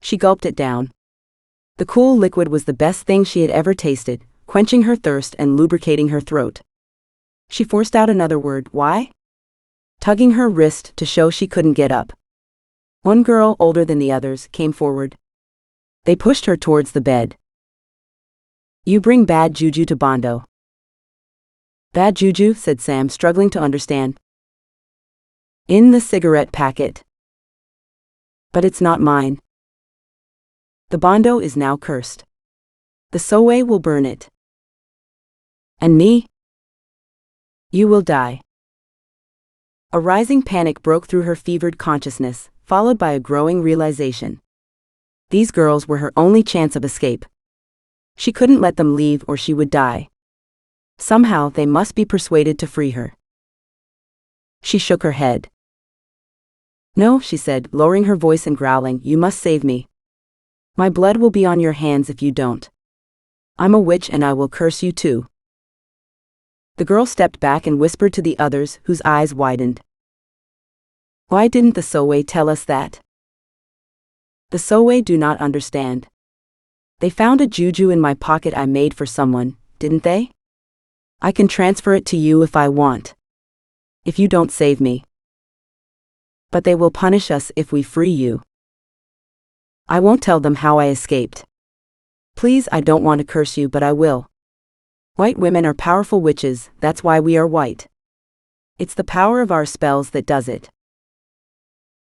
She gulped it down. The cool liquid was the best thing she had ever tasted, quenching her thirst and lubricating her throat. She forced out another word, why? Tugging her wrist to show she couldn't get up. One girl, older than the others, came forward. They pushed her towards the bed. You bring bad juju to Bondo. Bad juju, said Sam, struggling to understand. In the cigarette packet. But it's not mine. The Bondo is now cursed. The Sowe will burn it. And me? You will die. A rising panic broke through her fevered consciousness, followed by a growing realization. These girls were her only chance of escape. She couldn't let them leave or she would die. Somehow they must be persuaded to free her. She shook her head. No, she said, lowering her voice and growling, you must save me. My blood will be on your hands if you don't. I'm a witch and I will curse you too. The girl stepped back and whispered to the others, whose eyes widened. Why didn't the Sowe tell us that? The Sowe do not understand. They found a juju in my pocket I made for someone, didn't they? I can transfer it to you if I want. If you don't save me. But they will punish us if we free you. I won't tell them how I escaped. Please, I don't want to curse you, but I will. White women are powerful witches, that's why we are white. It's the power of our spells that does it.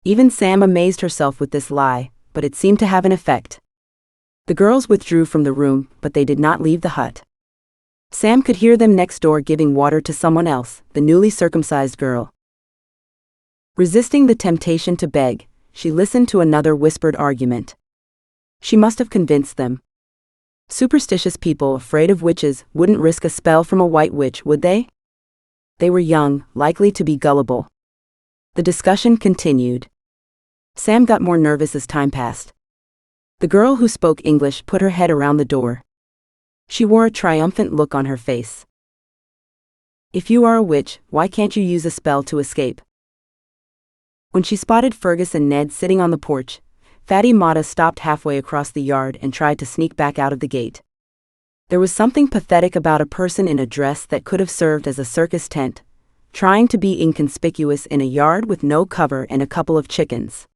Even Sam amazed herself with this lie, but it seemed to have an effect. The girls withdrew from the room, but they did not leave the hut. Sam could hear them next door giving water to someone else, the newly circumcised girl. Resisting the temptation to beg, she listened to another whispered argument. She must have convinced them. Superstitious people afraid of witches wouldn't risk a spell from a white witch, would they? They were young, likely to be gullible. The discussion continued. Sam got more nervous as time passed. The girl who spoke English put her head around the door. She wore a triumphant look on her face. If you are a witch, why can't you use a spell to escape? When she spotted Fergus and Ned sitting on the porch, Fatty Mata stopped halfway across the yard and tried to sneak back out of the gate. There was something pathetic about a person in a dress that could have served as a circus tent, trying to be inconspicuous in a yard with no cover and a couple of chickens.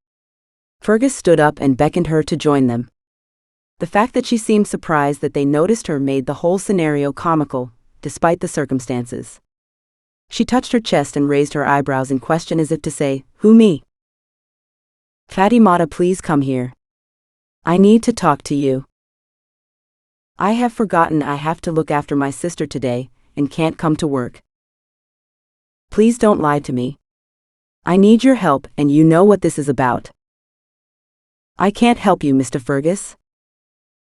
Fergus stood up and beckoned her to join them. The fact that she seemed surprised that they noticed her made the whole scenario comical, despite the circumstances. She touched her chest and raised her eyebrows in question as if to say, "Who, me?" "Fatty Mata, please come here. I need to talk to you. I have forgotten I have to look after my sister today, and can't come to work. Please don't lie to me. I need your help, and you know what this is about." "I can't help you, Mr. Fergus."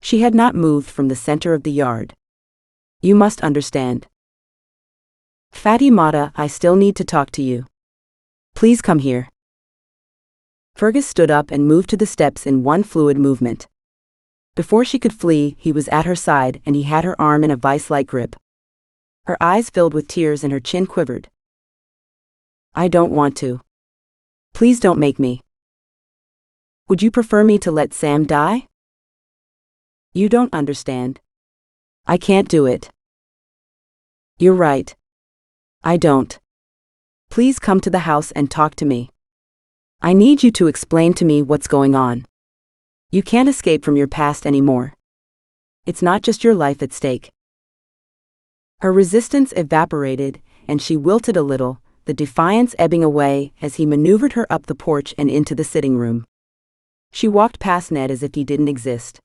She had not moved from the center of the yard. "You must understand. Fatty Mata, I still need to talk to you. Please come here." Fergus stood up and moved to the steps in one fluid movement. Before she could flee, he was at her side and he had her arm in a vice-like grip. Her eyes filled with tears and her chin quivered. "I don't want to. Please don't make me. Would you prefer me to let Sam die?" "You don't understand. I can't do it." "You're right. I don't. Please come to the house and talk to me. I need you to explain to me what's going on. You can't escape from your past anymore. It's not just your life at stake." Her resistance evaporated, and she wilted a little, the defiance ebbing away as he maneuvered her up the porch and into the sitting room. She walked past Ned as if he didn't exist.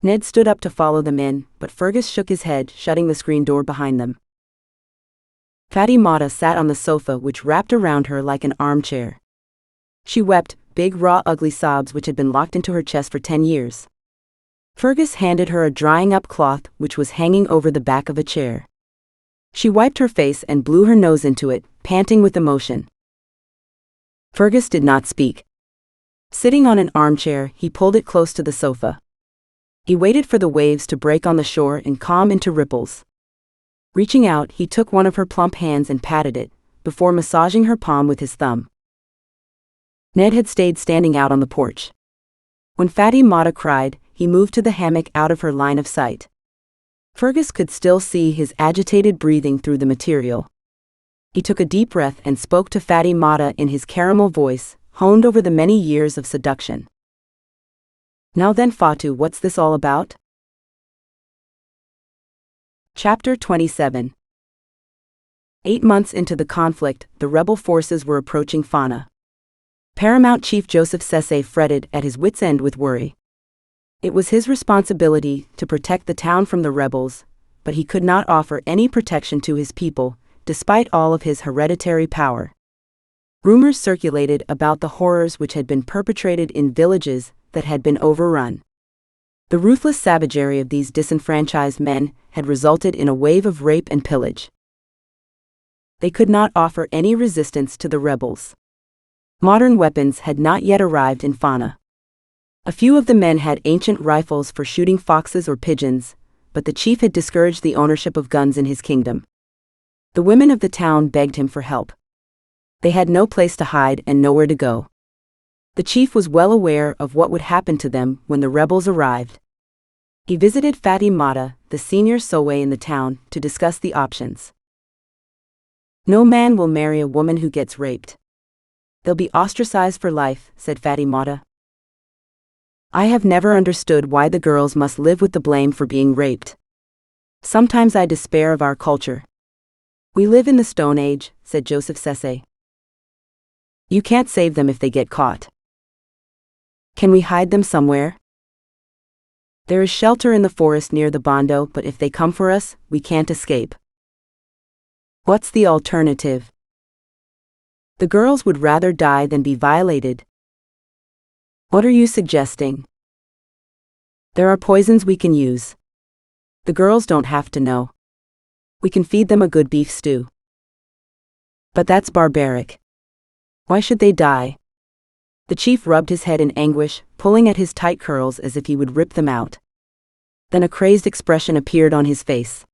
Ned stood up to follow them in, but Fergus shook his head, shutting the screen door behind them. Fatty Mata sat on the sofa, which wrapped around her like an armchair. She wept, big raw ugly sobs which had been locked into her chest for 10 years. Fergus handed her a drying-up cloth which was hanging over the back of a chair. She wiped her face and blew her nose into it, panting with emotion. Fergus did not speak. Sitting on an armchair, he pulled it close to the sofa. He waited for the waves to break on the shore and calm into ripples. Reaching out, he took one of her plump hands and patted it, before massaging her palm with his thumb. Ned had stayed standing out on the porch. When Fatty Mata cried, he moved to the hammock out of her line of sight. Fergus could still see his agitated breathing through the material. He took a deep breath and spoke to Fatty Mata in his caramel voice, honed over the many years of seduction. "Now then, Fatu, what's this all about?" Chapter 27. 8 months into the conflict, the rebel forces were approaching Fona. Paramount Chief Joseph Sese fretted at his wits' end with worry. It was his responsibility to protect the town from the rebels, but he could not offer any protection to his people, despite all of his hereditary power. Rumors circulated about the horrors which had been perpetrated in villages that had been overrun. The ruthless savagery of these disenfranchised men had resulted in a wave of rape and pillage. They could not offer any resistance to the rebels. Modern weapons had not yet arrived in Fona. A few of the men had ancient rifles for shooting foxes or pigeons, but the chief had discouraged the ownership of guns in his kingdom. The women of the town begged him for help. They had no place to hide and nowhere to go. The chief was well aware of what would happen to them when the rebels arrived. He visited Fatimata, the senior Sowe in the town, to discuss the options. No man will marry a woman who gets raped. They'll be ostracized for life, said Fatimata. I have never understood why the girls must live with the blame for being raped. Sometimes I despair of our culture. We live in the Stone Age, said Joseph Sese. You can't save them if they get caught. Can we hide them somewhere? There is shelter in the forest near the Bondo, but if they come for us, we can't escape. What's the alternative? The girls would rather die than be violated. What are you suggesting? There are poisons we can use. The girls don't have to know. We can feed them a good beef stew. But that's barbaric. Why should they die? The chief rubbed his head in anguish, pulling at his tight curls as if he would rip them out. Then a crazed expression appeared on his face.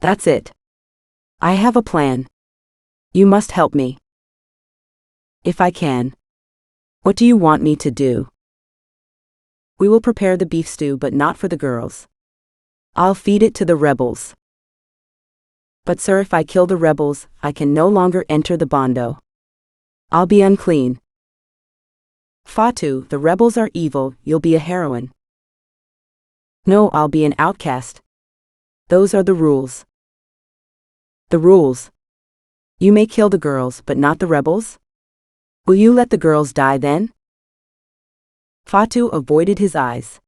That's it. I have a plan. You must help me. If I can. What do you want me to do? We will prepare the beef stew, but not for the girls. I'll feed it to the rebels. But sir, if I kill the rebels, I can no longer enter the Bondo. I'll be unclean. Fatu, the rebels are evil, you'll be a heroine. No, I'll be an outcast. Those are the rules. The rules. You may kill the girls, but not the rebels? Will you let the girls die then? Fatu avoided his eyes.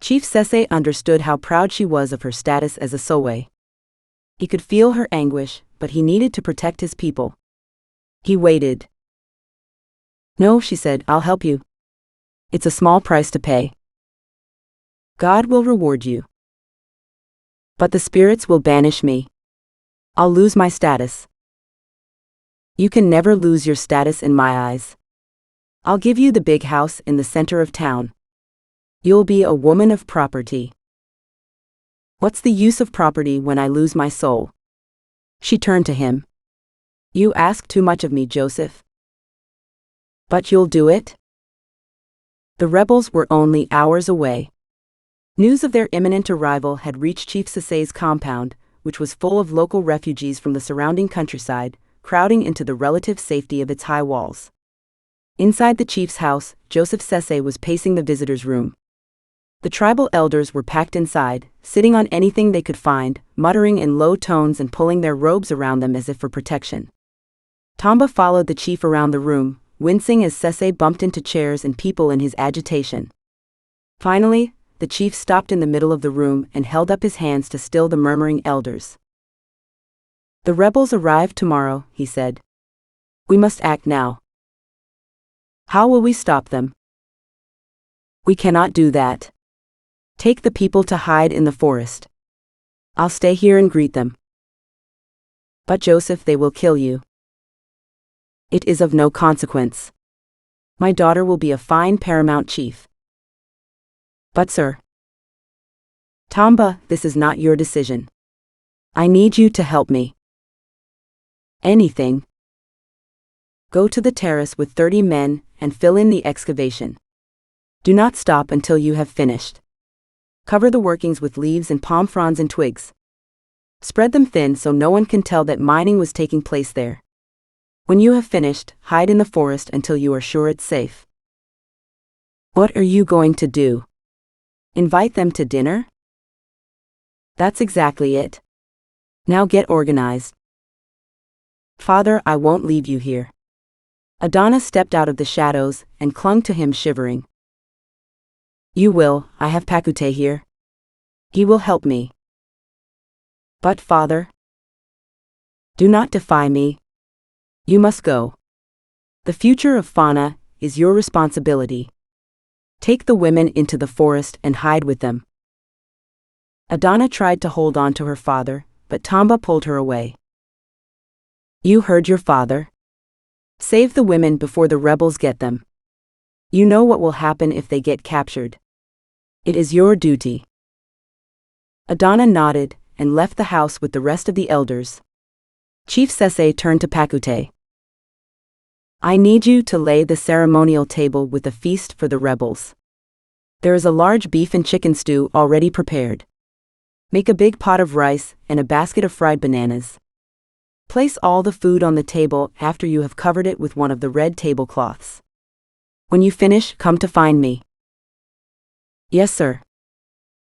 Chief Sese understood how proud she was of her status as a Sowe. He could feel her anguish, but he needed to protect his people. He waited. No, she said, I'll help you. It's a small price to pay. God will reward you. But the spirits will banish me. I'll lose my status. You can never lose your status in my eyes. I'll give you the big house in the center of town. You'll be a woman of property. What's the use of property when I lose my soul? She turned to him. You ask too much of me, Joseph. But you'll do it? The rebels were only hours away. News of their imminent arrival had reached Chief Sese's compound, which was full of local refugees from the surrounding countryside, crowding into the relative safety of its high walls. Inside the chief's house, Joseph Sese was pacing the visitors' room. The tribal elders were packed inside, sitting on anything they could find, muttering in low tones and pulling their robes around them as if for protection. Tamba followed the chief around the room, wincing as Sese bumped into chairs and people in his agitation. Finally, the chief stopped in the middle of the room and held up his hands to still the murmuring elders. The rebels arrive tomorrow, he said. We must act now. How will we stop them? We cannot do that. Take the people to hide in the forest. I'll stay here and greet them. But Joseph, they will kill you. It is of no consequence. My daughter will be a fine paramount chief. But sir. Tamba, this is not your decision. I need you to help me. Anything. Go to the terrace with 30 men and fill in the excavation. Do not stop until you have finished. Cover the workings with leaves and palm fronds and twigs. Spread them thin so no one can tell that mining was taking place there. When you have finished, hide in the forest until you are sure it's safe. What are you going to do? Invite them to dinner? That's exactly it. Now get organized. Father, I won't leave you here. Adana stepped out of the shadows and clung to him, shivering. You will, I have Pakute here. He will help me. But father? Do not defy me. You must go. The future of Fona is your responsibility. Take the women into the forest and hide with them. Adana tried to hold on to her father, but Tamba pulled her away. You heard your father. Save the women before the rebels get them. You know what will happen if they get captured. It is your duty. Adana nodded and left the house with the rest of the elders. Chief Sese turned to Pakute. I need you to lay the ceremonial table with a feast for the rebels. There is a large beef and chicken stew already prepared. Make a big pot of rice and a basket of fried bananas. Place all the food on the table after you have covered it with one of the red tablecloths. When you finish, come to find me. Yes, sir.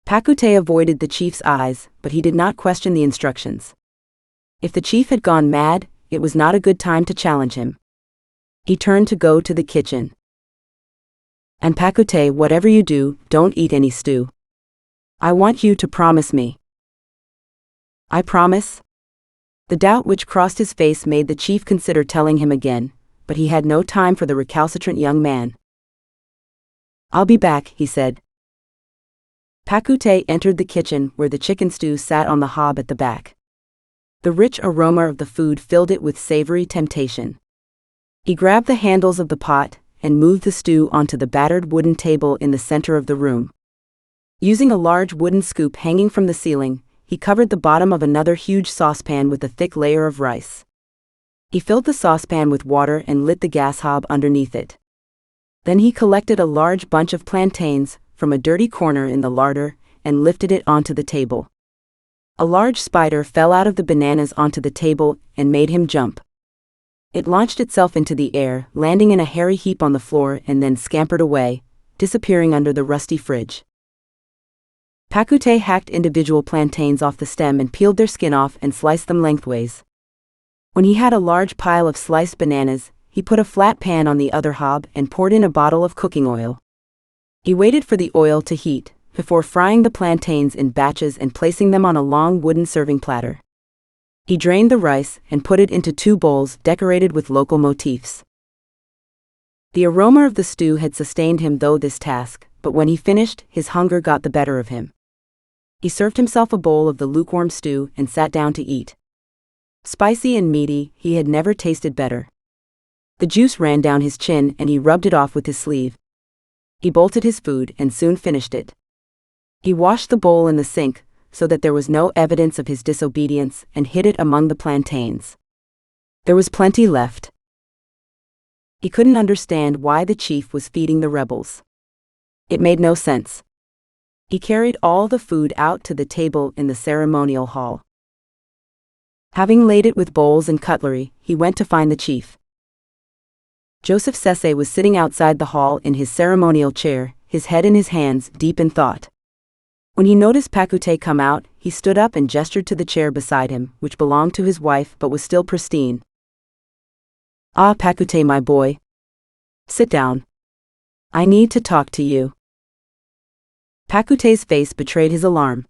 Pakute avoided the chief's eyes, but he did not question the instructions. If the chief had gone mad, it was not a good time to challenge him. He turned to go to the kitchen. And Pakute, whatever you do, don't eat any stew. I want you to promise me. I promise. The doubt which crossed his face made the chief consider telling him again, but he had no time for the recalcitrant young man. I'll be back, he said. Pakute entered the kitchen where the chicken stew sat on the hob at the back. The rich aroma of the food filled it with savory temptation. He grabbed the handles of the pot and moved the stew onto the battered wooden table in the center of the room. Using a large wooden scoop hanging from the ceiling, he covered the bottom of another huge saucepan with a thick layer of rice. He filled the saucepan with water and lit the gas hob underneath it. Then he collected a large bunch of plantains from a dirty corner in the larder and lifted it onto the table. A large spider fell out of the bananas onto the table and made him jump. It launched itself into the air, landing in a hairy heap on the floor, and then scampered away, disappearing under the rusty fridge. Pakute hacked individual plantains off the stem and peeled their skin off and sliced them lengthways. When he had a large pile of sliced bananas, he put a flat pan on the other hob and poured in a bottle of cooking oil. He waited for the oil to heat, before frying the plantains in batches and placing them on a long wooden serving platter. He drained the rice and put it into 2 bowls decorated with local motifs. The aroma of the stew had sustained him through this task, but when he finished, his hunger got the better of him. He served himself a bowl of the lukewarm stew and sat down to eat. Spicy and meaty, he had never tasted better. The juice ran down his chin and he rubbed it off with his sleeve. He bolted his food and soon finished it. He washed the bowl in the sink so that there was no evidence of his disobedience and hid it among the plantains. There was plenty left. He couldn't understand why the chief was feeding the rebels. It made no sense. He carried all the food out to the table in the ceremonial hall. Having laid it with bowls and cutlery, he went to find the chief. Joseph Sese was sitting outside the hall in his ceremonial chair, his head in his hands, deep in thought. When he noticed Pakute come out, he stood up and gestured to the chair beside him, which belonged to his wife but was still pristine. Ah, Pakute, my boy. Sit down. I need to talk to you. Pakute's face betrayed his alarm.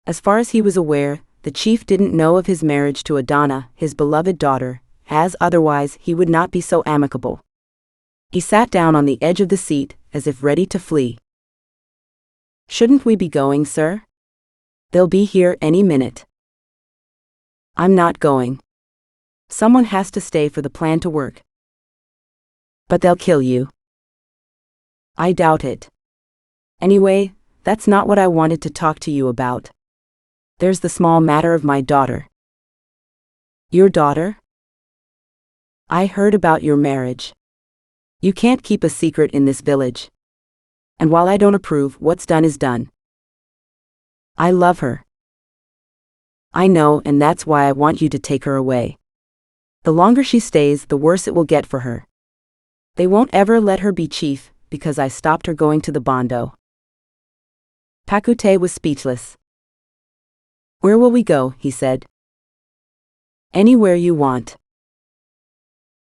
As far as he was aware, the chief didn't know of his marriage to Adana, his beloved daughter, as otherwise he would not be so amicable. He sat down on the edge of the seat, as if ready to flee. Shouldn't we be going, sir? They'll be here any minute. I'm not going. Someone has to stay for the plan to work. But they'll kill you. I doubt it. Anyway, that's not what I wanted to talk to you about. There's the small matter of my daughter. Your daughter? I heard about your marriage. You can't keep a secret in this village. And while I don't approve, what's done is done. I love her. I know, and that's why I want you to take her away. The longer she stays, the worse it will get for her. They won't ever let her be chief, because I stopped her going to the Bondo. Pakute was speechless. Where will we go? He said. Anywhere you want.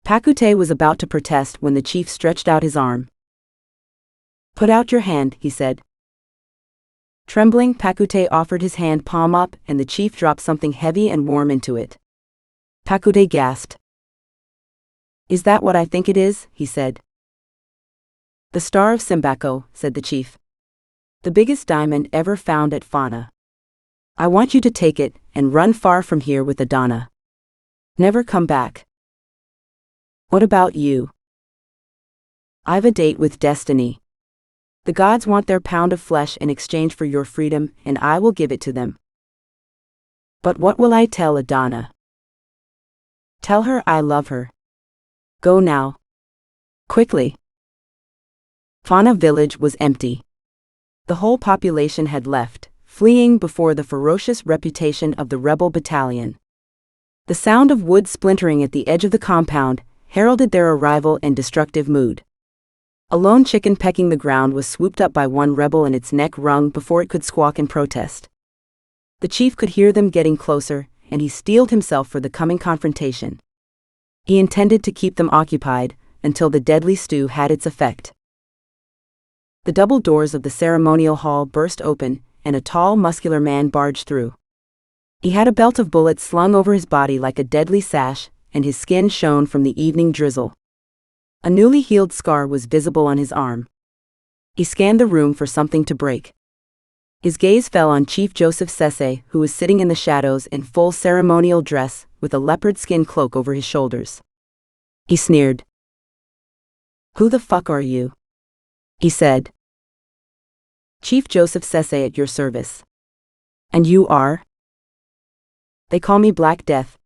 Pakute was about to protest when the chief stretched out his arm. Put out your hand, he said. Trembling, Pakute offered his hand palm up and the chief dropped something heavy and warm into it. Pakute gasped. Is that what I think it is? He said. The Star of Simbako, said the chief. The biggest diamond ever found at Fona. I want you to take it and run far from here with Adana. Never come back. What about you? I've a date with destiny. The gods want their pound of flesh in exchange for your freedom, and I will give it to them. But what will I tell Adana? Tell her I love her. Go now. Quickly. Fona village was empty. The whole population had left, fleeing before the ferocious reputation of the rebel battalion. The sound of wood splintering at the edge of the compound heralded their arrival and destructive mood. A lone chicken pecking the ground was swooped up by one rebel and its neck wrung before it could squawk in protest. The chief could hear them getting closer, and he steeled himself for the coming confrontation. He intended to keep them occupied until the deadly stew had its effect. The double doors of the ceremonial hall burst open, and a tall, muscular man barged through. He had a belt of bullets slung over his body like a deadly sash, and his skin shone from the evening drizzle. A newly healed scar was visible on his arm. He scanned the room for something to break. His gaze fell on Chief Joseph Sese, who was sitting in the shadows in full ceremonial dress, with a leopard skin cloak over his shoulders. He sneered. "Who the fuck are you?" he said. "Chief Joseph Sese at your service." "And you are?" "They call me Black Death."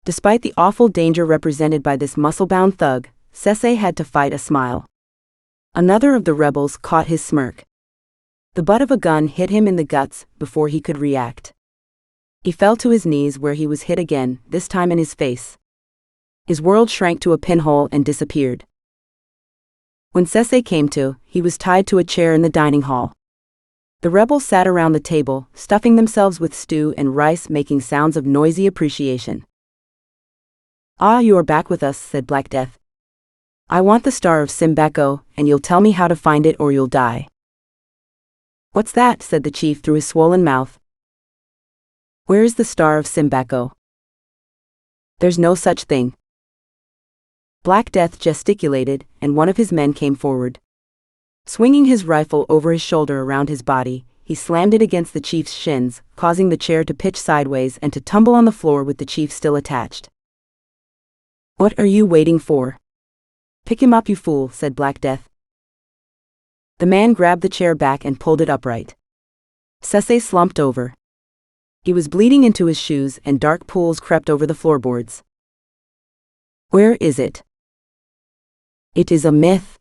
Despite the awful danger represented by this muscle-bound thug, Sese had to fight a smile. Another of the rebels caught his smirk. The butt of a gun hit him in the guts before he could react. He fell to his knees where he was hit again, this time in his face. His world shrank to a pinhole and disappeared. When Sese came to, he was tied to a chair in the dining hall. The rebels sat around the table, stuffing themselves with stew and rice, making sounds of noisy appreciation. "Ah, you are back with us," said Black Death. "I want the Star of Simbako, and you'll tell me how to find it or you'll die." "What's that?" said the chief through his swollen mouth. "Where is the Star of Simbako?" "There's no such thing." Black Death gesticulated, and one of his men came forward. Swinging his rifle over his shoulder around his body, he slammed it against the chief's shins, causing the chair to pitch sideways and to tumble on the floor with the chief still attached. "What are you waiting for? Pick him up, you fool," said Black Death. The man grabbed the chair back and pulled it upright. Sese slumped over. He was bleeding into his shoes and dark pools crept over the floorboards. "Where is it?" "It is a myth.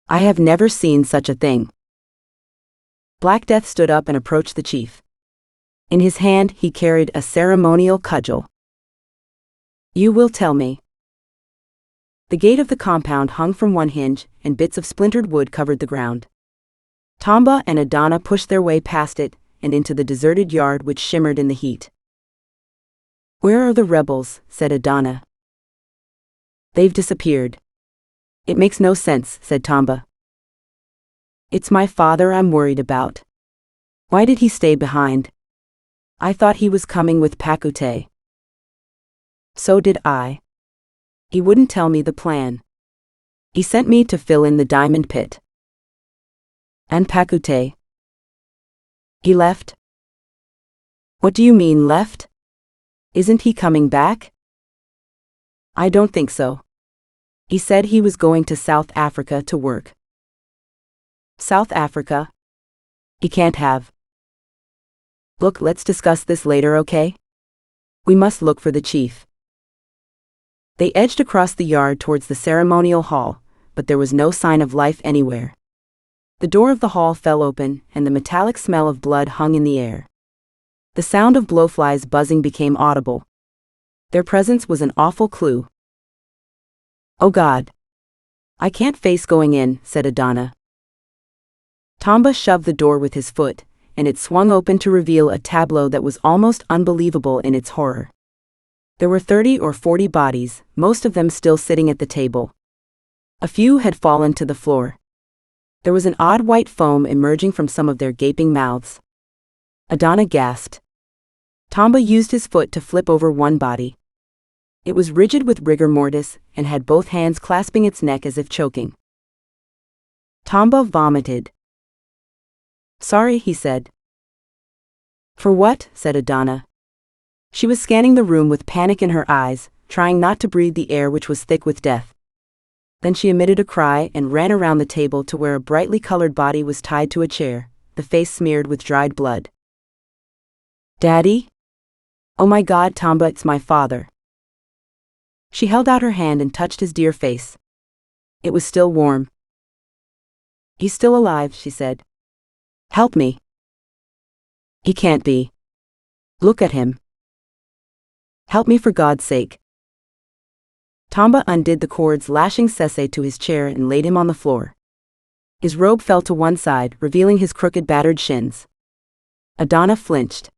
I have never seen such a thing." Black Death stood up and approached the chief. In his hand he carried a ceremonial cudgel. "You will tell me." The gate of the compound hung from one hinge, and bits of splintered wood covered the ground. Tamba and Adana pushed their way past it, and into the deserted yard which shimmered in the heat. "Where are the rebels?" said Adana. "They've disappeared." "It makes no sense," said Tamba. "It's my father I'm worried about. Why did he stay behind? I thought he was coming with Pakute." "So did I. He wouldn't tell me the plan. He sent me to fill in the diamond pit." "And Pakute?" "He left." "What do you mean left? Isn't he coming back?" "I don't think so. He said he was going to South Africa to work." "South Africa? He can't have." "Look, let's discuss this later, okay? We must look for the chief." They edged across the yard towards the ceremonial hall, but there was no sign of life anywhere. The door of the hall fell open, and the metallic smell of blood hung in the air. The sound of blowflies buzzing became audible. Their presence was an awful clue. "Oh God. I can't face going in," said Adana. Tamba shoved the door with his foot, and it swung open to reveal a tableau that was almost unbelievable in its horror. There were 30 or 40 bodies, most of them still sitting at the table. A few had fallen to the floor. There was an odd white foam emerging from some of their gaping mouths. Adana gasped. Tamba used his foot to flip over one body. It was rigid with rigor mortis and had both hands clasping its neck as if choking. Tamba vomited. "Sorry," he said. "For what?" said Adana. She was scanning the room with panic in her eyes, trying not to breathe the air which was thick with death. Then she emitted a cry and ran around the table to where a brightly colored body was tied to a chair, the face smeared with dried blood. "Daddy? Oh my God, Tamba, it's my father." She held out her hand and touched his dear face. It was still warm. "He's still alive," she said. Help me. He can't be. Look at him. Help me for God's sake. Tamba undid the cords lashing Sese to his chair and laid him on the floor. His robe fell to one side, revealing his crooked, battered shins. Adana flinched.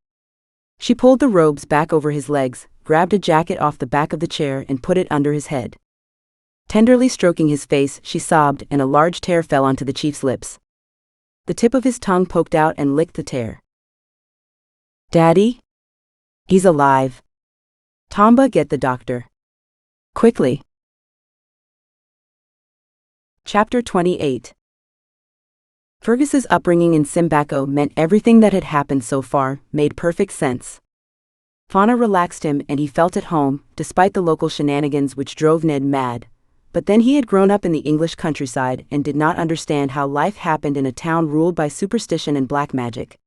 She pulled the robes back over his legs, grabbed a jacket off the back of the chair and put it under his head. Tenderly stroking his face, she sobbed, and a large tear fell onto the chief's lips. The tip of his tongue poked out and licked the tear. Daddy? He's alive. Tamba, get the doctor. Quickly. Chapter 28. Fergus's upbringing in Simbako meant everything that had happened so far made perfect sense. Fona relaxed him and he felt at home, despite the local shenanigans which drove Ned mad. But then he had grown up in the English countryside and did not understand how life happened in a town ruled by superstition and black magic.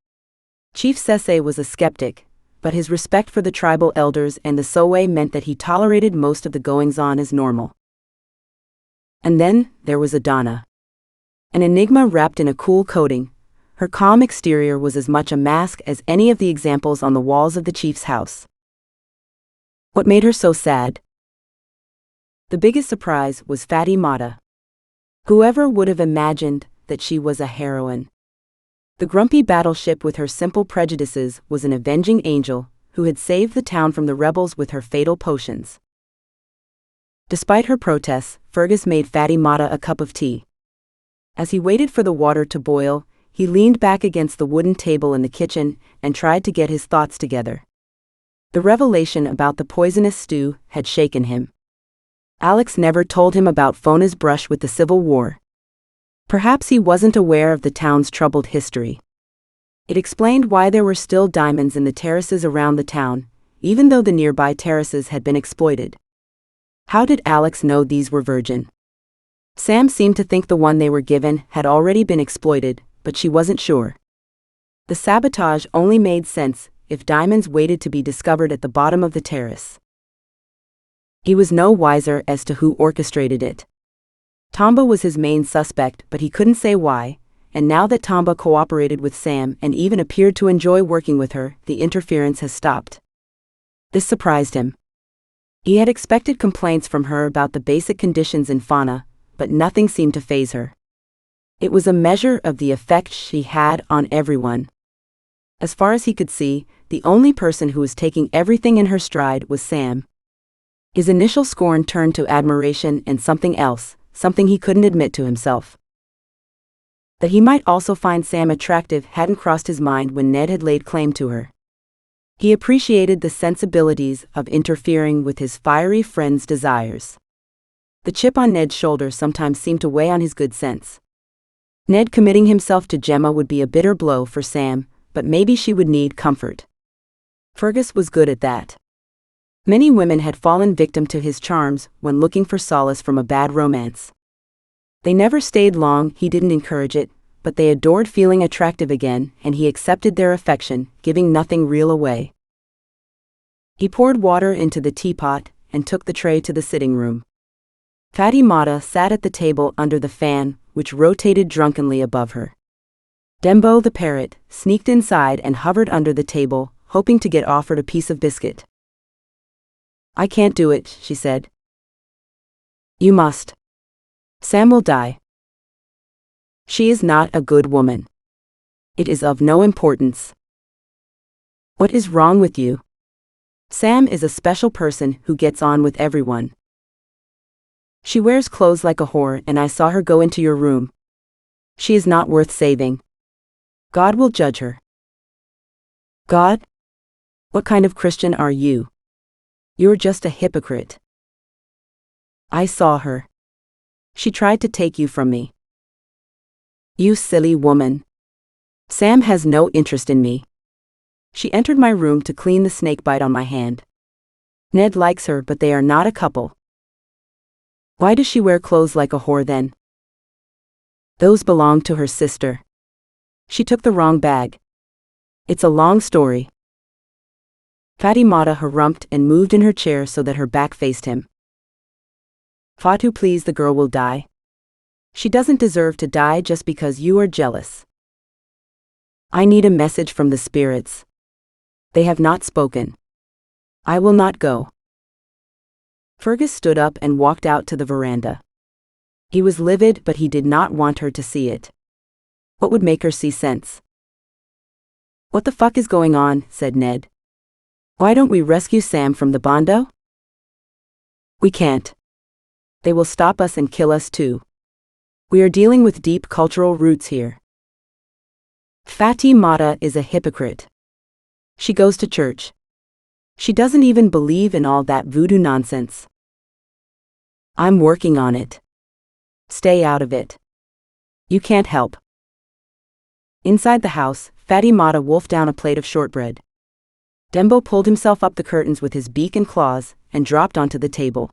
Chief Sese was a skeptic, but his respect for the tribal elders and the Sowe meant that he tolerated most of the goings-on as normal. And then, there was Adana. An enigma wrapped in a cool coating. Her calm exterior was as much a mask as any of the examples on the walls of the chief's house. What made her so sad? The biggest surprise was Fatty Mata. Whoever would have imagined that she was a heroine? The grumpy battleship with her simple prejudices was an avenging angel who had saved the town from the rebels with her fatal potions. Despite her protests, Fergus made Fatty Mata a cup of tea. As he waited for the water to boil, he leaned back against the wooden table in the kitchen and tried to get his thoughts together. The revelation about the poisonous stew had shaken him. Alex never told him about Fona's brush with the Civil War. Perhaps he wasn't aware of the town's troubled history. It explained why there were still diamonds in the terraces around the town, even though the nearby terraces had been exploited. How did Alex know these were virgin? Sam seemed to think the one they were given had already been exploited, but she wasn't sure. The sabotage only made sense if diamonds waited to be discovered at the bottom of the terrace. He was no wiser as to who orchestrated it. Tamba was his main suspect, but he couldn't say why, and now that Tamba cooperated with Sam and even appeared to enjoy working with her, the interference has stopped. This surprised him. He had expected complaints from her about the basic conditions in Fona, but nothing seemed to faze her. It was a measure of the effect she had on everyone. As far as he could see, the only person who was taking everything in her stride was Sam. His initial scorn turned to admiration and something else, something he couldn't admit to himself. That he might also find Sam attractive hadn't crossed his mind when Ned had laid claim to her. He appreciated the sensibilities of interfering with his fiery friend's desires. The chip on Ned's shoulder sometimes seemed to weigh on his good sense. Ned committing himself to Gemma would be a bitter blow for Sam, but maybe she would need comfort. Fergus was good at that. Many women had fallen victim to his charms when looking for solace from a bad romance. They never stayed long, he didn't encourage it, but they adored feeling attractive again, and he accepted their affection, giving nothing real away. He poured water into the teapot and took the tray to the sitting room. Fatty Mata sat at the table under the fan, which rotated drunkenly above her. Dembo the parrot sneaked inside and hovered under the table, hoping to get offered a piece of biscuit. "I can't do it," she said. "You must. Sam will die. She is not a good woman. It is of no importance." "What is wrong with you? Sam is a special person who gets on with everyone. She wears clothes like a whore and I saw her go into your room. She is not worth saving. God will judge her." "God? What kind of Christian are you? You're just a hypocrite." "I saw her. She tried to take you from me." "You silly woman. Sam has no interest in me. She entered my room to clean the snakebite on my hand. Ned likes her, but they are not a couple." "Why does she wear clothes like a whore then?" "Those belong to her sister. She took the wrong bag. It's a long story." Fatty Mata harumphed and moved in her chair so that her back faced him. "Fatu, please, the girl will die. She doesn't deserve to die just because you are jealous." I need a message from the spirits. They have not spoken. I will not go. Fergus stood up and walked out to the veranda. He was livid, but he did not want her to see it. What would make her see sense? What the fuck is going on? Said Ned. Why don't we rescue Sam from the Bondo? We can't. They will stop us and kill us too. We are dealing with deep cultural roots here. Fatimata is a hypocrite. She goes to church. She doesn't even believe in all that voodoo nonsense. I'm working on it. Stay out of it. You can't help. Inside the house, Fatimata wolfed down a plate of shortbread. Dembo pulled himself up the curtains with his beak and claws and dropped onto the table.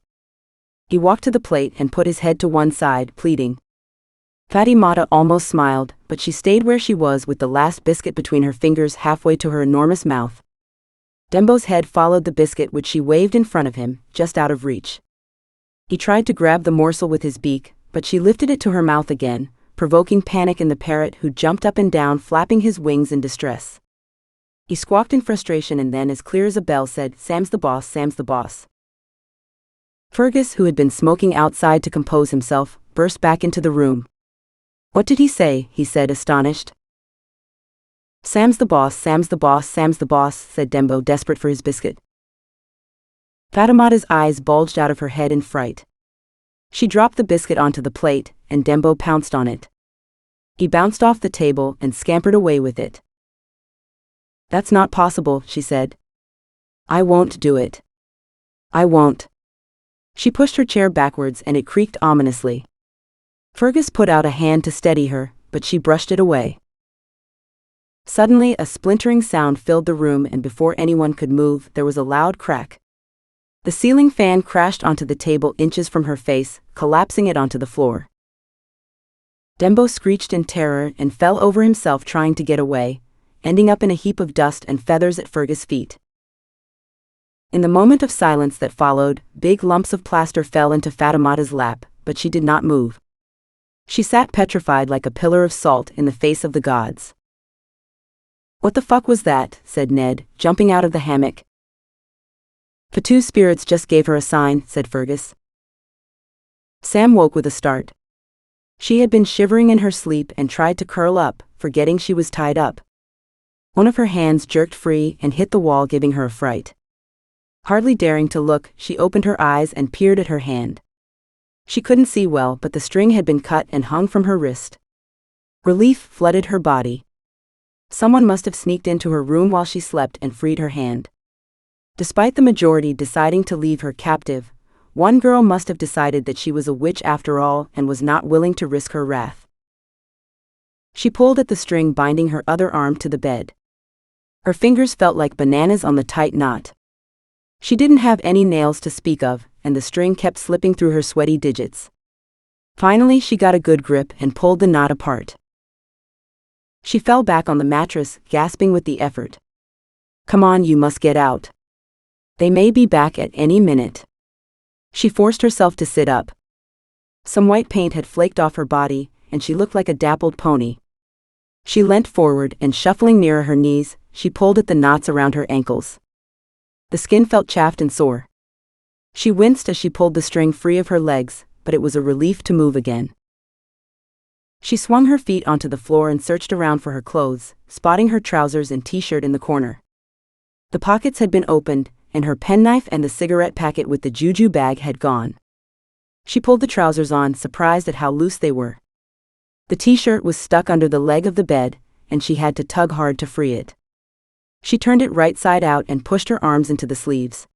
He walked to the plate and put his head to one side, pleading. Fatimata almost smiled, but she stayed where she was with the last biscuit between her fingers halfway to her enormous mouth. Dembo's head followed the biscuit which she waved in front of him, just out of reach. He tried to grab the morsel with his beak, but she lifted it to her mouth again, provoking panic in the parrot who jumped up and down flapping his wings in distress. He squawked in frustration and then as clear as a bell said, "Sam's the boss, Sam's the boss." Fergus, who had been smoking outside to compose himself, burst back into the room. What did he say? He said, astonished. Sam's the boss, Sam's the boss, Sam's the boss, said Dembo, desperate for his biscuit. Fatimata's eyes bulged out of her head in fright. She dropped the biscuit onto the plate, and Dembo pounced on it. He bounced off the table and scampered away with it. That's not possible, she said. I won't do it. I won't. She pushed her chair backwards and it creaked ominously. Fergus put out a hand to steady her, but she brushed it away. Suddenly, a splintering sound filled the room and before anyone could move, there was a loud crack. The ceiling fan crashed onto the table inches from her face, collapsing it onto the floor. Dembo screeched in terror and fell over himself trying to get away, ending up in a heap of dust and feathers at Fergus' feet. In the moment of silence that followed, big lumps of plaster fell into Fatimata's lap, but she did not move. She sat petrified like a pillar of salt in the face of the gods. What the fuck was that? Said Ned, jumping out of the hammock. Fatu's spirits just gave her a sign, said Fergus. Sam woke with a start. She had been shivering in her sleep and tried to curl up, forgetting she was tied up. One of her hands jerked free and hit the wall, giving her a fright. Hardly daring to look, she opened her eyes and peered at her hand. She couldn't see well, but the string had been cut and hung from her wrist. Relief flooded her body. Someone must have sneaked into her room while she slept and freed her hand. Despite the majority deciding to leave her captive, one girl must have decided that she was a witch after all and was not willing to risk her wrath. She pulled at the string binding her other arm to the bed. Her fingers felt like bananas on the tight knot. She didn't have any nails to speak of, and the string kept slipping through her sweaty digits. Finally, she got a good grip and pulled the knot apart. She fell back on the mattress, gasping with the effort. Come on, you must get out. They may be back at any minute. She forced herself to sit up. Some white paint had flaked off her body, and she looked like a dappled pony. She leant forward and, shuffling nearer her knees, she pulled at the knots around her ankles. The skin felt chafed and sore. She winced as she pulled the string free of her legs, but it was a relief to move again. She swung her feet onto the floor and searched around for her clothes, spotting her trousers and t-shirt in the corner. The pockets had been opened, and her penknife and the cigarette packet with the juju bag had gone. She pulled the trousers on, surprised at how loose they were. The t-shirt was stuck under the leg of the bed, and she had to tug hard to free it. She turned it right side out and pushed her arms into the sleeves.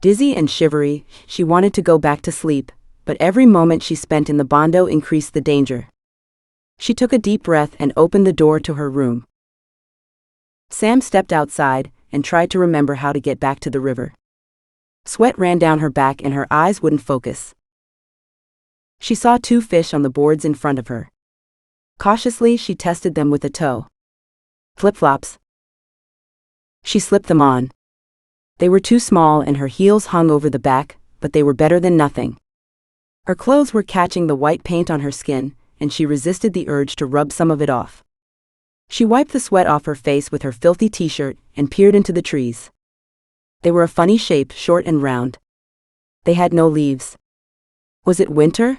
Dizzy and shivery, she wanted to go back to sleep, but every moment she spent in the Bondo increased the danger. She took a deep breath and opened the door to her room. Sam stepped outside and tried to remember how to get back to the river. Sweat ran down her back and her eyes wouldn't focus. She saw 2 fish on the boards in front of her. Cautiously, she tested them with a toe. Flip-flops. She slipped them on. They were too small and her heels hung over the back, but they were better than nothing. Her clothes were catching the white paint on her skin, and she resisted the urge to rub some of it off. She wiped the sweat off her face with her filthy t-shirt and peered into the trees. They were a funny shape, short and round. They had no leaves. Was it winter?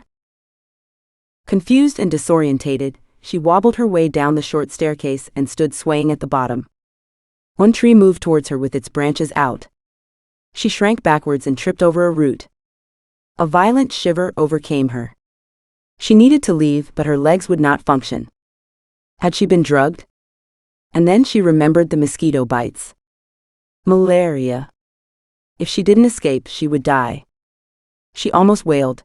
Confused and disorientated, she wobbled her way down the short staircase and stood swaying at the bottom. One tree moved towards her with its branches out. She shrank backwards and tripped over a root. A violent shiver overcame her. She needed to leave, but her legs would not function. Had she been drugged? And then she remembered the mosquito bites. Malaria. If she didn't escape, she would die. She almost wailed.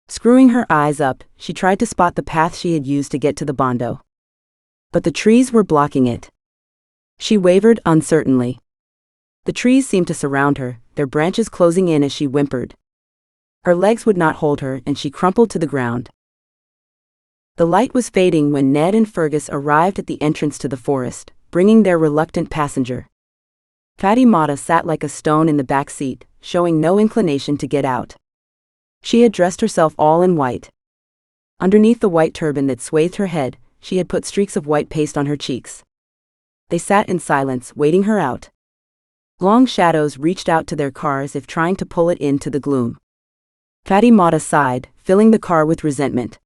Screwing her eyes up, she tried to spot the path she had used to get to the bondo. But the trees were blocking it. She wavered uncertainly. The trees seemed to surround her, their branches closing in as she whimpered. Her legs would not hold her, and she crumpled to the ground. The light was fading when Ned and Fergus arrived at the entrance to the forest, bringing their reluctant passenger. Fatimata sat like a stone in the back seat, showing no inclination to get out. She had dressed herself all in white. Underneath the white turban that swathed her head, she had put streaks of white paste on her cheeks. They sat in silence, waiting her out. Long shadows reached out to their car as if trying to pull it into the gloom. Fatimata sighed, filling the car with resentment.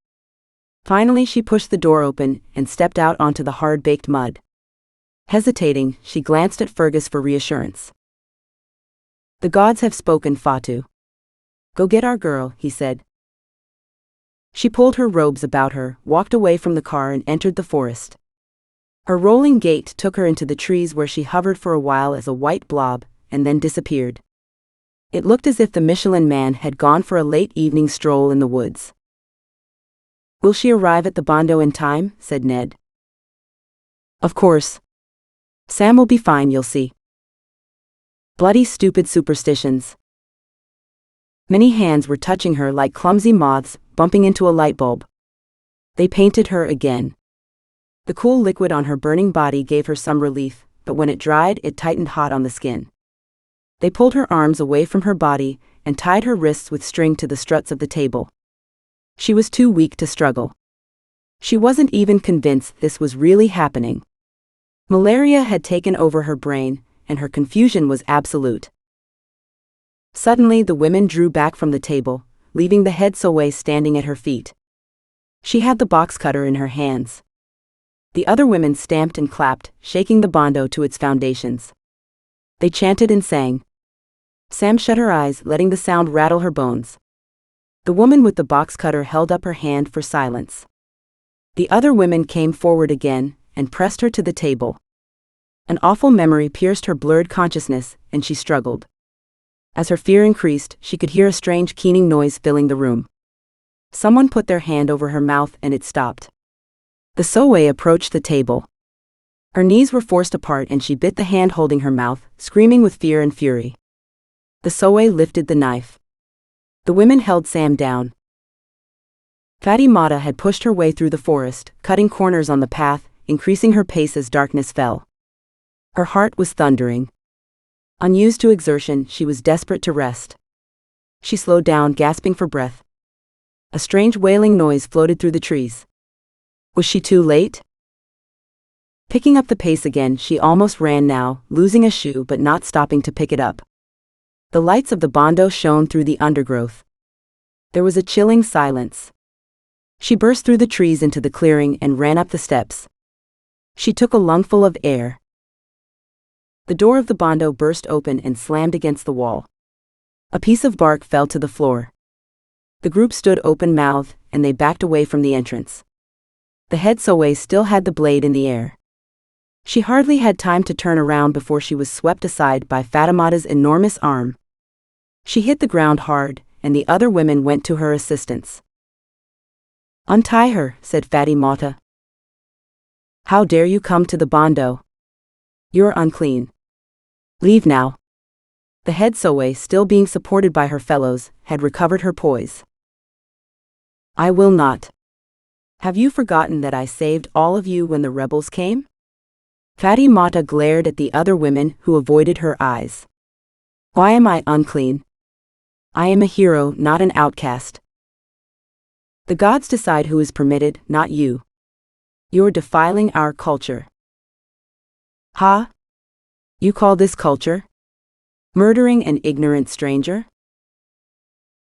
Finally she pushed the door open and stepped out onto the hard-baked mud. Hesitating, she glanced at Fergus for reassurance. "The gods have spoken, Fatu. Go get our girl," he said. She pulled her robes about her, walked away from the car and entered the forest. Her rolling gait took her into the trees where she hovered for a while as a white blob, and then disappeared. It looked as if the Michelin Man had gone for a late evening stroll in the woods. "Will she arrive at the bondo in time?" said Ned. "Of course. Sam will be fine, you'll see." Bloody stupid superstitions. Many hands were touching her like clumsy moths, bumping into a light bulb. They painted her again. The cool liquid on her burning body gave her some relief, but when it dried, it tightened hot on the skin. They pulled her arms away from her body and tied her wrists with string to the struts of the table. She was too weak to struggle. She wasn't even convinced this was really happening. Malaria had taken over her brain, and her confusion was absolute. Suddenly the women drew back from the table, leaving the head Sowe standing at her feet. She had the box cutter in her hands. The other women stamped and clapped, shaking the bondo to its foundations. They chanted and sang. Sam shut her eyes, letting the sound rattle her bones. The woman with the box cutter held up her hand for silence. The other women came forward again and pressed her to the table. An awful memory pierced her blurred consciousness, and she struggled. As her fear increased, she could hear a strange keening noise filling the room. Someone put their hand over her mouth and it stopped. The Sowe approached the table. Her knees were forced apart and she bit the hand holding her mouth, screaming with fear and fury. The Sowe lifted the knife. The women held Sam down. Fatimata had pushed her way through the forest, cutting corners on the path, increasing her pace as darkness fell. Her heart was thundering. Unused to exertion, she was desperate to rest. She slowed down, gasping for breath. A strange wailing noise floated through the trees. Was she too late? Picking up the pace again, she almost ran now, losing a shoe but not stopping to pick it up. The lights of the bondo shone through the undergrowth. There was a chilling silence. She burst through the trees into the clearing and ran up the steps. She took a lungful of air. The door of the bondo burst open and slammed against the wall. A piece of bark fell to the floor. The group stood open-mouthed, and they backed away from the entrance. The head Sowe still had the blade in the air. She hardly had time to turn around before she was swept aside by Fatimata's enormous arm. She hit the ground hard, and the other women went to her assistance. "Untie her," said Fatimata. "How dare you come to the bondo? You're unclean. Leave now." The head Sowe, still being supported by her fellows, had recovered her poise. "I will not. Have you forgotten that I saved all of you when the rebels came?" Fatimata glared at the other women who avoided her eyes. "Why am I unclean? I am a hero, not an outcast. The gods decide who is permitted, not you." You're defiling our culture. Ha? You call this culture? Murdering an ignorant stranger?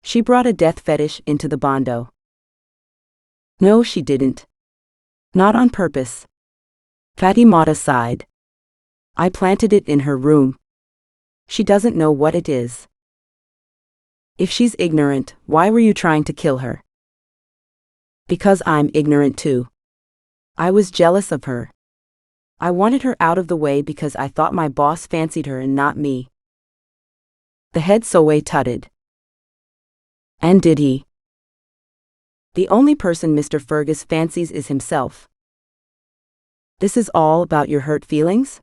She brought a death fetish into the Bondo. No, she didn't. Not on purpose. Fatimata sighed. I planted it in her room. She doesn't know what it is. If she's ignorant, why were you trying to kill her? Because I'm ignorant too. I was jealous of her. I wanted her out of the way because I thought my boss fancied her and not me. The head Soe tutted. And did he? The only person Mr. Fergus fancies is himself. This is all about your hurt feelings?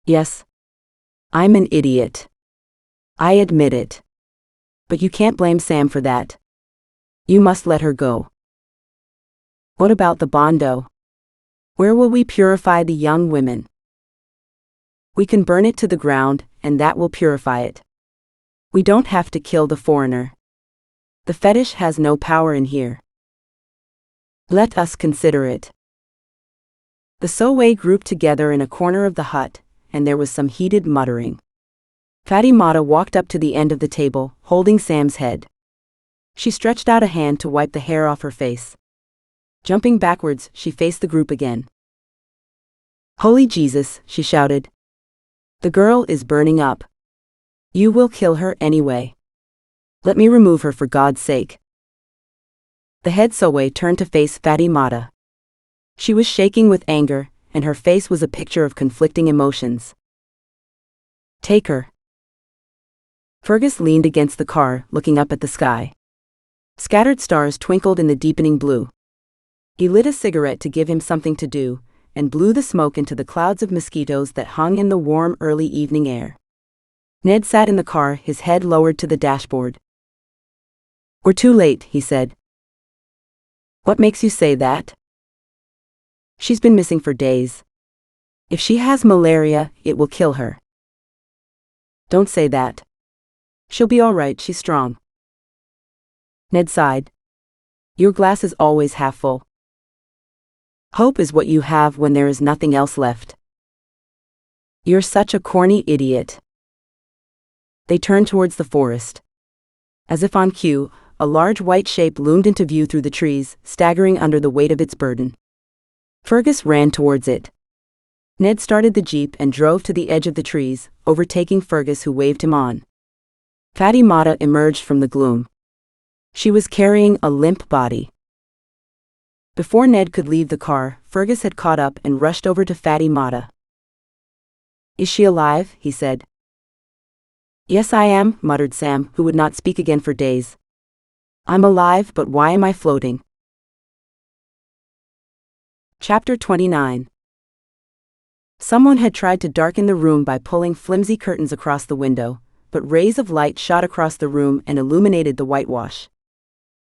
Yes. I'm an idiot. I admit it. But you can't blame Sam for that. You must let her go. What about the Bondo? Where will we purify the young women? We can burn it to the ground, and that will purify it. We don't have to kill the foreigner. The fetish has no power in here. Let us consider it. The Soe grouped together in a corner of the hut, and there was some heated muttering. Fatimata walked up to the end of the table, holding Sam's head. She stretched out a hand to wipe the hair off her face. Jumping backwards, she faced the group again. Holy Jesus, she shouted. The girl is burning up. You will kill her anyway. Let me remove her for God's sake. The head Soe turned to face Fatimata. She was shaking with anger, and her face was a picture of conflicting emotions. Take her. Fergus leaned against the car, looking up at the sky. Scattered stars twinkled in the deepening blue. He lit a cigarette to give him something to do, and blew the smoke into the clouds of mosquitoes that hung in the warm early evening air. Ned sat in the car, his head lowered to the dashboard. We're too late, he said. What makes you say that? She's been missing for days. If she has malaria, it will kill her. Don't say that. She'll be all right, she's strong. Ned sighed. Your glass is always half full. Hope is what you have when there is nothing else left. You're such a corny idiot. They turned towards the forest. As if on cue, a large white shape loomed into view through the trees, staggering under the weight of its burden. Fergus ran towards it. Ned started the jeep and drove to the edge of the trees, overtaking Fergus, who waved him on. Fatimata emerged from the gloom. She was carrying a limp body. Before Ned could leave the car, Fergus had caught up and rushed over to Fatimata. Is she alive? He said. Yes, I am, muttered Sam, who would not speak again for days. I'm alive, but why am I floating? Chapter 29. Someone had tried to darken the room by pulling flimsy curtains across the window, but rays of light shot across the room and illuminated the whitewash.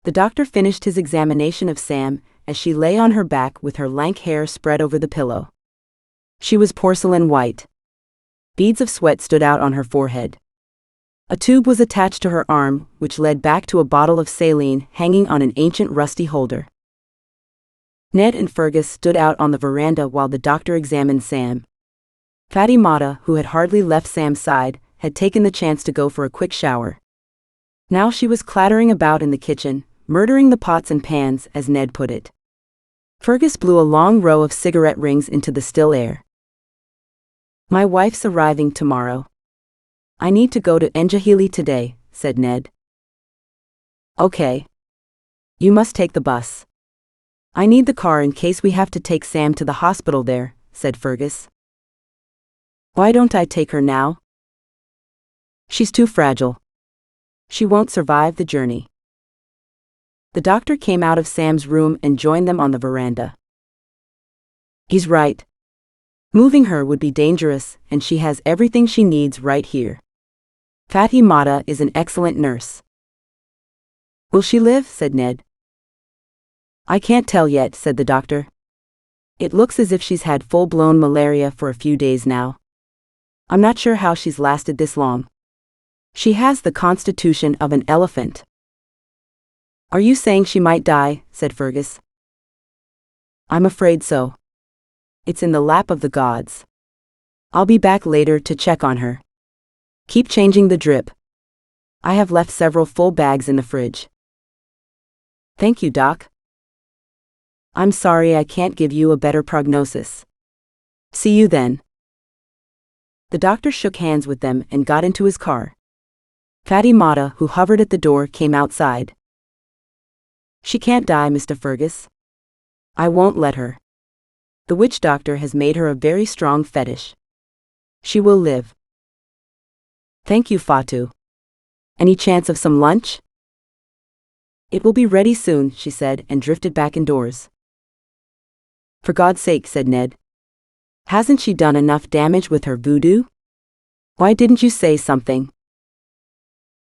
The doctor finished his examination of Sam as she lay on her back with her lank hair spread over the pillow. She was porcelain white. Beads of sweat stood out on her forehead. A tube was attached to her arm, which led back to a bottle of saline hanging on an ancient rusty holder. Ned and Fergus stood out on the veranda while the doctor examined Sam. Fatimata, who had hardly left Sam's side, had taken the chance to go for a quick shower. Now she was clattering about in the kitchen, murdering the pots and pans, as Ned put it. Fergus blew a long row of cigarette rings into the still air. My wife's arriving tomorrow. I need to go to Njahili today, said Ned. Okay. You must take the bus. I need the car in case we have to take Sam to the hospital there, said Fergus. Why don't I take her now? She's too fragile. She won't survive the journey. The doctor came out of Sam's room and joined them on the veranda. He's right. Moving her would be dangerous, and she has everything she needs right here. Fatimata is an excellent nurse. Will she live? Said Ned. I can't tell yet, said the doctor. It looks as if she's had full-blown malaria for a few days now. I'm not sure how she's lasted this long. She has the constitution of an elephant. Are you saying she might die? Said Fergus. I'm afraid so. It's in the lap of the gods. I'll be back later to check on her. Keep changing the drip. I have left several full bags in the fridge. Thank you, Doc. I'm sorry I can't give you a better prognosis. See you then. The doctor shook hands with them and got into his car. Fatty Mata, who hovered at the door, came outside. She can't die, Mr. Fergus. I won't let her. The witch doctor has made her a very strong fetish. She will live. Thank you, Fatu. Any chance of some lunch? It will be ready soon, she said, and drifted back indoors. For God's sake, said Ned. Hasn't she done enough damage with her voodoo? Why didn't you say something?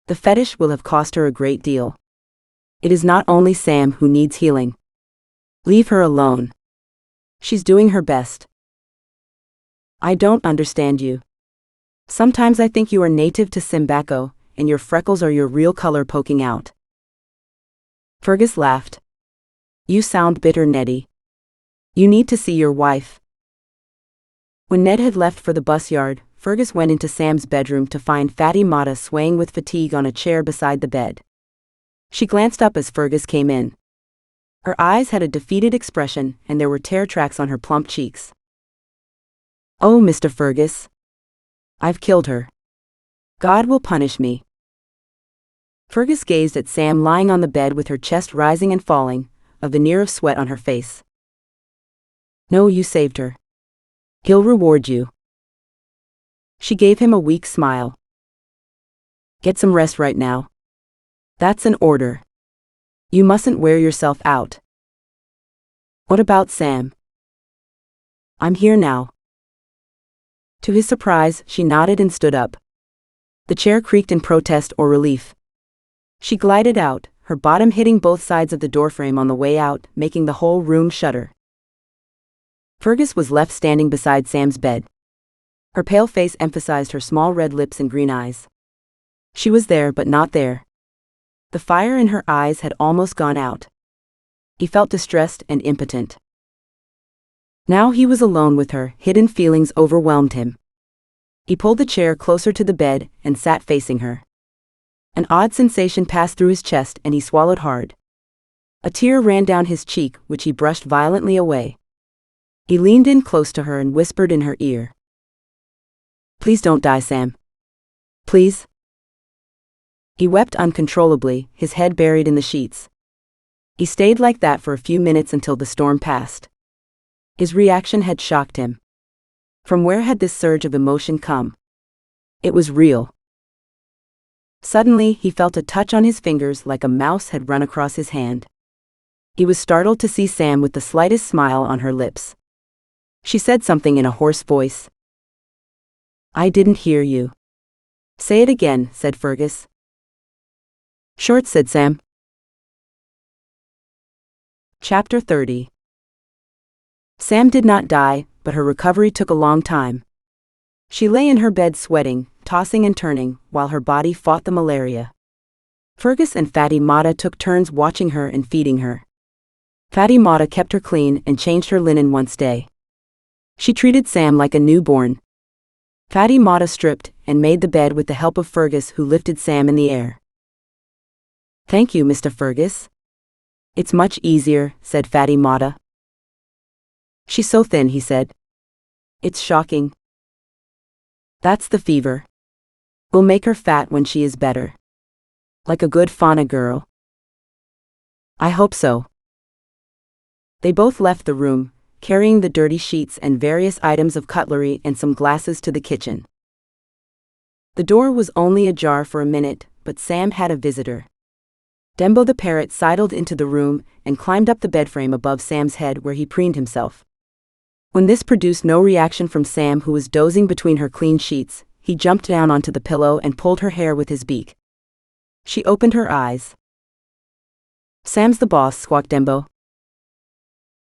The fetish will have cost her a great deal. It is not only Sam who needs healing. Leave her alone. She's doing her best. I don't understand you. Sometimes I think you are native to Simbako, and your freckles are your real color poking out. Fergus laughed. You sound bitter, Neddy. You need to see your wife. When Ned had left for the bus yard, Fergus went into Sam's bedroom to find Fatty Mata swaying with fatigue on a chair beside the bed. She glanced up as Fergus came in. Her eyes had a defeated expression, and there were tear tracks on her plump cheeks. Oh, Mr. Fergus. I've killed her. God will punish me. Fergus gazed at Sam lying on the bed with her chest rising and falling, a veneer of sweat on her face. No, you saved her. He'll reward you. She gave him a weak smile. Get some rest right now. That's an order. You mustn't wear yourself out. What about Sam? I'm here now. To his surprise, she nodded and stood up. The chair creaked in protest or relief. She glided out, her bottom hitting both sides of the doorframe on the way out, making the whole room shudder. Fergus was left standing beside Sam's bed. Her pale face emphasized her small red lips and green eyes. She was there but not there. The fire in her eyes had almost gone out. He felt distressed and impotent. Now he was alone with her, hidden feelings overwhelmed him. He pulled the chair closer to the bed and sat facing her. An odd sensation passed through his chest and he swallowed hard. A tear ran down his cheek, which he brushed violently away. He leaned in close to her and whispered in her ear. Please don't die, Sam. Please? He wept uncontrollably, his head buried in the sheets. He stayed like that for a few minutes until the storm passed. His reaction had shocked him. From where had this surge of emotion come? It was real. Suddenly, he felt a touch on his fingers like a mouse had run across his hand. He was startled to see Sam with the slightest smile on her lips. She said something in a hoarse voice. I didn't hear you. Say it again, said Fergus. Short, said Sam. Chapter 30. Sam did not die, but her recovery took a long time. She lay in her bed sweating, tossing and turning, while her body fought the malaria. Fergus and Fatty Mata took turns watching her and feeding her. Fatty Mata kept her clean and changed her linen once a day. She treated Sam like a newborn. Fatty Mata stripped and made the bed with the help of Fergus, who lifted Sam in the air. Thank you, Mr. Fergus. It's much easier, said Fatty Mata. She's so thin, he said. It's shocking. That's the fever. We'll make her fat when she is better. Like a good Fona girl. I hope so. They both left the room, carrying the dirty sheets and various items of cutlery and some glasses to the kitchen. The door was only ajar for a minute, but Sam had a visitor. Dembo the parrot sidled into the room and climbed up the bedframe above Sam's head, where he preened himself. When this produced no reaction from Sam, who was dozing between her clean sheets, he jumped down onto the pillow and pulled her hair with his beak. She opened her eyes. Sam's the boss, squawked Dembo.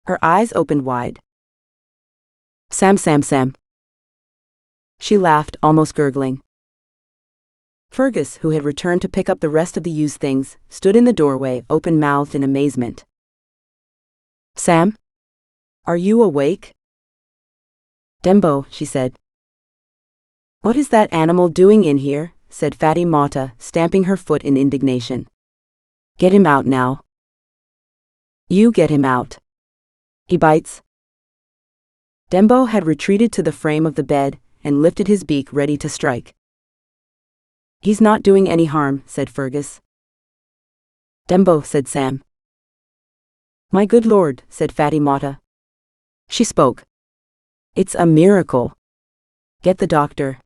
Her eyes opened wide. Sam, Sam, Sam. She laughed, almost gurgling. Fergus, who had returned to pick up the rest of the used things, stood in the doorway, open-mouthed in amazement. Sam? Are you awake? Dembo, she said. What is that animal doing in here? Said Fatty Mata, stamping her foot in indignation. Get him out now. You get him out. He bites. Dembo had retreated to the frame of the bed and lifted his beak ready to strike. He's not doing any harm, said Fergus. Dembo, said Sam. My good lord, said Fatty Mata. She spoke. It's a miracle. Get the doctor.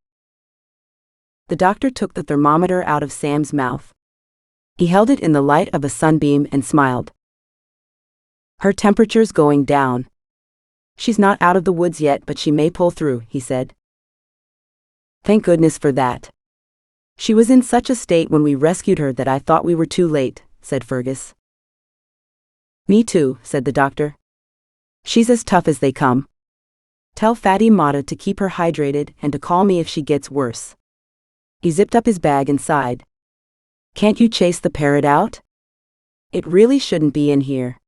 The doctor took the thermometer out of Sam's mouth. He held it in the light of a sunbeam and smiled. Her temperature's going down. She's not out of the woods yet, but she may pull through, he said. Thank goodness for that. She was in such a state when we rescued her that I thought we were too late, said Fergus. Me too, said the doctor. She's as tough as they come. Tell Fatty Mata to keep her hydrated and to call me if she gets worse. He zipped up his bag and sighed. Can't you chase the parrot out? It really shouldn't be in here.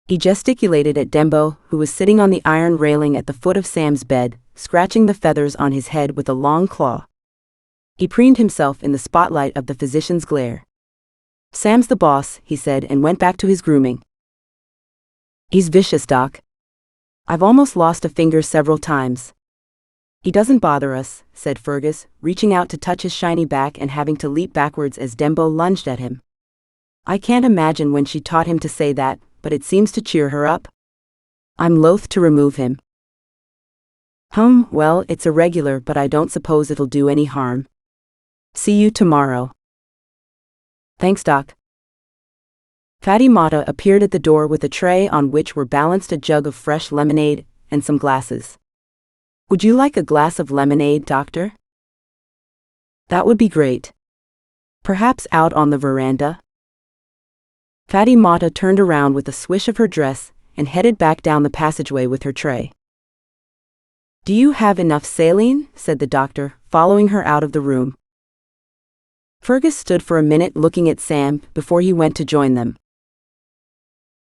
He gesticulated at Dembo, who was sitting on the iron railing at the foot of Sam's bed, scratching the feathers on his head with a long claw. He preened himself in the spotlight of the physician's glare. Sam's the boss, he said, and went back to his grooming. He's vicious, Doc. I've almost lost a finger several times. He doesn't bother us, said Fergus, reaching out to touch his shiny back and having to leap backwards as Dembo lunged at him. I can't imagine when she taught him to say that, but it seems to cheer her up. I'm loath to remove him. Well, it's irregular, but I don't suppose it'll do any harm. See you tomorrow. Thanks, Doc. Fatty Mata appeared at the door with a tray on which were balanced a jug of fresh lemonade and some glasses. Would you like a glass of lemonade, Doctor? That would be great. Perhaps out on the veranda? Fatty Mata turned around with a swish of her dress and headed back down the passageway with her tray. Do you have enough saline? Said the doctor, following her out of the room. Fergus stood for a minute looking at Sam before he went to join them.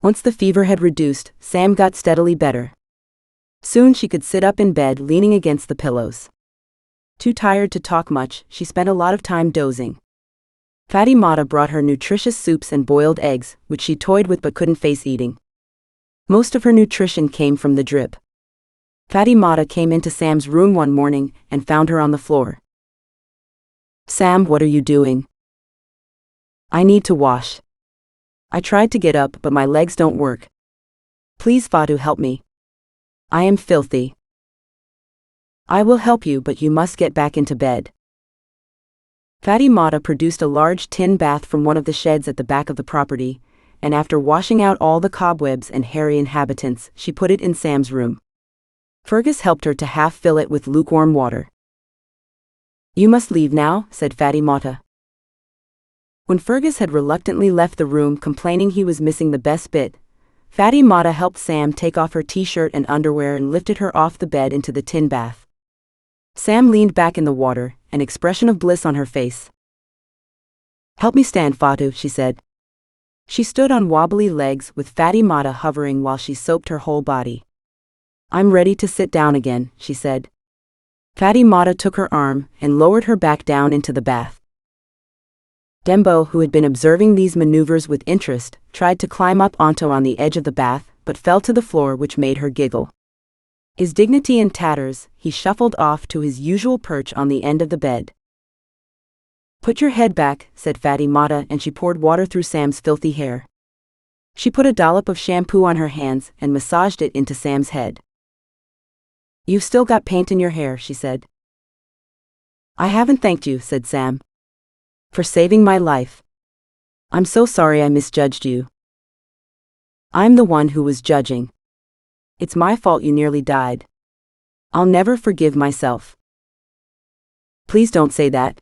Once the fever had reduced, Sam got steadily better. Soon she could sit up in bed leaning against the pillows. Too tired to talk much, she spent a lot of time dozing. Fatty Mata brought her nutritious soups and boiled eggs, which she toyed with but couldn't face eating. Most of her nutrition came from the drip. Fatty Mata came into Sam's room one morning and found her on the floor. Sam, what are you doing? I need to wash. I tried to get up, but my legs don't work. Please, Fatu, help me. I am filthy. I will help you, but you must get back into bed. Fatty Mata produced a large tin bath from one of the sheds at the back of the property, and after washing out all the cobwebs and hairy inhabitants, she put it in Sam's room. Fergus helped her to half fill it with lukewarm water. You must leave now, said Fatty Mata. When Fergus had reluctantly left the room complaining he was missing the best bit, Fatty Mata helped Sam take off her t-shirt and underwear and lifted her off the bed into the tin bath. Sam leaned back in the water, an expression of bliss on her face. Help me stand, Fatu, she said. She stood on wobbly legs with Fatty Mata hovering while she soaped her whole body. I'm ready to sit down again, she said. Fatty Mata took her arm and lowered her back down into the bath. Dembo, who had been observing these maneuvers with interest, tried to climb up onto on the edge of the bath, but fell to the floor, which made her giggle. His dignity in tatters, he shuffled off to his usual perch on the end of the bed. Put your head back, said Fatty Mata, and she poured water through Sam's filthy hair. She put a dollop of shampoo on her hands and massaged it into Sam's head. You've still got paint in your hair, she said. I haven't thanked you, said Sam. For saving my life. I'm so sorry I misjudged you. I'm the one who was judging. It's my fault you nearly died. I'll never forgive myself. Please don't say that.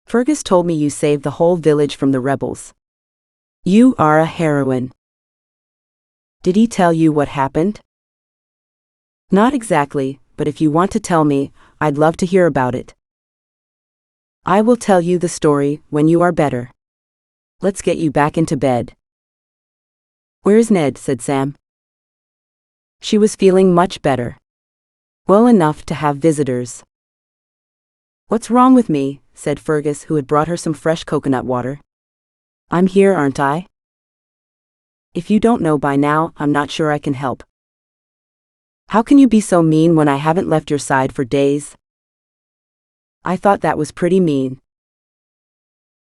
Fergus told me you saved the whole village from the rebels. You are a heroine. Did he tell you what happened? Not exactly, but if you want to tell me, I'd love to hear about it. I will tell you the story when you are better. Let's get you back into bed. Where's Ned? Said Sam. She was feeling much better. Well enough to have visitors. "What's wrong with me?" said Fergus, who had brought her some fresh coconut water. "I'm here, aren't I? If you don't know by now, I'm not sure I can help." "How can you be so mean when I haven't left your side for days?" "I thought that was pretty mean.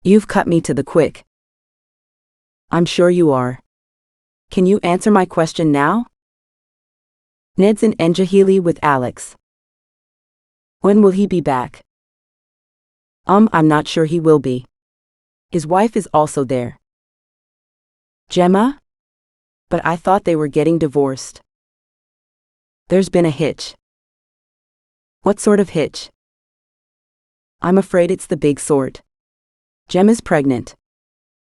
You've cut me to the quick." "I'm sure you are. Can you answer my question now?" "Ned's in Njahili with Alex." "When will he be back?" I'm not sure he will be. His wife is also there." "Gemma? But I thought they were getting divorced." "There's been a hitch." "What sort of hitch?" "I'm afraid it's the big sort. Gemma's pregnant.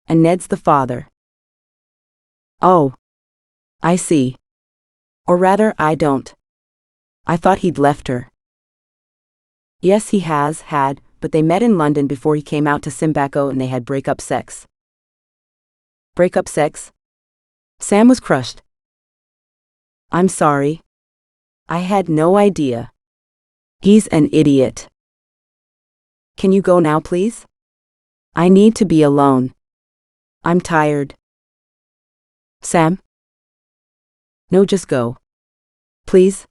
And Ned's the father." "Oh. I see. Or rather, I don't. I thought he'd left her." "Yes, he had, but they met in London before he came out to Simbako and they had break-up sex." "Break-up sex?" Sam was crushed. "I'm sorry. I had no idea. He's an idiot. Can you go now, please? I need to be alone. I'm tired." "Sam?" "No, just go. Please."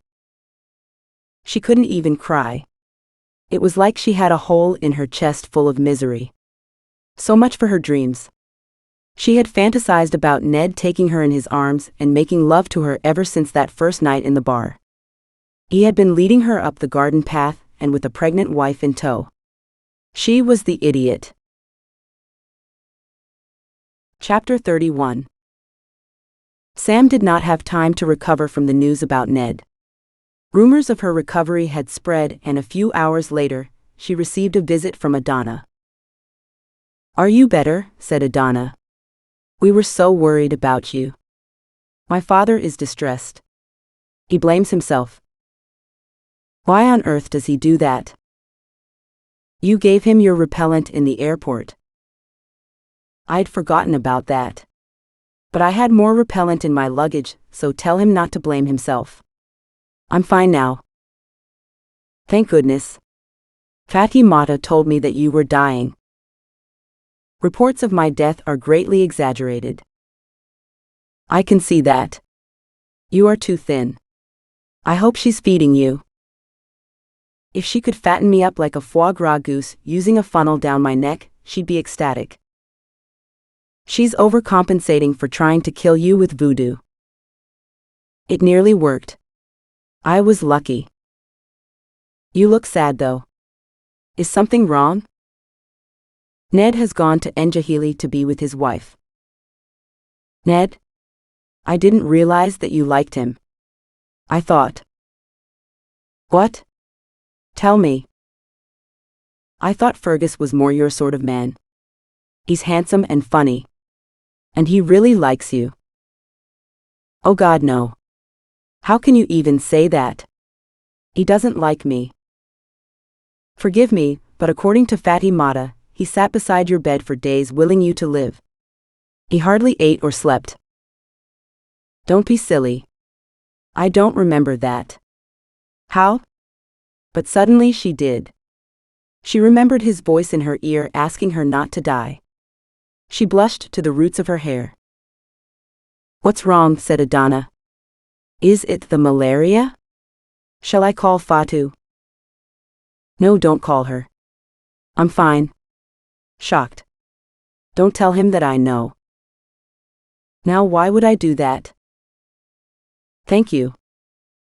She couldn't even cry. It was like she had a hole in her chest full of misery. So much for her dreams. She had fantasized about Ned taking her in his arms and making love to her ever since that first night in the bar. He had been leading her up the garden path and with a pregnant wife in tow. She was the idiot. Chapter 31. Sam did not have time to recover from the news about Ned. Rumors of her recovery had spread, and a few hours later, she received a visit from Adana. "Are you better?" said Adana. "We were so worried about you. My father is distressed. He blames himself." "Why on earth does he do that?" "You gave him your repellent in the airport." "I'd forgotten about that. But I had more repellent in my luggage, so tell him not to blame himself. I'm fine now." "Thank goodness. Fatimata told me that you were dying." "Reports of my death are greatly exaggerated." "I can see that. You are too thin. I hope she's feeding you." "If she could fatten me up like a foie gras goose using a funnel down my neck, she'd be ecstatic." "She's overcompensating for trying to kill you with voodoo." "It nearly worked. I was lucky." "You look sad though. Is something wrong?" "Ned has gone to Njahili to be with his wife." "Ned? I didn't realize that you liked him. I thought." "What? Tell me." "I thought Fergus was more your sort of man. He's handsome and funny. And he really likes you." "Oh God, no. How can you even say that? He doesn't like me." "Forgive me, but according to Fatimata, he sat beside your bed for days willing you to live. He hardly ate or slept." "Don't be silly. I don't remember that." "How?" But suddenly she did. She remembered his voice in her ear asking her not to die. She blushed to the roots of her hair. "What's wrong?" said Adana. "Is it the malaria? Shall I call Fatu?" "No, don't call her. I'm fine." Shocked. "Don't tell him that I know." "Now why would I do that?" "Thank you.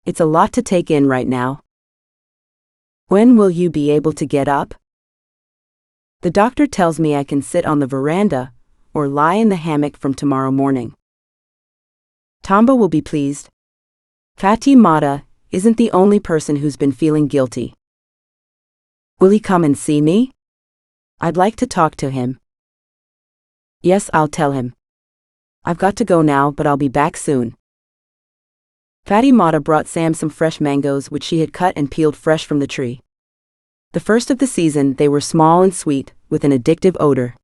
It's a lot to take in right now." "When will you be able to get up?" "The doctor tells me I can sit on the veranda or lie in the hammock from tomorrow morning." "Tamba will be pleased. Fatimata isn't the only person who's been feeling guilty." "Will he come and see me? I'd like to talk to him." "Yes, I'll tell him. I've got to go now, but I'll be back soon." Fatimata brought Sam some fresh mangoes which she had cut and peeled fresh from the tree. The first of the season, they were small and sweet, with an addictive odor.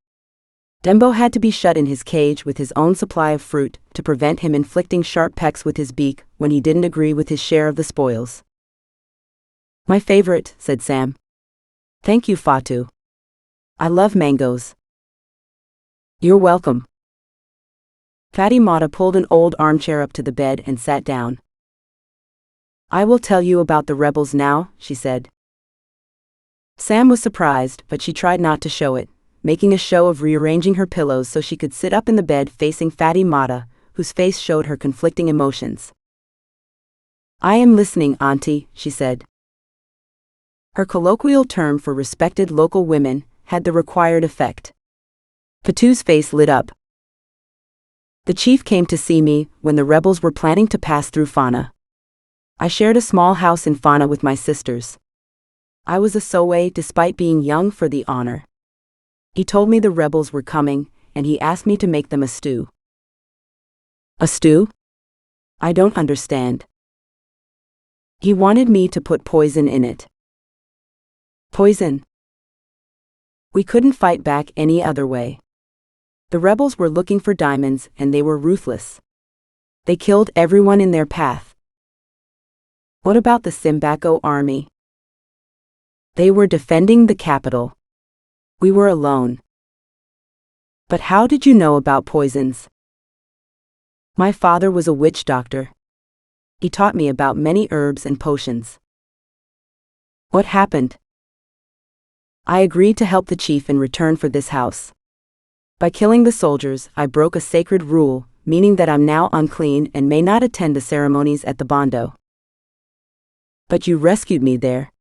Dembo had to be shut in his cage with his own supply of fruit to prevent him inflicting sharp pecks with his beak when he didn't agree with his share of the spoils. "My favorite," said Sam. "Thank you, Fatu. I love mangoes." "You're welcome." Fatty Mata pulled an old armchair up to the bed and sat down. "I will tell you about the rebels now," she said. Sam was surprised, but she tried not to show it, making a show of rearranging her pillows so she could sit up in the bed facing Fatty Mata, whose face showed her conflicting emotions. "I am listening, Auntie," she said. Her colloquial term for respected local women had the required effect. Fatu's face lit up. "The chief came to see me when the rebels were planning to pass through Fona. I shared a small house in Fona with my sisters. I was a Sowe despite being young for the honor. He told me the rebels were coming, and he asked me to make them a stew." "A stew? I don't understand." "He wanted me to put poison in it." "Poison?" "We couldn't fight back any other way. The rebels were looking for diamonds, and they were ruthless. They killed everyone in their path." "What about the Simbako army?" "They were defending the capital. We were alone." "But how did you know about poisons?" "My father was a witch doctor. He taught me about many herbs and potions." "What happened?" "I agreed to help the chief in return for this house. By killing the soldiers, I broke a sacred rule, meaning that I'm now unclean and may not attend the ceremonies at the Bondo." "But you rescued me there."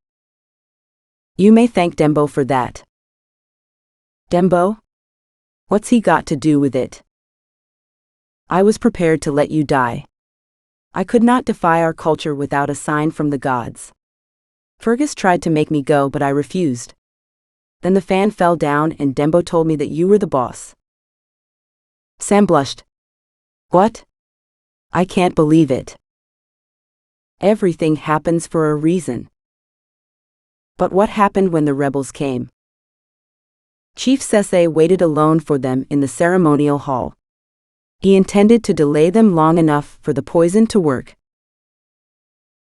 "You may thank Dembo for that." "Dembo? What's he got to do with it?" "I was prepared to let you die. I could not defy our culture without a sign from the gods. Fergus tried to make me go, but I refused. Then the fan fell down and Dembo told me that you were the boss." Sam blushed. "What? I can't believe it." "Everything happens for a reason." "But what happened when the rebels came?" Chief Sese waited alone for them in the ceremonial hall. He intended to delay them long enough for the poison to work.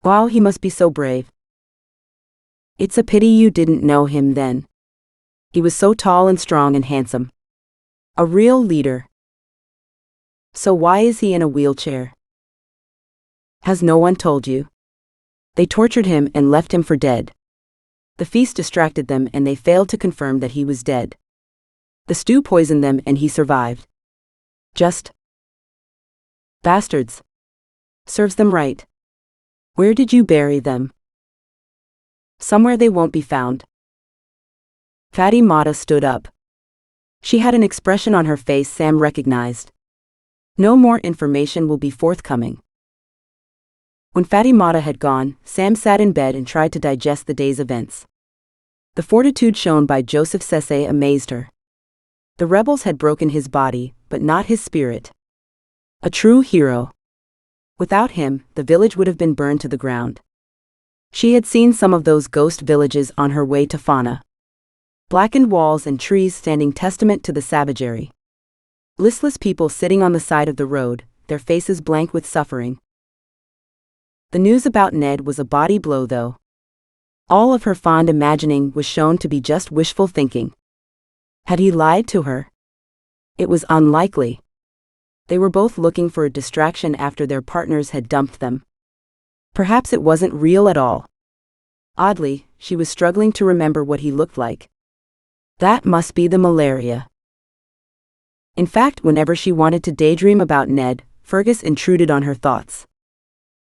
"Wow, he must be so brave." "It's a pity you didn't know him then. He was so tall and strong and handsome. A real leader." "So why is he in a wheelchair?" "Has no one told you? They tortured him and left him for dead. The feast distracted them and they failed to confirm that he was dead. The stew poisoned them and he survived. Just bastards. Serves them right. Where did you bury them?" "Somewhere they won't be found." Fatty Mata stood up. She had an expression on her face Sam recognized. No more information will be forthcoming. When Fatty Mata had gone, Sam sat in bed and tried to digest the day's events. The fortitude shown by Joseph Sese amazed her. The rebels had broken his body, but not his spirit. A true hero. Without him, the village would have been burned to the ground. She had seen some of those ghost villages on her way to Fona. Blackened walls and trees standing testament to the savagery. Listless people sitting on the side of the road, their faces blank with suffering. The news about Ned was a body blow though. All of her fond imagining was shown to be just wishful thinking. Had he lied to her? It was unlikely. They were both looking for a distraction after their partners had dumped them. Perhaps it wasn't real at all. Oddly, she was struggling to remember what he looked like. That must be the malaria. In fact, whenever she wanted to daydream about Ned, Fergus intruded on her thoughts.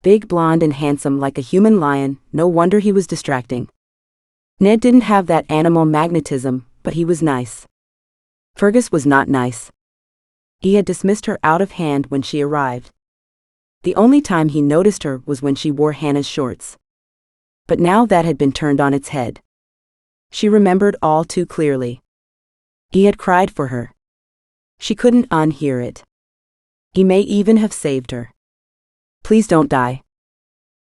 Big, blonde and handsome like a human lion, no wonder he was distracting. Ned didn't have that animal magnetism, but he was nice. Fergus was not nice. He had dismissed her out of hand when she arrived. The only time he noticed her was when she wore Hannah's shorts. But now that had been turned on its head. She remembered all too clearly. He had cried for her. She couldn't unhear it. He may even have saved her. Please don't die.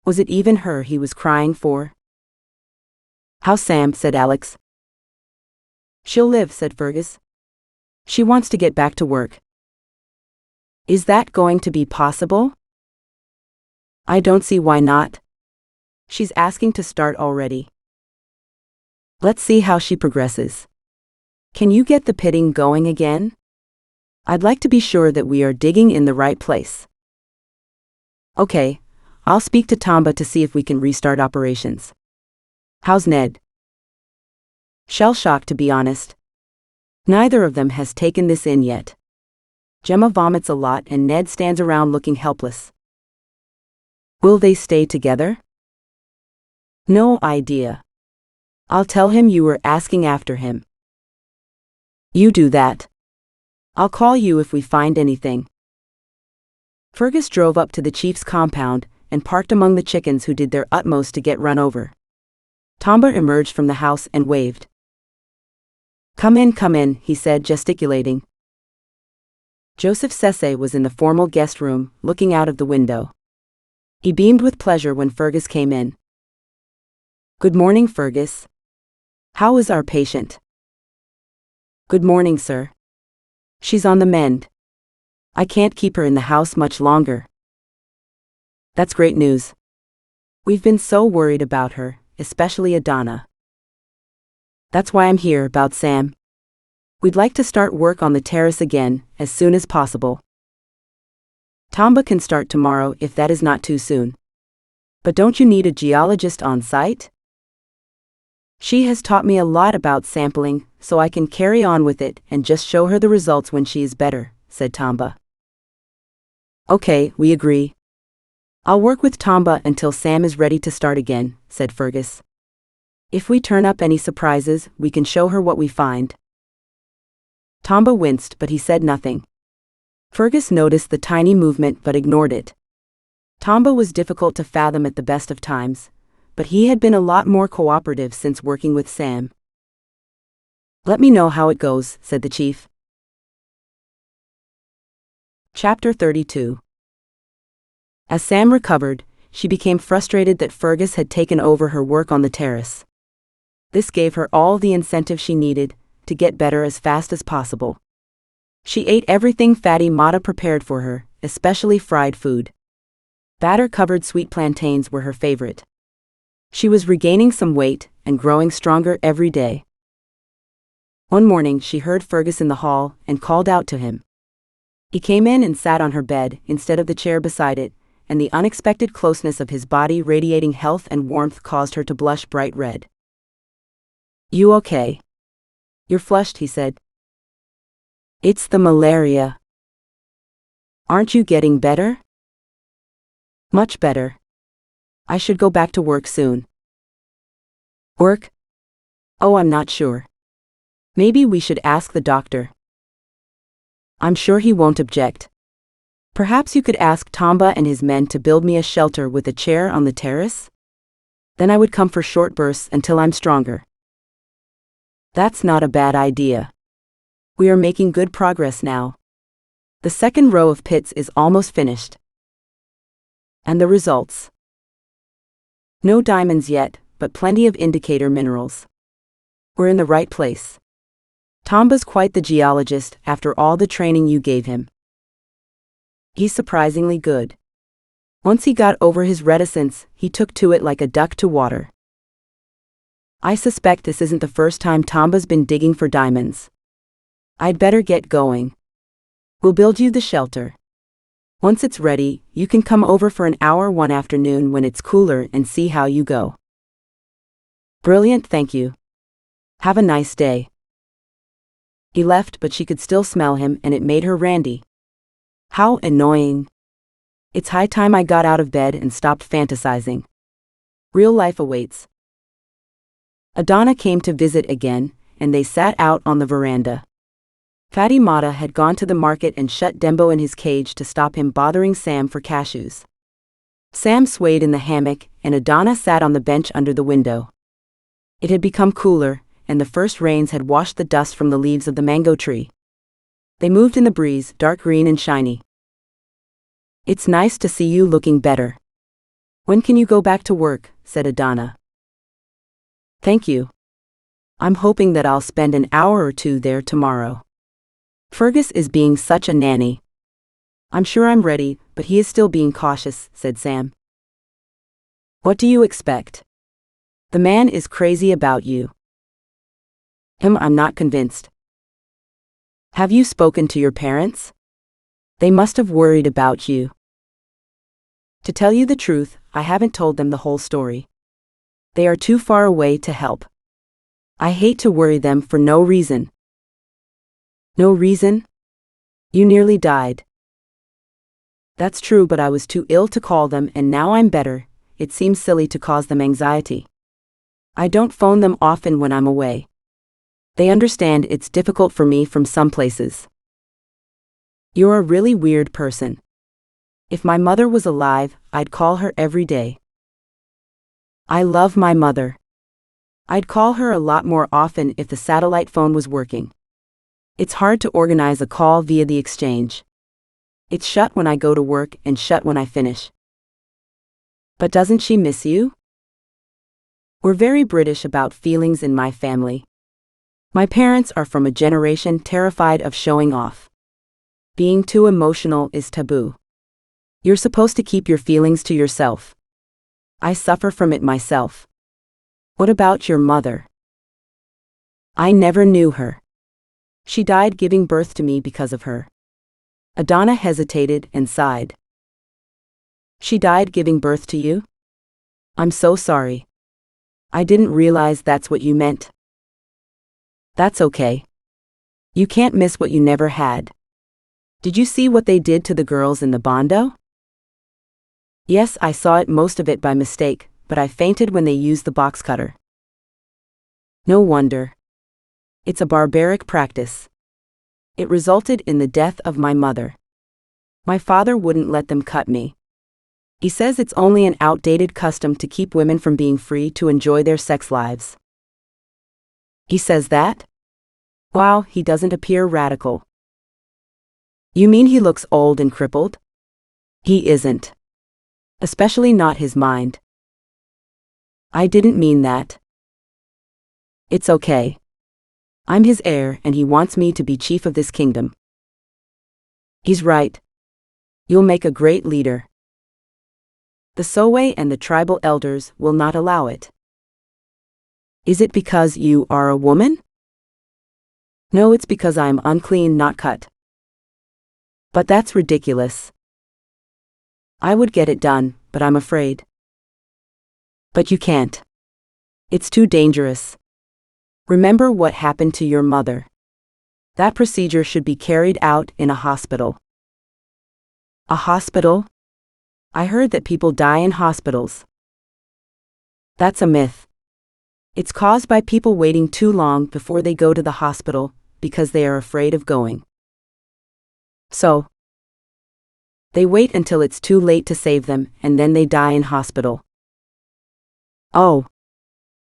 Was it even her he was crying for? "How's Sam?" said Alex. "She'll live," said Fergus. She wants to get back to work. Is that going to be possible? I don't see why not. She's asking to start already. Let's see how she progresses. Can you get the pitting going again? I'd like to be sure that we are digging in the right place. Okay, I'll speak to Tamba to see if we can restart operations. How's Ned? Shell-shocked, to be honest. Neither of them has taken this in yet. Gemma vomits a lot and Ned stands around looking helpless. Will they stay together? No idea. I'll tell him you were asking after him. You do that. I'll call you if we find anything. Fergus drove up to the chief's compound and parked among the chickens who did their utmost to get run over. Tamba emerged from the house and waved. Come in, he said, gesticulating. Joseph Sese was in the formal guest room, looking out of the window. He beamed with pleasure when Fergus came in. Good morning, Fergus. How is our patient? Good morning, sir. She's on the mend. I can't keep her in the house much longer. That's great news. We've been so worried about her, especially Adana. That's why I'm here about Sam. We'd like to start work on the terrace again, as soon as possible. Tamba can start tomorrow if that is not too soon. But don't you need a geologist on site? She has taught me a lot about sampling, so I can carry on with it and just show her the results when she is better, said Tamba. Okay, we agree. I'll work with Tamba until Sam is ready to start again, said Fergus. If we turn up any surprises, we can show her what we find. Tamba winced, but he said nothing. Fergus noticed the tiny movement but ignored it. Tamba was difficult to fathom at the best of times, but he had been a lot more cooperative since working with Sam. Let me know how it goes, said the chief. Chapter 32. As Sam recovered, she became frustrated that Fergus had taken over her work on the terrace. This gave her all the incentive she needed to get better as fast as possible. She ate everything Fatty Mata prepared for her, especially fried food. Batter-covered sweet plantains were her favorite. She was regaining some weight and growing stronger every day. One morning she heard Fergus in the hall and called out to him. He came in and sat on her bed instead of the chair beside it, and the unexpected closeness of his body radiating health and warmth caused her to blush bright red. You okay? You're flushed, he said. It's the malaria. Aren't you getting better? Much better. I should go back to work soon. Work? Oh, I'm not sure. Maybe we should ask the doctor. I'm sure he won't object. Perhaps you could ask Tamba and his men to build me a shelter with a chair on the terrace? Then I would come for short bursts until I'm stronger. That's not a bad idea. We are making good progress now. The second row of pits is almost finished. And the results? No diamonds yet, but plenty of indicator minerals. We're in the right place. Tamba's quite the geologist after all the training you gave him. He's surprisingly good. Once he got over his reticence, he took to it like a duck to water. I suspect this isn't the first time Tamba's been digging for diamonds. I'd better get going. We'll build you the shelter. Once it's ready, you can come over for an hour one afternoon when it's cooler and see how you go. Brilliant, thank you. Have a nice day. He left, but she could still smell him and it made her randy. How annoying. It's high time I got out of bed and stopped fantasizing. Real life awaits. Adana came to visit again, and they sat out on the veranda. Fatty Mata had gone to the market and shut Dembo in his cage to stop him bothering Sam for cashews. Sam swayed in the hammock, and Adana sat on the bench under the window. It had become cooler, and the first rains had washed the dust from the leaves of the mango tree. They moved in the breeze, dark green and shiny. It's nice to see you looking better. When can you go back to work? Said Adana. Thank you. I'm hoping that I'll spend an hour or two there tomorrow. Fergus is being such a nanny. I'm sure I'm ready, but he is still being cautious, said Sam. What do you expect? The man is crazy about you. I'm not convinced. Have you spoken to your parents? They must have worried about you. To tell you the truth, I haven't told them the whole story. They are too far away to help. I hate to worry them for no reason. No reason? You nearly died. That's true, but I was too ill to call them, and now I'm better. It seems silly to cause them anxiety. I don't phone them often when I'm away. They understand it's difficult for me from some places. You're a really weird person. If my mother was alive, I'd call her every day. I love my mother. I'd call her a lot more often if the satellite phone was working. It's hard to organize a call via the exchange. It's shut when I go to work and shut when I finish. But doesn't she miss you? We're very British about feelings in my family. My parents are from a generation terrified of showing off. Being too emotional is taboo. You're supposed to keep your feelings to yourself. I suffer from it myself. What about your mother? I never knew her. She died giving birth to me because of her. Adana hesitated and sighed. She died giving birth to you? I'm so sorry. I didn't realize that's what you meant. That's okay. You can't miss what you never had. Did you see what they did to the girls in the Bondo? Yes, I saw it, most of it by mistake, but I fainted when they used the box cutter. No wonder. It's a barbaric practice. It resulted in the death of my mother. My father wouldn't let them cut me. He says it's only an outdated custom to keep women from being free to enjoy their sex lives. He says that? Wow, he doesn't appear radical. You mean he looks old and crippled? He isn't. Especially not his mind. I didn't mean that. It's okay. I'm his heir and he wants me to be chief of this kingdom. He's right. You'll make a great leader. The Sowe and the tribal elders will not allow it. Is it because you are a woman? No, it's because I'm unclean, not cut. But that's ridiculous. I would get it done, but I'm afraid. But you can't. It's too dangerous. Remember what happened to your mother. That procedure should be carried out in a hospital. A hospital? I heard that people die in hospitals. That's a myth. It's caused by people waiting too long before they go to the hospital because they are afraid of going. So, they wait until it's too late to save them and then they die in hospital. Oh,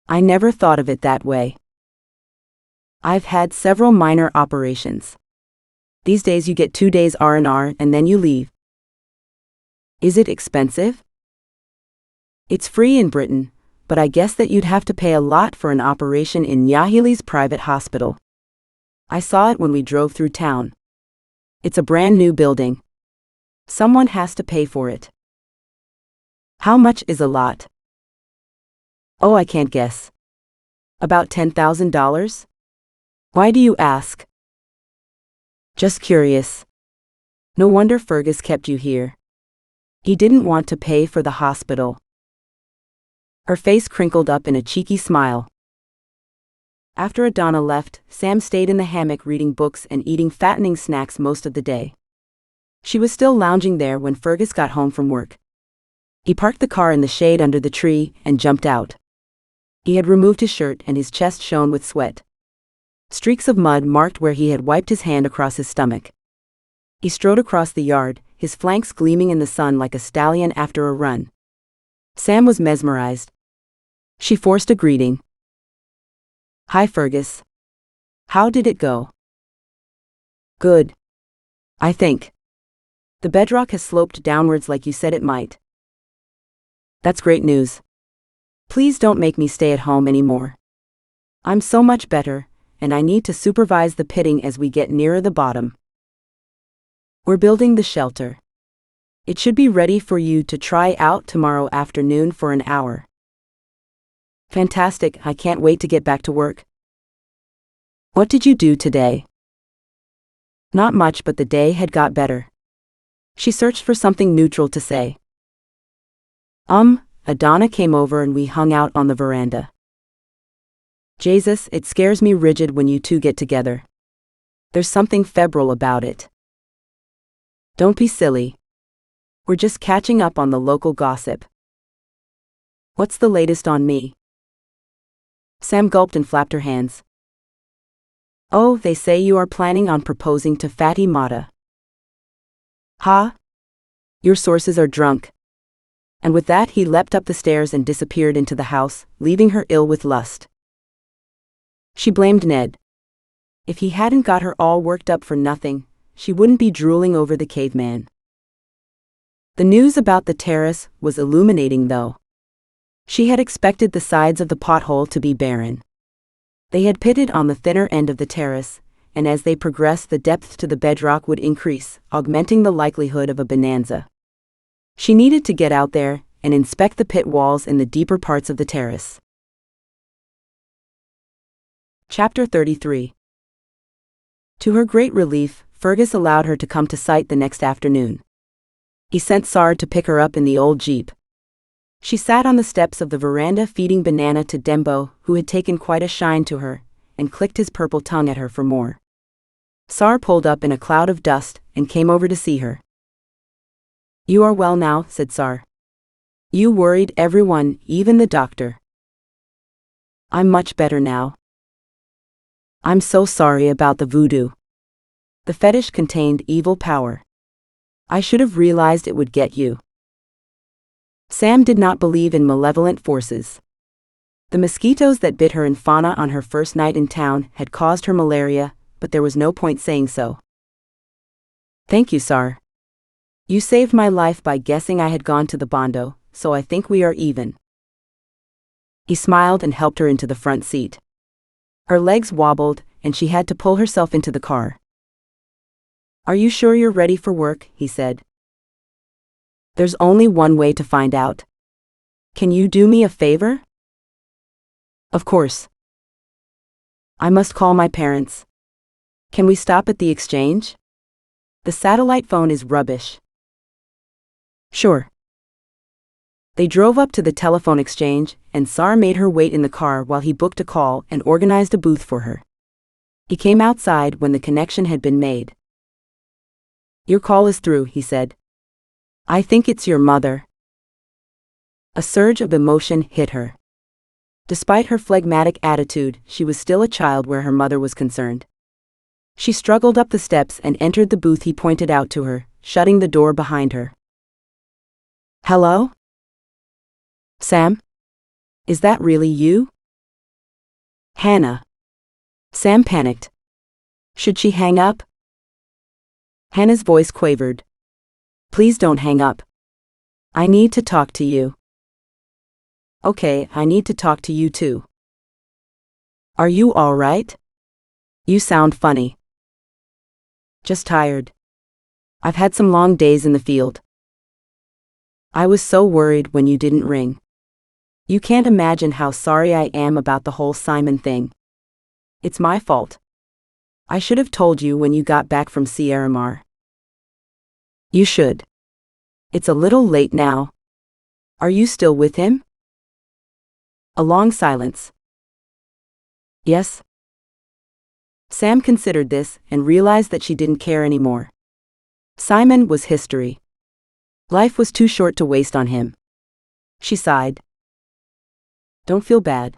I never thought of it that way. I've had several minor operations. These days you get 2 days R&R and then you leave. Is it expensive? It's free in Britain, but I guess that you'd have to pay a lot for an operation in Yahili's private hospital. I saw it when we drove through town. It's a brand new building. Someone has to pay for it. How much is a lot? Oh, I can't guess. About $10,000? Why do you ask? Just curious. No wonder Fergus kept you here. He didn't want to pay for the hospital. Her face crinkled up in a cheeky smile. After Adana left, Sam stayed in the hammock reading books and eating fattening snacks most of the day. She was still lounging there when Fergus got home from work. He parked the car in the shade under the tree and jumped out. He had removed his shirt and his chest shone with sweat. Streaks of mud marked where he had wiped his hand across his stomach. He strode across the yard, his flanks gleaming in the sun like a stallion after a run. Sam was mesmerized. She forced a greeting. Hi, Fergus. How did it go? Good. I think. The bedrock has sloped downwards like you said it might. That's great news. Please don't make me stay at home anymore. I'm so much better, and I need to supervise the pitting as we get nearer the bottom. We're building the shelter. It should be ready for you to try out tomorrow afternoon for an hour. Fantastic, I can't wait to get back to work. What did you do today? Not much, but the day had got better. She searched for something neutral to say. Adana came over and we hung out on the veranda. Jesus, it scares me rigid when you two get together. There's something febrile about it. Don't be silly. We're just catching up on the local gossip. What's the latest on me? Sam gulped and flapped her hands. Oh, they say you are planning on proposing to Fatty Mata. Ha? Your sources are drunk. And with that he leapt up the stairs and disappeared into the house, leaving her ill with lust. She blamed Ned. If he hadn't got her all worked up for nothing, she wouldn't be drooling over the caveman. The news about the terrace was illuminating though. She had expected the sides of the pothole to be barren. They had pitted on the thinner end of the terrace, and as they progressed the depth to the bedrock would increase, augmenting the likelihood of a bonanza. She needed to get out there and inspect the pit walls in the deeper parts of the terrace. Chapter 33. To her great relief, Fergus allowed her to come to site the next afternoon. He sent Sar to pick her up in the old jeep. She sat on the steps of the veranda feeding banana to Dembo, who had taken quite a shine to her, and clicked his purple tongue at her for more. Sar pulled up in a cloud of dust and came over to see her. You are well now, said Sar. You worried everyone, even the doctor. I'm much better now. I'm so sorry about the voodoo. The fetish contained evil power. I should have realized it would get you. Sam did not believe in malevolent forces. The mosquitoes that bit her in Fona on her first night in town had caused her malaria, but there was no point saying so. Thank you, Sar. You saved my life by guessing I had gone to the Bondo, so I think we are even. He smiled and helped her into the front seat. Her legs wobbled, and she had to pull herself into the car. Are you sure you're ready for work? He said. There's only one way to find out. Can you do me a favor? Of course. I must call my parents. Can we stop at the exchange? The satellite phone is rubbish. Sure. They drove up to the telephone exchange, and Sar made her wait in the car while he booked a call and organized a booth for her. He came outside when the connection had been made. Your call is through, he said. I think it's your mother. A surge of emotion hit her. Despite her phlegmatic attitude, she was still a child where her mother was concerned. She struggled up the steps and entered the booth he pointed out to her, shutting the door behind her. Hello? Sam? Is that really you? Hannah. Sam panicked. Should she hang up? Hannah's voice quavered. Please don't hang up. I need to talk to you. Okay, I need to talk to you too. Are you all right? You sound funny. Just tired. I've had some long days in the field. I was so worried when you didn't ring. You can't imagine how sorry I am about the whole Simon thing. It's my fault. I should have told you when you got back from Sierra Mar. You should. It's a little late now. Are you still with him? A long silence. Yes. Sam considered this and realized that she didn't care anymore. Simon was history. Life was too short to waste on him. She sighed. Don't feel bad.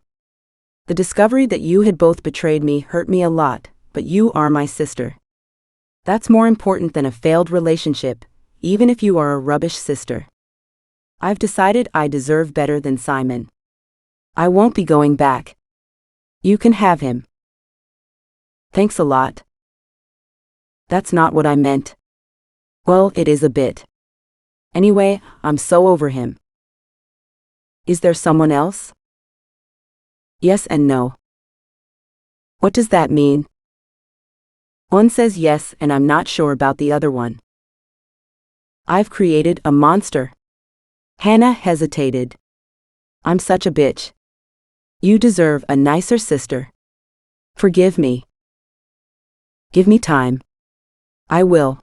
The discovery that you had both betrayed me hurt me a lot, but you are my sister. That's more important than a failed relationship, even if you are a rubbish sister. I've decided I deserve better than Simon. I won't be going back. You can have him. Thanks a lot. That's not what I meant. Well, it is a bit. Anyway, I'm so over him. Is there someone else? Yes and no. What does that mean? One says yes, and I'm not sure about the other one. I've created a monster. Hannah hesitated. I'm such a bitch. You deserve a nicer sister. Forgive me. Give me time. I will.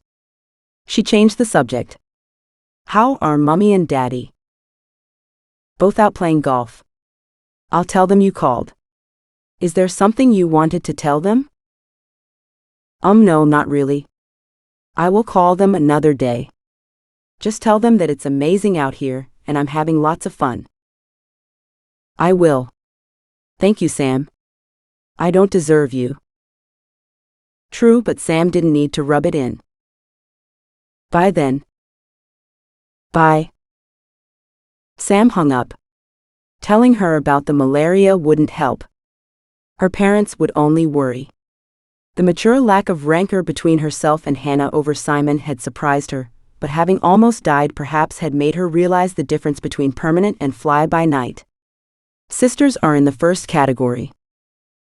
She changed the subject. How are Mummy and Daddy? Both out playing golf. I'll tell them you called. Is there something you wanted to tell them? No, not really. I will call them another day. Just tell them that it's amazing out here, and I'm having lots of fun. I will. Thank you, Sam. I don't deserve you. True, but Sam didn't need to rub it in. Bye then. Bye. Sam hung up. Telling her about the malaria wouldn't help. Her parents would only worry. The mature lack of rancor between herself and Hannah over Simon had surprised her, but having almost died perhaps had made her realize the difference between permanent and fly-by-night. Sisters are in the first category.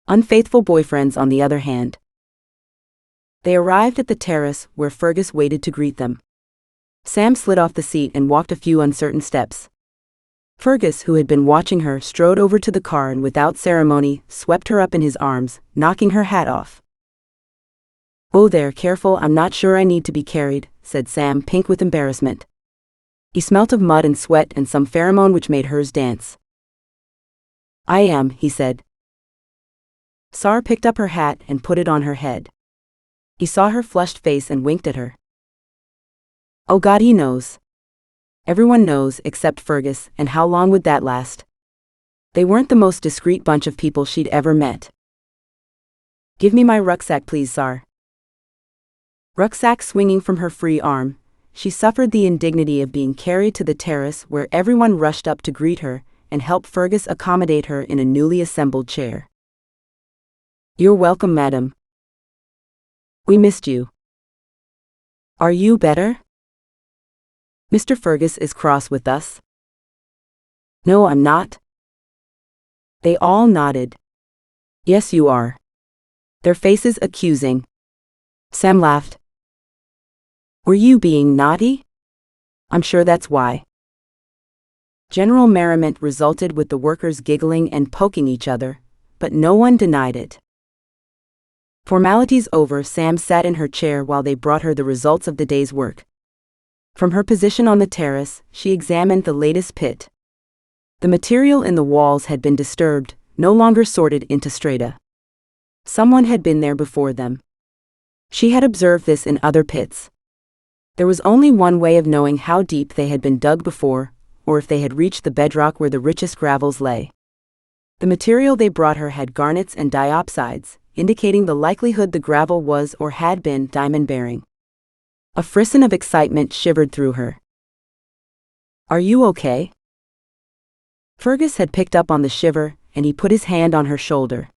Unfaithful boyfriends on the other hand. They arrived at the terrace where Fergus waited to greet them. Sam slid off the seat and walked a few uncertain steps. Fergus, who had been watching her, strode over to the car and without ceremony swept her up in his arms, knocking her hat off. Oh there, careful, I'm not sure I need to be carried, said Sam, pink with embarrassment. He smelt of mud and sweat and some pheromone which made hers dance. I am, he said. Sar picked up her hat and put it on her head. He saw her flushed face and winked at her. Oh God, he knows. Everyone knows except Fergus, and how long would that last? They weren't the most discreet bunch of people she'd ever met. Give me my rucksack please, Sar. Rucksack swinging from her free arm, she suffered the indignity of being carried to the terrace where everyone rushed up to greet her and help Fergus accommodate her in a newly assembled chair. You're welcome, madam. We missed you. Are you better? Mr. Fergus is cross with us. No, I'm not. They all nodded. Yes, you are. Their faces accusing. Sam laughed. Were you being naughty? I'm sure that's why. General merriment resulted with the workers giggling and poking each other, but no one denied it. Formalities over, Sam sat in her chair while they brought her the results of the day's work. From her position on the terrace, she examined the latest pit. The material in the walls had been disturbed, no longer sorted into strata. Someone had been there before them. She had observed this in other pits. There was only one way of knowing how deep they had been dug before, or if they had reached the bedrock where the richest gravels lay. The material they brought her had garnets and diopsides, indicating the likelihood the gravel was or had been diamond-bearing. A frisson of excitement shivered through her. Are you okay? Fergus had picked up on the shiver, and he put his hand on her shoulder.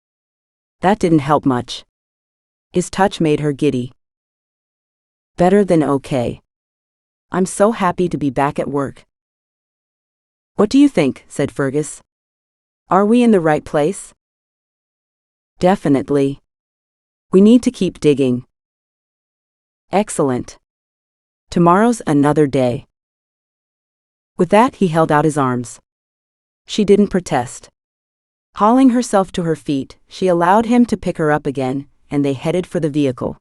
That didn't help much. His touch made her giddy. Better than okay. I'm so happy to be back at work. What do you think? Said Fergus. Are we in the right place? Definitely. We need to keep digging. Excellent. Tomorrow's another day. With that, he held out his arms. She didn't protest. Hauling herself to her feet, she allowed him to pick her up again, and they headed for the vehicle.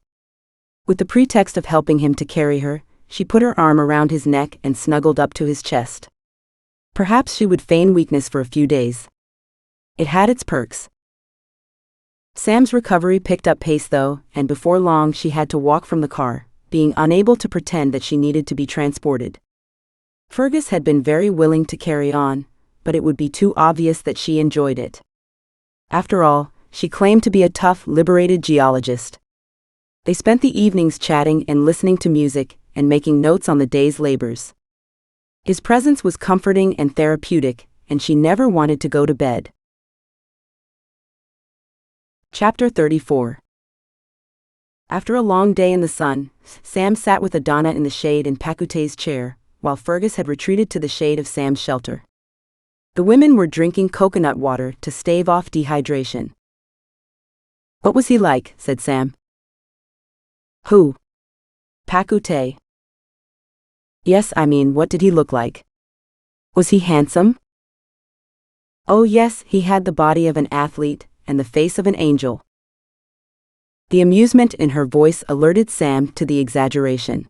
With the pretext of helping him to carry her, she put her arm around his neck and snuggled up to his chest. Perhaps she would feign weakness for a few days. It had its perks. Sam's recovery picked up pace though, and before long she had to walk from the car, being unable to pretend that she needed to be transported. Fergus had been very willing to carry on, but it would be too obvious that she enjoyed it. After all, she claimed to be a tough, liberated geologist. They spent the evenings chatting and listening to music and making notes on the day's labors. His presence was comforting and therapeutic, and she never wanted to go to bed. Chapter 34. After a long day in the sun, Sam sat with Adana in the shade in Pakute's chair, while Fergus had retreated to the shade of Sam's shelter. The women were drinking coconut water to stave off dehydration. What was he like? Said Sam. Who? Pakute. Yes, I mean, what did he look like? Was he handsome? Oh yes, he had the body of an athlete, and the face of an angel. The amusement in her voice alerted Sam to the exaggeration.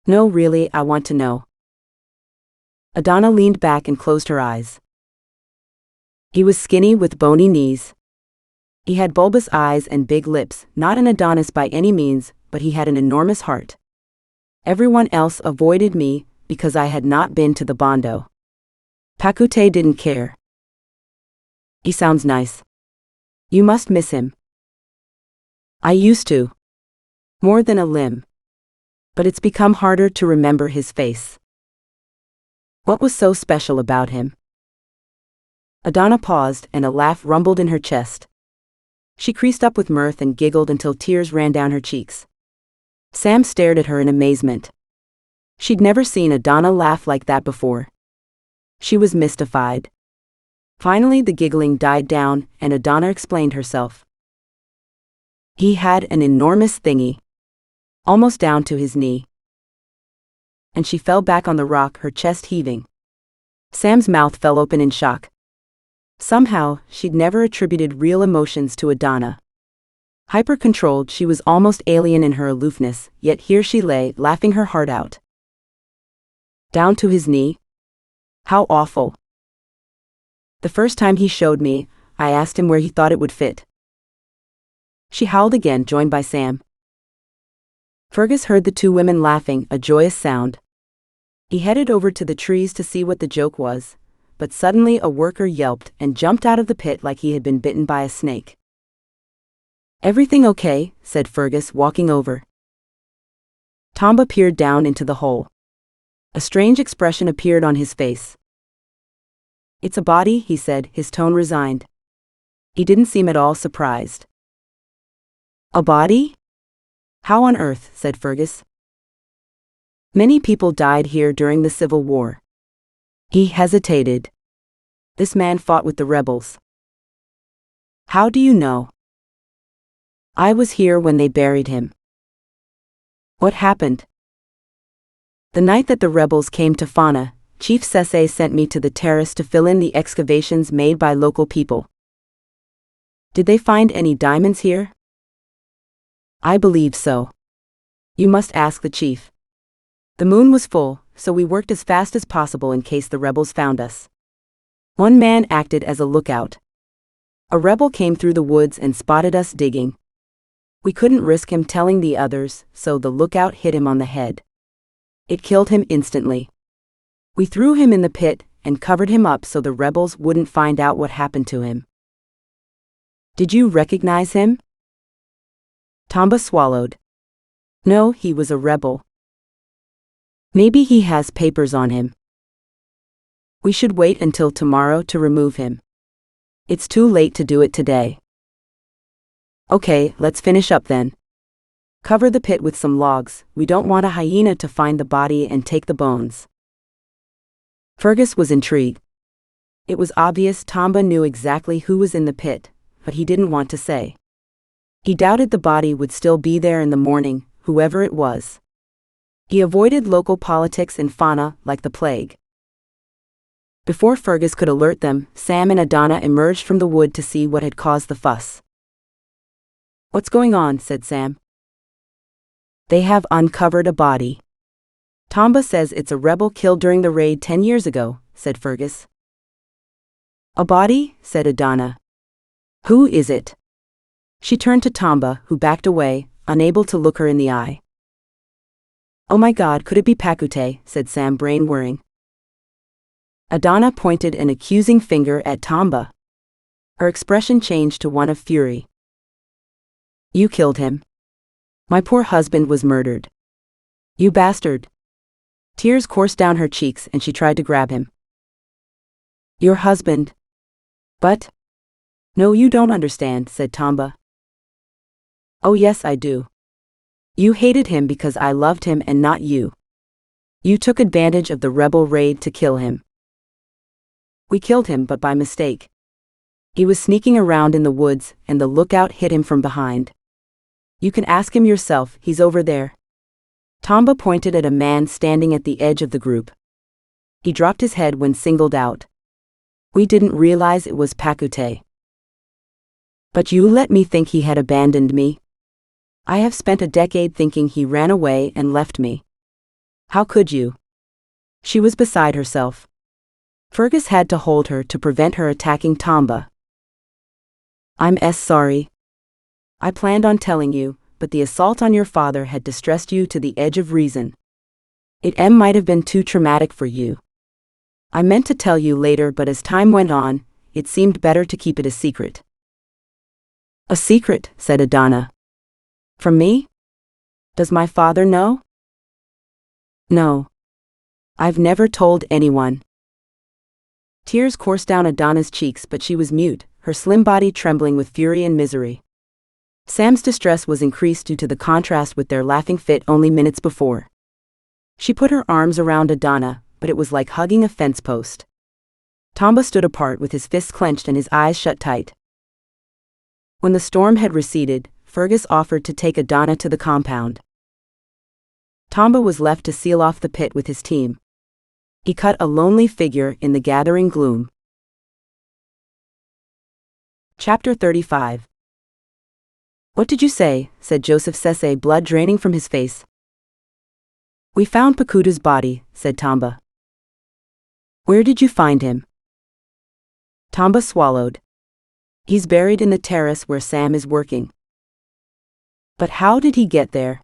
No, really, I want to know. Adana leaned back and closed her eyes. He was skinny with bony knees. He had bulbous eyes and big lips, not an Adonis by any means, but he had an enormous heart. Everyone else avoided me because I had not been to the Bondo. Pakute didn't care. He sounds nice. You must miss him. I used to. More than a limb. But it's become harder to remember his face. What was so special about him? Adana paused and a laugh rumbled in her chest. She creased up with mirth and giggled until tears ran down her cheeks. Sam stared at her in amazement. She'd never seen Adana laugh like that before. She was mystified. Finally the giggling died down and Adana explained herself. He had an enormous thingy. Almost down to his knee. And she fell back on the rock, her chest heaving. Sam's mouth fell open in shock. Somehow, she'd never attributed real emotions to Adana. Hyper-controlled, she was almost alien in her aloofness, yet here she lay, laughing her heart out. Down to his knee? How awful. The first time he showed me, I asked him where he thought it would fit. She howled again, joined by Sam. Fergus heard the two women laughing, a joyous sound. He headed over to the trees to see what the joke was, but suddenly a worker yelped and jumped out of the pit like he had been bitten by a snake. Everything okay? Said Fergus, walking over. Tamba peered down into the hole. A strange expression appeared on his face. It's a body, he said, his tone resigned. He didn't seem at all surprised. A body? How on earth? Said Fergus. Many people died here during the Civil War. He hesitated. This man fought with the rebels. How do you know? I was here when they buried him. What happened? The night that the rebels came to Fona, Chief Sese sent me to the terrace to fill in the excavations made by local people. Did they find any diamonds here? I believe so. You must ask the chief. The moon was full, so we worked as fast as possible in case the rebels found us. One man acted as a lookout. A rebel came through the woods and spotted us digging. We couldn't risk him telling the others, so the lookout hit him on the head. It killed him instantly. We threw him in the pit and covered him up so the rebels wouldn't find out what happened to him. Did you recognize him? Tamba swallowed. No, he was a rebel. Maybe he has papers on him. We should wait until tomorrow to remove him. It's too late to do it today. Okay, let's finish up then. Cover the pit with some logs, we don't want a hyena to find the body and take the bones. Fergus was intrigued. It was obvious Tamba knew exactly who was in the pit, but he didn't want to say. He doubted the body would still be there in the morning, whoever it was. He avoided local politics in Fona like the plague. Before Fergus could alert them, Sam and Adana emerged from the wood to see what had caused the fuss. What's going on? Said Sam. They have uncovered a body. Tamba says it's a rebel killed during the raid 10 years ago, said Fergus. A body? Said Adana. Who is it? She turned to Tamba, who backed away, unable to look her in the eye. Oh my God, could it be Pakute? Said Sam, brain whirring. Adana pointed an accusing finger at Tamba. Her expression changed to one of fury. You killed him. My poor husband was murdered. You bastard. Tears coursed down her cheeks and she tried to grab him. Your husband. But? No, you don't understand, said Tamba. Oh yes, I do. You hated him because I loved him and not you. You took advantage of the rebel raid to kill him. We killed him, but by mistake. He was sneaking around in the woods, and the lookout hit him from behind. You can ask him yourself, he's over there. Tamba pointed at a man standing at the edge of the group. He dropped his head when singled out. We didn't realize it was Pakute. But you let me think he had abandoned me. I have spent a decade thinking he ran away and left me. How could you? She was beside herself. Fergus had to hold her to prevent her attacking Tamba. I'm sorry. I planned on telling you, but the assault on your father had distressed you to the edge of reason. It might have been too traumatic for you. I meant to tell you later, but as time went on, it seemed better to keep it a secret. A secret, said Adana. From me? Does my father know? No. I've never told anyone. Tears coursed down Adana's cheeks, but she was mute, her slim body trembling with fury and misery. Sam's distress was increased due to the contrast with their laughing fit only minutes before. She put her arms around Adana, but it was like hugging a fence post. Tamba stood apart with his fists clenched and his eyes shut tight. When the storm had receded, Fergus offered to take Adana to the compound. Tamba was left to seal off the pit with his team. He cut a lonely figure in the gathering gloom. Chapter 35. What did you say? Said Joseph Sese, blood draining from his face. We found Pakuta's body, said Tamba. Where did you find him? Tamba swallowed. He's buried in the terrace where Sam is working. But how did he get there?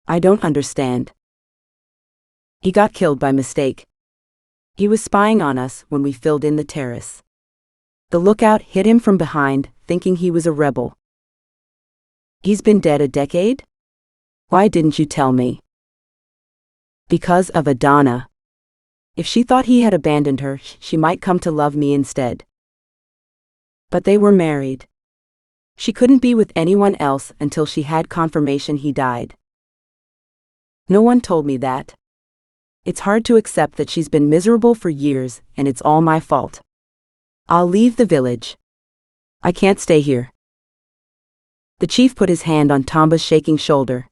I don't understand. He got killed by mistake. He was spying on us when we filled in the terrace. The lookout hit him from behind, thinking he was a rebel. He's been dead a decade? Why didn't you tell me? Because of Adana. If she thought he had abandoned her, she might come to love me instead. But they were married. She couldn't be with anyone else until she had confirmation he died. No one told me that. It's hard to accept that she's been miserable for years, and it's all my fault. I'll leave the village. I can't stay here. The chief put his hand on Tamba's shaking shoulder.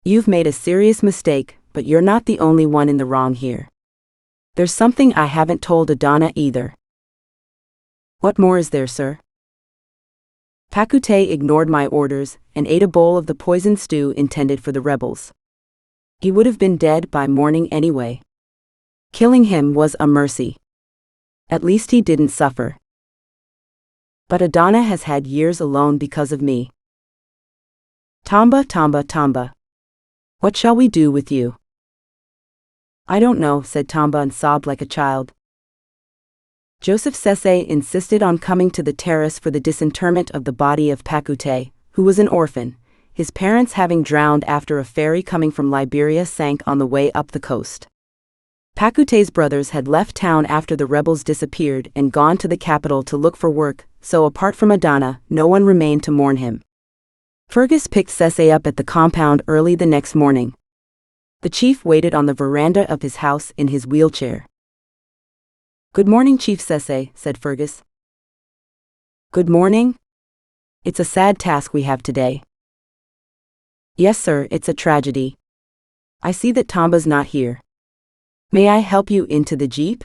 You've made a serious mistake, but you're not the only one in the wrong here. There's something I haven't told Adana either. What more is there, sir? Pakute ignored my orders and ate a bowl of the poisoned stew intended for the rebels. He would have been dead by morning anyway. Killing him was a mercy. At least he didn't suffer. But Adana has had years alone because of me. Tamba, Tamba, Tamba. What shall we do with you? I don't know, said Tamba and sobbed like a child. Joseph Sese insisted on coming to the terrace for the disinterment of the body of Pakute, who was an orphan, his parents having drowned after a ferry coming from Liberia sank on the way up the coast. Pakute's brothers had left town after the rebels disappeared and gone to the capital to look for work, so apart from Adana, no one remained to mourn him. Fergus picked Sese up at the compound early the next morning. The chief waited on the veranda of his house in his wheelchair. Good morning, Chief Sese, said Fergus. Good morning. It's a sad task we have today. Yes, sir, it's a tragedy. I see that Tamba's not here. May I help you into the jeep?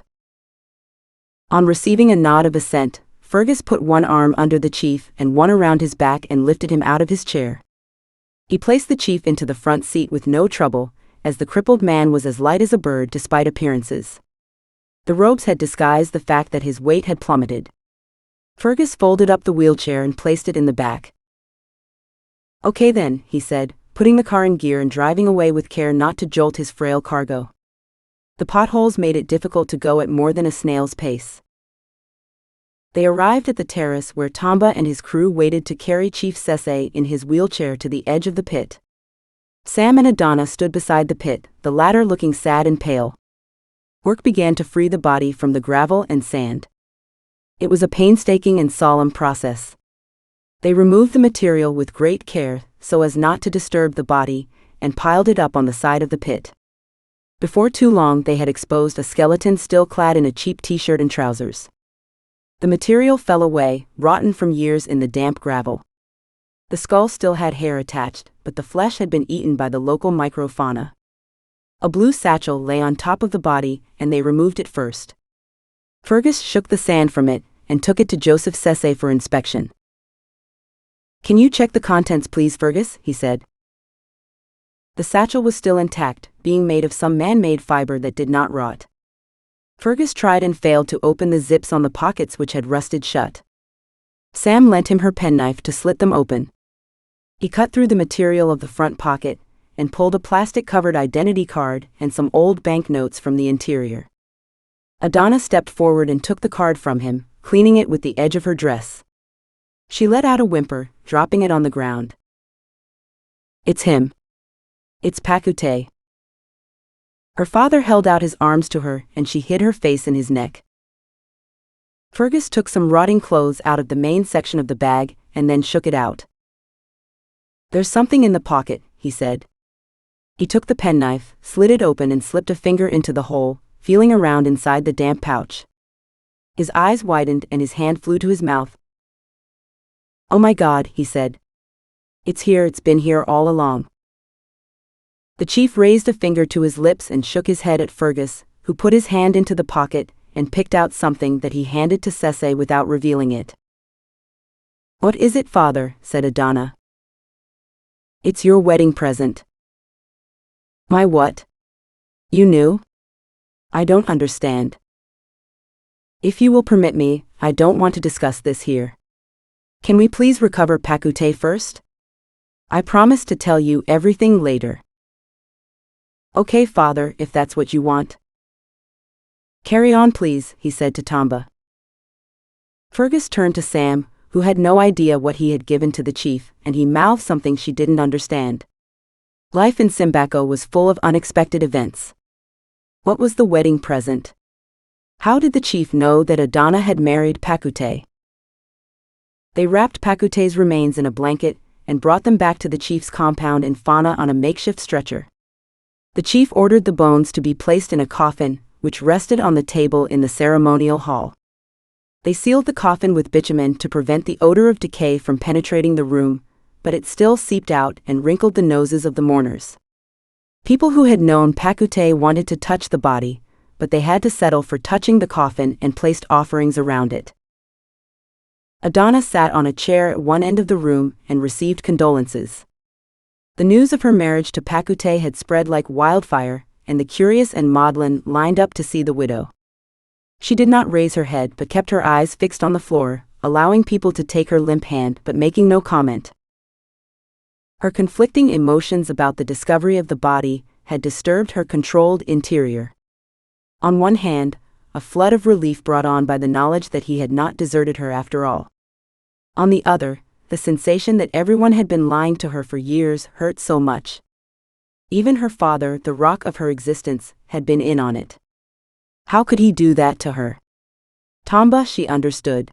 On receiving a nod of assent, Fergus put one arm under the chief and one around his back and lifted him out of his chair. He placed the chief into the front seat with no trouble, as the crippled man was as light as a bird despite appearances. The robes had disguised the fact that his weight had plummeted. Fergus folded up the wheelchair and placed it in the back. Okay then, he said, putting the car in gear and driving away with care not to jolt his frail cargo. The potholes made it difficult to go at more than a snail's pace. They arrived at the terrace where Tamba and his crew waited to carry Chief Sese in his wheelchair to the edge of the pit. Sam and Adana stood beside the pit, the latter looking sad and pale. Work began to free the body from the gravel and sand. It was a painstaking and solemn process. They removed the material with great care, so as not to disturb the body, and piled it up on the side of the pit. Before too long they had exposed a skeleton still clad in a cheap t-shirt and trousers. The material fell away, rotten from years in the damp gravel. The skull still had hair attached, but the flesh had been eaten by the local microfauna. A blue satchel lay on top of the body, and they removed it first. Fergus shook the sand from it and took it to Joseph Sesse for inspection. "Can you check the contents please, Fergus?" he said. The satchel was still intact, being made of some man-made fiber that did not rot. Fergus tried and failed to open the zips on the pockets which had rusted shut. Sam lent him her penknife to slit them open. He cut through the material of the front pocket and pulled a plastic-covered identity card and some old banknotes from the interior. Adana stepped forward and took the card from him, cleaning it with the edge of her dress. She let out a whimper, dropping it on the ground. "It's him. It's Pakute." Her father held out his arms to her and she hid her face in his neck. Fergus took some rotting clothes out of the main section of the bag and then shook it out. "There's something in the pocket," he said. He took the penknife, slid it open and slipped a finger into the hole, feeling around inside the damp pouch. His eyes widened and his hand flew to his mouth. "Oh my God," he said. "It's here, it's been here all along." The chief raised a finger to his lips and shook his head at Fergus, who put his hand into the pocket and picked out something that he handed to Sesse without revealing it. "What is it, father?" said Adana. "It's your wedding present." "My what? You knew? I don't understand." "If you will permit me, I don't want to discuss this here. Can we please recover Pakute first? I promise to tell you everything later." "Okay, father, if that's what you want." "Carry on please," he said to Tamba. Fergus turned to Sam, who had no idea what he had given to the chief, and he mouthed something she didn't understand. Life in Simbako was full of unexpected events. What was the wedding present? How did the chief know that Adana had married Pakute? They wrapped Pakute's remains in a blanket and brought them back to the chief's compound in Fona on a makeshift stretcher. The chief ordered the bones to be placed in a coffin, which rested on the table in the ceremonial hall. They sealed the coffin with bitumen to prevent the odor of decay from penetrating the room, but it still seeped out and wrinkled the noses of the mourners. People who had known Pakute wanted to touch the body, but they had to settle for touching the coffin and placed offerings around it. Adana sat on a chair at one end of the room and received condolences. The news of her marriage to Pakute had spread like wildfire, and the curious and maudlin lined up to see the widow. She did not raise her head but kept her eyes fixed on the floor, allowing people to take her limp hand but making no comment. Her conflicting emotions about the discovery of the body had disturbed her controlled interior. On one hand, a flood of relief brought on by the knowledge that he had not deserted her after all. On the other, the sensation that everyone had been lying to her for years hurt so much. Even her father, the rock of her existence, had been in on it. How could he do that to her? Tamba, she understood.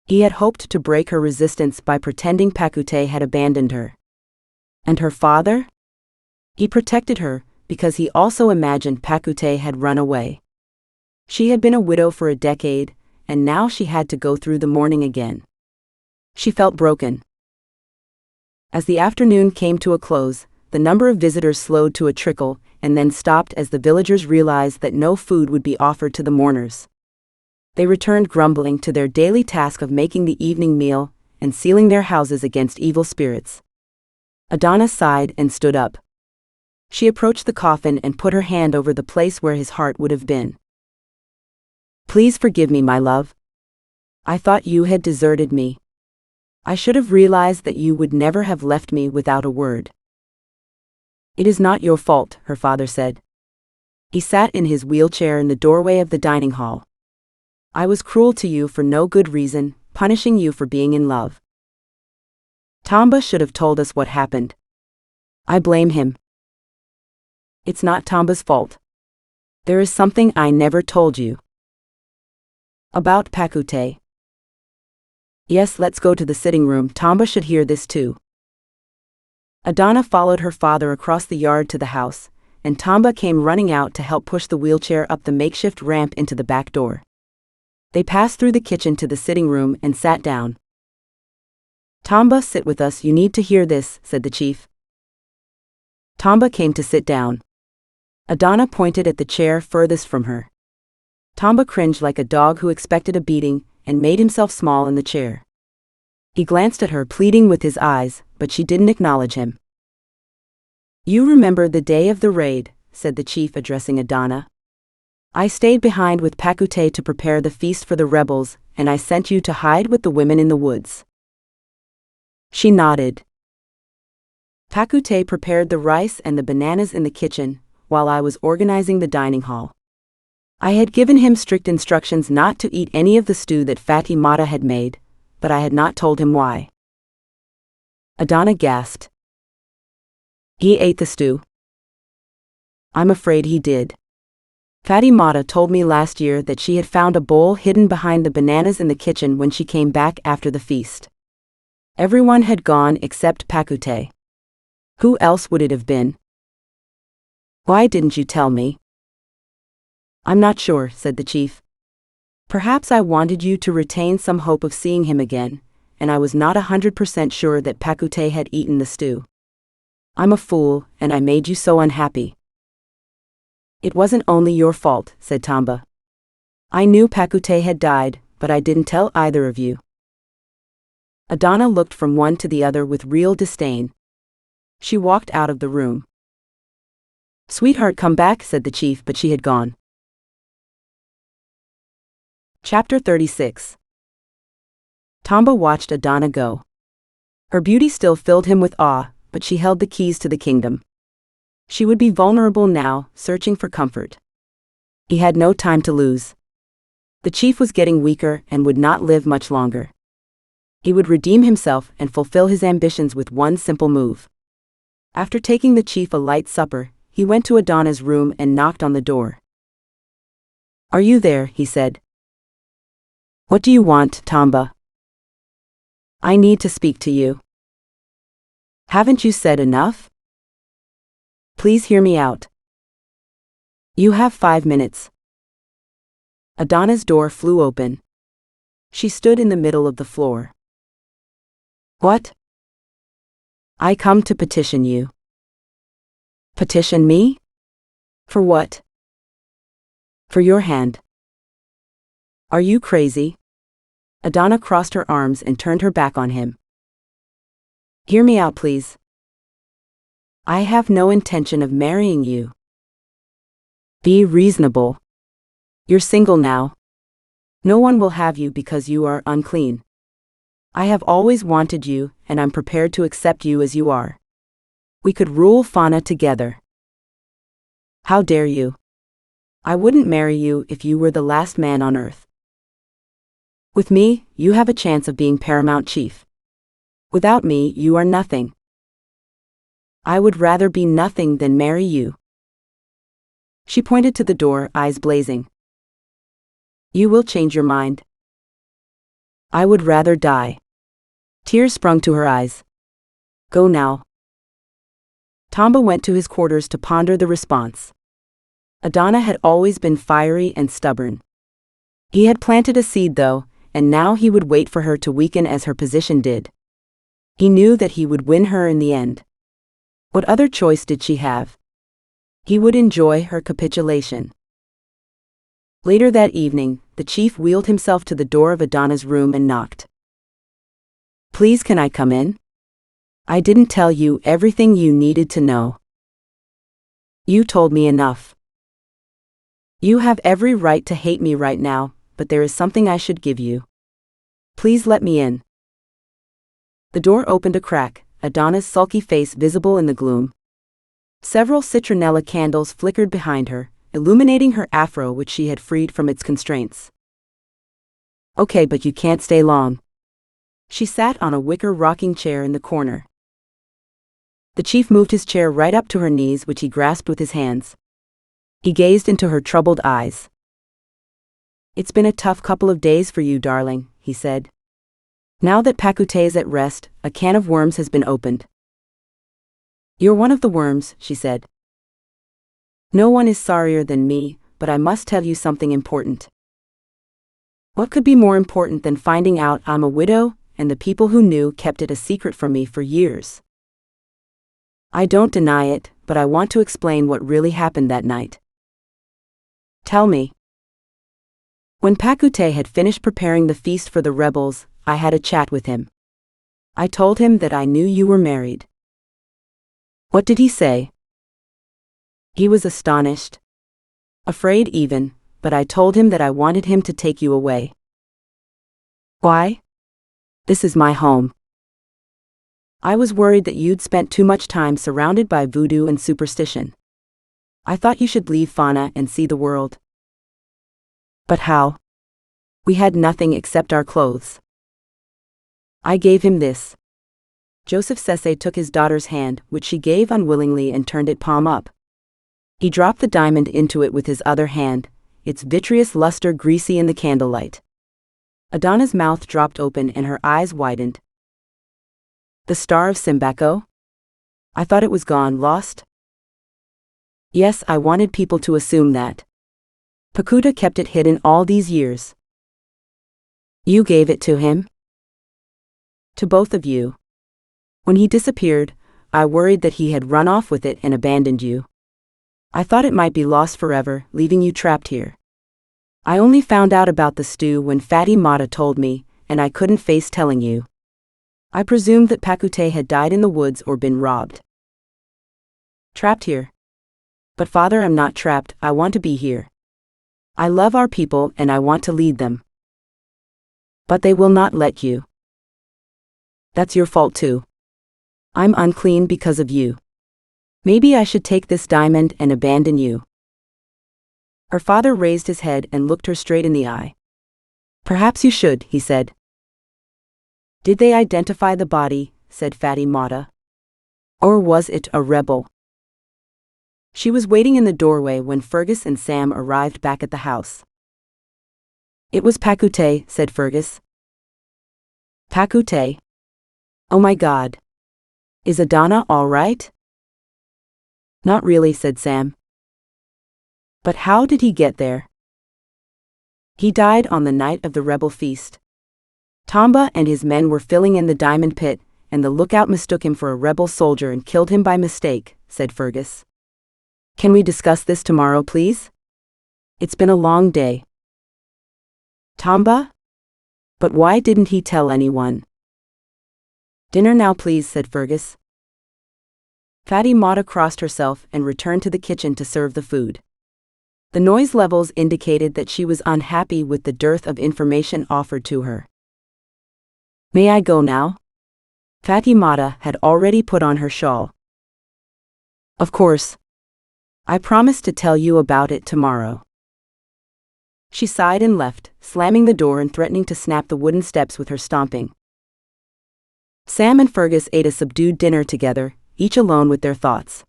He had hoped to break her resistance by pretending Pakute had abandoned her. And her father? He protected her, because he also imagined Pakute had run away. She had been a widow for a decade, and now she had to go through the mourning again. She felt broken. As the afternoon came to a close, the number of visitors slowed to a trickle, and then stopped as the villagers realized that no food would be offered to the mourners. They returned grumbling to their daily task of making the evening meal and sealing their houses against evil spirits. Adana sighed and stood up. She approached the coffin and put her hand over the place where his heart would have been. "Please forgive me, my love. I thought you had deserted me. I should have realized that you would never have left me without a word." "It is not your fault," her father said. He sat in his wheelchair in the doorway of the dining hall. "I was cruel to you for no good reason, punishing you for being in love. Tamba should have told us what happened. I blame him. It's not Tamba's fault. There is something I never told you. About Pakute. Yes, let's go to the sitting room. Tamba should hear this too." Adana followed her father across the yard to the house, and Tamba came running out to help push the wheelchair up the makeshift ramp into the back door. They passed through the kitchen to the sitting room and sat down. Tamba, sit with us, you need to hear this, said the chief. Tamba came to sit down. Adana pointed at the chair furthest from her. Tamba cringed like a dog who expected a beating and made himself small in the chair. He glanced at her, pleading with his eyes, but she didn't acknowledge him. You remember the day of the raid, said the chief, addressing Adana. I stayed behind with Pakute to prepare the feast for the rebels, and I sent you to hide with the women in the woods. She nodded. Pakute prepared the rice and the bananas in the kitchen, while I was organizing the dining hall. I had given him strict instructions not to eat any of the stew that Fatimata had made, but I had not told him why. Adana gasped. He ate the stew? I'm afraid he did. Fatimata told me last year that she had found a bowl hidden behind the bananas in the kitchen when she came back after the feast. Everyone had gone except Pakute. Who else would it have been? Why didn't you tell me? I'm not sure, said the chief. Perhaps I wanted you to retain some hope of seeing him again, and I was not 100% sure that Pakute had eaten the stew. I'm a fool, and I made you so unhappy. It wasn't only your fault, said Tamba. I knew Pakute had died, but I didn't tell either of you. Adana looked from one to the other with real disdain. She walked out of the room. Sweetheart, come back, said the chief, but she had gone. Chapter 36. Tamba watched Adana go. Her beauty still filled him with awe, but she held the keys to the kingdom. She would be vulnerable now, searching for comfort. He had no time to lose. The chief was getting weaker and would not live much longer. He would redeem himself and fulfill his ambitions with one simple move. After taking the chief a light supper, he went to Adana's room and knocked on the door. Are you there? He said. What do you want, Tamba? I need to speak to you. Haven't you said enough? Please hear me out. You have 5 minutes. Adana's door flew open. She stood in the middle of the floor. What? I come to petition you. Petition me? For what? For your hand. Are you crazy? Adana crossed her arms and turned her back on him. Hear me out, please. I have no intention of marrying you. Be reasonable. You're single now. No one will have you because you are unclean. I have always wanted you, and I'm prepared to accept you as you are. We could rule Fona together. How dare you? I wouldn't marry you if you were the last man on earth. With me, you have a chance of being paramount chief. Without me, you are nothing. I would rather be nothing than marry you. She pointed to the door, eyes blazing. You will change your mind. I would rather die. Tears sprung to her eyes. Go now. Tamba went to his quarters to ponder the response. Adana had always been fiery and stubborn. He had planted a seed, though, and now he would wait for her to weaken as her position did. He knew that he would win her in the end. What other choice did she have? He would enjoy her capitulation. Later that evening, the chief wheeled himself to the door of Adana's room and knocked. Please, can I come in? I didn't tell you everything you needed to know. You told me enough. You have every right to hate me right now, but there is something I should give you. Please let me in. The door opened a crack, Adana's sulky face visible in the gloom. Several citronella candles flickered behind her, illuminating her afro which she had freed from its constraints. Okay, but you can't stay long. She sat on a wicker rocking chair in the corner. The chief moved his chair right up to her knees, which he grasped with his hands. He gazed into her troubled eyes. It's been a tough couple of days for you, darling, he said. Now that Pakute is at rest, a can of worms has been opened. You're one of the worms, she said. No one is sorrier than me, but I must tell you something important. What could be more important than finding out I'm a widow, and the people who knew kept it a secret from me for years? I don't deny it, but I want to explain what really happened that night. Tell me. When Pakute had finished preparing the feast for the rebels, I had a chat with him. I told him that I knew you were married. What did he say? He was astonished. Afraid even, but I told him that I wanted him to take you away. Why? This is my home. I was worried that you'd spent too much time surrounded by voodoo and superstition. I thought you should leave Fona and see the world. But how? We had nothing except our clothes. I gave him this. Joseph Sese took his daughter's hand, which she gave unwillingly, and turned it palm up. He dropped the diamond into it with his other hand, its vitreous luster greasy in the candlelight. Adana's mouth dropped open and her eyes widened. The Star of Simbako? I thought it was gone, lost? Yes, I wanted people to assume that. Pakuta kept it hidden all these years. You gave it to him? To both of you. When he disappeared, I worried that he had run off with it and abandoned you. I thought it might be lost forever, leaving you trapped here. I only found out about the stew when Fatty Mata told me, and I couldn't face telling you. I presumed that Pakute had died in the woods or been robbed. Trapped here. But father, I'm not trapped, I want to be here. I love our people and I want to lead them. But they will not let you. That's your fault too. I'm unclean because of you. Maybe I should take this diamond and abandon you. Her father raised his head and looked her straight in the eye. Perhaps you should, he said. Did they identify the body, said Fatty Mata. Or was it a rebel? She was waiting in the doorway when Fergus and Sam arrived back at the house. It was Pakute, said Fergus. Pakute? Oh my God. Is Adana all right? Not really, said Sam. But how did he get there? He died on the night of the rebel feast. Tamba and his men were filling in the diamond pit, and the lookout mistook him for a rebel soldier and killed him by mistake, said Fergus. Can we discuss this tomorrow, please? It's been a long day. Tamba? But why didn't he tell anyone? Dinner now, please, said Fergus. Fatty Mata crossed herself and returned to the kitchen to serve the food. The noise levels indicated that she was unhappy with the dearth of information offered to her. May I go now? Fatty Mata had already put on her shawl. Of course. I promised to tell you about it tomorrow. She sighed and left, slamming the door and threatening to snap the wooden steps with her stomping. Sam and Fergus ate a subdued dinner together, each alone with their thoughts.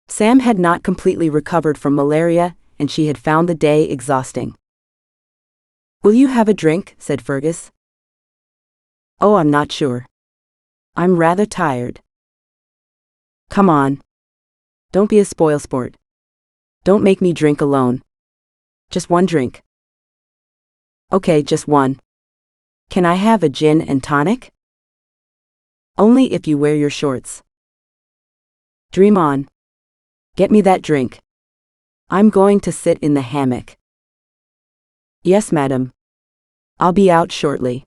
Sam had not completely recovered from malaria, and she had found the day exhausting. Will you have a drink? Said Fergus. Oh, I'm not sure. I'm rather tired. Come on. Don't be a spoilsport. Don't make me drink alone. Just one drink. Okay, just one. Can I have a gin and tonic? Only if you wear your shorts. Dream on. Get me that drink. I'm going to sit in the hammock. Yes, madam. I'll be out shortly.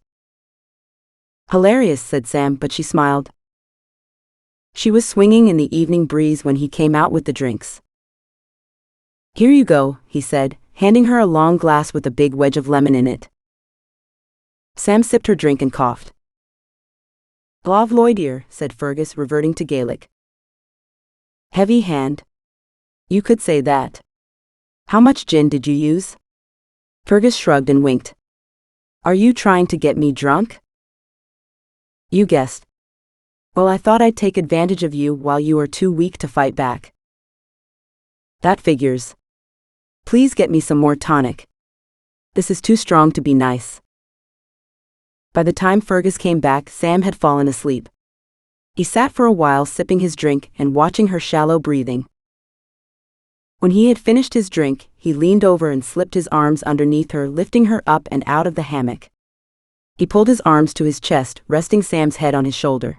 Hilarious, said Sam, but she smiled. She was swinging in the evening breeze when he came out with the drinks. Here you go, he said, handing her a long glass with a big wedge of lemon in it. Sam sipped her drink and coughed. Glav Loidir, said Fergus, reverting to Gaelic. Heavy hand. You could say that. How much gin did you use? Fergus shrugged and winked. Are you trying to get me drunk? You guessed. Well, I thought I'd take advantage of you while you are too weak to fight back. That figures. Please get me some more tonic. This is too strong to be nice. By the time Fergus came back, Sam had fallen asleep. He sat for a while sipping his drink and watching her shallow breathing. When he had finished his drink, he leaned over and slipped his arms underneath her, lifting her up and out of the hammock. He pulled his arms to his chest, resting Sam's head on his shoulder.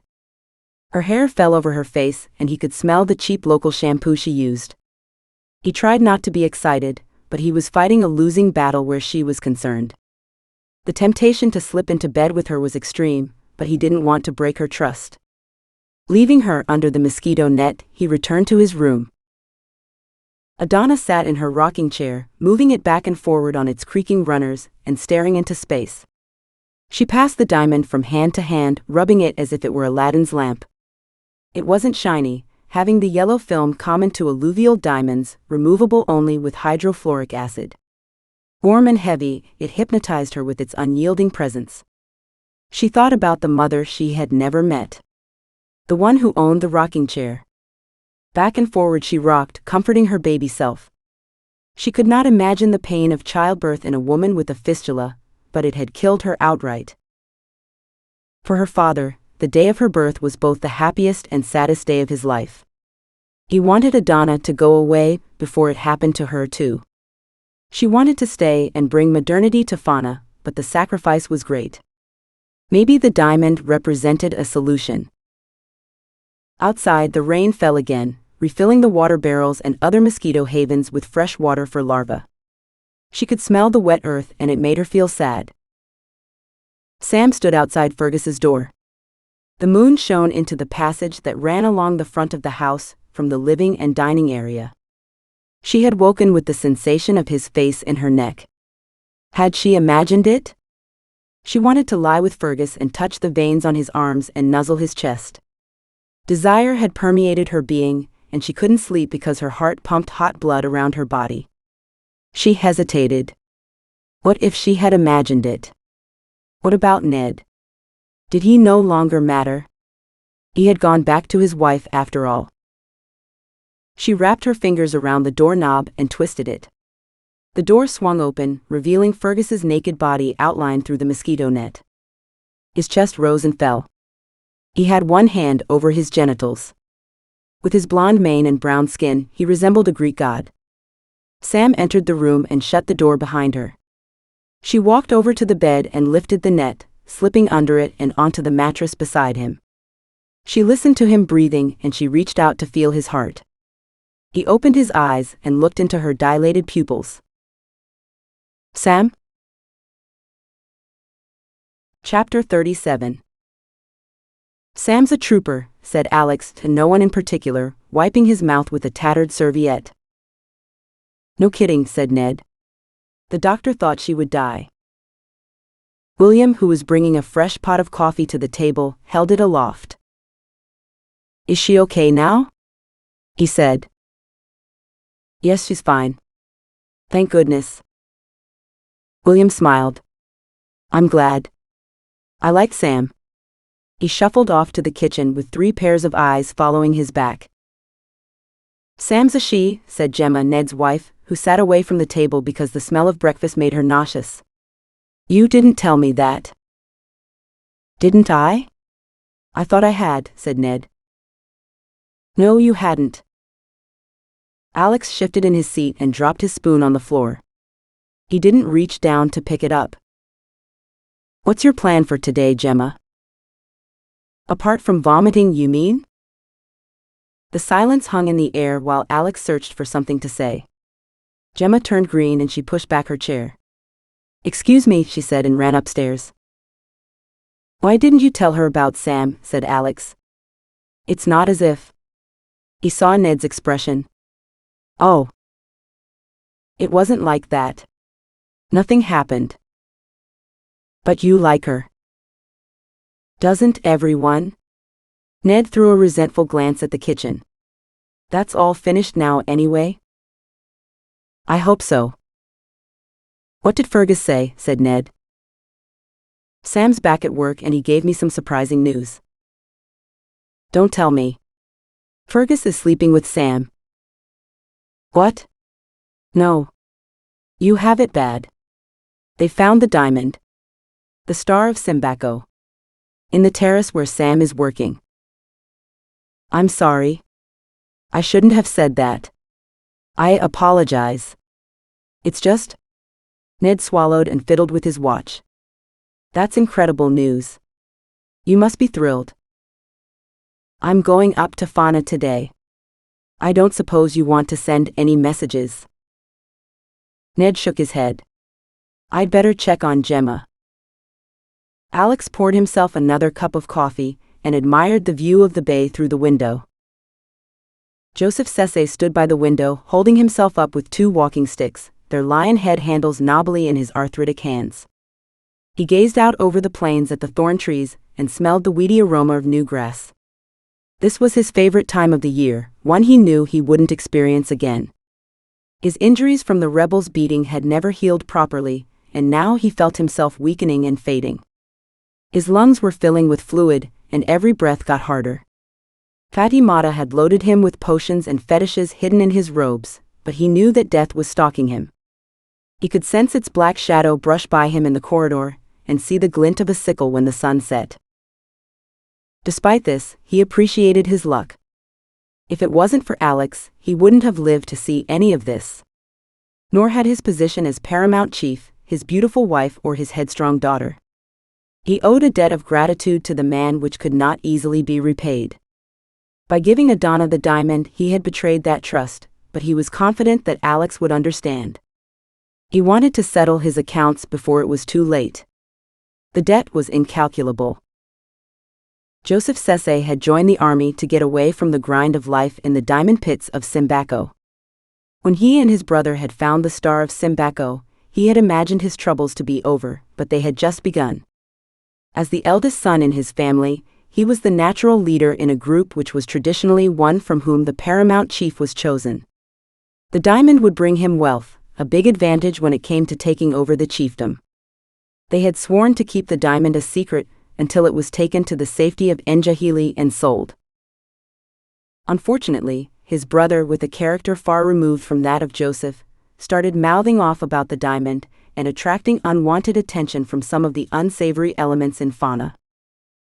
Her hair fell over her face, and he could smell the cheap local shampoo she used. He tried not to be excited, but he was fighting a losing battle where she was concerned. The temptation to slip into bed with her was extreme, but he didn't want to break her trust. Leaving her under the mosquito net, he returned to his room. Adana sat in her rocking chair, moving it back and forward on its creaking runners, and staring into space. She passed the diamond from hand to hand, rubbing it as if it were Aladdin's lamp. It wasn't shiny, having the yellow film common to alluvial diamonds, removable only with hydrofluoric acid. Warm and heavy, it hypnotized her with its unyielding presence. She thought about the mother she had never met. The one who owned the rocking chair. Back and forward she rocked, comforting her baby self. She could not imagine the pain of childbirth in a woman with a fistula, but it had killed her outright. For her father, the day of her birth was both the happiest and saddest day of his life. He wanted Adana to go away before it happened to her too. She wanted to stay and bring modernity to Fona, but the sacrifice was great. Maybe the diamond represented a solution. Outside, the rain fell again, refilling the water barrels and other mosquito havens with fresh water for larvae. She could smell the wet earth, and it made her feel sad. Sam stood outside Fergus's door. The moon shone into the passage that ran along the front of the house, from the living and dining area. She had woken with the sensation of his face in her neck. Had she imagined it? She wanted to lie with Fergus and touch the veins on his arms and nuzzle his chest. Desire had permeated her being, and she couldn't sleep because her heart pumped hot blood around her body. She hesitated. What if she had imagined it? What about Ned? Did he no longer matter? He had gone back to his wife after all. She wrapped her fingers around the doorknob and twisted it. The door swung open, revealing Fergus's naked body outlined through the mosquito net. His chest rose and fell. He had one hand over his genitals. With his blonde mane and brown skin, he resembled a Greek god. Sam entered the room and shut the door behind her. She walked over to the bed and lifted the net, slipping under it and onto the mattress beside him. She listened to him breathing, and she reached out to feel his heart. He opened his eyes and looked into her dilated pupils. Sam? Chapter 37. Sam's a trooper, said Alex to no one in particular, wiping his mouth with a tattered serviette. No kidding, said Ned. The doctor thought she would die. William, who was bringing a fresh pot of coffee to the table, held it aloft. Is she okay now? He said. Yes, she's fine. Thank goodness. William smiled. I'm glad. I like Sam. He shuffled off to the kitchen with 3 pairs of eyes following his back. Sam's a she, said Gemma, Ned's wife, who sat away from the table because the smell of breakfast made her nauseous. You didn't tell me that. Didn't I? I thought I had, said Ned. No, you hadn't. Alex shifted in his seat and dropped his spoon on the floor. He didn't reach down to pick it up. What's your plan for today, Gemma? Apart from vomiting, you mean? The silence hung in the air while Alex searched for something to say. Gemma turned green and she pushed back her chair. Excuse me, she said and ran upstairs. Why didn't you tell her about Sam, said Alex. It's not as if. He saw Ned's expression. Oh. It wasn't like that. Nothing happened. But you like her. Doesn't everyone? Ned threw a resentful glance at the kitchen. That's all finished now anyway? I hope so. What did Fergus say, said Ned. Sam's back at work and he gave me some surprising news. Don't tell me. Fergus is sleeping with Sam. What? No. You have it bad. They found the diamond. The Star of Simbako. In the terrace where Sam is working. I'm sorry. I shouldn't have said that. I apologize. It's just... Ned swallowed and fiddled with his watch. That's incredible news. You must be thrilled. I'm going up to Fona today. I don't suppose you want to send any messages. Ned shook his head. I'd better check on Gemma. Alex poured himself another cup of coffee and admired the view of the bay through the window. Joseph Sesse stood by the window, holding himself up with 2 walking sticks, their lion head handles knobbly in his arthritic hands. He gazed out over the plains at the thorn trees and smelled the weedy aroma of new grass. This was his favorite time of the year, one he knew he wouldn't experience again. His injuries from the rebels' beating had never healed properly, and now he felt himself weakening and fading. His lungs were filling with fluid, and every breath got harder. Fatimata had loaded him with potions and fetishes hidden in his robes, but he knew that death was stalking him. He could sense its black shadow brush by him in the corridor, and see the glint of a sickle when the sun set. Despite this, he appreciated his luck. If it wasn't for Alex, he wouldn't have lived to see any of this. Nor had his position as paramount chief, his beautiful wife or his headstrong daughter. He owed a debt of gratitude to the man which could not easily be repaid. By giving Adana the diamond, he had betrayed that trust, but he was confident that Alex would understand. He wanted to settle his accounts before it was too late. The debt was incalculable. Joseph Sesse had joined the army to get away from the grind of life in the diamond pits of Simbako. When he and his brother had found the Star of Simbako, he had imagined his troubles to be over, but they had just begun. As the eldest son in his family, he was the natural leader in a group which was traditionally one from whom the paramount chief was chosen. The diamond would bring him wealth, a big advantage when it came to taking over the chiefdom. They had sworn to keep the diamond a secret until it was taken to the safety of Njahili and sold. Unfortunately, his brother, with a character far removed from that of Joseph, started mouthing off about the diamond and attracting unwanted attention from some of the unsavory elements in Fona.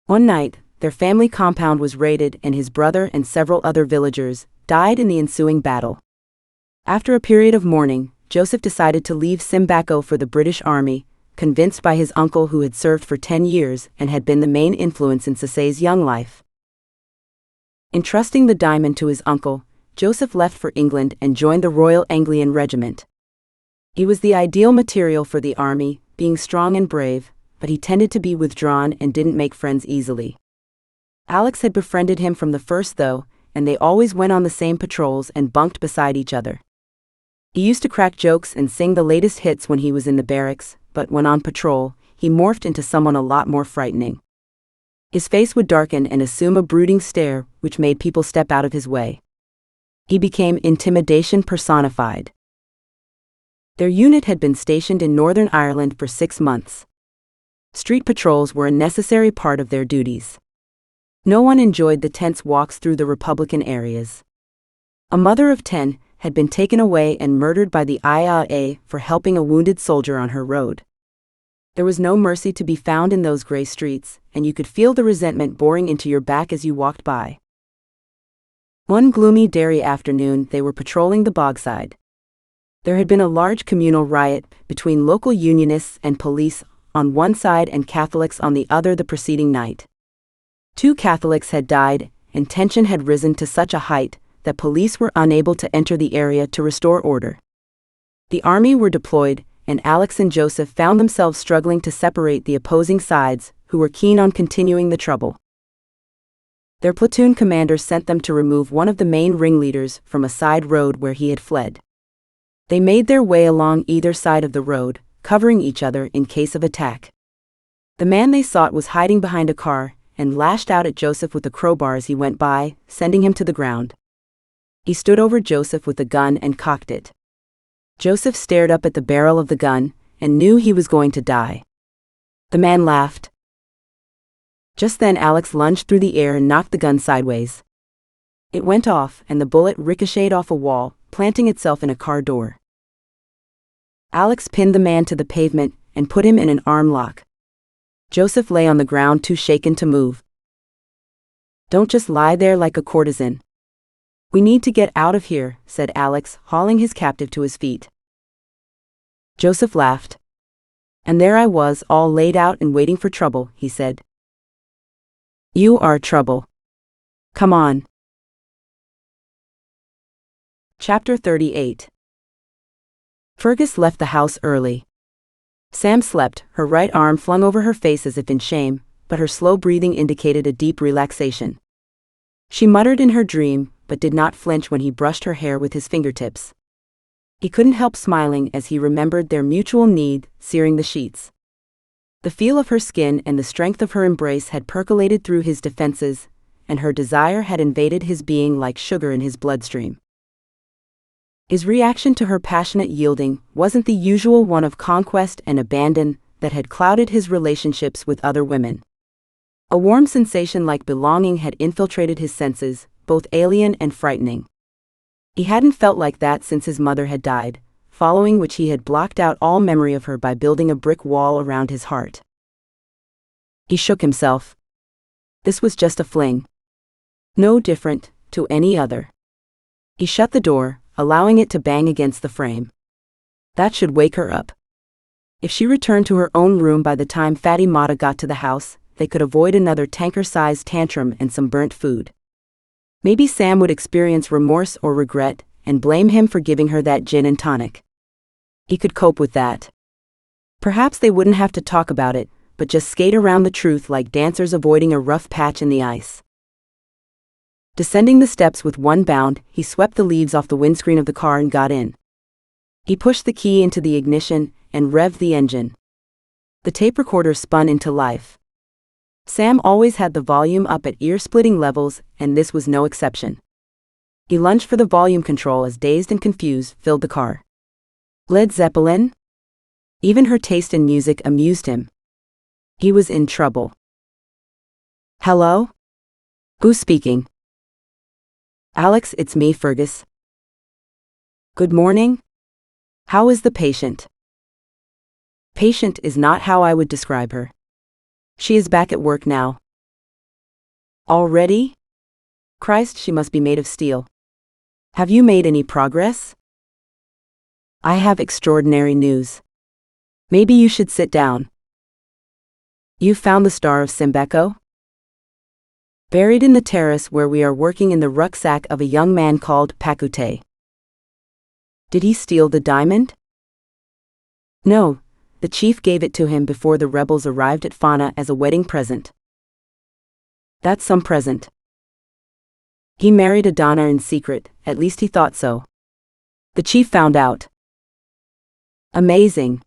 One night, their family compound was raided and his brother and several other villagers died in the ensuing battle. After a period of mourning, Joseph decided to leave Simbako for the British Army, convinced by his uncle who had served for 10 years and had been the main influence in Sesse's young life. Entrusting the diamond to his uncle, Joseph left for England and joined the Royal Anglian Regiment. He was the ideal material for the army, being strong and brave, but he tended to be withdrawn and didn't make friends easily. Alex had befriended him from the first though, and they always went on the same patrols and bunked beside each other. He used to crack jokes and sing the latest hits when he was in the barracks, but when on patrol, he morphed into someone a lot more frightening. His face would darken and assume a brooding stare, which made people step out of his way. He became intimidation personified. Their unit had been stationed in Northern Ireland for 6 months. Street patrols were a necessary part of their duties. No one enjoyed the tense walks through the Republican areas. A mother of 10 had been taken away and murdered by the IRA for helping a wounded soldier on her road. There was no mercy to be found in those gray streets, and you could feel the resentment boring into your back as you walked by. One gloomy Derry afternoon, they were patrolling the bogside. There had been a large communal riot between local unionists and police on one side and Catholics on the other the preceding night. 2 Catholics had died, and tension had risen to such a height that police were unable to enter the area to restore order. The army were deployed, and Alex and Joseph found themselves struggling to separate the opposing sides, who were keen on continuing the trouble. Their platoon commander sent them to remove one of the main ringleaders from a side road where he had fled. They made their way along either side of the road, covering each other in case of attack. The man they sought was hiding behind a car, and lashed out at Joseph with a crowbar as he went by, sending him to the ground. He stood over Joseph with a gun and cocked it. Joseph stared up at the barrel of the gun, and knew he was going to die. The man laughed. Just then Alex lunged through the air and knocked the gun sideways. It went off, and the bullet ricocheted off a wall, planting itself in a car door. Alex pinned the man to the pavement and put him in an arm lock. Joseph lay on the ground too shaken to move. "Don't just lie there like a courtesan. We need to get out of here," said Alex, hauling his captive to his feet. Joseph laughed. And there I was, all laid out and waiting for trouble, he said. You are trouble. Come on. Chapter 38. Fergus left the house early. Sam slept, her right arm flung over her face as if in shame, but her slow breathing indicated a deep relaxation. She muttered in her dream, but did not flinch when he brushed her hair with his fingertips. He couldn't help smiling as he remembered their mutual need, searing the sheets. The feel of her skin and the strength of her embrace had percolated through his defenses, and her desire had invaded his being like sugar in his bloodstream. His reaction to her passionate yielding wasn't the usual one of conquest and abandon that had clouded his relationships with other women. A warm sensation like belonging had infiltrated his senses, both alien and frightening. He hadn't felt like that since his mother had died, following which he had blocked out all memory of her by building a brick wall around his heart. He shook himself. This was just a fling. No different to any other. He shut the door, allowing it to bang against the frame. That should wake her up. If she returned to her own room by the time Fatty Mata got to the house, they could avoid another tanker-sized tantrum and some burnt food. Maybe Sam would experience remorse or regret, and blame him for giving her that gin and tonic. He could cope with that. Perhaps they wouldn't have to talk about it, but just skate around the truth like dancers avoiding a rough patch in the ice. Descending the steps with one bound, he swept the leaves off the windscreen of the car and got in. He pushed the key into the ignition and revved the engine. The tape recorder spun into life. Sam always had the volume up at ear-splitting levels, and this was no exception. He lunged for the volume control as dazed and confused filled the car. Led Zeppelin? Even her taste in music amused him. He was in trouble. Hello? Who's speaking? Alex, it's me, Fergus. Good morning. How is the patient? Patient is not how I would describe her. She is back at work now. Already? Christ, she must be made of steel. Have you made any progress? I have extraordinary news. Maybe you should sit down. You found the Star of Simbako? Buried in the terrace where we are working in the rucksack of a young man called Pakute. Did he steal the diamond? No. The chief gave it to him before the rebels arrived at Fona as a wedding present. That's some present. He married a Donna in secret, at least he thought so. The chief found out. Amazing.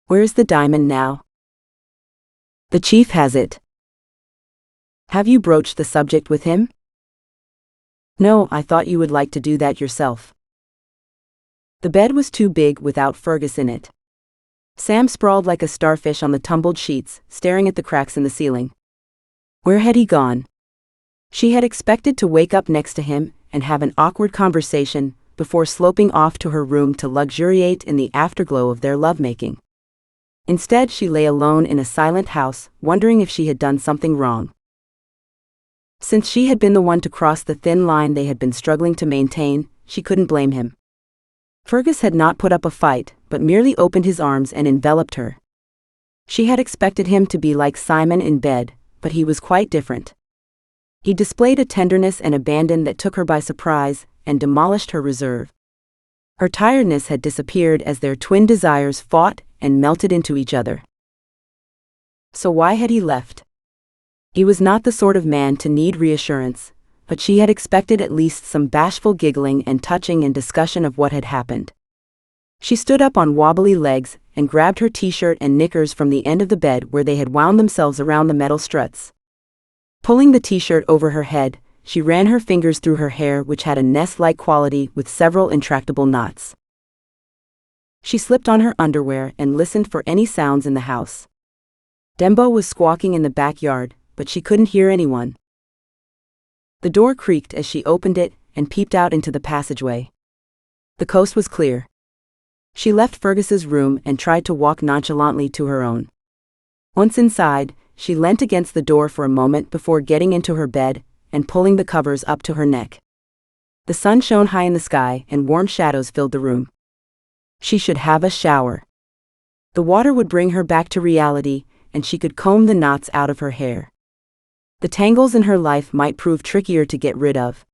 Where's the diamond now? The chief has it. Have you broached the subject with him? No, I thought you would like to do that yourself. The bed was too big without Fergus in it. Sam sprawled like a starfish on the tumbled sheets, staring at the cracks in the ceiling. Where had he gone? She had expected to wake up next to him and have an awkward conversation before sloping off to her room to luxuriate in the afterglow of their lovemaking. Instead, she lay alone in a silent house, wondering if she had done something wrong. Since she had been the one to cross the thin line they had been struggling to maintain, she couldn't blame him. Fergus had not put up a fight, but merely opened his arms and enveloped her. She had expected him to be like Simon in bed, but he was quite different. He displayed a tenderness and abandon that took her by surprise and demolished her reserve. Her tiredness had disappeared as their twin desires fought and melted into each other. So why had he left? He was not the sort of man to need reassurance, but she had expected at least some bashful giggling and touching and discussion of what had happened. She stood up on wobbly legs and grabbed her t-shirt and knickers from the end of the bed where they had wound themselves around the metal struts. Pulling the t-shirt over her head, she ran her fingers through her hair, which had a nest-like quality with several intractable knots. She slipped on her underwear and listened for any sounds in the house. Dembo was squawking in the backyard, but she couldn't hear anyone. The door creaked as she opened it and peeped out into the passageway. The coast was clear. She left Fergus's room and tried to walk nonchalantly to her own. Once inside, she leant against the door for a moment before getting into her bed and pulling the covers up to her neck. The sun shone high in the sky and warm shadows filled the room. She should have a shower. The water would bring her back to reality, and she could comb the knots out of her hair. The tangles in her life might prove trickier to get rid of.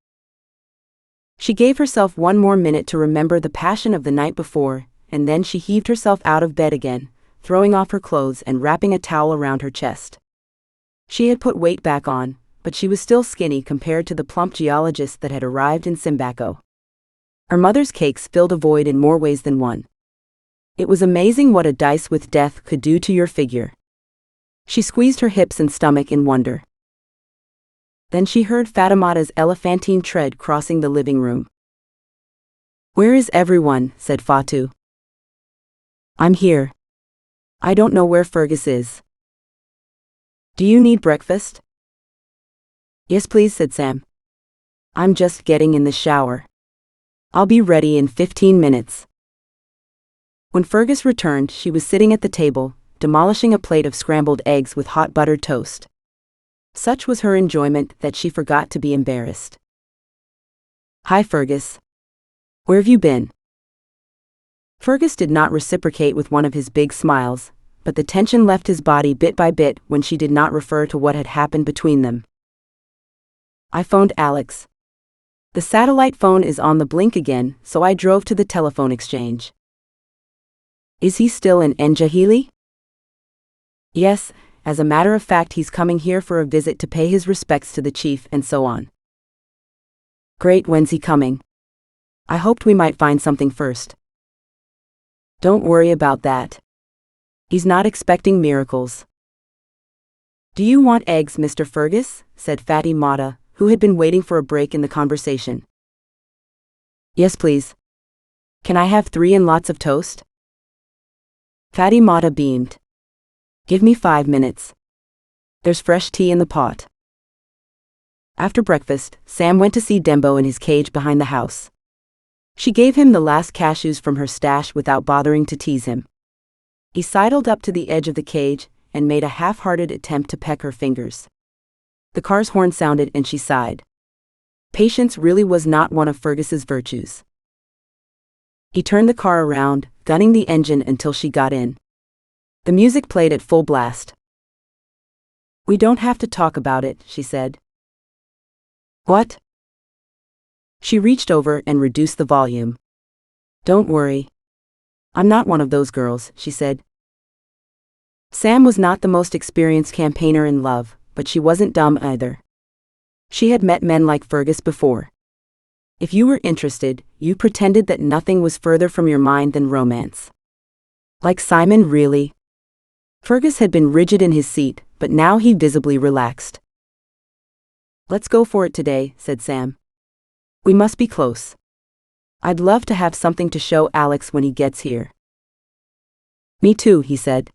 She gave herself one more minute to remember the passion of the night before, and then she heaved herself out of bed again, throwing off her clothes and wrapping a towel around her chest. She had put weight back on, but she was still skinny compared to the plump geologist that had arrived in Simbako. Her mother's cakes filled a void in more ways than one. It was amazing what a dice with death could do to your figure. She squeezed her hips and stomach in wonder. Then she heard Fatimata's elephantine tread crossing the living room. "Where is everyone?" said Fatu. "I'm here. I don't know where Fergus is. Do you need breakfast?" "Yes please," said Sam. "I'm just getting in the shower. I'll be ready in 15 minutes. When Fergus returned, she was sitting at the table, demolishing a plate of scrambled eggs with hot buttered toast. Such was her enjoyment that she forgot to be embarrassed. "Hi Fergus. Where have you been?" Fergus did not reciprocate with one of his big smiles, but the tension left his body bit by bit when she did not refer to what had happened between them. "I phoned Alex. The satellite phone is on the blink again, so I drove to the telephone exchange." "Is he still in Njahili?" "Yes, as a matter of fact he's coming here for a visit to pay his respects to the chief and so on." "Great, when's he coming? I hoped we might find something first." "Don't worry about that. He's not expecting miracles." "Do you want eggs, Mr. Fergus?" said Fatty Mata, who had been waiting for a break in the conversation. "Yes please. Can I have 3 and lots of toast?" Fatty Mata beamed. "Give me 5 minutes. There's fresh tea in the pot." After breakfast, Sam went to see Dembo in his cage behind the house. She gave him the last cashews from her stash without bothering to tease him. He sidled up to the edge of the cage and made a half-hearted attempt to peck her fingers. The car's horn sounded and she sighed. Patience really was not one of Fergus's virtues. He turned the car around, gunning the engine until she got in. The music played at full blast. "We don't have to talk about it," she said. "What?" She reached over and reduced the volume. "Don't worry. I'm not one of those girls," she said. Sam was not the most experienced campaigner in love, but she wasn't dumb either. She had met men like Fergus before. If you were interested, you pretended that nothing was further from your mind than romance. Like Simon, really? Fergus had been rigid in his seat, but now he visibly relaxed. "Let's go for it today," said Sam. "We must be close. I'd love to have something to show Alex when he gets here." "Me too," he said.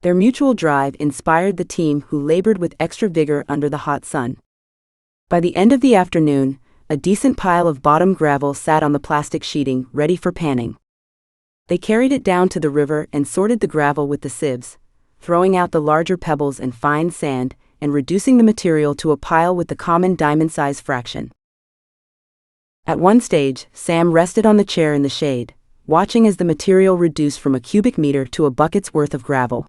Their mutual drive inspired the team, who labored with extra vigor under the hot sun. By the end of the afternoon, a decent pile of bottom gravel sat on the plastic sheeting, ready for panning. They carried it down to the river and sorted the gravel with the sieves, throwing out the larger pebbles and fine sand, and reducing the material to a pile with the common diamond-size fraction. At one stage, Sam rested on the chair in the shade, watching as the material reduced from a cubic meter to a bucket's worth of gravel.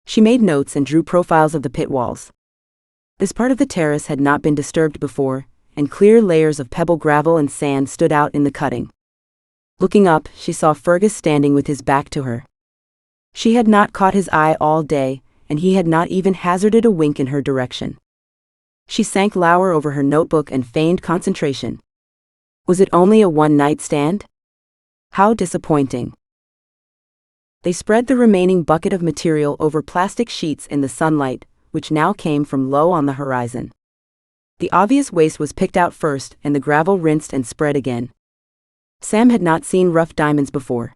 She made notes and drew profiles of the pit walls. This part of the terrace had not been disturbed before, and clear layers of pebble gravel and sand stood out in the cutting. Looking up, she saw Fergus standing with his back to her. She had not caught his eye all day, and he had not even hazarded a wink in her direction. She sank lower over her notebook and feigned concentration. Was it only a one-night stand? How disappointing. They spread the remaining bucket of material over plastic sheets in the sunlight, which now came from low on the horizon. The obvious waste was picked out first and the gravel rinsed and spread again. Sam had not seen rough diamonds before.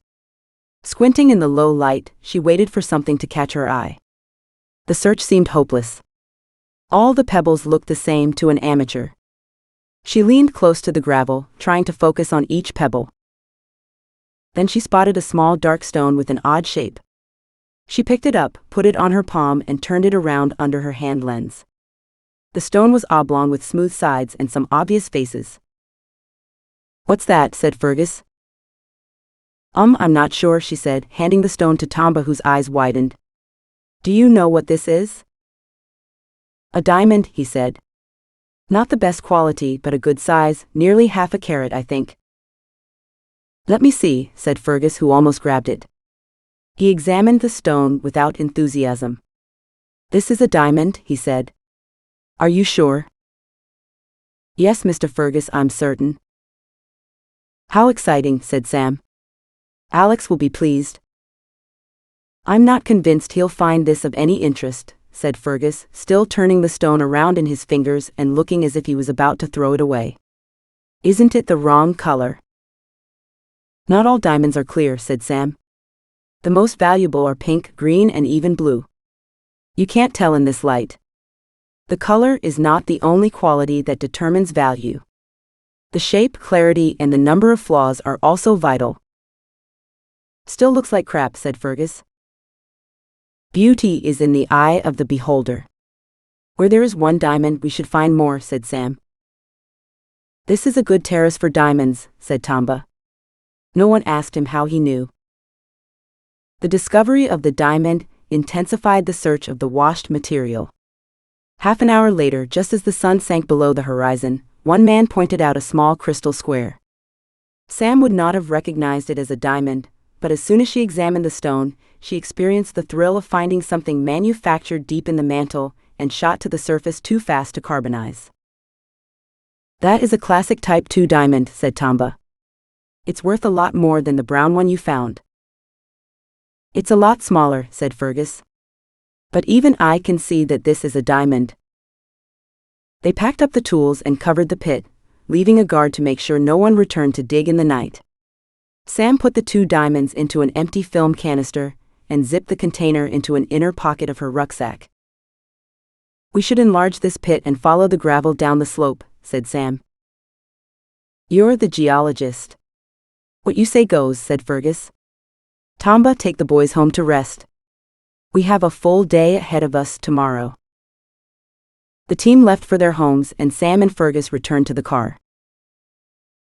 Squinting in the low light, she waited for something to catch her eye. The search seemed hopeless. All the pebbles looked the same to an amateur. She leaned close to the gravel, trying to focus on each pebble. Then she spotted a small dark stone with an odd shape. She picked it up, put it on her palm and turned it around under her hand lens. The stone was oblong with smooth sides and some obvious faces. "What's that?" said Fergus. I'm not sure, she said, handing the stone to Tamba, whose eyes widened. Do you know what this is? A diamond, he said. Not the best quality, but a good size, nearly half a carat, I think. Let me see, said Fergus, who almost grabbed it. He examined the stone without enthusiasm. This is a diamond, he said. Are you sure? Yes, Mr. Fergus, I'm certain. How exciting, said Sam. Alex will be pleased. I'm not convinced he'll find this of any interest, said Fergus, still turning the stone around in his fingers and looking as if he was about to throw it away. Isn't it the wrong color? Not all diamonds are clear, said Sam. The most valuable are pink, green, and even blue. You can't tell in this light. The color is not the only quality that determines value. The shape, clarity, and the number of flaws are also vital. Still looks like crap, said Fergus. Beauty is in the eye of the beholder. Where there is one diamond, we should find more, said Sam. This is a good terrace for diamonds, said Tamba. No one asked him how he knew. The discovery of the diamond intensified the search of the washed material. Half an hour later, just as the sun sank below the horizon, one man pointed out a small crystal square. Sam would not have recognized it as a diamond, but as soon as she examined the stone, she experienced the thrill of finding something manufactured deep in the mantle and shot to the surface too fast to carbonize. That is a classic Type 2 diamond, said Tamba. It's worth a lot more than the brown one you found. It's a lot smaller, said Fergus. But even I can see that this is a diamond. They packed up the tools and covered the pit, leaving a guard to make sure no one returned to dig in the night. Sam put the 2 diamonds into an empty film canister and zipped the container into an inner pocket of her rucksack. We should enlarge this pit and follow the gravel down the slope, said Sam. You're the geologist. What you say goes, said Fergus. Tamba, take the boys home to rest. We have a full day ahead of us tomorrow. The team left for their homes and Sam and Fergus returned to the car.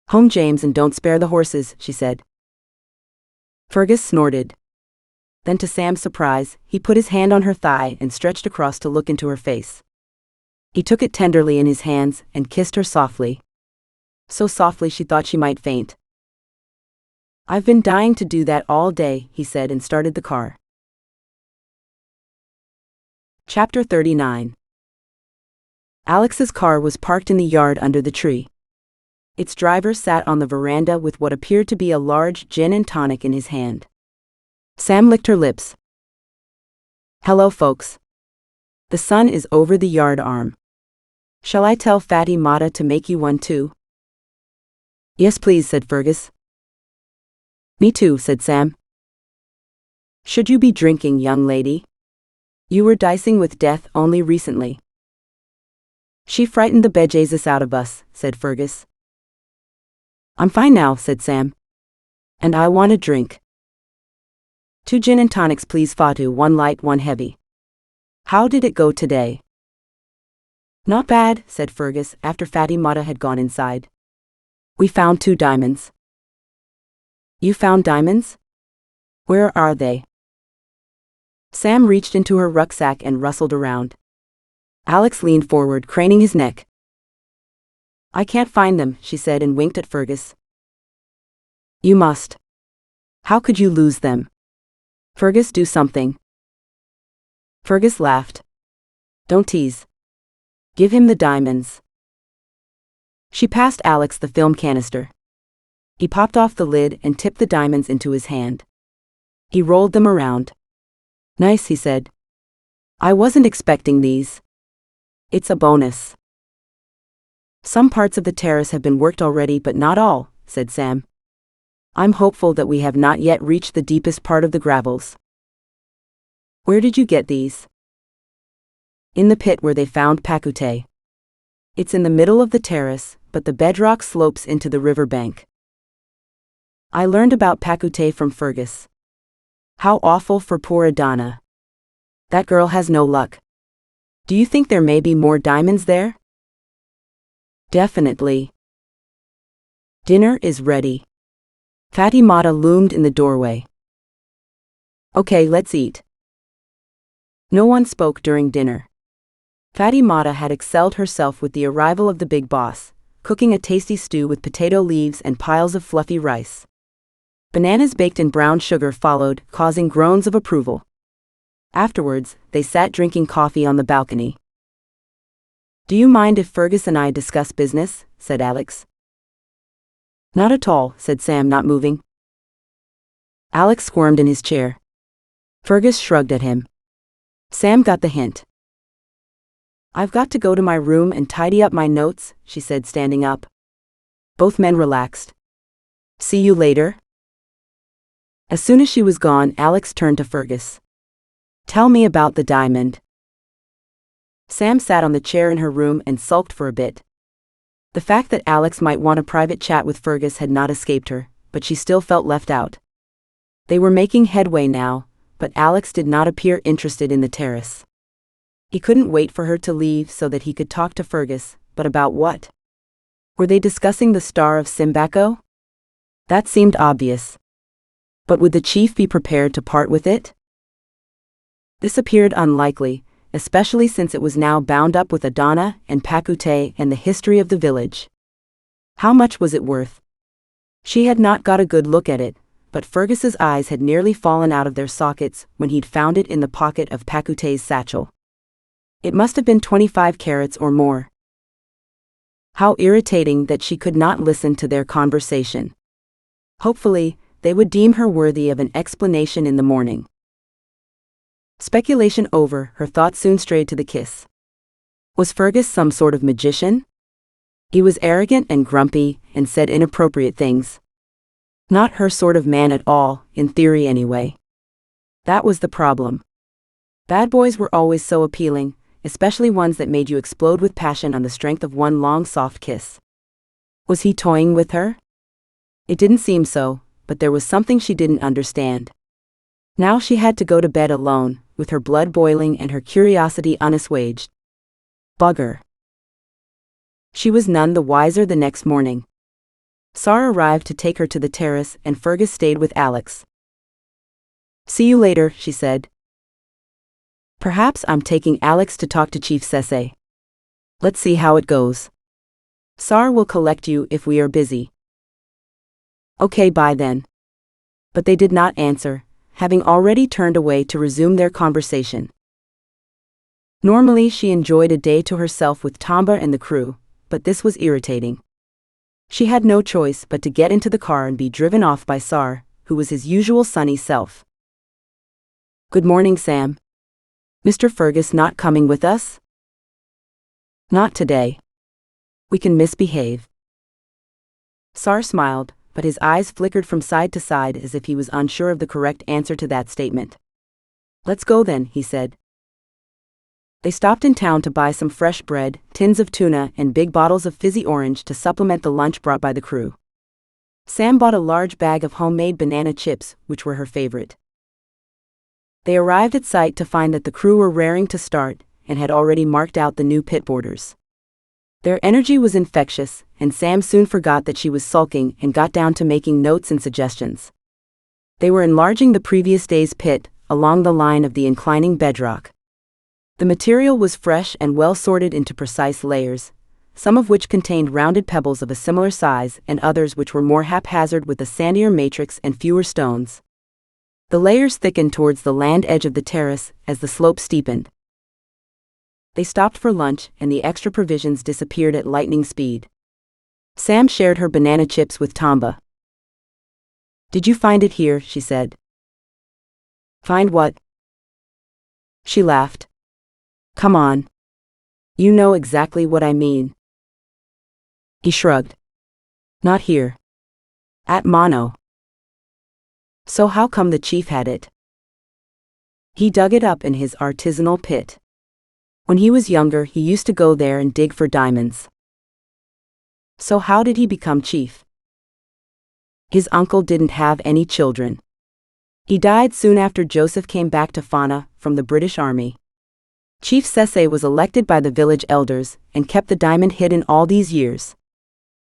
Home, James, and don't spare the horses, she said. Fergus snorted. Then, to Sam's surprise, he put his hand on her thigh and stretched across to look into her face. He took it tenderly in his hands and kissed her softly. So softly she thought she might faint. I've been dying to do that all day, he said, and started the car. Chapter 39. Alex's car was parked in the yard under the tree. Its driver sat on the veranda with what appeared to be a large gin and tonic in his hand. Sam licked her lips. Hello, folks. The sun is over the yard arm. Shall I tell Fatty Mata to make you one too? Yes, please, said Fergus. Me too, said Sam. Should you be drinking, young lady? You were dicing with death only recently. She frightened the bejesus out of us, said Fergus. I'm fine now, said Sam. And I want a drink. 2 gin and tonics, please, Fatu, 1 light, 1 heavy. How did it go today? Not bad, said Fergus, after Fatty Mata had gone inside. We found 2 diamonds. You found diamonds? Where are they? Sam reached into her rucksack and rustled around. Alex leaned forward, craning his neck. I can't find them, she said, and winked at Fergus. You must. How could you lose them? Fergus, do something. Fergus laughed. Don't tease. Give him the diamonds. She passed Alex the film canister. He popped off the lid and tipped the diamonds into his hand. He rolled them around. Nice, he said. I wasn't expecting these. It's a bonus. Some parts of the terrace have been worked already, but not all, said Sam. I'm hopeful that we have not yet reached the deepest part of the gravels. Where did you get these? In the pit where they found Pakute. It's in the middle of the terrace, but the bedrock slopes into the riverbank. I learned about Pakute from Fergus. How awful for poor Adana. That girl has no luck. Do you think there may be more diamonds there? Definitely. Dinner is ready. Fatty Mata loomed in the doorway. Okay, let's eat. No one spoke during dinner. Fatty Mata had excelled herself with the arrival of the big boss, cooking a tasty stew with potato leaves and piles of fluffy rice. Bananas baked in brown sugar followed, causing groans of approval. Afterwards, they sat drinking coffee on the balcony. Do you mind if Fergus and I discuss business? Said Alex. Not at all, said Sam, not moving. Alex squirmed in his chair. Fergus shrugged at him. Sam got the hint. I've got to go to my room and tidy up my notes, she said, standing up. Both men relaxed. See you later. As soon as she was gone, Alex turned to Fergus. Tell me about the diamond. Sam sat on the chair in her room and sulked for a bit. The fact that Alex might want a private chat with Fergus had not escaped her, but she still felt left out. They were making headway now, but Alex did not appear interested in the terrace. He couldn't wait for her to leave so that he could talk to Fergus, but about what? Were they discussing the Star of Simbako? That seemed obvious. But would the chief be prepared to part with it? This appeared unlikely, especially since it was now bound up with Adana and Pakute and the history of the village. How much was it worth? She had not got a good look at it, but Fergus's eyes had nearly fallen out of their sockets when he'd found it in the pocket of Pakute's satchel. It must have been 25 carats or more. How irritating that she could not listen to their conversation. Hopefully, they would deem her worthy of an explanation in the morning. Speculation over, her thoughts soon strayed to the kiss. Was Fergus some sort of magician? He was arrogant and grumpy, and said inappropriate things. Not her sort of man at all, in theory anyway. That was the problem. Bad boys were always so appealing, especially ones that made you explode with passion on the strength of one long soft kiss. Was he toying with her? It didn't seem so, but there was something she didn't understand. Now she had to go to bed alone, with her blood boiling and her curiosity unassuaged. Bugger. She was none the wiser the next morning. Sar arrived to take her to the terrace and Fergus stayed with Alex. See you later, she said. Perhaps I'm taking Alex to talk to Chief Sese. Let's see how it goes. Sar will collect you if we are busy. Okay, bye then. But they did not answer, having already turned away to resume their conversation. Normally she enjoyed a day to herself with Tamba and the crew, but this was irritating. She had no choice but to get into the car and be driven off by Sar, who was his usual sunny self. Good morning, Sam. Mr. Fergus not coming with us? Not today. We can misbehave. Sar smiled, but his eyes flickered from side to side as if he was unsure of the correct answer to that statement. Let's go then, he said. They stopped in town to buy some fresh bread, tins of tuna, and big bottles of fizzy orange to supplement the lunch brought by the crew. Sam bought a large bag of homemade banana chips, which were her favorite. They arrived at site to find that the crew were raring to start, and had already marked out the new pit borders. Their energy was infectious, and Sam soon forgot that she was sulking and got down to making notes and suggestions. They were enlarging the previous day's pit, along the line of the inclining bedrock. The material was fresh and well sorted into precise layers, some of which contained rounded pebbles of a similar size and others which were more haphazard with a sandier matrix and fewer stones. The layers thickened towards the land edge of the terrace as the slope steepened. They stopped for lunch and the extra provisions disappeared at lightning speed. Sam shared her banana chips with Tamba. Did you find it here? She said. Find what? She laughed. Come on. You know exactly what I mean. He shrugged. Not here. At Mono. So how come the chief had it? He dug it up in his artisanal pit. When he was younger, he used to go there and dig for diamonds. So how did he become chief? His uncle didn't have any children. He died soon after Joseph came back to Fona from the British Army. Chief Sese was elected by the village elders and kept the diamond hidden all these years.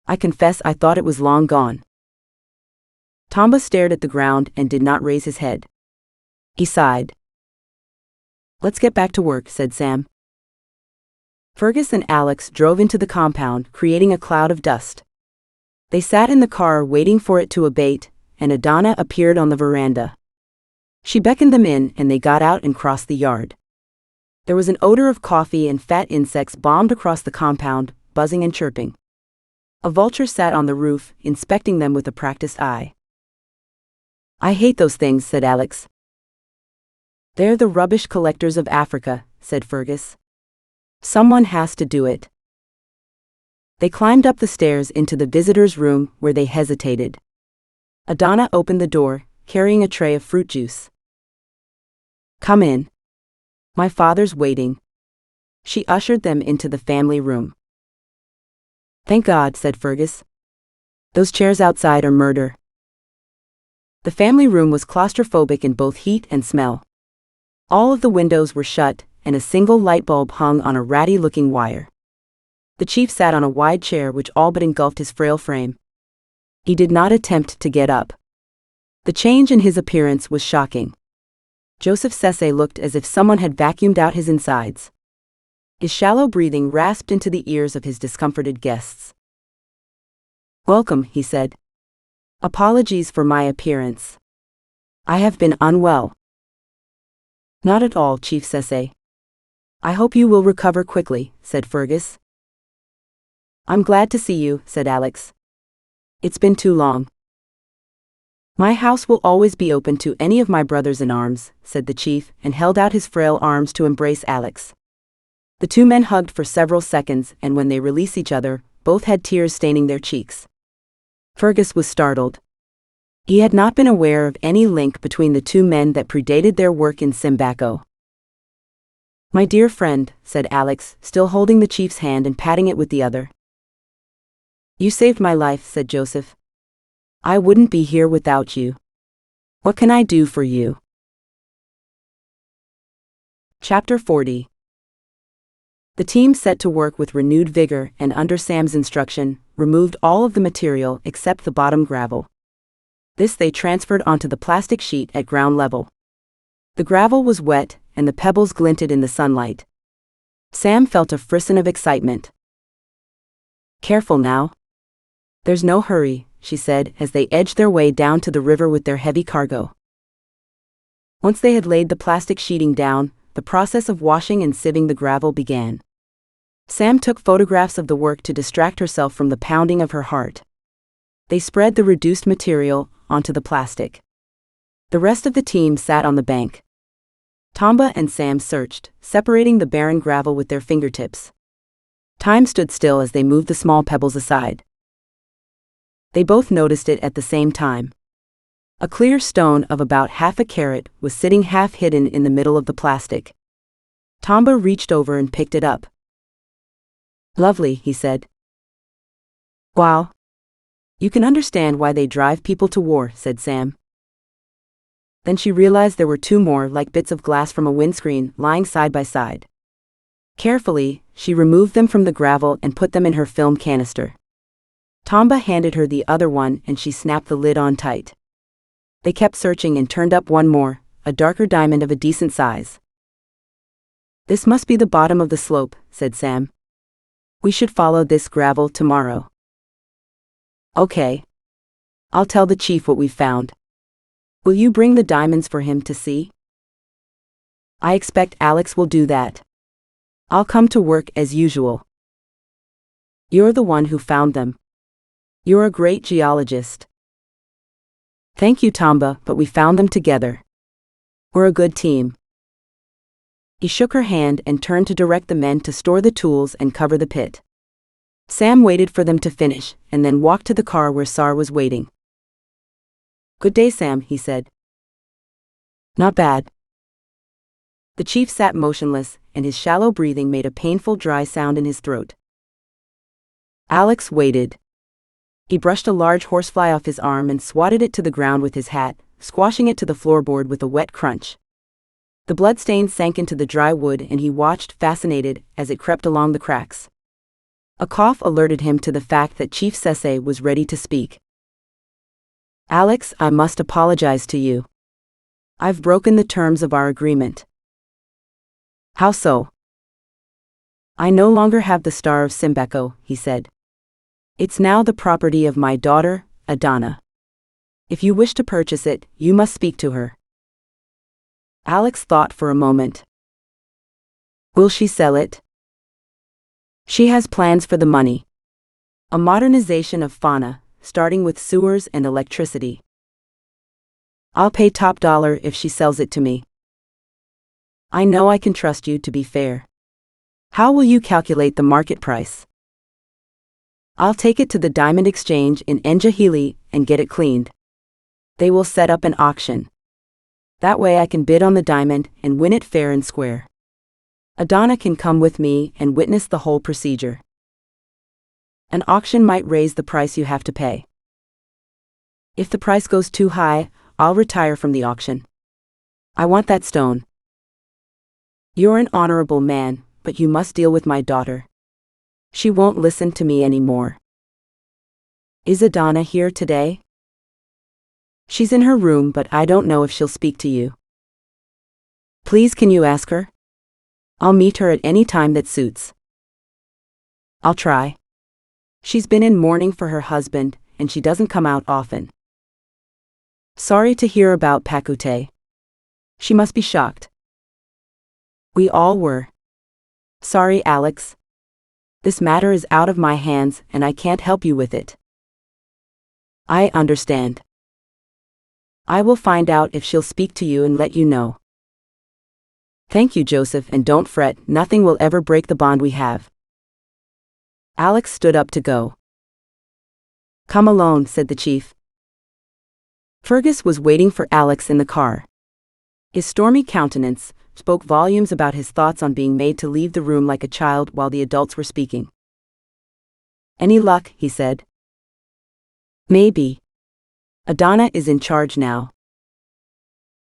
I confess I thought it was long gone. Tamba stared at the ground and did not raise his head. He sighed. "Let's get back to work," said Sam. Fergus and Alex drove into the compound, creating a cloud of dust. They sat in the car waiting for it to abate, and Adana appeared on the veranda. She beckoned them in and they got out and crossed the yard. There was an odor of coffee and fat insects bombed across the compound, buzzing and chirping. A vulture sat on the roof, inspecting them with a practiced eye. "I hate those things," said Alex. "They're the rubbish collectors of Africa," said Fergus. "Someone has to do it." They climbed up the stairs into the visitors' room where they hesitated. Adana opened the door, carrying a tray of fruit juice. "Come in. My father's waiting." She ushered them into the family room. "Thank God," said Fergus. "Those chairs outside are murder." The family room was claustrophobic in both heat and smell. All of the windows were shut, and a single light bulb hung on a ratty-looking wire. The chief sat on a wide chair which all but engulfed his frail frame. He did not attempt to get up. The change in his appearance was shocking. Joseph Sese looked as if someone had vacuumed out his insides. His shallow breathing rasped into the ears of his discomforted guests. "Welcome," he said. "Apologies for my appearance. I have been unwell." "Not at all, Chief Sese. I hope you will recover quickly," said Fergus. "I'm glad to see you," said Alex. "It's been too long." "My house will always be open to any of my brothers-in-arms," said the chief, and held out his frail arms to embrace Alex. The two men hugged for several seconds, and when they released each other, both had tears staining their cheeks. Fergus was startled. He had not been aware of any link between the two men that predated their work in Simbako. "My dear friend," said Alex, still holding the chief's hand and patting it with the other. "You saved my life," said Joseph. "I wouldn't be here without you. What can I do for you?" Chapter 40. The team set to work with renewed vigor and, under Sam's instruction, removed all of the material except the bottom gravel. This they transferred onto the plastic sheet at ground level. The gravel was wet, and the pebbles glinted in the sunlight. Sam felt a frisson of excitement. "Careful now. There's no hurry," she said as they edged their way down to the river with their heavy cargo. Once they had laid the plastic sheeting down, the process of washing and sieving the gravel began. Sam took photographs of the work to distract herself from the pounding of her heart. They spread the reduced material onto the plastic. The rest of the team sat on the bank. Tamba and Sam searched, separating the barren gravel with their fingertips. Time stood still as they moved the small pebbles aside. They both noticed it at the same time. A clear stone of about half a carat was sitting half hidden in the middle of the plastic. Tamba reached over and picked it up. "Lovely," he said. "Wow. You can understand why they drive people to war," said Sam. Then she realized there were two more, like bits of glass from a windscreen, lying side by side. Carefully, she removed them from the gravel and put them in her film canister. Tamba handed her the other one and she snapped the lid on tight. They kept searching and turned up one more, a darker diamond of a decent size. "This must be the bottom of the slope," said Sam. "We should follow this gravel tomorrow." "Okay. I'll tell the chief what we've found. Will you bring the diamonds for him to see?" "I expect Alex will do that. I'll come to work as usual." "You're the one who found them. You're a great geologist." "Thank you, Tamba, but we found them together. We're a good team." He shook her hand and turned to direct the men to store the tools and cover the pit. Sam waited for them to finish, and then walked to the car where Sar was waiting. "Good day, Sam," he said. "Not bad." The chief sat motionless, and his shallow breathing made a painful dry sound in his throat. Alex waited. He brushed a large horsefly off his arm and swatted it to the ground with his hat, squashing it to the floorboard with a wet crunch. The bloodstain sank into the dry wood and he watched, fascinated, as it crept along the cracks. A cough alerted him to the fact that Chief Sese was ready to speak. Alex, I must apologize to you. I've broken the terms of our agreement. How so? I no longer have the Star of Simbako, he said. It's now the property of my daughter, Adana. If you wish to purchase it, you must speak to her. Alex thought for a moment. Will she sell it? She has plans for the money. A modernization of Fona, starting with sewers and electricity. I'll pay top dollar if she sells it to me. I know I can trust you to be fair. How will you calculate the market price? I'll take it to the Diamond Exchange in Njahili and get it cleaned. They will set up an auction. That way I can bid on the diamond and win it fair and square. Adana can come with me and witness the whole procedure. An auction might raise the price you have to pay. If the price goes too high, I'll retire from the auction. I want that stone. You're an honorable man, but you must deal with my daughter. She won't listen to me anymore. Is Adana here today? She's in her room, but I don't know if she'll speak to you. Please, can you ask her? I'll meet her at any time that suits. I'll try. She's been in mourning for her husband, and she doesn't come out often. Sorry to hear about Pakute. She must be shocked. We all were. Sorry, Alex. This matter is out of my hands and I can't help you with it. I understand. I will find out if she'll speak to you and let you know. Thank you, Joseph, and don't fret, nothing will ever break the bond we have. Alex stood up to go. Come alone, said the chief. Fergus was waiting for Alex in the car. His stormy countenance spoke volumes about his thoughts on being made to leave the room like a child while the adults were speaking. Any luck, he said. Maybe. Adana is in charge now.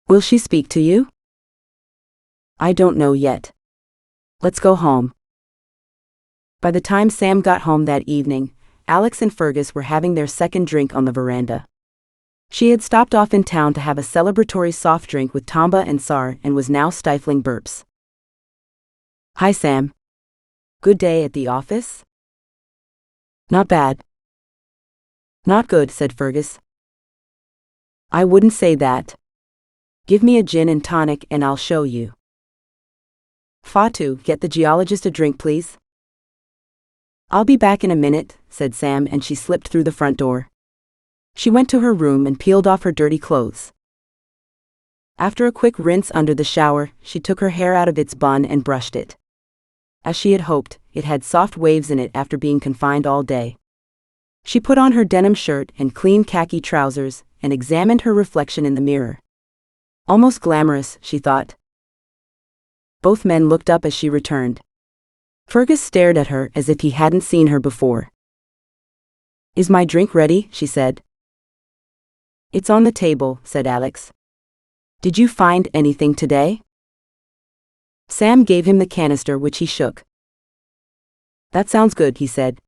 Will she speak to you? I don't know yet. Let's go home. By the time Sam got home that evening, Alex and Fergus were having their second drink on the veranda. She had stopped off in town to have a celebratory soft drink with Tamba and Sar and was now stifling burps. Hi, Sam. Good day at the office? Not bad. Not good, said Fergus. I wouldn't say that. Give me a gin and tonic and I'll show you. Fatu, get the geologist a drink, please. I'll be back in a minute, said Sam, and she slipped through the front door. She went to her room and peeled off her dirty clothes. After a quick rinse under the shower, she took her hair out of its bun and brushed it. As she had hoped, it had soft waves in it after being confined all day. She put on her denim shirt and clean khaki trousers and examined her reflection in the mirror. Almost glamorous, she thought. Both men looked up as she returned. Fergus stared at her as if he hadn't seen her before. Is my drink ready? She said. It's on the table, said Alex. Did you find anything today? Sam gave him the canister, which he shook. That sounds good, he said.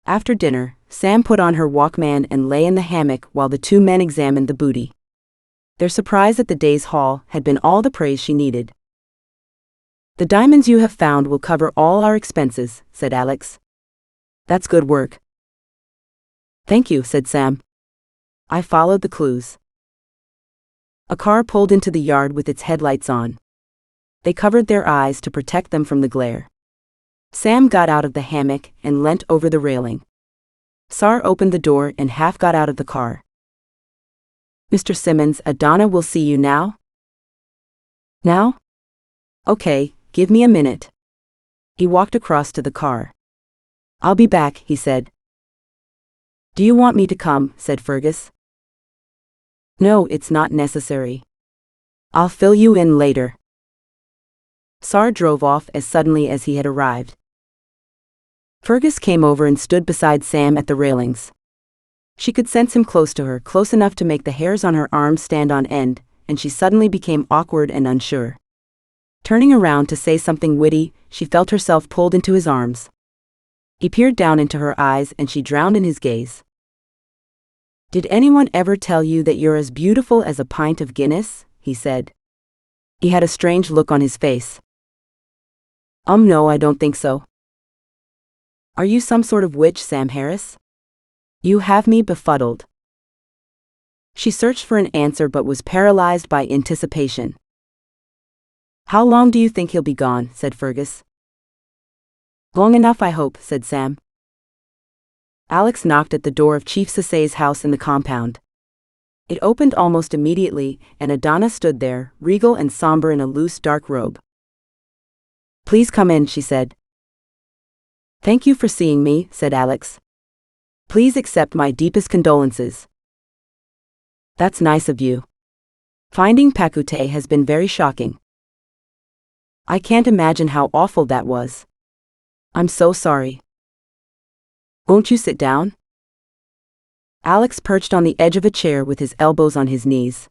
After dinner, Sam put on her Walkman and lay in the hammock while the two men examined the booty. Their surprise at the day's haul had been all the praise she needed. The diamonds you have found will cover all our expenses, said Alex. That's good work. Thank you, said Sam. I followed the clues. A car pulled into the yard with its headlights on. They covered their eyes to protect them from the glare. Sam got out of the hammock and leant over the railing. Sar opened the door and half got out of the car. Mr. Simmons, Adana will see you now? Now? Okay, give me a minute. He walked across to the car. I'll be back, he said. Do you want me to come? Said Fergus. No, it's not necessary. I'll fill you in later. Sar drove off as suddenly as he had arrived. Fergus came over and stood beside Sam at the railings. She could sense him close to her, close enough to make the hairs on her arms stand on end, and she suddenly became awkward and unsure. Turning around to say something witty, she felt herself pulled into his arms. He peered down into her eyes and she drowned in his gaze. Did anyone ever tell you that you're as beautiful as a pint of Guinness? He said. He had a strange look on his face. No, I don't think so. Are you some sort of witch, Sam Harris? You have me befuddled. She searched for an answer but was paralyzed by anticipation. How long do you think he'll be gone? Said Fergus. Long enough, I hope, said Sam. Alex knocked at the door of Chief Sasay's house in the compound. It opened almost immediately, and Adana stood there, regal and somber in a loose dark robe. Please come in, she said. Thank you for seeing me, said Alex. Please accept my deepest condolences. That's nice of you. Finding Pakute has been very shocking. I can't imagine how awful that was. I'm so sorry. Won't you sit down? Alex perched on the edge of a chair with his elbows on his knees.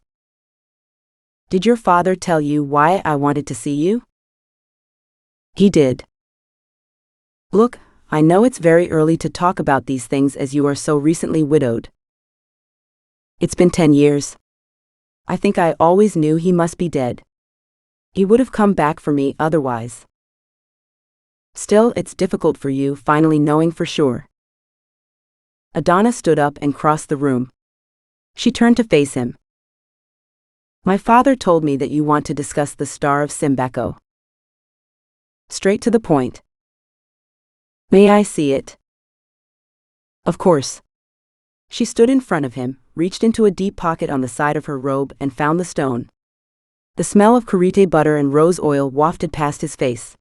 Did your father tell you why I wanted to see you? He did. Look, I know it's very early to talk about these things as you are so recently widowed. It's been 10 years. I think I always knew he must be dead. He would have come back for me otherwise. Still, it's difficult for you finally knowing for sure. Adana stood up and crossed the room. She turned to face him. My father told me that you want to discuss the Star of Simbako. Straight to the point. May I see it? Of course. She stood in front of him, reached into a deep pocket on the side of her robe and found the stone. The smell of karité butter and rose oil wafted past his face.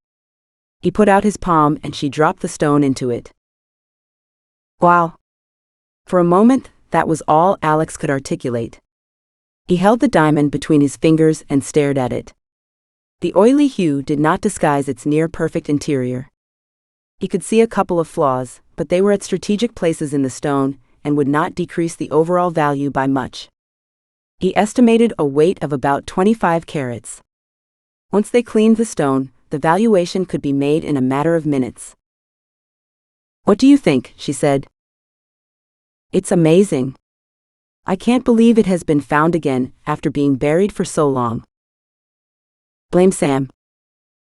He put out his palm and she dropped the stone into it. Wow. For a moment, that was all Alex could articulate. He held the diamond between his fingers and stared at it. The oily hue did not disguise its near-perfect interior. He could see a couple of flaws, but they were at strategic places in the stone and would not decrease the overall value by much. He estimated a weight of about 25 carats. Once they cleaned the stone, the valuation could be made in a matter of minutes. What do you think? She said. It's amazing. I can't believe it has been found again after being buried for so long. Blame Sam.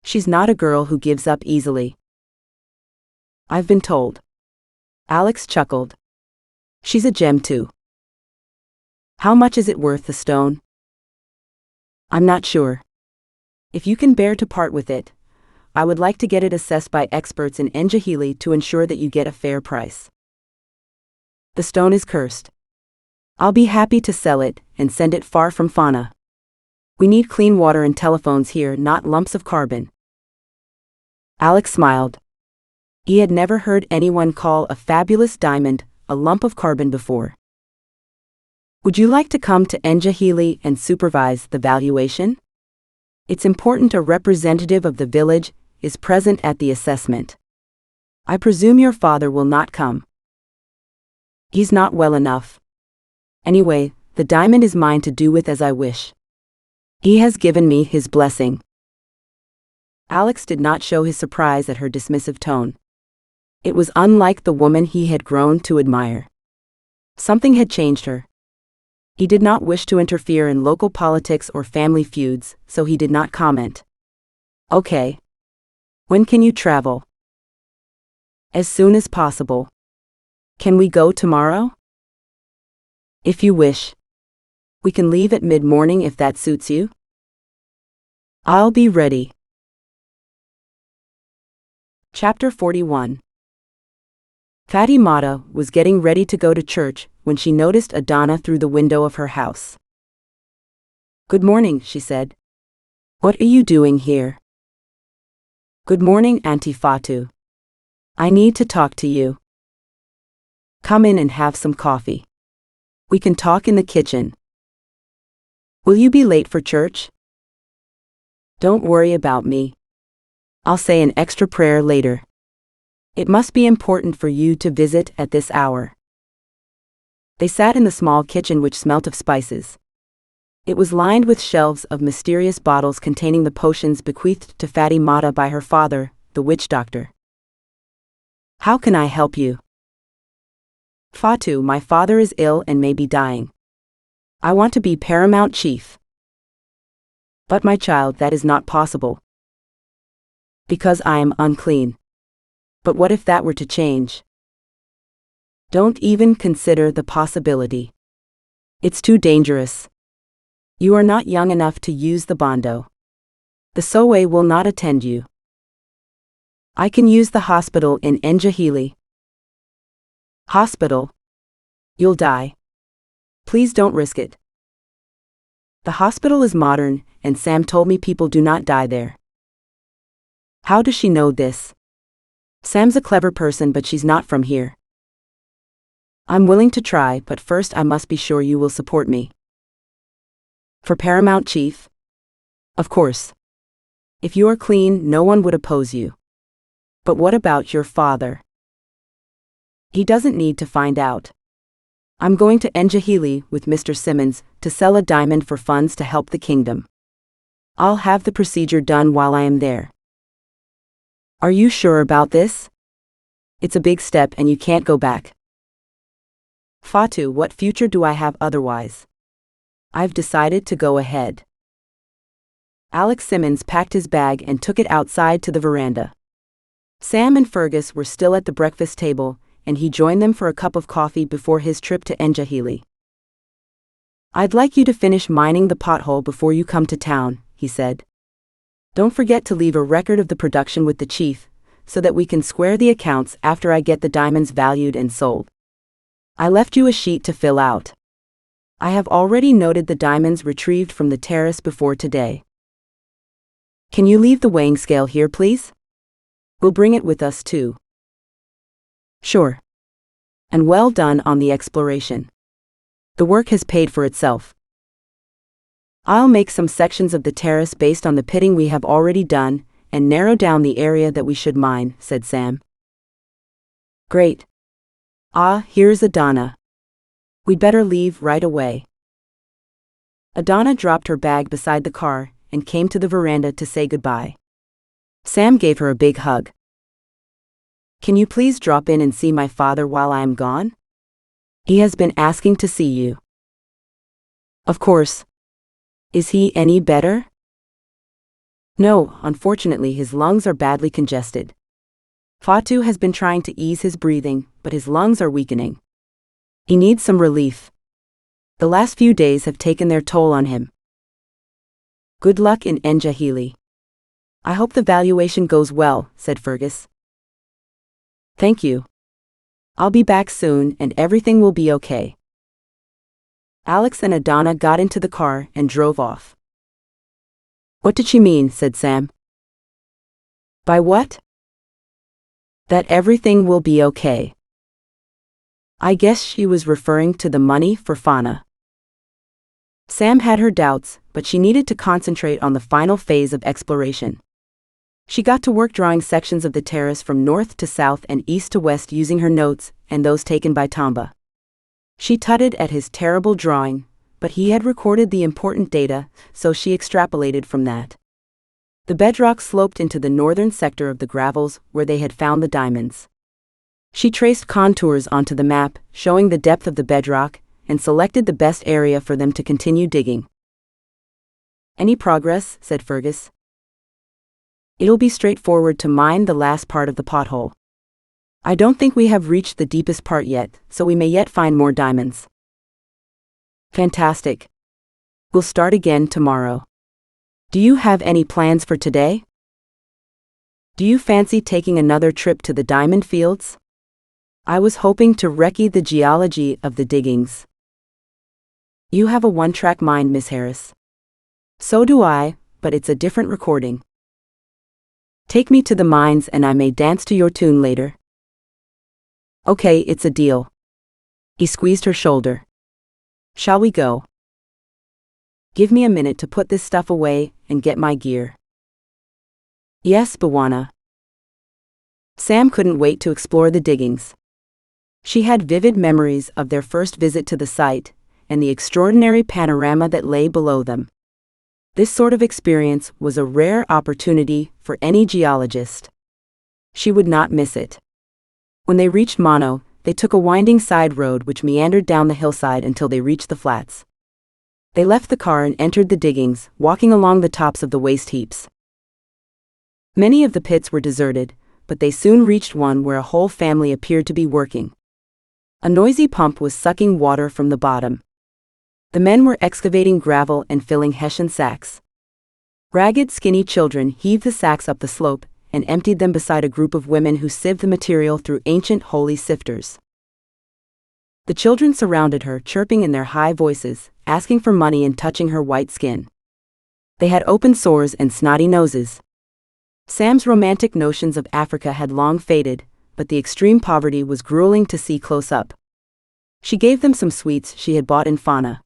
She's not a girl who gives up easily. I've been told. Alex chuckled. She's a gem too. How much is it worth, the stone? I'm not sure. If you can bear to part with it, I would like to get it assessed by experts in Njahili to ensure that you get a fair price. The stone is cursed. I'll be happy to sell it and send it far from Fona. We need clean water and telephones here, not lumps of carbon. Alex smiled. He had never heard anyone call a fabulous diamond a lump of carbon before. Would you like to come to Njahili and supervise the valuation? It's important a representative of the village is present at the assessment. I presume your father will not come. He's not well enough. Anyway, the diamond is mine to do with as I wish. He has given me his blessing. Alex did not show his surprise at her dismissive tone. It was unlike the woman he had grown to admire. Something had changed her. He did not wish to interfere in local politics or family feuds, so he did not comment. Okay. When can you travel? As soon as possible. Can we go tomorrow? If you wish. We can leave at mid-morning if that suits you. I'll be ready. Chapter 41. Fatimata was getting ready to go to church when she noticed Adana through the window of her house. Good morning, she said. What are you doing here? Good morning, Auntie Fatu. I need to talk to you. Come in and have some coffee. We can talk in the kitchen. Will you be late for church? Don't worry about me. I'll say an extra prayer later. It must be important for you to visit at this hour. They sat in the small kitchen which smelt of spices. It was lined with shelves of mysterious bottles containing the potions bequeathed to Fatimata by her father, the witch doctor. How can I help you? Fatu, my father is ill and may be dying. I want to be paramount chief. But my child, that is not possible. Because I am unclean. But what if that were to change? Don't even consider the possibility. It's too dangerous. You are not young enough to use the bondo. The Sowe will not attend you. I can use the hospital in Njahili. Hospital? You'll die. Please don't risk it. The hospital is modern, and Sam told me people do not die there. How does she know this? Sam's a clever person, but she's not from here. I'm willing to try, but first I must be sure you will support me. For paramount chief? Of course. If you are clean, no one would oppose you. But what about your father? He doesn't need to find out. I'm going to Njahili with Mr. Simmons to sell a diamond for funds to help the kingdom. I'll have the procedure done while I am there. Are you sure about this? It's a big step and you can't go back. Fatu, what future do I have otherwise? I've decided to go ahead. Alex Simmons packed his bag and took it outside to the veranda. Sam and Fergus were still at the breakfast table, and he joined them for a cup of coffee before his trip to Njahili. I'd like you to finish mining the pothole before you come to town, he said. Don't forget to leave a record of the production with the chief, so that we can square the accounts after I get the diamonds valued and sold. I left you a sheet to fill out. I have already noted the diamonds retrieved from the terrace before today. Can you leave the weighing scale here, please? We'll bring it with us too. Sure. And well done on the exploration. The work has paid for itself. I'll make some sections of the terrace based on the pitting we have already done, and narrow down the area that we should mine, said Sam. Great. Ah, here's Adana. We'd better leave right away. Adana dropped her bag beside the car and came to the veranda to say goodbye. Sam gave her a big hug. Can you please drop in and see my father while I am gone? He has been asking to see you. Of course. Is he any better? No, unfortunately his lungs are badly congested. Fatu has been trying to ease his breathing, but his lungs are weakening. He needs some relief. The last few days have taken their toll on him. Good luck in Njahili. I hope the valuation goes well, said Fergus. Thank you. I'll be back soon and everything will be okay. Alex and Adana got into the car and drove off. What did she mean, said Sam. By what? That everything will be okay. I guess she was referring to the money for Fona. Sam had her doubts, but she needed to concentrate on the final phase of exploration. She got to work drawing sections of the terrace from north to south and east to west using her notes and those taken by Tamba. She tutted at his terrible drawing, but he had recorded the important data, so she extrapolated from that. The bedrock sloped into the northern sector of the gravels where they had found the diamonds. She traced contours onto the map, showing the depth of the bedrock, and selected the best area for them to continue digging. Any progress? Said Fergus. It'll be straightforward to mine the last part of the pothole. I don't think we have reached the deepest part yet, so we may yet find more diamonds. Fantastic. We'll start again tomorrow. Do you have any plans for today? Do you fancy taking another trip to the diamond fields? I was hoping to recce the geology of the diggings. You have a one-track mind, Miss Harris. So do I, but it's a different recording. Take me to the mines and I may dance to your tune later. Okay, it's a deal. He squeezed her shoulder. Shall we go? Give me a minute to put this stuff away and get my gear. Yes, Bwana. Sam couldn't wait to explore the diggings. She had vivid memories of their first visit to the site and the extraordinary panorama that lay below them. This sort of experience was a rare opportunity for any geologist. She would not miss it. When they reached Mono, They took a winding side road which meandered down the hillside until they reached the flats. They left the car and entered the diggings, walking along the tops of the waste heaps. Many of the pits were deserted, but they soon reached one where a whole family appeared to be working. A noisy pump was sucking water from the bottom. The men were excavating gravel and filling Hessian sacks. Ragged, skinny children heaved the sacks up the slope and emptied them beside a group of women who sieved the material through ancient holy sifters. The children surrounded her, chirping in their high voices, asking for money and touching her white skin. They had open sores and snotty noses. Sam's romantic notions of Africa had long faded, but the extreme poverty was grueling to see close up. She gave them some sweets she had bought in Fona.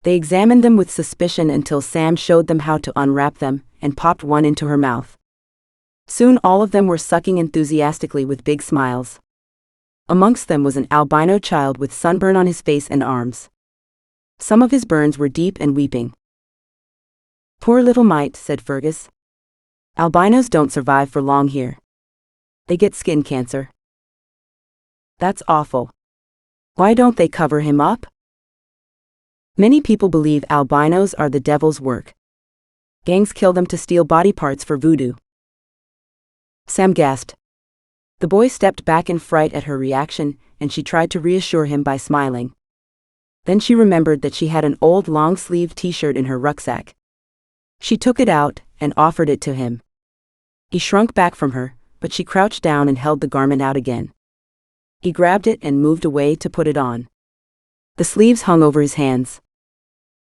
They examined them with suspicion until Sam showed them how to unwrap them and popped one into her mouth. Soon all of them were sucking enthusiastically with big smiles. Amongst them was an albino child with sunburn on his face and arms. Some of his burns were deep and weeping. "Poor little mite," said Fergus. "Albinos don't survive for long here. They get skin cancer." "That's awful. Why don't they cover him up?" "Many people believe albinos are the devil's work. Gangs kill them to steal body parts for voodoo." Sam gasped. The boy stepped back in fright at her reaction, and she tried to reassure him by smiling. Then she remembered that she had an old long-sleeved t-shirt in her rucksack. She took it out and offered it to him. He shrunk back from her, but she crouched down and held the garment out again. He grabbed it and moved away to put it on. The sleeves hung over his hands.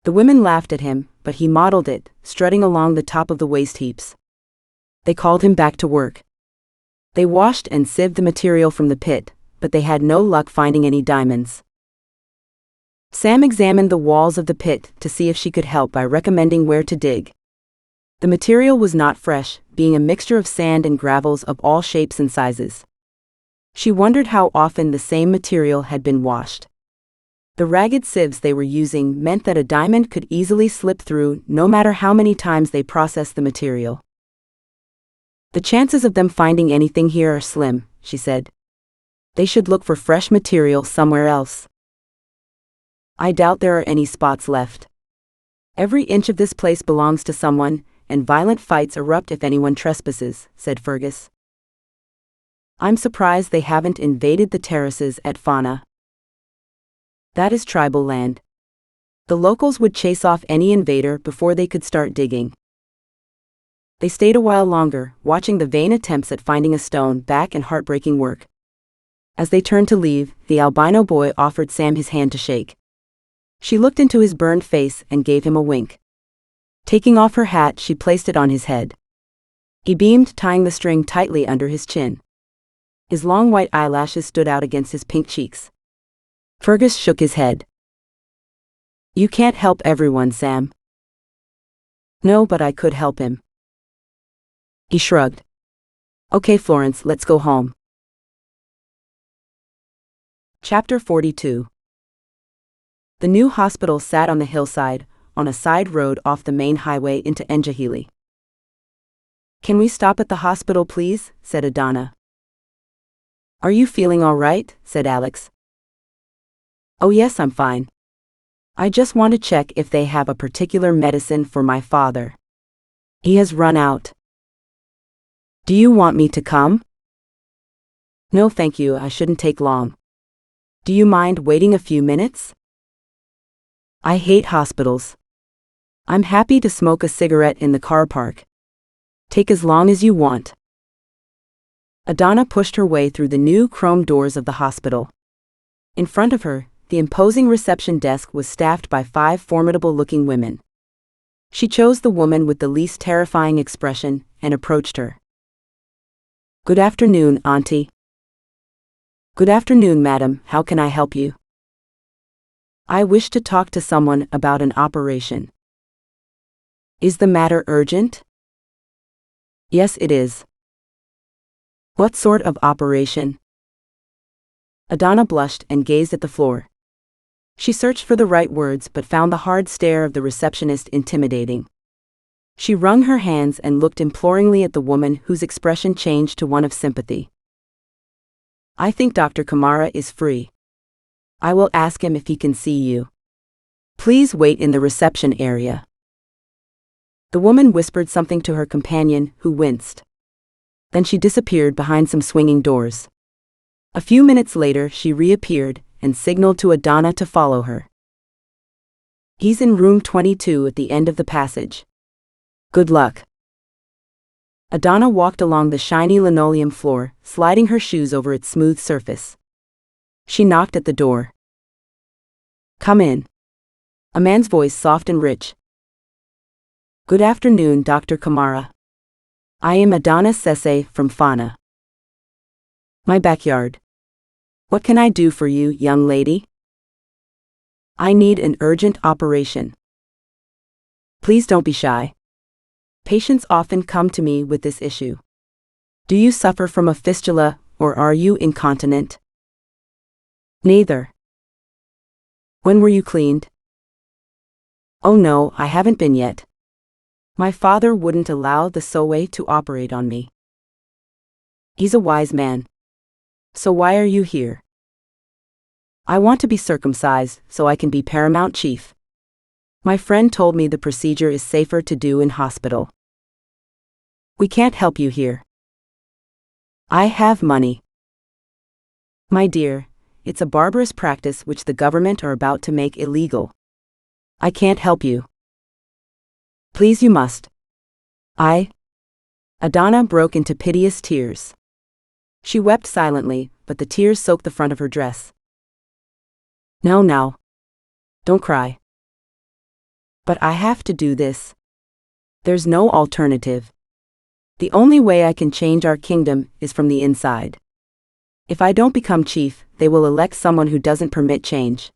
The women laughed at him, but he modeled it, strutting along the top of the waste heaps. They called him back to work. They washed and sieved the material from the pit, but they had no luck finding any diamonds. Sam examined the walls of the pit to see if she could help by recommending where to dig. The material was not fresh, being a mixture of sand and gravels of all shapes and sizes. She wondered how often the same material had been washed. The ragged sieves they were using meant that a diamond could easily slip through no matter how many times they processed the material. "The chances of them finding anything here are slim," she said. "They should look for fresh material somewhere else." "I doubt there are any spots left. Every inch of this place belongs to someone, and violent fights erupt if anyone trespasses," said Fergus. "I'm surprised they haven't invaded the terraces at Fona. That is tribal land. The locals would chase off any invader before they could start digging." They stayed a while longer, watching the vain attempts at finding a stone back and heartbreaking work. As they turned to leave, the albino boy offered Sam his hand to shake. She looked into his burned face and gave him a wink. Taking off her hat, she placed it on his head. He beamed, tying the string tightly under his chin. His long white eyelashes stood out against his pink cheeks. Fergus shook his head. "You can't help everyone, Sam." "No, but I could help him." He shrugged. "Okay, Florence, let's go home." Chapter 42. The new hospital sat on the hillside, on a side road off the main highway into Njahili. "Can we stop at the hospital, please?" said Adana. "Are you feeling all right?" said Alex. "Oh yes, I'm fine. I just want to check if they have a particular medicine for my father. He has run out." "Do you want me to come?" "No thank you, I shouldn't take long. Do you mind waiting a few minutes?" "I hate hospitals. I'm happy to smoke a cigarette in the car park. Take as long as you want." Adana pushed her way through the new chrome doors of the hospital. In front of her, the imposing reception desk was staffed by 5 formidable-looking women. She chose the woman with the least terrifying expression and approached her. "Good afternoon, Auntie." "Good afternoon, madam. How can I help you?" "I wish to talk to someone about an operation." "Is the matter urgent?" "Yes, it is." "What sort of operation?" Adana blushed and gazed at the floor. She searched for the right words but found the hard stare of the receptionist intimidating. She wrung her hands and looked imploringly at the woman whose expression changed to one of sympathy. I think Dr. Kamara is free. I will ask him if he can see you. Please wait in the reception area. The woman whispered something to her companion, who winced. Then she disappeared behind some swinging doors. A few minutes later she reappeared and signaled to Adana to follow her. He's in room 22 at the end of the passage. Good luck. Adana walked along the shiny linoleum floor, sliding her shoes over its smooth surface. She knocked at the door. Come in. A man's voice, soft and rich. Good afternoon, Dr. Kamara. I am Adana Sese from Fona. My backyard. What can I do for you, young lady? I need an urgent operation. Please don't be shy. Patients often come to me with this issue. Do you suffer from a fistula, or are you incontinent? Neither. When were you cleaned? Oh no, I haven't been yet. My father wouldn't allow the Sowe to operate on me. He's a wise man. So why are you here? I want to be circumcised so I can be paramount chief. My friend told me the procedure is safer to do in hospital. We can't help you here. I have money. My dear, it's a barbarous practice which the government are about to make illegal. I can't help you. Please, you must. Adana broke into piteous tears. She wept silently, but the tears soaked the front of her dress. No. Don't cry. But I have to do this. There's no alternative. The only way I can change our kingdom is from the inside. If I don't become chief, they will elect someone who doesn't permit change.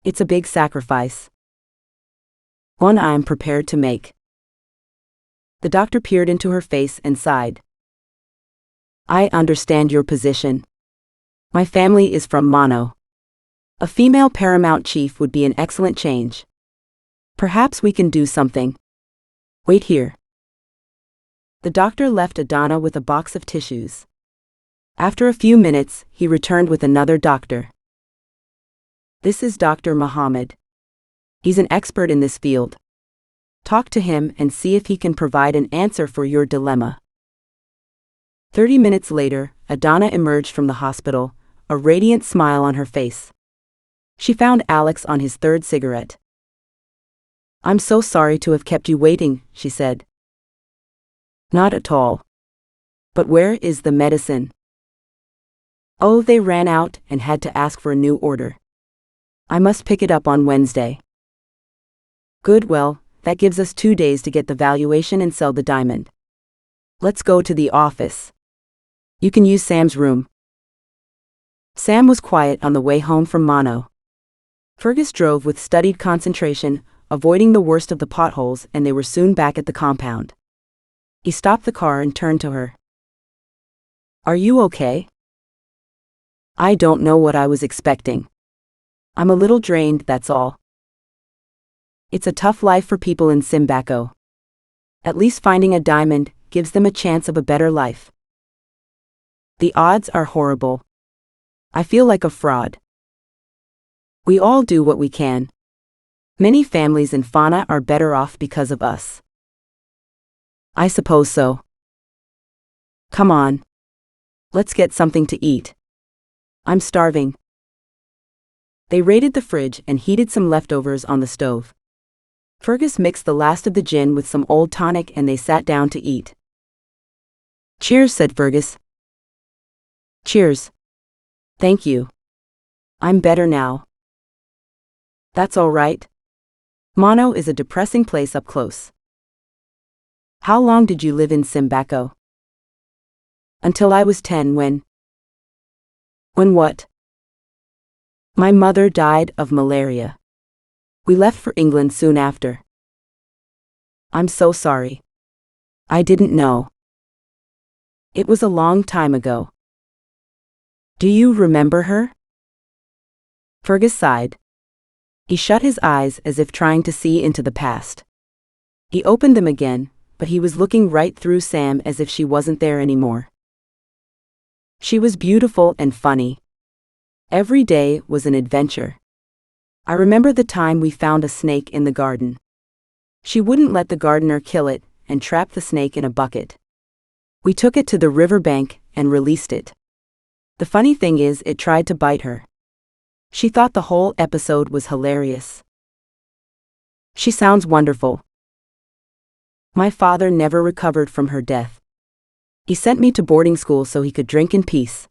It's a big sacrifice. One I am prepared to make. The doctor peered into her face and sighed. I understand your position. My family is from Mono. A female paramount chief would be an excellent change. Perhaps we can do something. Wait here. The doctor left Adana with a box of tissues. After a few minutes, he returned with another doctor. This is Dr. Muhammad. He's an expert in this field. Talk to him and see if he can provide an answer for your dilemma. 30 minutes later, Adana emerged from the hospital, a radiant smile on her face. She found Alex on his third cigarette. I'm so sorry to have kept you waiting, she said. Not at all. But where is the medicine? Oh, they ran out and had to ask for a new order. I must pick it up on Wednesday. Good, well, that gives us 2 days to get the valuation and sell the diamond. Let's go to the office. You can use Sam's room. Sam was quiet on the way home from Mono. Fergus drove with studied concentration, avoiding the worst of the potholes, and they were soon back at the compound. He stopped the car and turned to her. Are you okay? I don't know what I was expecting. I'm a little drained, that's all. It's a tough life for people in Simbako. At least finding a diamond gives them a chance of a better life. The odds are horrible. I feel like a fraud. We all do what we can. Many families in Fona are better off because of us. I suppose so. Come on. Let's get something to eat. I'm starving. They raided the fridge and heated some leftovers on the stove. Fergus mixed the last of the gin with some old tonic and they sat down to eat. Cheers, said Fergus. Cheers. Thank you. I'm better now. That's all right. Mono is a depressing place up close. How long did you live in Simbako? Until I was 10 when... When what? My mother died of malaria. We left for England soon after. I'm so sorry. I didn't know. It was a long time ago. Do you remember her? Fergus sighed. He shut his eyes as if trying to see into the past. He opened them again, but he was looking right through Sam as if she wasn't there anymore. She was beautiful and funny. Every day was an adventure. I remember the time we found a snake in the garden. She wouldn't let the gardener kill it and trapped the snake in a bucket. We took it to the riverbank and released it. The funny thing is, it tried to bite her. She thought the whole episode was hilarious. She sounds wonderful. My father never recovered from her death. He sent me to boarding school so he could drink in peace.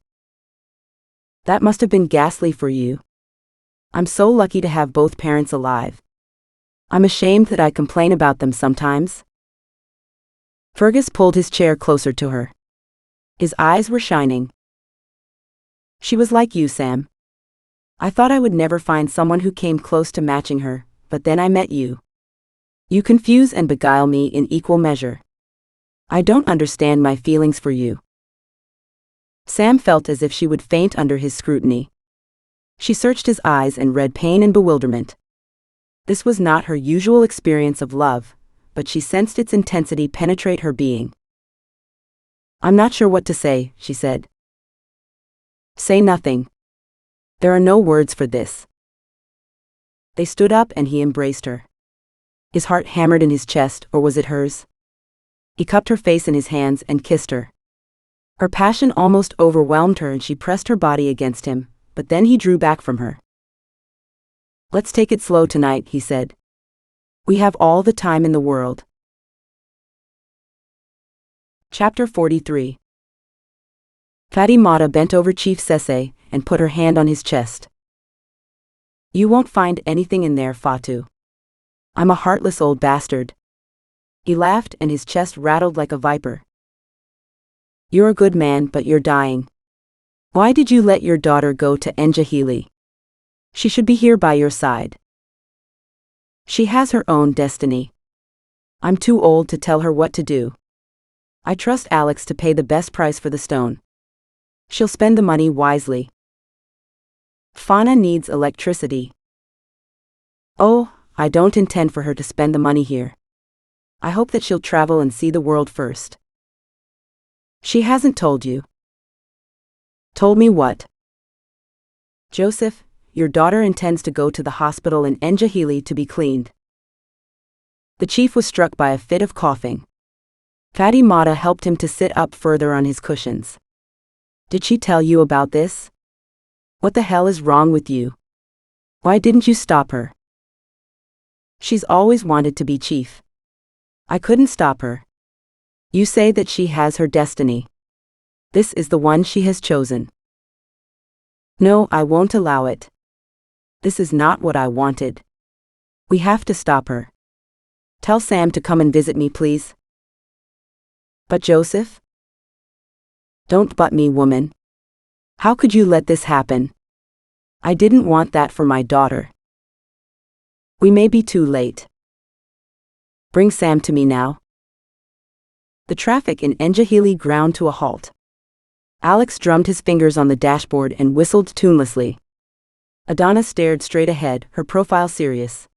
That must have been ghastly for you. I'm so lucky to have both parents alive. I'm ashamed that I complain about them sometimes. Fergus pulled his chair closer to her. His eyes were shining. She was like you, Sam. I thought I would never find someone who came close to matching her, but then I met you. You confuse and beguile me in equal measure. I don't understand my feelings for you. Sam felt as if she would faint under his scrutiny. She searched his eyes and read pain and bewilderment. This was not her usual experience of love, but she sensed its intensity penetrate her being. I'm not sure what to say, she said. Say nothing. There are no words for this. They stood up and he embraced her. His heart hammered in his chest, or was it hers? He cupped her face in his hands and kissed her. Her passion almost overwhelmed her and she pressed her body against him, but then he drew back from her. Let's take it slow tonight, he said. We have all the time in the world. Chapter 43. Fatimata bent over Chief Sese and put her hand on his chest. You won't find anything in there, Fatu. I'm a heartless old bastard. He laughed and his chest rattled like a viper. You're a good man, but you're dying. Why did you let your daughter go to Njahili? She should be here by your side. She has her own destiny. I'm too old to tell her what to do. I trust Alex to pay the best price for the stone. She'll spend the money wisely. Fona needs electricity. Oh, I don't intend for her to spend the money here. I hope that she'll travel and see the world first. She hasn't told you. Told me what? Joseph, your daughter intends to go to the hospital in Njahili to be cleaned. The chief was struck by a fit of coughing. Fatimata helped him to sit up further on his cushions. Did she tell you about this? What the hell is wrong with you? Why didn't you stop her? She's always wanted to be chief. I couldn't stop her. You say that she has her destiny. This is the one she has chosen. No, I won't allow it. This is not what I wanted. We have to stop her. Tell Sam to come and visit me, please. But Joseph? Don't butt me, woman. How could you let this happen? I didn't want that for my daughter. We may be too late. Bring Sam to me now. The traffic in Njahili ground to a halt. Alex drummed his fingers on the dashboard and whistled tunelessly. Adana stared straight ahead, her profile serious.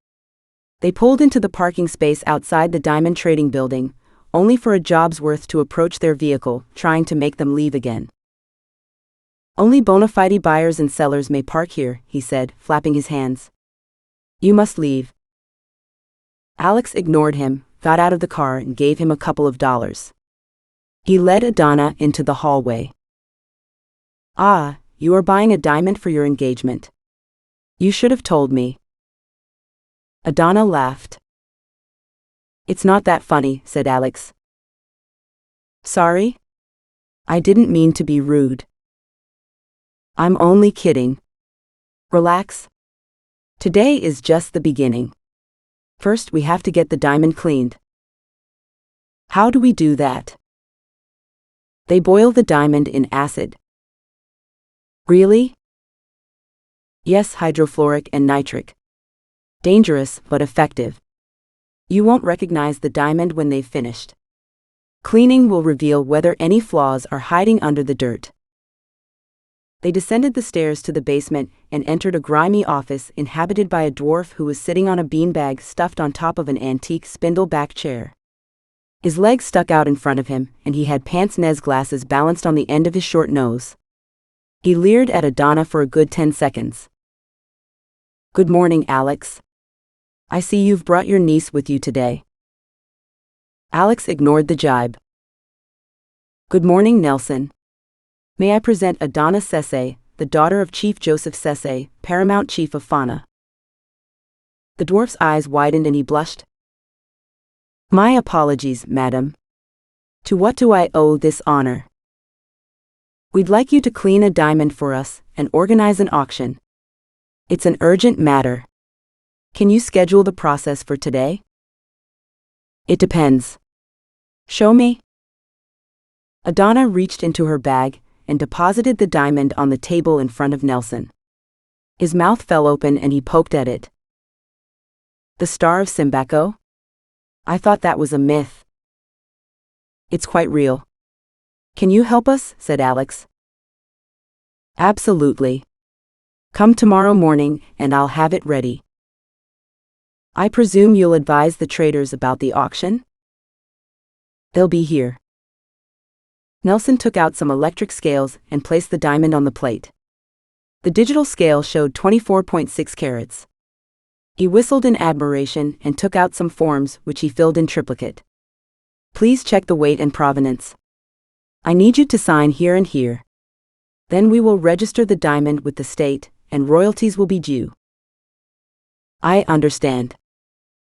They pulled into the parking space outside the Diamond Trading Building, only for a Jobsworth to approach their vehicle, trying to make them leave again. Only bona fide buyers and sellers may park here, he said, flapping his hands. You must leave. Alex ignored him, got out of the car and gave him a couple of dollars. He led Adana into the hallway. Ah, you are buying a diamond for your engagement. You should have told me. Adana laughed. It's not that funny, said Alex. Sorry? I didn't mean to be rude. I'm only kidding. Relax. Today is just the beginning. First, we have to get the diamond cleaned. How do we do that? They boil the diamond in acid. Really? Yes, hydrofluoric and nitric. Dangerous, but effective. You won't recognize the diamond when they've finished. Cleaning will reveal whether any flaws are hiding under the dirt. They descended the stairs to the basement and entered a grimy office inhabited by a dwarf who was sitting on a beanbag stuffed on top of an antique spindle-back chair. His legs stuck out in front of him, and he had pince-nez glasses balanced on the end of his short nose. He leered at Adana for a good 10 seconds. "Good morning, Alex. I see you've brought your niece with you today." Alex ignored the jibe. "Good morning, Nelson. May I present Adana Sese, the daughter of Chief Joseph Sese, Paramount Chief of Fona." The dwarf's eyes widened and he blushed. "My apologies, madam. To what do I owe this honor?" "We'd like you to clean a diamond for us and organize an auction. It's an urgent matter. Can you schedule the process for today?" "It depends. Show me." Adana reached into her bag and deposited the diamond on the table in front of Nelson. His mouth fell open and he poked at it. "The Star of Simbako? I thought that was a myth." "It's quite real. Can you help us?" said Alex. "Absolutely. Come tomorrow morning and I'll have it ready." "I presume you'll advise the traders about the auction?" "They'll be here." Nelson took out some electric scales and placed the diamond on the plate. The digital scale showed 24.6 carats. He whistled in admiration and took out some forms which he filled in triplicate. "Please check the weight and provenance. I need you to sign here and here. Then we will register the diamond with the state, and royalties will be due." "I understand."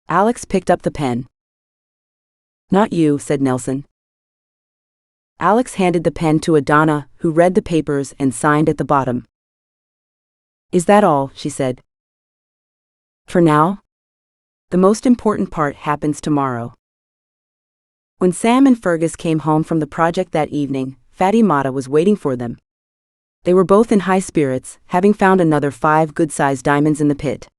Alex picked up the pen. "Not you," said Nelson. Alex handed the pen to Adana, who read the papers and signed at the bottom. "Is that all?" she said. "For now. The most important part happens tomorrow." When Sam and Fergus came home from the project that evening, Fatty Mata was waiting for them. They were both in high spirits, having found another 5 good-sized diamonds in the pit.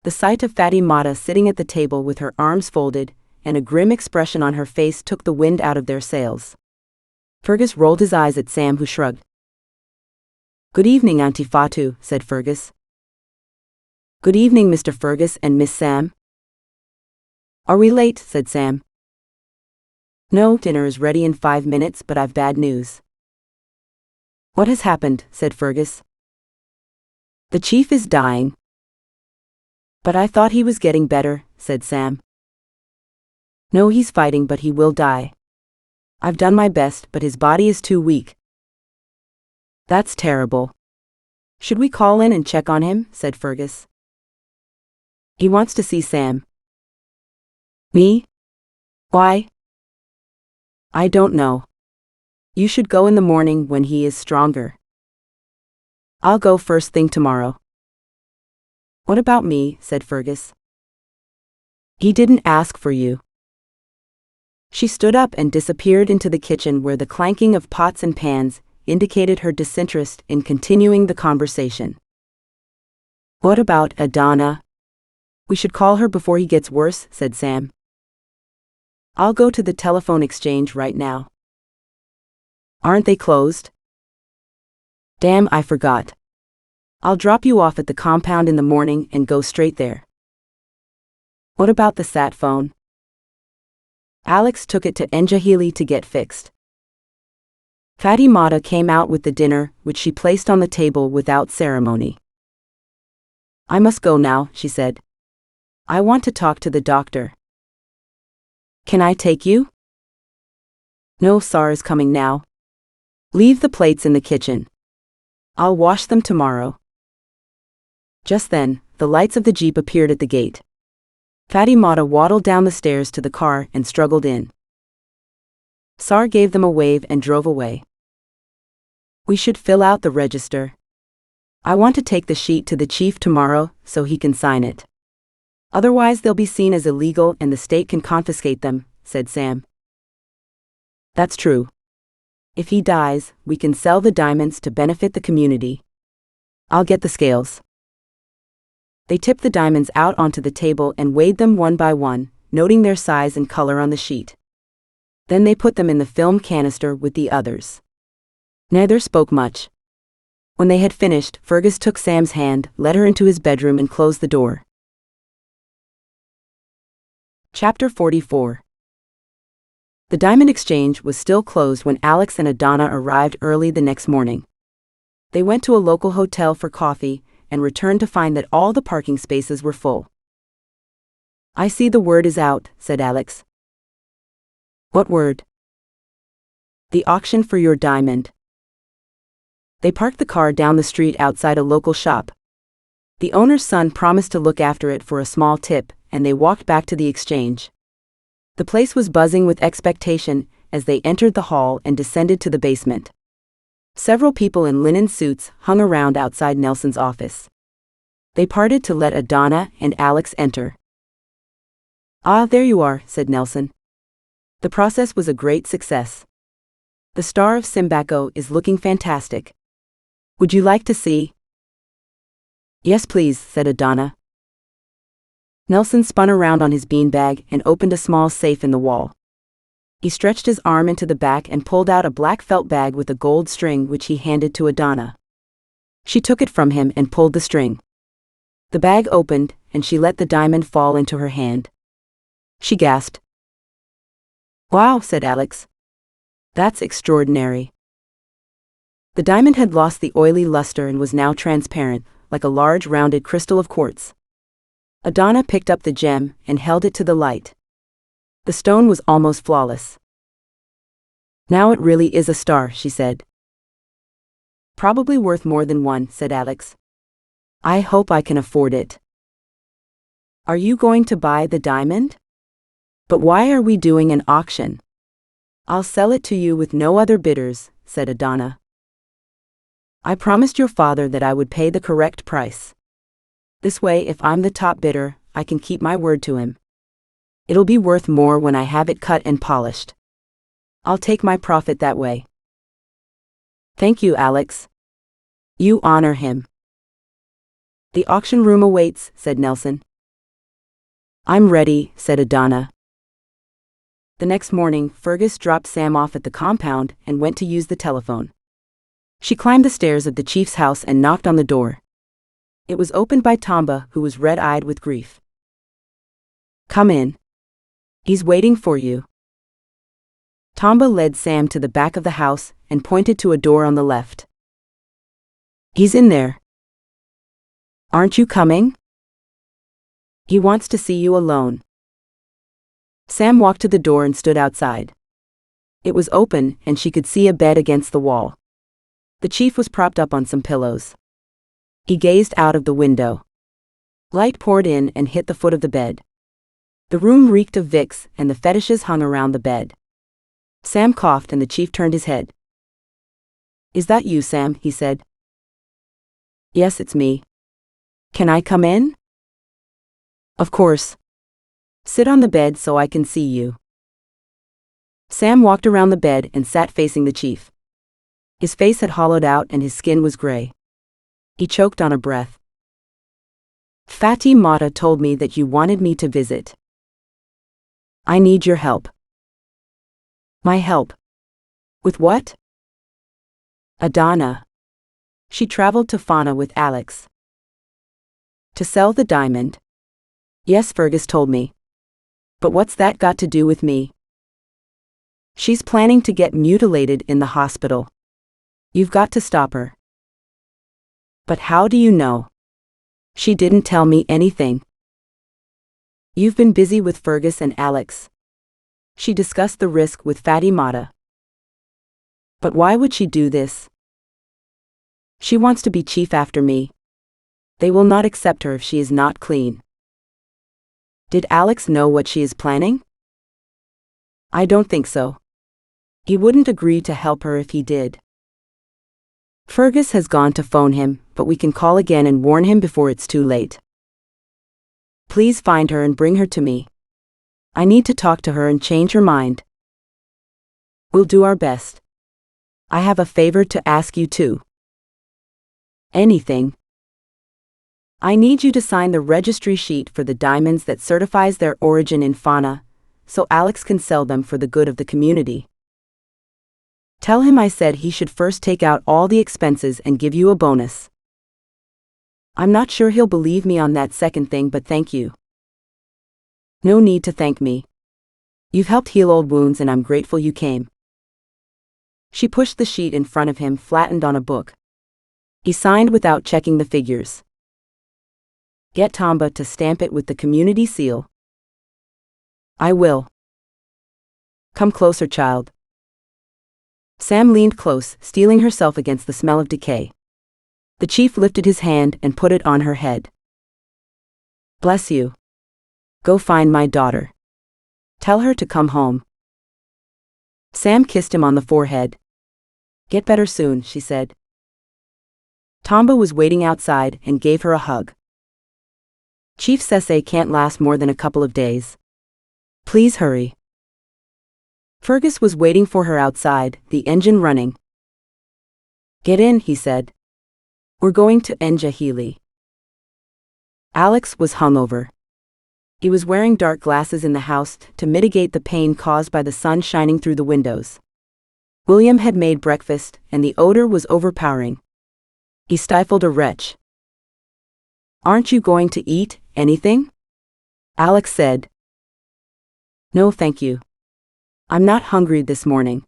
The sight of Fatty Mata sitting at the table with her arms folded and a grim expression on her face took the wind out of their sails. Fergus rolled his eyes at Sam, who shrugged. "Good evening, Auntie Fatu," said Fergus. "Good evening, Mr. Fergus and Miss Sam." "Are we late?" said Sam. "No, dinner is ready in 5 minutes, but I've bad news." "What has happened?" said Fergus. "The chief is dying." "But I thought he was getting better," said Sam. "No, he's fighting, but he will die. I've done my best, but his body is too weak." "That's terrible. Should we call in and check on him?" said Fergus. "He wants to see Sam." "Me? Why?" "I don't know. You should go in the morning when he is stronger." "I'll go first thing tomorrow." "What about me?" said Fergus. "He didn't ask for you." She stood up and disappeared into the kitchen, where the clanking of pots and pans indicated her disinterest in continuing the conversation. "What about Adana?" "We should call her before he gets worse," said Sam. "I'll go to the telephone exchange right now." "Aren't they closed?" "Damn, I forgot. I'll drop you off at the compound in the morning and go straight there." "What about the sat phone?" Alex took it to Njahili to get fixed. Fatty Mata came out with the dinner, which she placed on the table without ceremony. "I must go now," she said. "I want to talk to the doctor." "Can I take you?" "No, Sar is coming now. Leave the plates in the kitchen. I'll wash them tomorrow." Just then, the lights of the jeep appeared at the gate. Fatty Mata waddled down the stairs to the car and struggled in. Sar gave them a wave and drove away. "We should fill out the register. I want to take the sheet to the chief tomorrow so he can sign it. Otherwise they'll be seen as illegal and the state can confiscate them," said Sam. "That's true. If he dies, we can sell the diamonds to benefit the community. I'll get the scales." They tipped the diamonds out onto the table and weighed them one by one, noting their size and color on the sheet. Then they put them in the film canister with the others. Neither spoke much. When they had finished, Fergus took Sam's hand, led her into his bedroom and closed the door. Chapter 44. The diamond exchange was still closed when Alex and Adana arrived early the next morning. They went to a local hotel for coffee and returned to find that all the parking spaces were full. "I see the word is out," said Alex. "What word?" "The auction for your diamond." They parked the car down the street outside a local shop. The owner's son promised to look after it for a small tip, and they walked back to the exchange. The place was buzzing with expectation as they entered the hall and descended to the basement. Several people in linen suits hung around outside Nelson's office. They parted to let Adana and Alex enter. "Ah, there you are," said Nelson. "The process was a great success. The Star of Simbako is looking fantastic. Would you like to see?" "Yes, please," said Adana. Nelson spun around on his beanbag and opened a small safe in the wall. He stretched his arm into the back and pulled out a black felt bag with a gold string which he handed to Adana. She took it from him and pulled the string. The bag opened, and she let the diamond fall into her hand. She gasped. "Wow," said Alex. "That's extraordinary." The diamond had lost the oily luster and was now transparent, like a large rounded crystal of quartz. Adana picked up the gem and held it to the light. The stone was almost flawless. "Now it really is a star," she said. "Probably worth more than one," said Alex. "I hope I can afford it." "Are you going to buy the diamond?" "But why are we doing an auction?" "I'll sell it to you with no other bidders," said Adana. "I promised your father that I would pay the correct price. This way, if I'm the top bidder, I can keep my word to him. It'll be worth more when I have it cut and polished. I'll take my profit that way." "Thank you, Alex. You honor him." "The auction room awaits," said Nelson. "I'm ready," said Adana. The next morning, Fergus dropped Sam off at the compound and went to use the telephone. She climbed the stairs of the chief's house and knocked on the door. It was opened by Tamba, who was red-eyed with grief. "Come in. He's waiting for you." Tamba led Sam to the back of the house and pointed to a door on the left. "He's in there." "Aren't you coming?" "He wants to see you alone." Sam walked to the door and stood outside. It was open, and she could see a bed against the wall. The chief was propped up on some pillows. He gazed out of the window. Light poured in and hit the foot of the bed. The room reeked of Vicks, and the fetishes hung around the bed. Sam coughed, and the chief turned his head. "Is that you, Sam?" he said. "Yes, it's me. Can I come in?" "Of course. Sit on the bed so I can see you." Sam walked around the bed and sat facing the chief. His face had hollowed out and his skin was gray. He choked on a breath. "Fatih Mata told me that you wanted me to visit. I need your help." "My help? With what?" "Adana. She traveled to Fona with Alex." "To sell the diamond?" "Yes, Fergus told me. But what's that got to do with me?" "She's planning to get mutilated in the hospital. You've got to stop her." "But how do you know?" "She didn't tell me anything." "You've been busy with Fergus and Alex." She discussed the risk with Fatih Mata. "But why would she do this?" "She wants to be chief after me. They will not accept her if she is not clean." "Did Alex know what she is planning?" "I don't think so. He wouldn't agree to help her if he did." "Fergus has gone to phone him, but we can call again and warn him before it's too late." "Please find her and bring her to me. I need to talk to her and change her mind." "We'll do our best. I have a favor to ask you too." "Anything." "I need you to sign the registry sheet for the diamonds that certifies their origin in Fona, so Alex can sell them for the good of the community. Tell him I said he should first take out all the expenses and give you a bonus." "I'm not sure he'll believe me on that second thing, but thank you." "No need to thank me. You've helped heal old wounds and I'm grateful you came." She pushed the sheet in front of him, flattened on a book. He signed without checking the figures. Get Tamba to stamp it with the community seal. I will. Come closer, child. Sam leaned close, steeling herself against the smell of decay. The chief lifted his hand and put it on her head. Bless you. Go find my daughter. Tell her to come home. Sam kissed him on the forehead. Get better soon, she said. Tamba was waiting outside and gave her a hug. Chief Sese can't last more than a couple of days. Please hurry. Fergus was waiting for her outside, the engine running. Get in, he said. We're going to Njahili. Alex was hungover. He was wearing dark glasses in the house to mitigate the pain caused by the sun shining through the windows. William had made breakfast, and the odor was overpowering. He stifled a retch. Aren't you going to eat anything? Alex said. No, thank you. I'm not hungry this morning.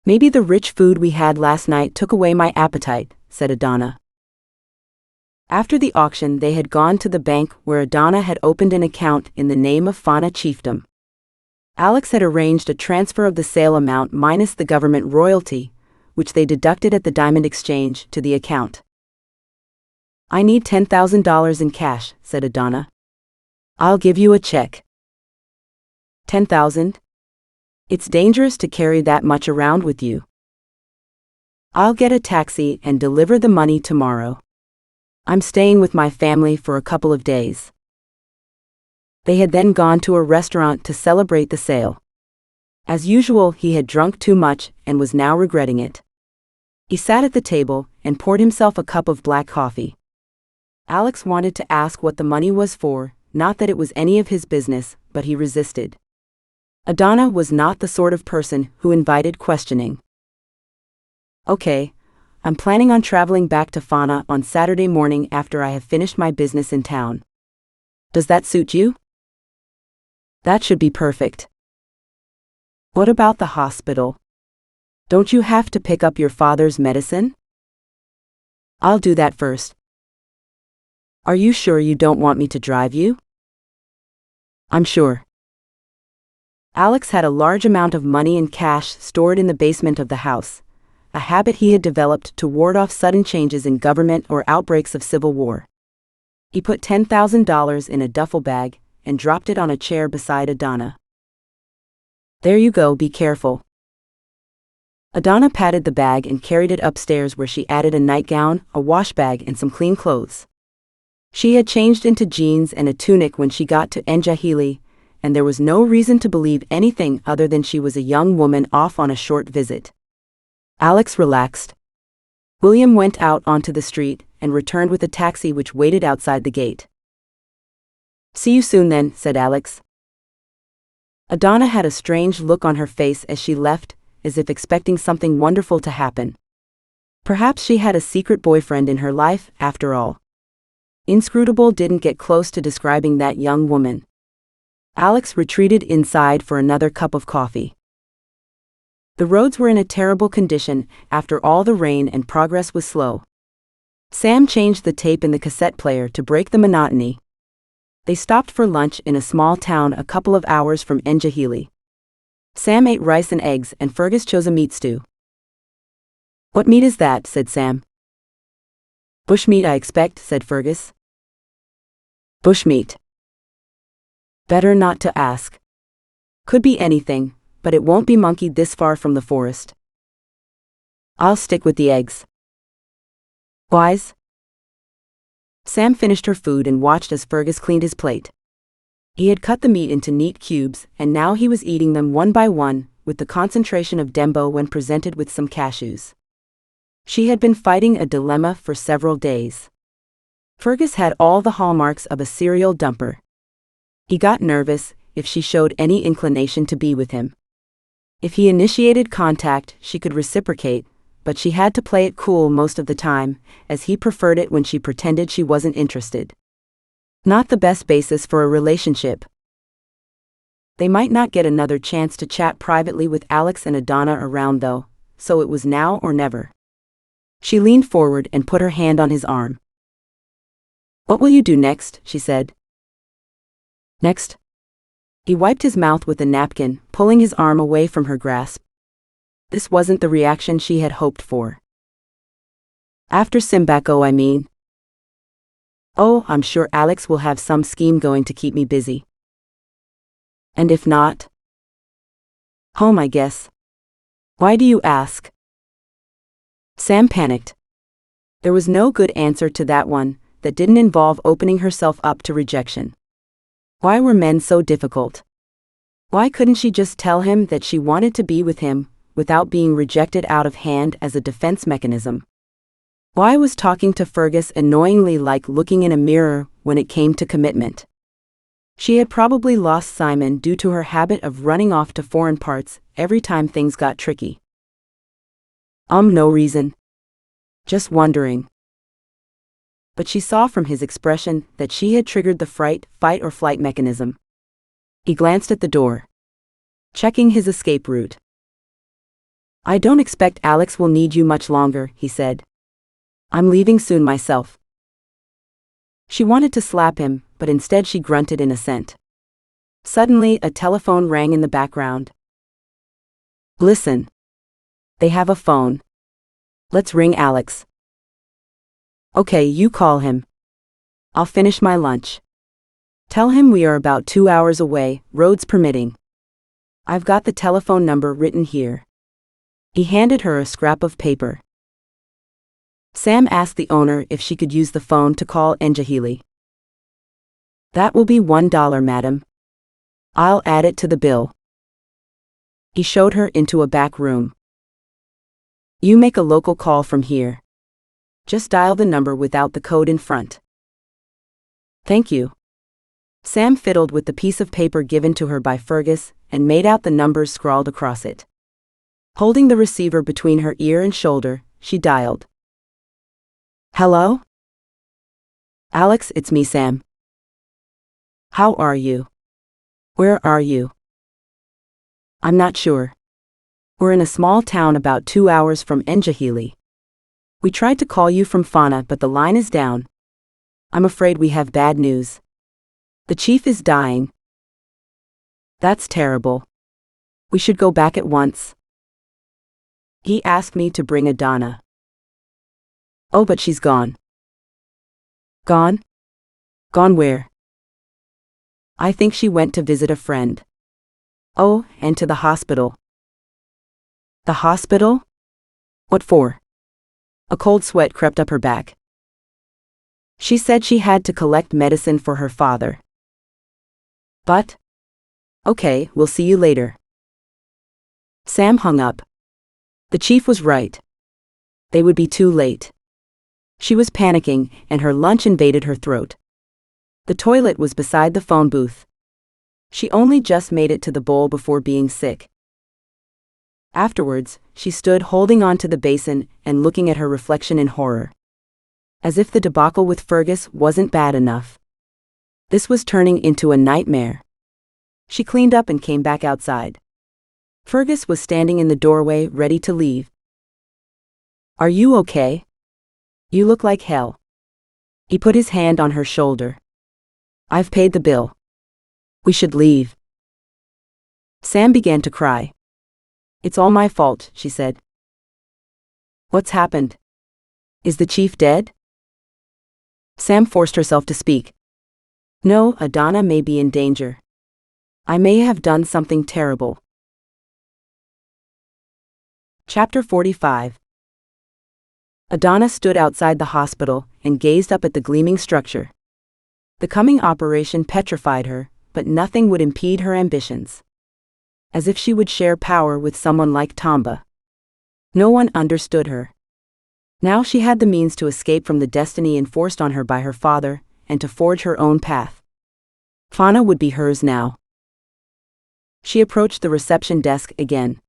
Maybe the rich food we had last night took away my appetite, said Adana. After the auction, they had gone to the bank where Adana had opened an account in the name of Fona chiefdom. Alex had arranged a transfer of the sale amount minus the government royalty, which they deducted at the diamond exchange, to the account. I need $10,000 in cash, said Adana. I'll give you a check. 10,000? It's dangerous to carry that much around with you. I'll get a taxi and deliver the money tomorrow. I'm staying with my family for a couple of days. They had then gone to a restaurant to celebrate the sale. As usual, he had drunk too much and was now regretting it. He sat at the table and poured himself a cup of black coffee. Alex wanted to ask what the money was for, not that it was any of his business, but he resisted. Adana was not the sort of person who invited questioning. Okay, I'm planning on traveling back to Fona on Saturday morning after I have finished my business in town. Does that suit you? That should be perfect. What about the hospital? Don't you have to pick up your father's medicine? I'll do that first. Are you sure you don't want me to drive you? I'm sure. Alex had a large amount of money in cash stored in the basement of the house, a habit he had developed to ward off sudden changes in government or outbreaks of civil war. He put $10,000 in a duffel bag and dropped it on a chair beside Adana. There you go, be careful. Adana patted the bag and carried it upstairs, where she added a nightgown, a wash bag, and some clean clothes. She had changed into jeans and a tunic when she got to Njahili, and there was no reason to believe anything other than she was a young woman off on a short visit. Alex relaxed. William went out onto the street and returned with a taxi which waited outside the gate. See you soon then, said Alex. Adana had a strange look on her face as she left, as if expecting something wonderful to happen. Perhaps she had a secret boyfriend in her life, after all. Inscrutable didn't get close to describing that young woman. Alex retreated inside for another cup of coffee. The roads were in a terrible condition after all the rain, and progress was slow. Sam changed the tape in the cassette player to break the monotony. They stopped for lunch in a small town a couple of hours from Njahili. Sam ate rice and eggs, and Fergus chose a meat stew. What meat is that? Said Sam. Bushmeat, I expect, said Fergus. Bushmeat. Better not to ask. Could be anything, but it won't be monkeyed this far from the forest. I'll stick with the eggs. Wise? Sam finished her food and watched as Fergus cleaned his plate. He had cut the meat into neat cubes, and now he was eating them one by one, with the concentration of Dembo when presented with some cashews. She had been fighting a dilemma for several days. Fergus had all the hallmarks of a serial dumper. He got nervous if she showed any inclination to be with him. If he initiated contact, she could reciprocate, but she had to play it cool most of the time, as he preferred it when she pretended she wasn't interested. Not the best basis for a relationship. They might not get another chance to chat privately with Alex and Adana around though, so it was now or never. She leaned forward and put her hand on his arm. "What will you do next?" she said. "Next?" He wiped his mouth with a napkin, pulling his arm away from her grasp. This wasn't the reaction she had hoped for. "After Simbako, I mean." "Oh, I'm sure Alex will have some scheme going to keep me busy." "And if not?" "Home, I guess." "Why do you ask?" Sam panicked. There was no good answer to that one that didn't involve opening herself up to rejection. Why were men so difficult? Why couldn't she just tell him that she wanted to be with him, without being rejected out of hand as a defense mechanism? Why was talking to Fergus annoyingly like looking in a mirror when it came to commitment? She had probably lost Simon due to her habit of running off to foreign parts every time things got tricky. No reason. Just wondering. But she saw from his expression that she had triggered the fight or flight mechanism. He glanced at the door, checking his escape route. "I don't expect Alex will need you much longer," he said. "I'm leaving soon myself." She wanted to slap him, but instead she grunted in assent. Suddenly, a telephone rang in the background. "Listen. They have a phone. Let's ring Alex." "Okay, you call him. I'll finish my lunch. Tell him we are about 2 hours away, roads permitting. I've got the telephone number written here." He handed her a scrap of paper. Sam asked the owner if she could use the phone to call Njahili. "That will be $1, madam. I'll add it to the bill." He showed her into a back room. "You make a local call from here. Just dial the number without the code in front." "Thank you." Sam fiddled with the piece of paper given to her by Fergus and made out the numbers scrawled across it. Holding the receiver between her ear and shoulder, she dialed. "Hello? Alex, it's me, Sam. How are you? Where are you?" "I'm not sure. We're in a small town about 2 hours from Njahili. We tried to call you from Fona, but the line is down. I'm afraid we have bad news. The chief is dying." "That's terrible. We should go back at once." "He asked me to bring Adana." "Oh, but she's gone." "Gone? Gone where?" "I think she went to visit a friend." "Oh, and to the hospital." "The hospital? What for?" A cold sweat crept up her back. "She said she had to collect medicine for her father." "But? Okay, we'll see you later." Sam hung up. The chief was right. They would be too late. She was panicking, and her lunch invaded her throat. The toilet was beside the phone booth. She only just made it to the bowl before being sick. Afterwards, she stood holding on to the basin and looking at her reflection in horror. As if the debacle with Fergus wasn't bad enough. This was turning into a nightmare. She cleaned up and came back outside. Fergus was standing in the doorway, ready to leave. "Are you okay? You look like hell." He put his hand on her shoulder. "I've paid the bill. We should leave." Sam began to cry. "It's all my fault," she said. "What's happened? Is the chief dead?" Sam forced herself to speak. "No, Adana may be in danger. I may have done something terrible." Chapter 45. Adana stood outside the hospital and gazed up at the gleaming structure. The coming operation petrified her, but nothing would impede her ambitions. As if she would share power with someone like Tamba. No one understood her. Now she had the means to escape from the destiny enforced on her by her father, and to forge her own path. Fona would be hers now. She approached the reception desk again.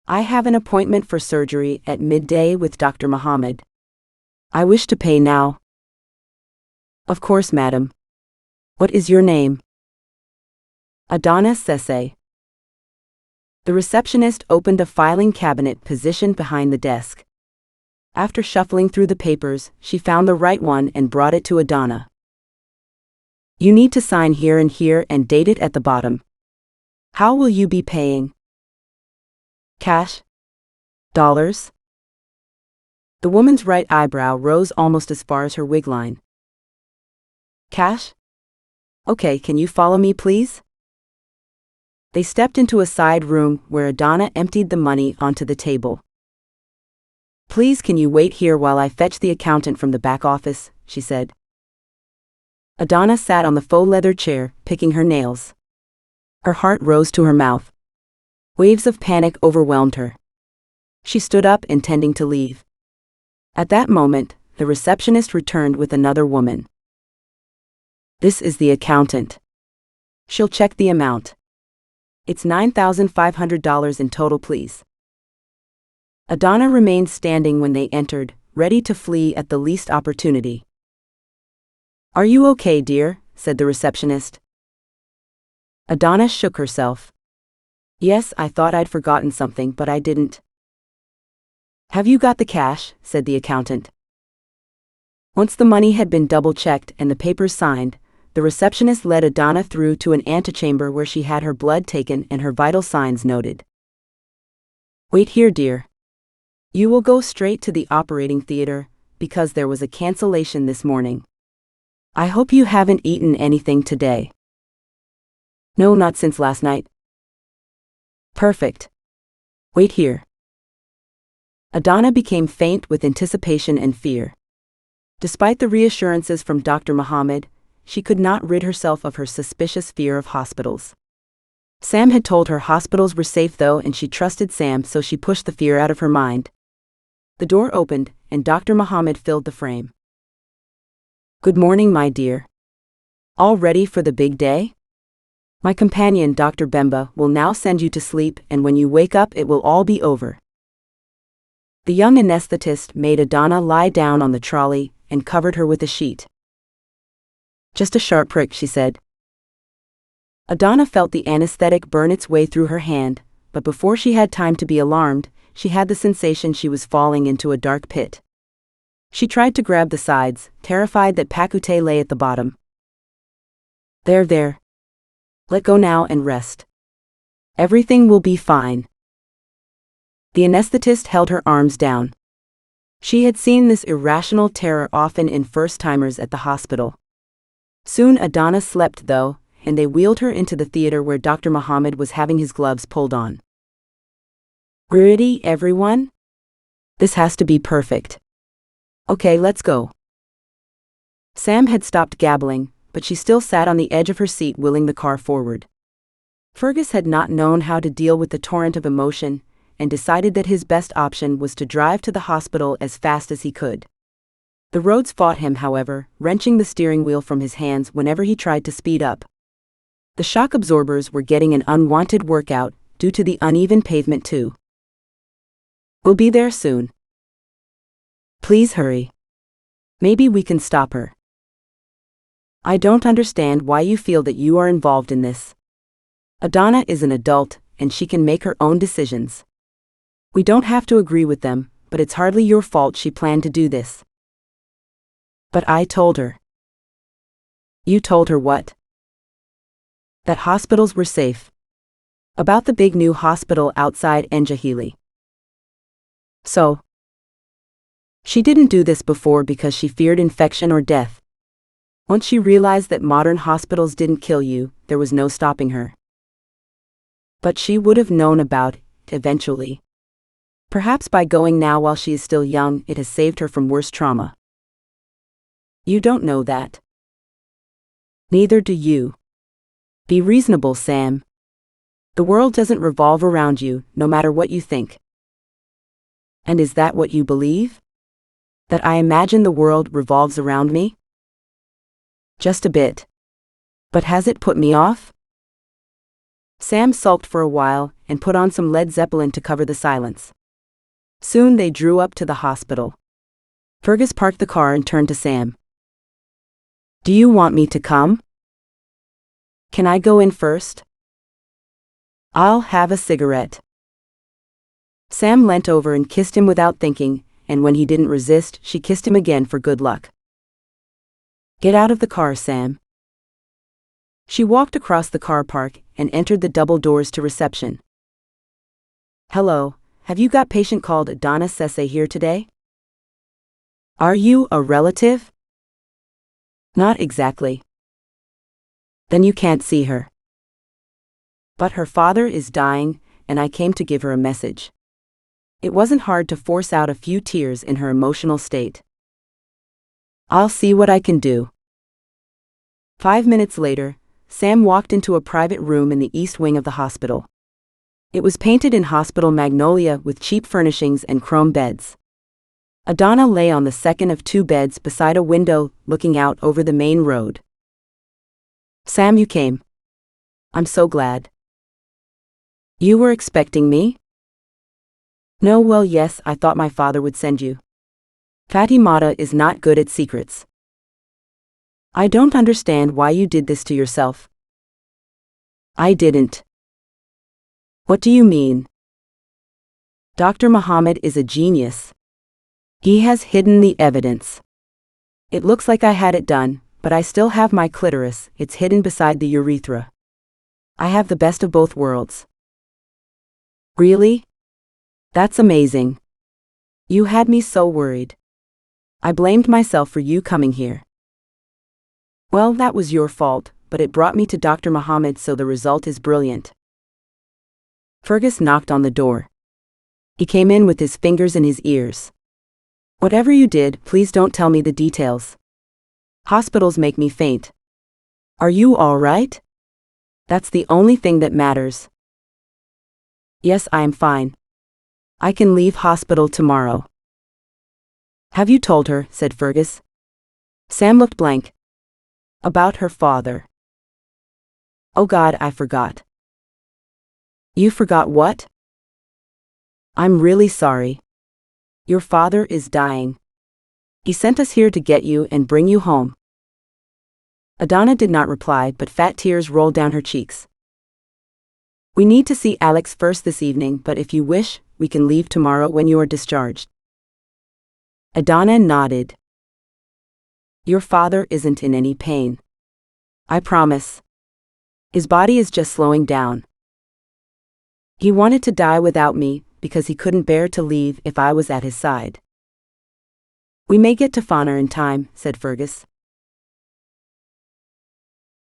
"I have an appointment for surgery at midday with Dr. Muhammad. I wish to pay now." "Of course, madam. What is your name?" "Adana Sese." The receptionist opened a filing cabinet positioned behind the desk. After shuffling through the papers, she found the right one and brought it to Adana. You need to sign here and date it at the bottom. How will you be paying? Cash? Dollars? The woman's right eyebrow rose almost as far as her wig line. Cash? Okay, can you follow me, please? They stepped into a side room where Adana emptied the money onto the table. Please, can you wait here while I fetch the accountant from the back office, she said. Adana sat on the faux leather chair, picking her nails. Her heart rose to her mouth. Waves of panic overwhelmed her. She stood up, intending to leave. At that moment, the receptionist returned with another woman. This is the accountant. She'll check the amount. It's $9,500 in total, please. Adana remained standing when they entered, ready to flee at the least opportunity. Are you okay, dear? Said the receptionist. Adana shook herself. Yes, I thought I'd forgotten something, but I didn't. Have you got the cash? Said the accountant. Once the money had been double-checked and the papers signed, the receptionist led Adana through to an antechamber where she had her blood taken and her vital signs noted. Wait here, dear. You will go straight to the operating theater, because there was a cancellation this morning. I hope you haven't eaten anything today. No, not since last night. Perfect. Wait here. Adana became faint with anticipation and fear. Despite the reassurances from Dr. Muhammad, she could not rid herself of her suspicious fear of hospitals. Sam had told her hospitals were safe though, and she trusted Sam, so she pushed the fear out of her mind. The door opened, and Dr. Muhammad filled the frame. Good morning, my dear. All ready for the big day? My companion, Dr. Bemba, will now send you to sleep, and when you wake up it will all be over. The young anesthetist made Adana lie down on the trolley and covered her with a sheet. Just a sharp prick, she said. Adana felt the anesthetic burn its way through her hand, but before she had time to be alarmed, she had the sensation she was falling into a dark pit. She tried to grab the sides, terrified that Pakute lay at the bottom. There. Let go now and rest. Everything will be fine. The anesthetist held her arms down. She had seen this irrational terror often in first-timers at the hospital. Soon Adana slept though, and they wheeled her into the theater where Dr. Muhammad was having his gloves pulled on. Ready, everyone? This has to be perfect. Okay, let's go. Sam had stopped gabbling, but she still sat on the edge of her seat, willing the car forward. Fergus had not known how to deal with the torrent of emotion, and decided that his best option was to drive to the hospital as fast as he could. The roads fought him, however, wrenching the steering wheel from his hands whenever he tried to speed up. The shock absorbers were getting an unwanted workout due to the uneven pavement too. We'll be there soon. Please hurry. Maybe we can stop her. I don't understand why you feel that you are involved in this. Adana is an adult, and she can make her own decisions. We don't have to agree with them, but it's hardly your fault she planned to do this. But I told her. You told her what? That hospitals were safe. About the big new hospital outside Njahili. So? She didn't do this before because she feared infection or death. Once she realized that modern hospitals didn't kill you, there was no stopping her. But she would have known about it eventually. Perhaps by going now while she is still young, it has saved her from worse trauma. You don't know that. Neither do you. Be reasonable, Sam. The world doesn't revolve around you, no matter what you think. And is that what you believe? That I imagine the world revolves around me? Just a bit. But has it put me off? Sam sulked for a while and put on some Led Zeppelin to cover the silence. Soon they drew up to the hospital. Fergus parked the car and turned to Sam. Do you want me to come? Can I go in first? I'll have a cigarette. Sam leant over and kissed him without thinking, and when he didn't resist, she kissed him again for good luck. "Get out of the car, Sam." She walked across the car park and entered the double doors to reception. "Hello, have you got patient called Donna Sese here today? Are you a relative?" "Not exactly." "Then you can't see her." "But her father is dying, and I came to give her a message." It wasn't hard to force out a few tears in her emotional state. "I'll see what I can do." 5 minutes later, Sam walked into a private room in the east wing of the hospital. It was painted in hospital magnolia with cheap furnishings and chrome beds. Adana lay on the second of 2 beds beside a window looking out over the main road. "Sam, you came. I'm so glad." "You were expecting me?" "No, well, yes, I thought my father would send you. Fatimata is not good at secrets." "I don't understand why you did this to yourself." "I didn't." "What do you mean?" "Dr. Muhammad is a genius. He has hidden the evidence. It looks like I had it done, but I still have my clitoris, it's hidden beside the urethra. I have the best of both worlds." "Really? That's amazing. You had me so worried. I blamed myself for you coming here." "Well, that was your fault, but it brought me to Dr. Muhammad, so the result is brilliant." Fergus knocked on the door. He came in with his fingers in his ears. "Whatever you did, please don't tell me the details. Hospitals make me faint." "Are you all right?" "That's the only thing that matters." "Yes, I am fine. I can leave hospital tomorrow." "Have you told her?" said Fergus. Sam looked blank. "About her father." "Oh God, I forgot." "You forgot what?" "I'm really sorry. Your father is dying. He sent us here to get you and bring you home." Adana did not reply, but fat tears rolled down her cheeks. "We need to see Alex first this evening, but if you wish, we can leave tomorrow when you are discharged." Adana nodded. "Your father isn't in any pain. I promise. His body is just slowing down. He wanted to die without me, because he couldn't bear to leave if I was at his side." "We may get to Fona in time," said Fergus.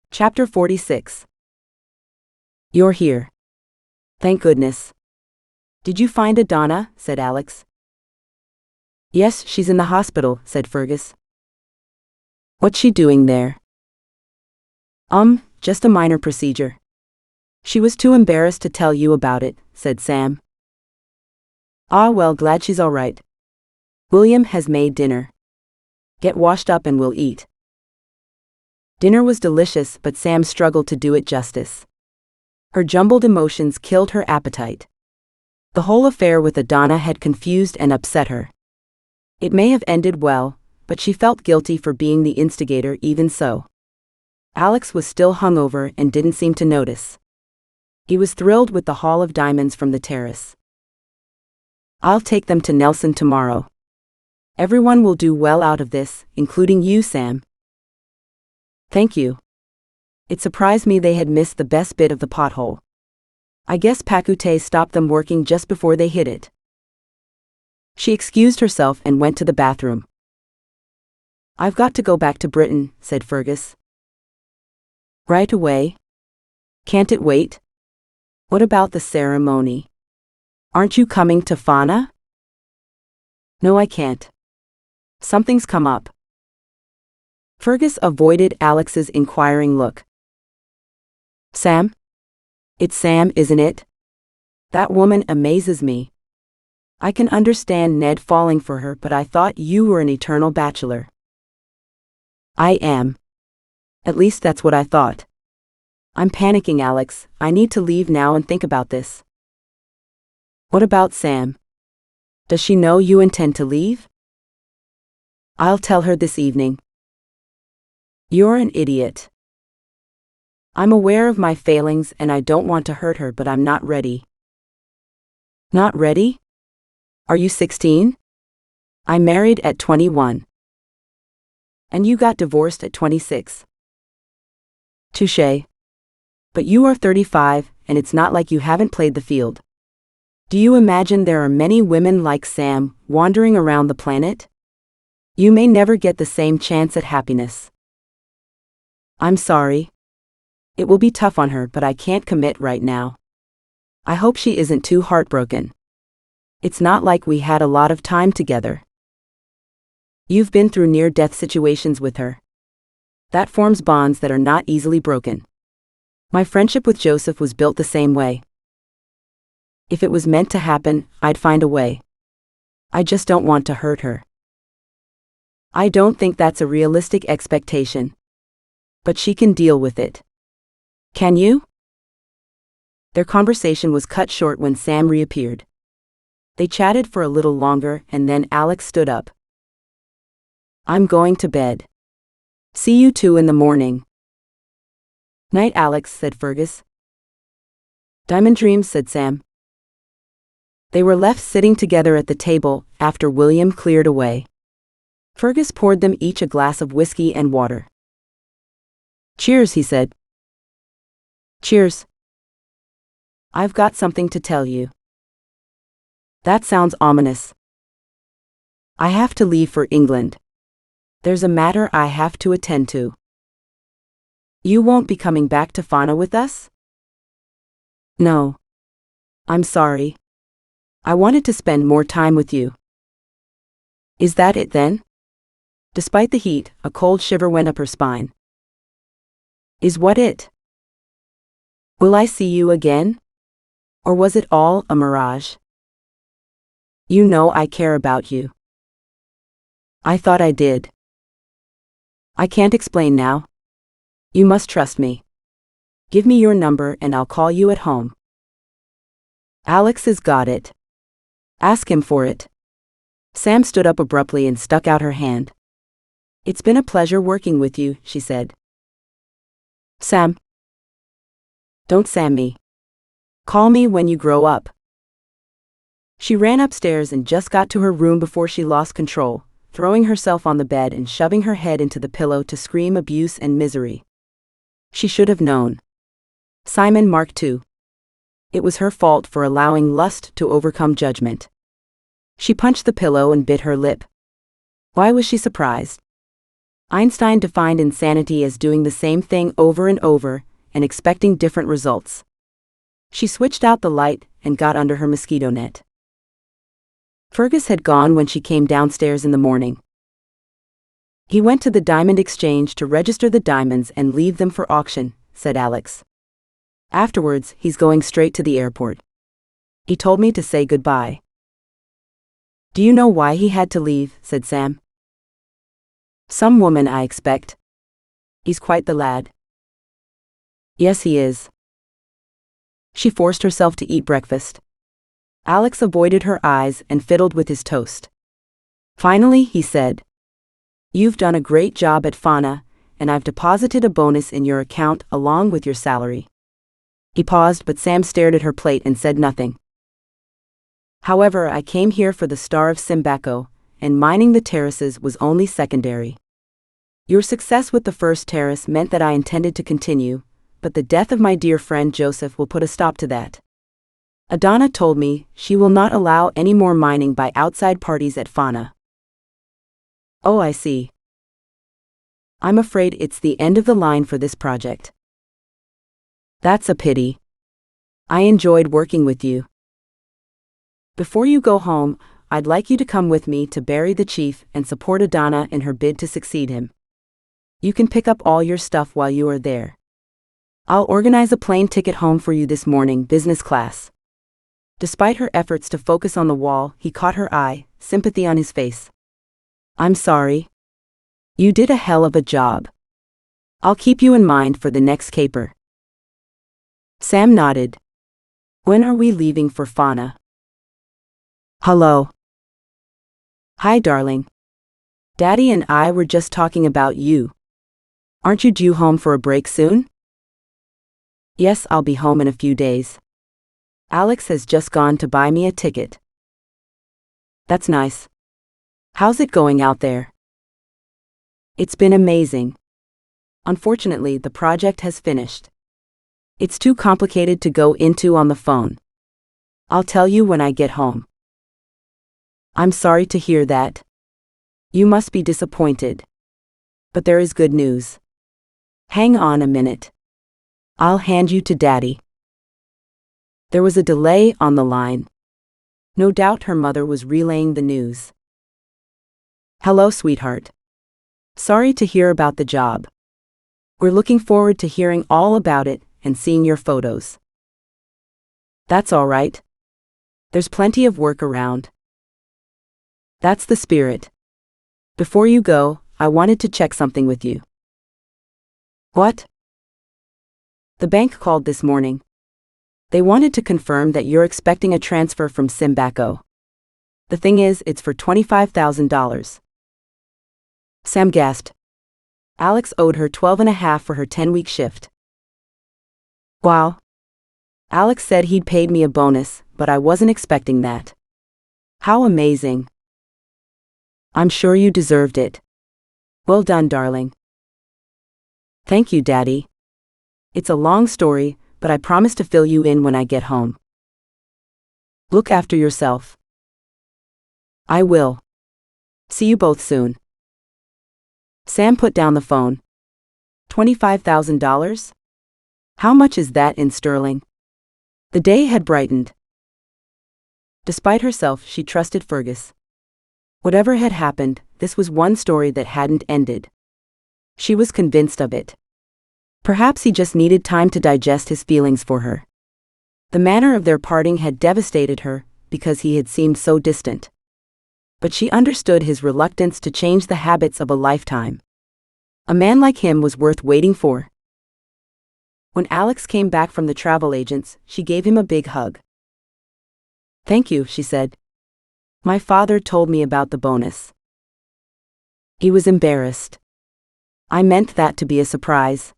Chapter 46. "You're here. Thank goodness." "Did you find Adana?" said Alex. "Yes, she's in the hospital," said Fergus. "What's she doing there?" Just a minor procedure. She was too embarrassed to tell you about it," said Sam. "Ah, well, glad she's all right. William has made dinner. Get washed up and we'll eat." Dinner was delicious, but Sam struggled to do it justice. Her jumbled emotions killed her appetite. The whole affair with Adana had confused and upset her. It may have ended well, but she felt guilty for being the instigator even so. Alex was still hungover and didn't seem to notice. He was thrilled with the haul of diamonds from the terrace. "I'll take them to Nelson tomorrow. Everyone will do well out of this, including you, Sam." "Thank you. It surprised me they had missed the best bit of the pothole. I guess Pakute stopped them working just before they hit it." She excused herself and went to the bathroom. "I've got to go back to Britain," said Fergus. "Right away? Can't it wait? What about the ceremony? Aren't you coming to Fona?" "No, I can't. Something's come up." Fergus avoided Alex's inquiring look. "Sam? It's Sam, isn't it? That woman amazes me. I can understand Ned falling for her, but I thought you were an eternal bachelor." "I am. At least that's what I thought. I'm panicking, Alex. I need to leave now and think about this." "What about Sam? Does she know you intend to leave?" "I'll tell her this evening." "You're an idiot." "I'm aware of my failings and I don't want to hurt her, but I'm not ready." "Not ready? Are you 16? I married at 21. And you got divorced at 26. Touché. But you are 35, and it's not like you haven't played the field. Do you imagine there are many women like Sam wandering around the planet? You may never get the same chance at happiness. I'm sorry. It will be tough on her, but I can't commit right now. I hope she isn't too heartbroken. It's not like we had a lot of time together. You've been through near-death situations with her. That forms bonds that are not easily broken. My friendship with Joseph was built the same way. If it was meant to happen, I'd find a way. I just don't want to hurt her. I don't think that's a realistic expectation. But she can deal with it. Can you? Their conversation was cut short when Sam reappeared. They chatted for a little longer, and then Alex stood up. I'm going to bed. See you 2 in the morning. Night, Alex, said Fergus. Diamond dreams, said Sam. They were left sitting together at the table after William cleared away. Fergus poured them each a glass of whiskey and water. Cheers, he said. Cheers. I've got something to tell you. That sounds ominous. I have to leave for England. There's a matter I have to attend to. You won't be coming back to Fona with us? No. I'm sorry. I wanted to spend more time with you. Is that it then? Despite the heat, a cold shiver went up her spine. Is what it? Will I see you again? Or was it all a mirage? You know I care about you. I thought I did. I can't explain now. You must trust me. Give me your number and I'll call you at home. Alex has got it. Ask him for it. Sam stood up abruptly and stuck out her hand. It's been a pleasure working with you, she said. Sam. Don't Sam me. Call me when you grow up. She ran upstairs and just got to her room before she lost control, throwing herself on the bed and shoving her head into the pillow to scream abuse and misery. She should have known. Simon Mark II. It was her fault for allowing lust to overcome judgment. She punched the pillow and bit her lip. Why was she surprised? Einstein defined insanity as doing the same thing over and over and expecting different results. She switched out the light and got under her mosquito net. Fergus had gone when she came downstairs in the morning. He went to the diamond exchange to register the diamonds and leave them for auction, said Alex. Afterwards, he's going straight to the airport. He told me to say goodbye. Do you know why he had to leave? Said Sam. Some woman, I expect. He's quite the lad. Yes, he is. She forced herself to eat breakfast. Alex avoided her eyes and fiddled with his toast. Finally, he said, You've done a great job at Fona, and I've deposited a bonus in your account along with your salary. He paused, but Sam stared at her plate and said nothing. However, I came here for the Star of Simbako, and mining the terraces was only secondary. Your success with the first terrace meant that I intended to continue, but the death of my dear friend Joseph will put a stop to that. Adana told me she will not allow any more mining by outside parties at Fona. Oh, I see. I'm afraid it's the end of the line for this project. That's a pity. I enjoyed working with you. Before you go home, I'd like you to come with me to bury the chief and support Adana in her bid to succeed him. You can pick up all your stuff while you are there. I'll organize a plane ticket home for you this morning, business class. Despite her efforts to focus on the wall, he caught her eye, sympathy on his face. I'm sorry. You did a hell of a job. I'll keep you in mind for the next caper. Sam nodded. When are we leaving for Fona? Hello. Hi, darling. Daddy and I were just talking about you. Aren't you due home for a break soon? Yes, I'll be home in a few days. Alex has just gone to buy me a ticket. That's nice. How's it going out there? It's been amazing. Unfortunately, the project has finished. It's too complicated to go into on the phone. I'll tell you when I get home. I'm sorry to hear that. You must be disappointed. But there is good news. Hang on a minute. I'll hand you to Daddy. There was a delay on the line. No doubt her mother was relaying the news. Hello, sweetheart. Sorry to hear about the job. We're looking forward to hearing all about it and seeing your photos. That's all right. There's plenty of work around. That's the spirit. Before you go, I wanted to check something with you. What? The bank called this morning. They wanted to confirm that you're expecting a transfer from Simbako. The thing is, it's for $25,000. Sam gasped. Alex owed her $12.5 for her 10-week shift. Wow. Alex said he'd paid me a bonus, but I wasn't expecting that. How amazing. I'm sure you deserved it. Well done, darling. Thank you, Daddy. It's a long story, but I promise to fill you in when I get home. Look after yourself. I will. See you both soon. Sam put down the phone. $25,000? How much is that in sterling? The day had brightened. Despite herself, she trusted Fergus. Whatever had happened, this was one story that hadn't ended. She was convinced of it. Perhaps he just needed time to digest his feelings for her. The manner of their parting had devastated her, because he had seemed so distant. But she understood his reluctance to change the habits of a lifetime. A man like him was worth waiting for. When Alex came back from the travel agents, she gave him a big hug. Thank you, she said. My father told me about the bonus. He was embarrassed. I meant that to be a surprise.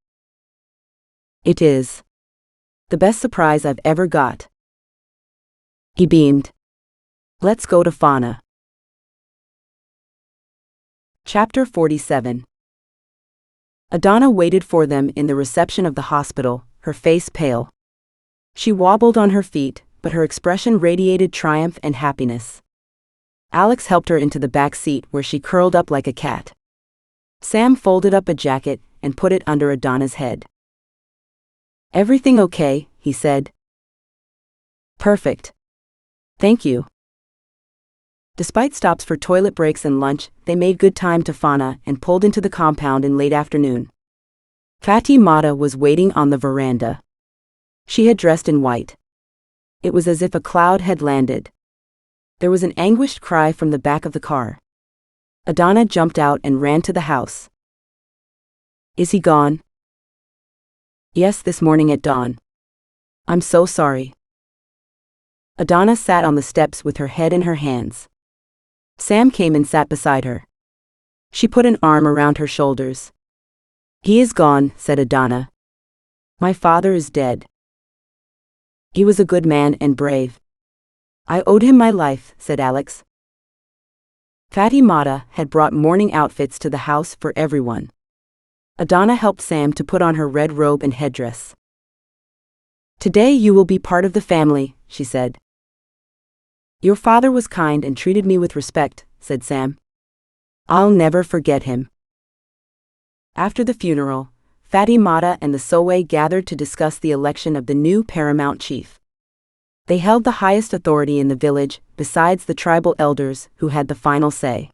It is. The best surprise I've ever got. He beamed. Let's go to Fona. Chapter 47. Adana waited for them in the reception of the hospital, her face pale. She wobbled on her feet, but her expression radiated triumph and happiness. Alex helped her into the back seat where she curled up like a cat. Sam folded up a jacket and put it under Adana's head. Everything okay, he said. Perfect. Thank you. Despite stops for toilet breaks and lunch, they made good time to Fona and pulled into the compound in late afternoon. Fatimata was waiting on the veranda. She had dressed in white. It was as if a cloud had landed. There was an anguished cry from the back of the car. Adana jumped out and ran to the house. Is he gone? Yes, this morning at dawn. I'm so sorry. Adana sat on the steps with her head in her hands. Sam came and sat beside her. She put an arm around her shoulders. He is gone, said Adana. My father is dead. He was a good man and brave. I owed him my life, said Alex. Fatimata had brought mourning outfits to the house for everyone. Adana helped Sam to put on her red robe and headdress. Today you will be part of the family, she said. Your father was kind and treated me with respect, said Sam. I'll never forget him. After the funeral, Fatimata and the Sowe gathered to discuss the election of the new paramount chief. They held the highest authority in the village, besides the tribal elders who had the final say.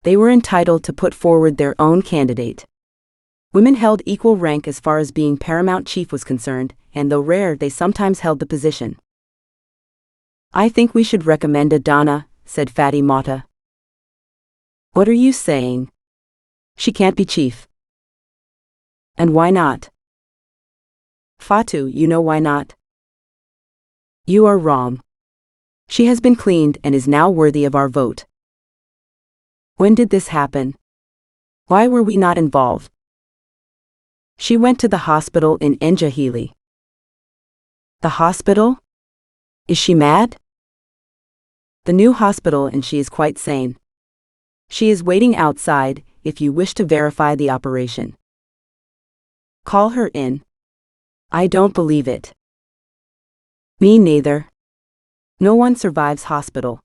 They were entitled to put forward their own candidate. Women held equal rank as far as being paramount chief was concerned, and though rare, they sometimes held the position. I think we should recommend Adana, said Fatimata. What are you saying? She can't be chief. And why not? Fatu, you know why not? You are wrong. She has been cleaned and is now worthy of our vote. When did this happen? Why were we not involved? She went to the hospital in Njahili. The hospital? Is she mad? The new hospital, and she is quite sane. She is waiting outside, if you wish to verify the operation. Call her in. I don't believe it. Me neither. No one survives hospital.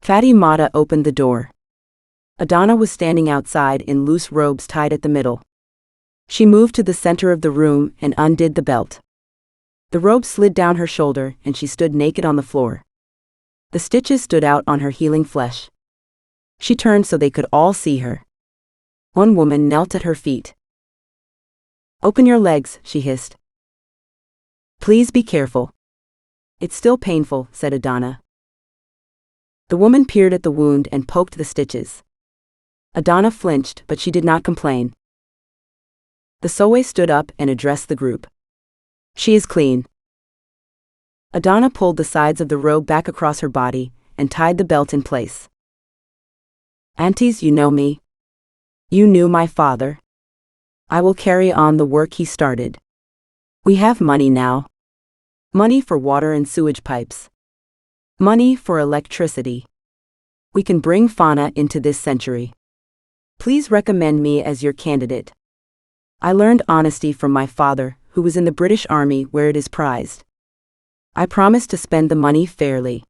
Fatty Mata opened the door. Adana was standing outside in loose robes tied at the middle. She moved to the center of the room and undid the belt. The robe slid down her shoulder and she stood naked on the floor. The stitches stood out on her healing flesh. She turned so they could all see her. One woman knelt at her feet. Open your legs, she hissed. Please be careful. It's still painful, said Adana. The woman peered at the wound and poked the stitches. Adana flinched, but she did not complain. The Sowe stood up and addressed the group. She is clean. Adana pulled the sides of the robe back across her body and tied the belt in place. Aunties, you know me. You knew my father. I will carry on the work he started. We have money now. Money for water and sewage pipes. Money for electricity. We can bring Fona into this century. Please recommend me as your candidate. I learned honesty from my father, who was in the British Army where it is prized. I promise to spend the money fairly.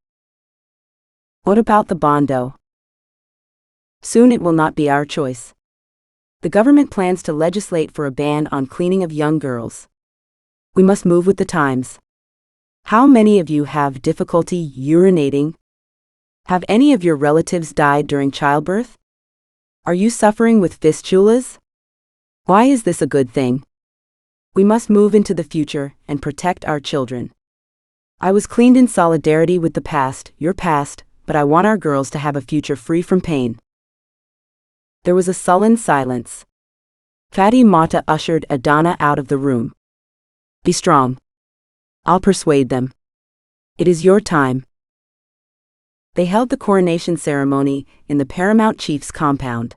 What about the Bondo? Soon it will not be our choice. The government plans to legislate for a ban on cleaning of young girls. We must move with the times. How many of you have difficulty urinating? Have any of your relatives died during childbirth? Are you suffering with fistulas? Why is this a good thing? We must move into the future and protect our children. I was cleaned in solidarity with the past, your past, but I want our girls to have a future free from pain. There was a sullen silence. Fatty Mata ushered Adana out of the room. Be strong. I'll persuade them. It is your time. They held the coronation ceremony in the paramount chief's compound.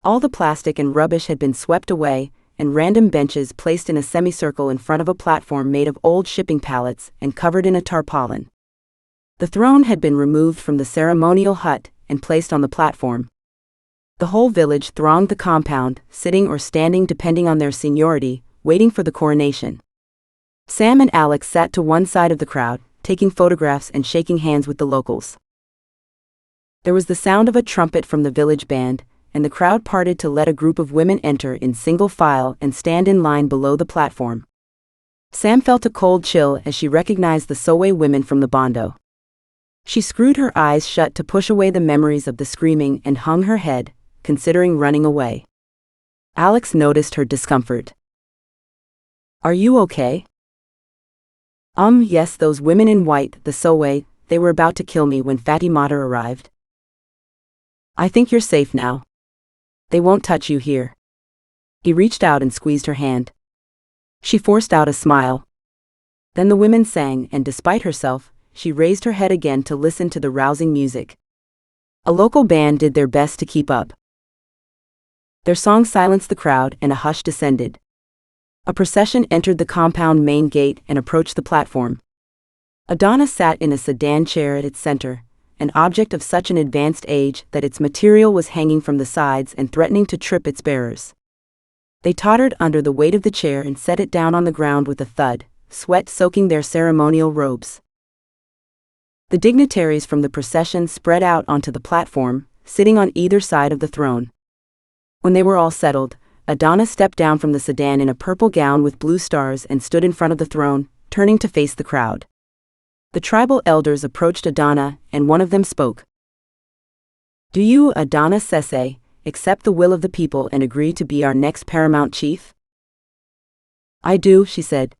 All the plastic and rubbish had been swept away, and random benches placed in a semicircle in front of a platform made of old shipping pallets and covered in a tarpaulin. The throne had been removed from the ceremonial hut and placed on the platform. The whole village thronged the compound, sitting or standing depending on their seniority, waiting for the coronation. Sam and Alex sat to one side of the crowd, taking photographs and shaking hands with the locals. There was the sound of a trumpet from the village band, and the crowd parted to let a group of women enter in single file and stand in line below the platform. Sam felt a cold chill as she recognized the Sowe women from the Bondo. She screwed her eyes shut to push away the memories of the screaming and hung her head, considering running away. Alex noticed her discomfort. Are you okay? Yes, those women in white, the Sowe, they were about to kill me when Fatty Mata arrived. I think you're safe now. They won't touch you here. He reached out and squeezed her hand. She forced out a smile. Then the women sang, and despite herself, she raised her head again to listen to the rousing music. A local band did their best to keep up. Their song silenced the crowd and a hush descended. A procession entered the compound main gate and approached the platform. Adana sat in a sedan chair at its center, an object of such an advanced age that its material was hanging from the sides and threatening to trip its bearers. They tottered under the weight of the chair and set it down on the ground with a thud, sweat soaking their ceremonial robes. The dignitaries from the procession spread out onto the platform, sitting on either side of the throne. When they were all settled, Adana stepped down from the sedan in a purple gown with blue stars and stood in front of the throne, turning to face the crowd. The tribal elders approached Adana, and one of them spoke. Do you, Adana Sese, accept the will of the people and agree to be our next paramount chief? I do, she said.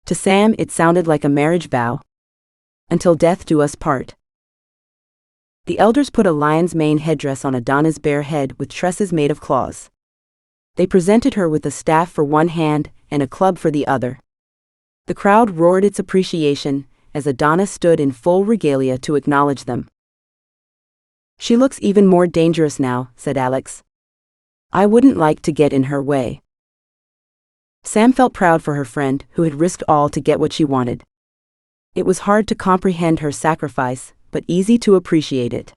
To Sam it sounded like a marriage vow. Until death do us part. The elders put a lion's mane headdress on Adana's bare head with tresses made of claws. They presented her with a staff for one hand and a club for the other. The crowd roared its appreciation as Adana stood in full regalia to acknowledge them. She looks even more dangerous now, said Alex. I wouldn't like to get in her way. Sam felt proud for her friend who had risked all to get what she wanted. It was hard to comprehend her sacrifice, but easy to appreciate it.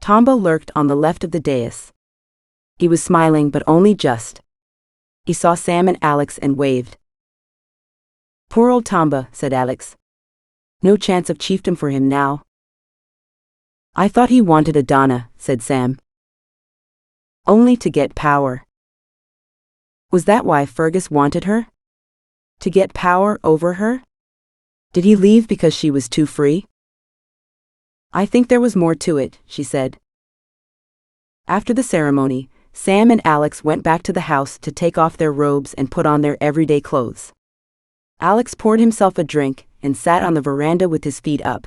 Tomba lurked on the left of the dais. He was smiling, but only just. He saw Sam and Alex and waved. "Poor old Tomba," said Alex. "No chance of chiefdom for him now." "I thought he wanted Adana," said Sam. "Only to get power." Was that why Fergus wanted her? To get power over her? Did he leave because she was too free? "I think there was more to it," she said. After the ceremony, Sam and Alex went back to the house to take off their robes and put on their everyday clothes. Alex poured himself a drink and sat on the veranda with his feet up.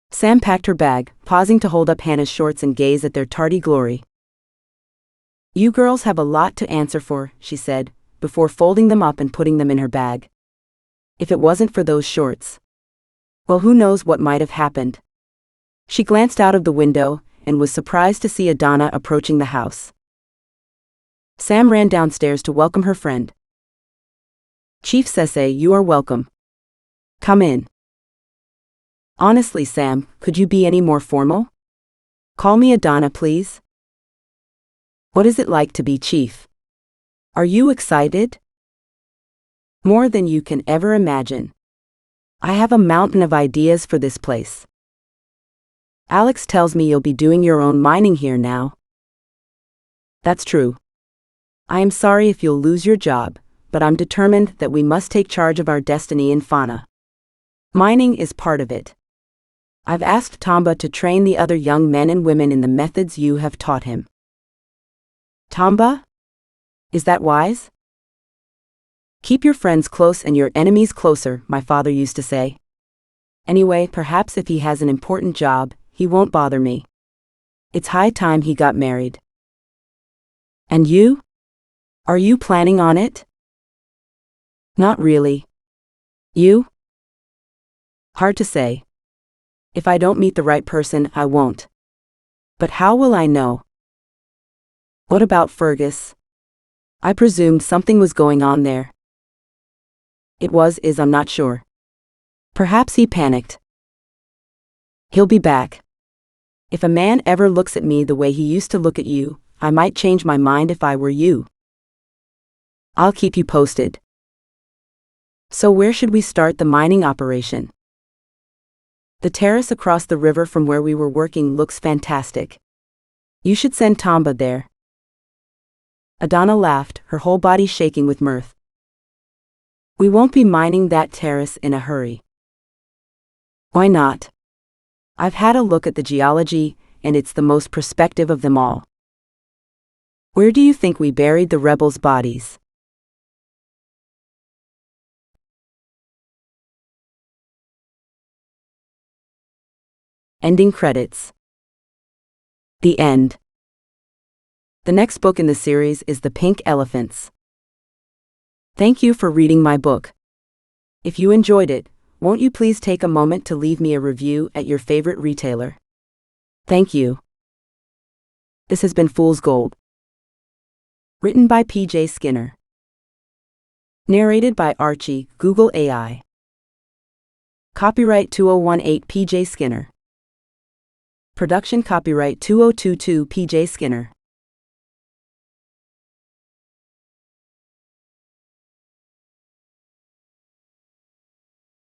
Sam packed her bag, pausing to hold up Hannah's shorts and gaze at their tardy glory. "You girls have a lot to answer for," she said, before folding them up and putting them in her bag. "If it wasn't for those shorts, well, who knows what might have happened." She glanced out of the window and was surprised to see Adana approaching the house. Sam ran downstairs to welcome her friend. "Chief Sese, you are welcome. Come in." "Honestly, Sam, could you be any more formal? Call me Adana, please." "What is it like to be chief? Are you excited?" "More than you can ever imagine. I have a mountain of ideas for this place. Alex tells me you'll be doing your own mining here now." "That's true. I am sorry if you'll lose your job, but I'm determined that we must take charge of our destiny in Fona. Mining is part of it. I've asked Tomba to train the other young men and women in the methods you have taught him." "Tomba? Is that wise?" "Keep your friends close and your enemies closer," my father used to say. "Anyway, perhaps if he has an important job, he won't bother me. It's high time he got married." "And you? Are you planning on it?" "Not really. You?" "Hard to say. If I don't meet the right person, I won't. But how will I know?" "What about Fergus? I presumed something was going on there." I'm not sure. Perhaps he panicked. He'll be back. If a man ever looks at me the way he used to look at you, I might change my mind if I were you. I'll keep you posted." "So where should we start the mining operation?" "The terrace across the river from where we were working looks fantastic. You should send Tomba there." Adana laughed, her whole body shaking with mirth. "We won't be mining that terrace in a hurry." "Why not?" "I've had a look at the geology, and it's the most prospective of them all." "Where do you think we buried the rebels' bodies?" Ending credits. The end. The next book in the series is The Pink Elephants. Thank you for reading my book. If you enjoyed it, won't you please take a moment to leave me a review at your favorite retailer? Thank you. This has been Fool's Gold. Written by P.J. Skinner. Narrated by Archie, Google AI. Copyright 2018 P.J. Skinner. Production copyright 2022 P.J. Skinner.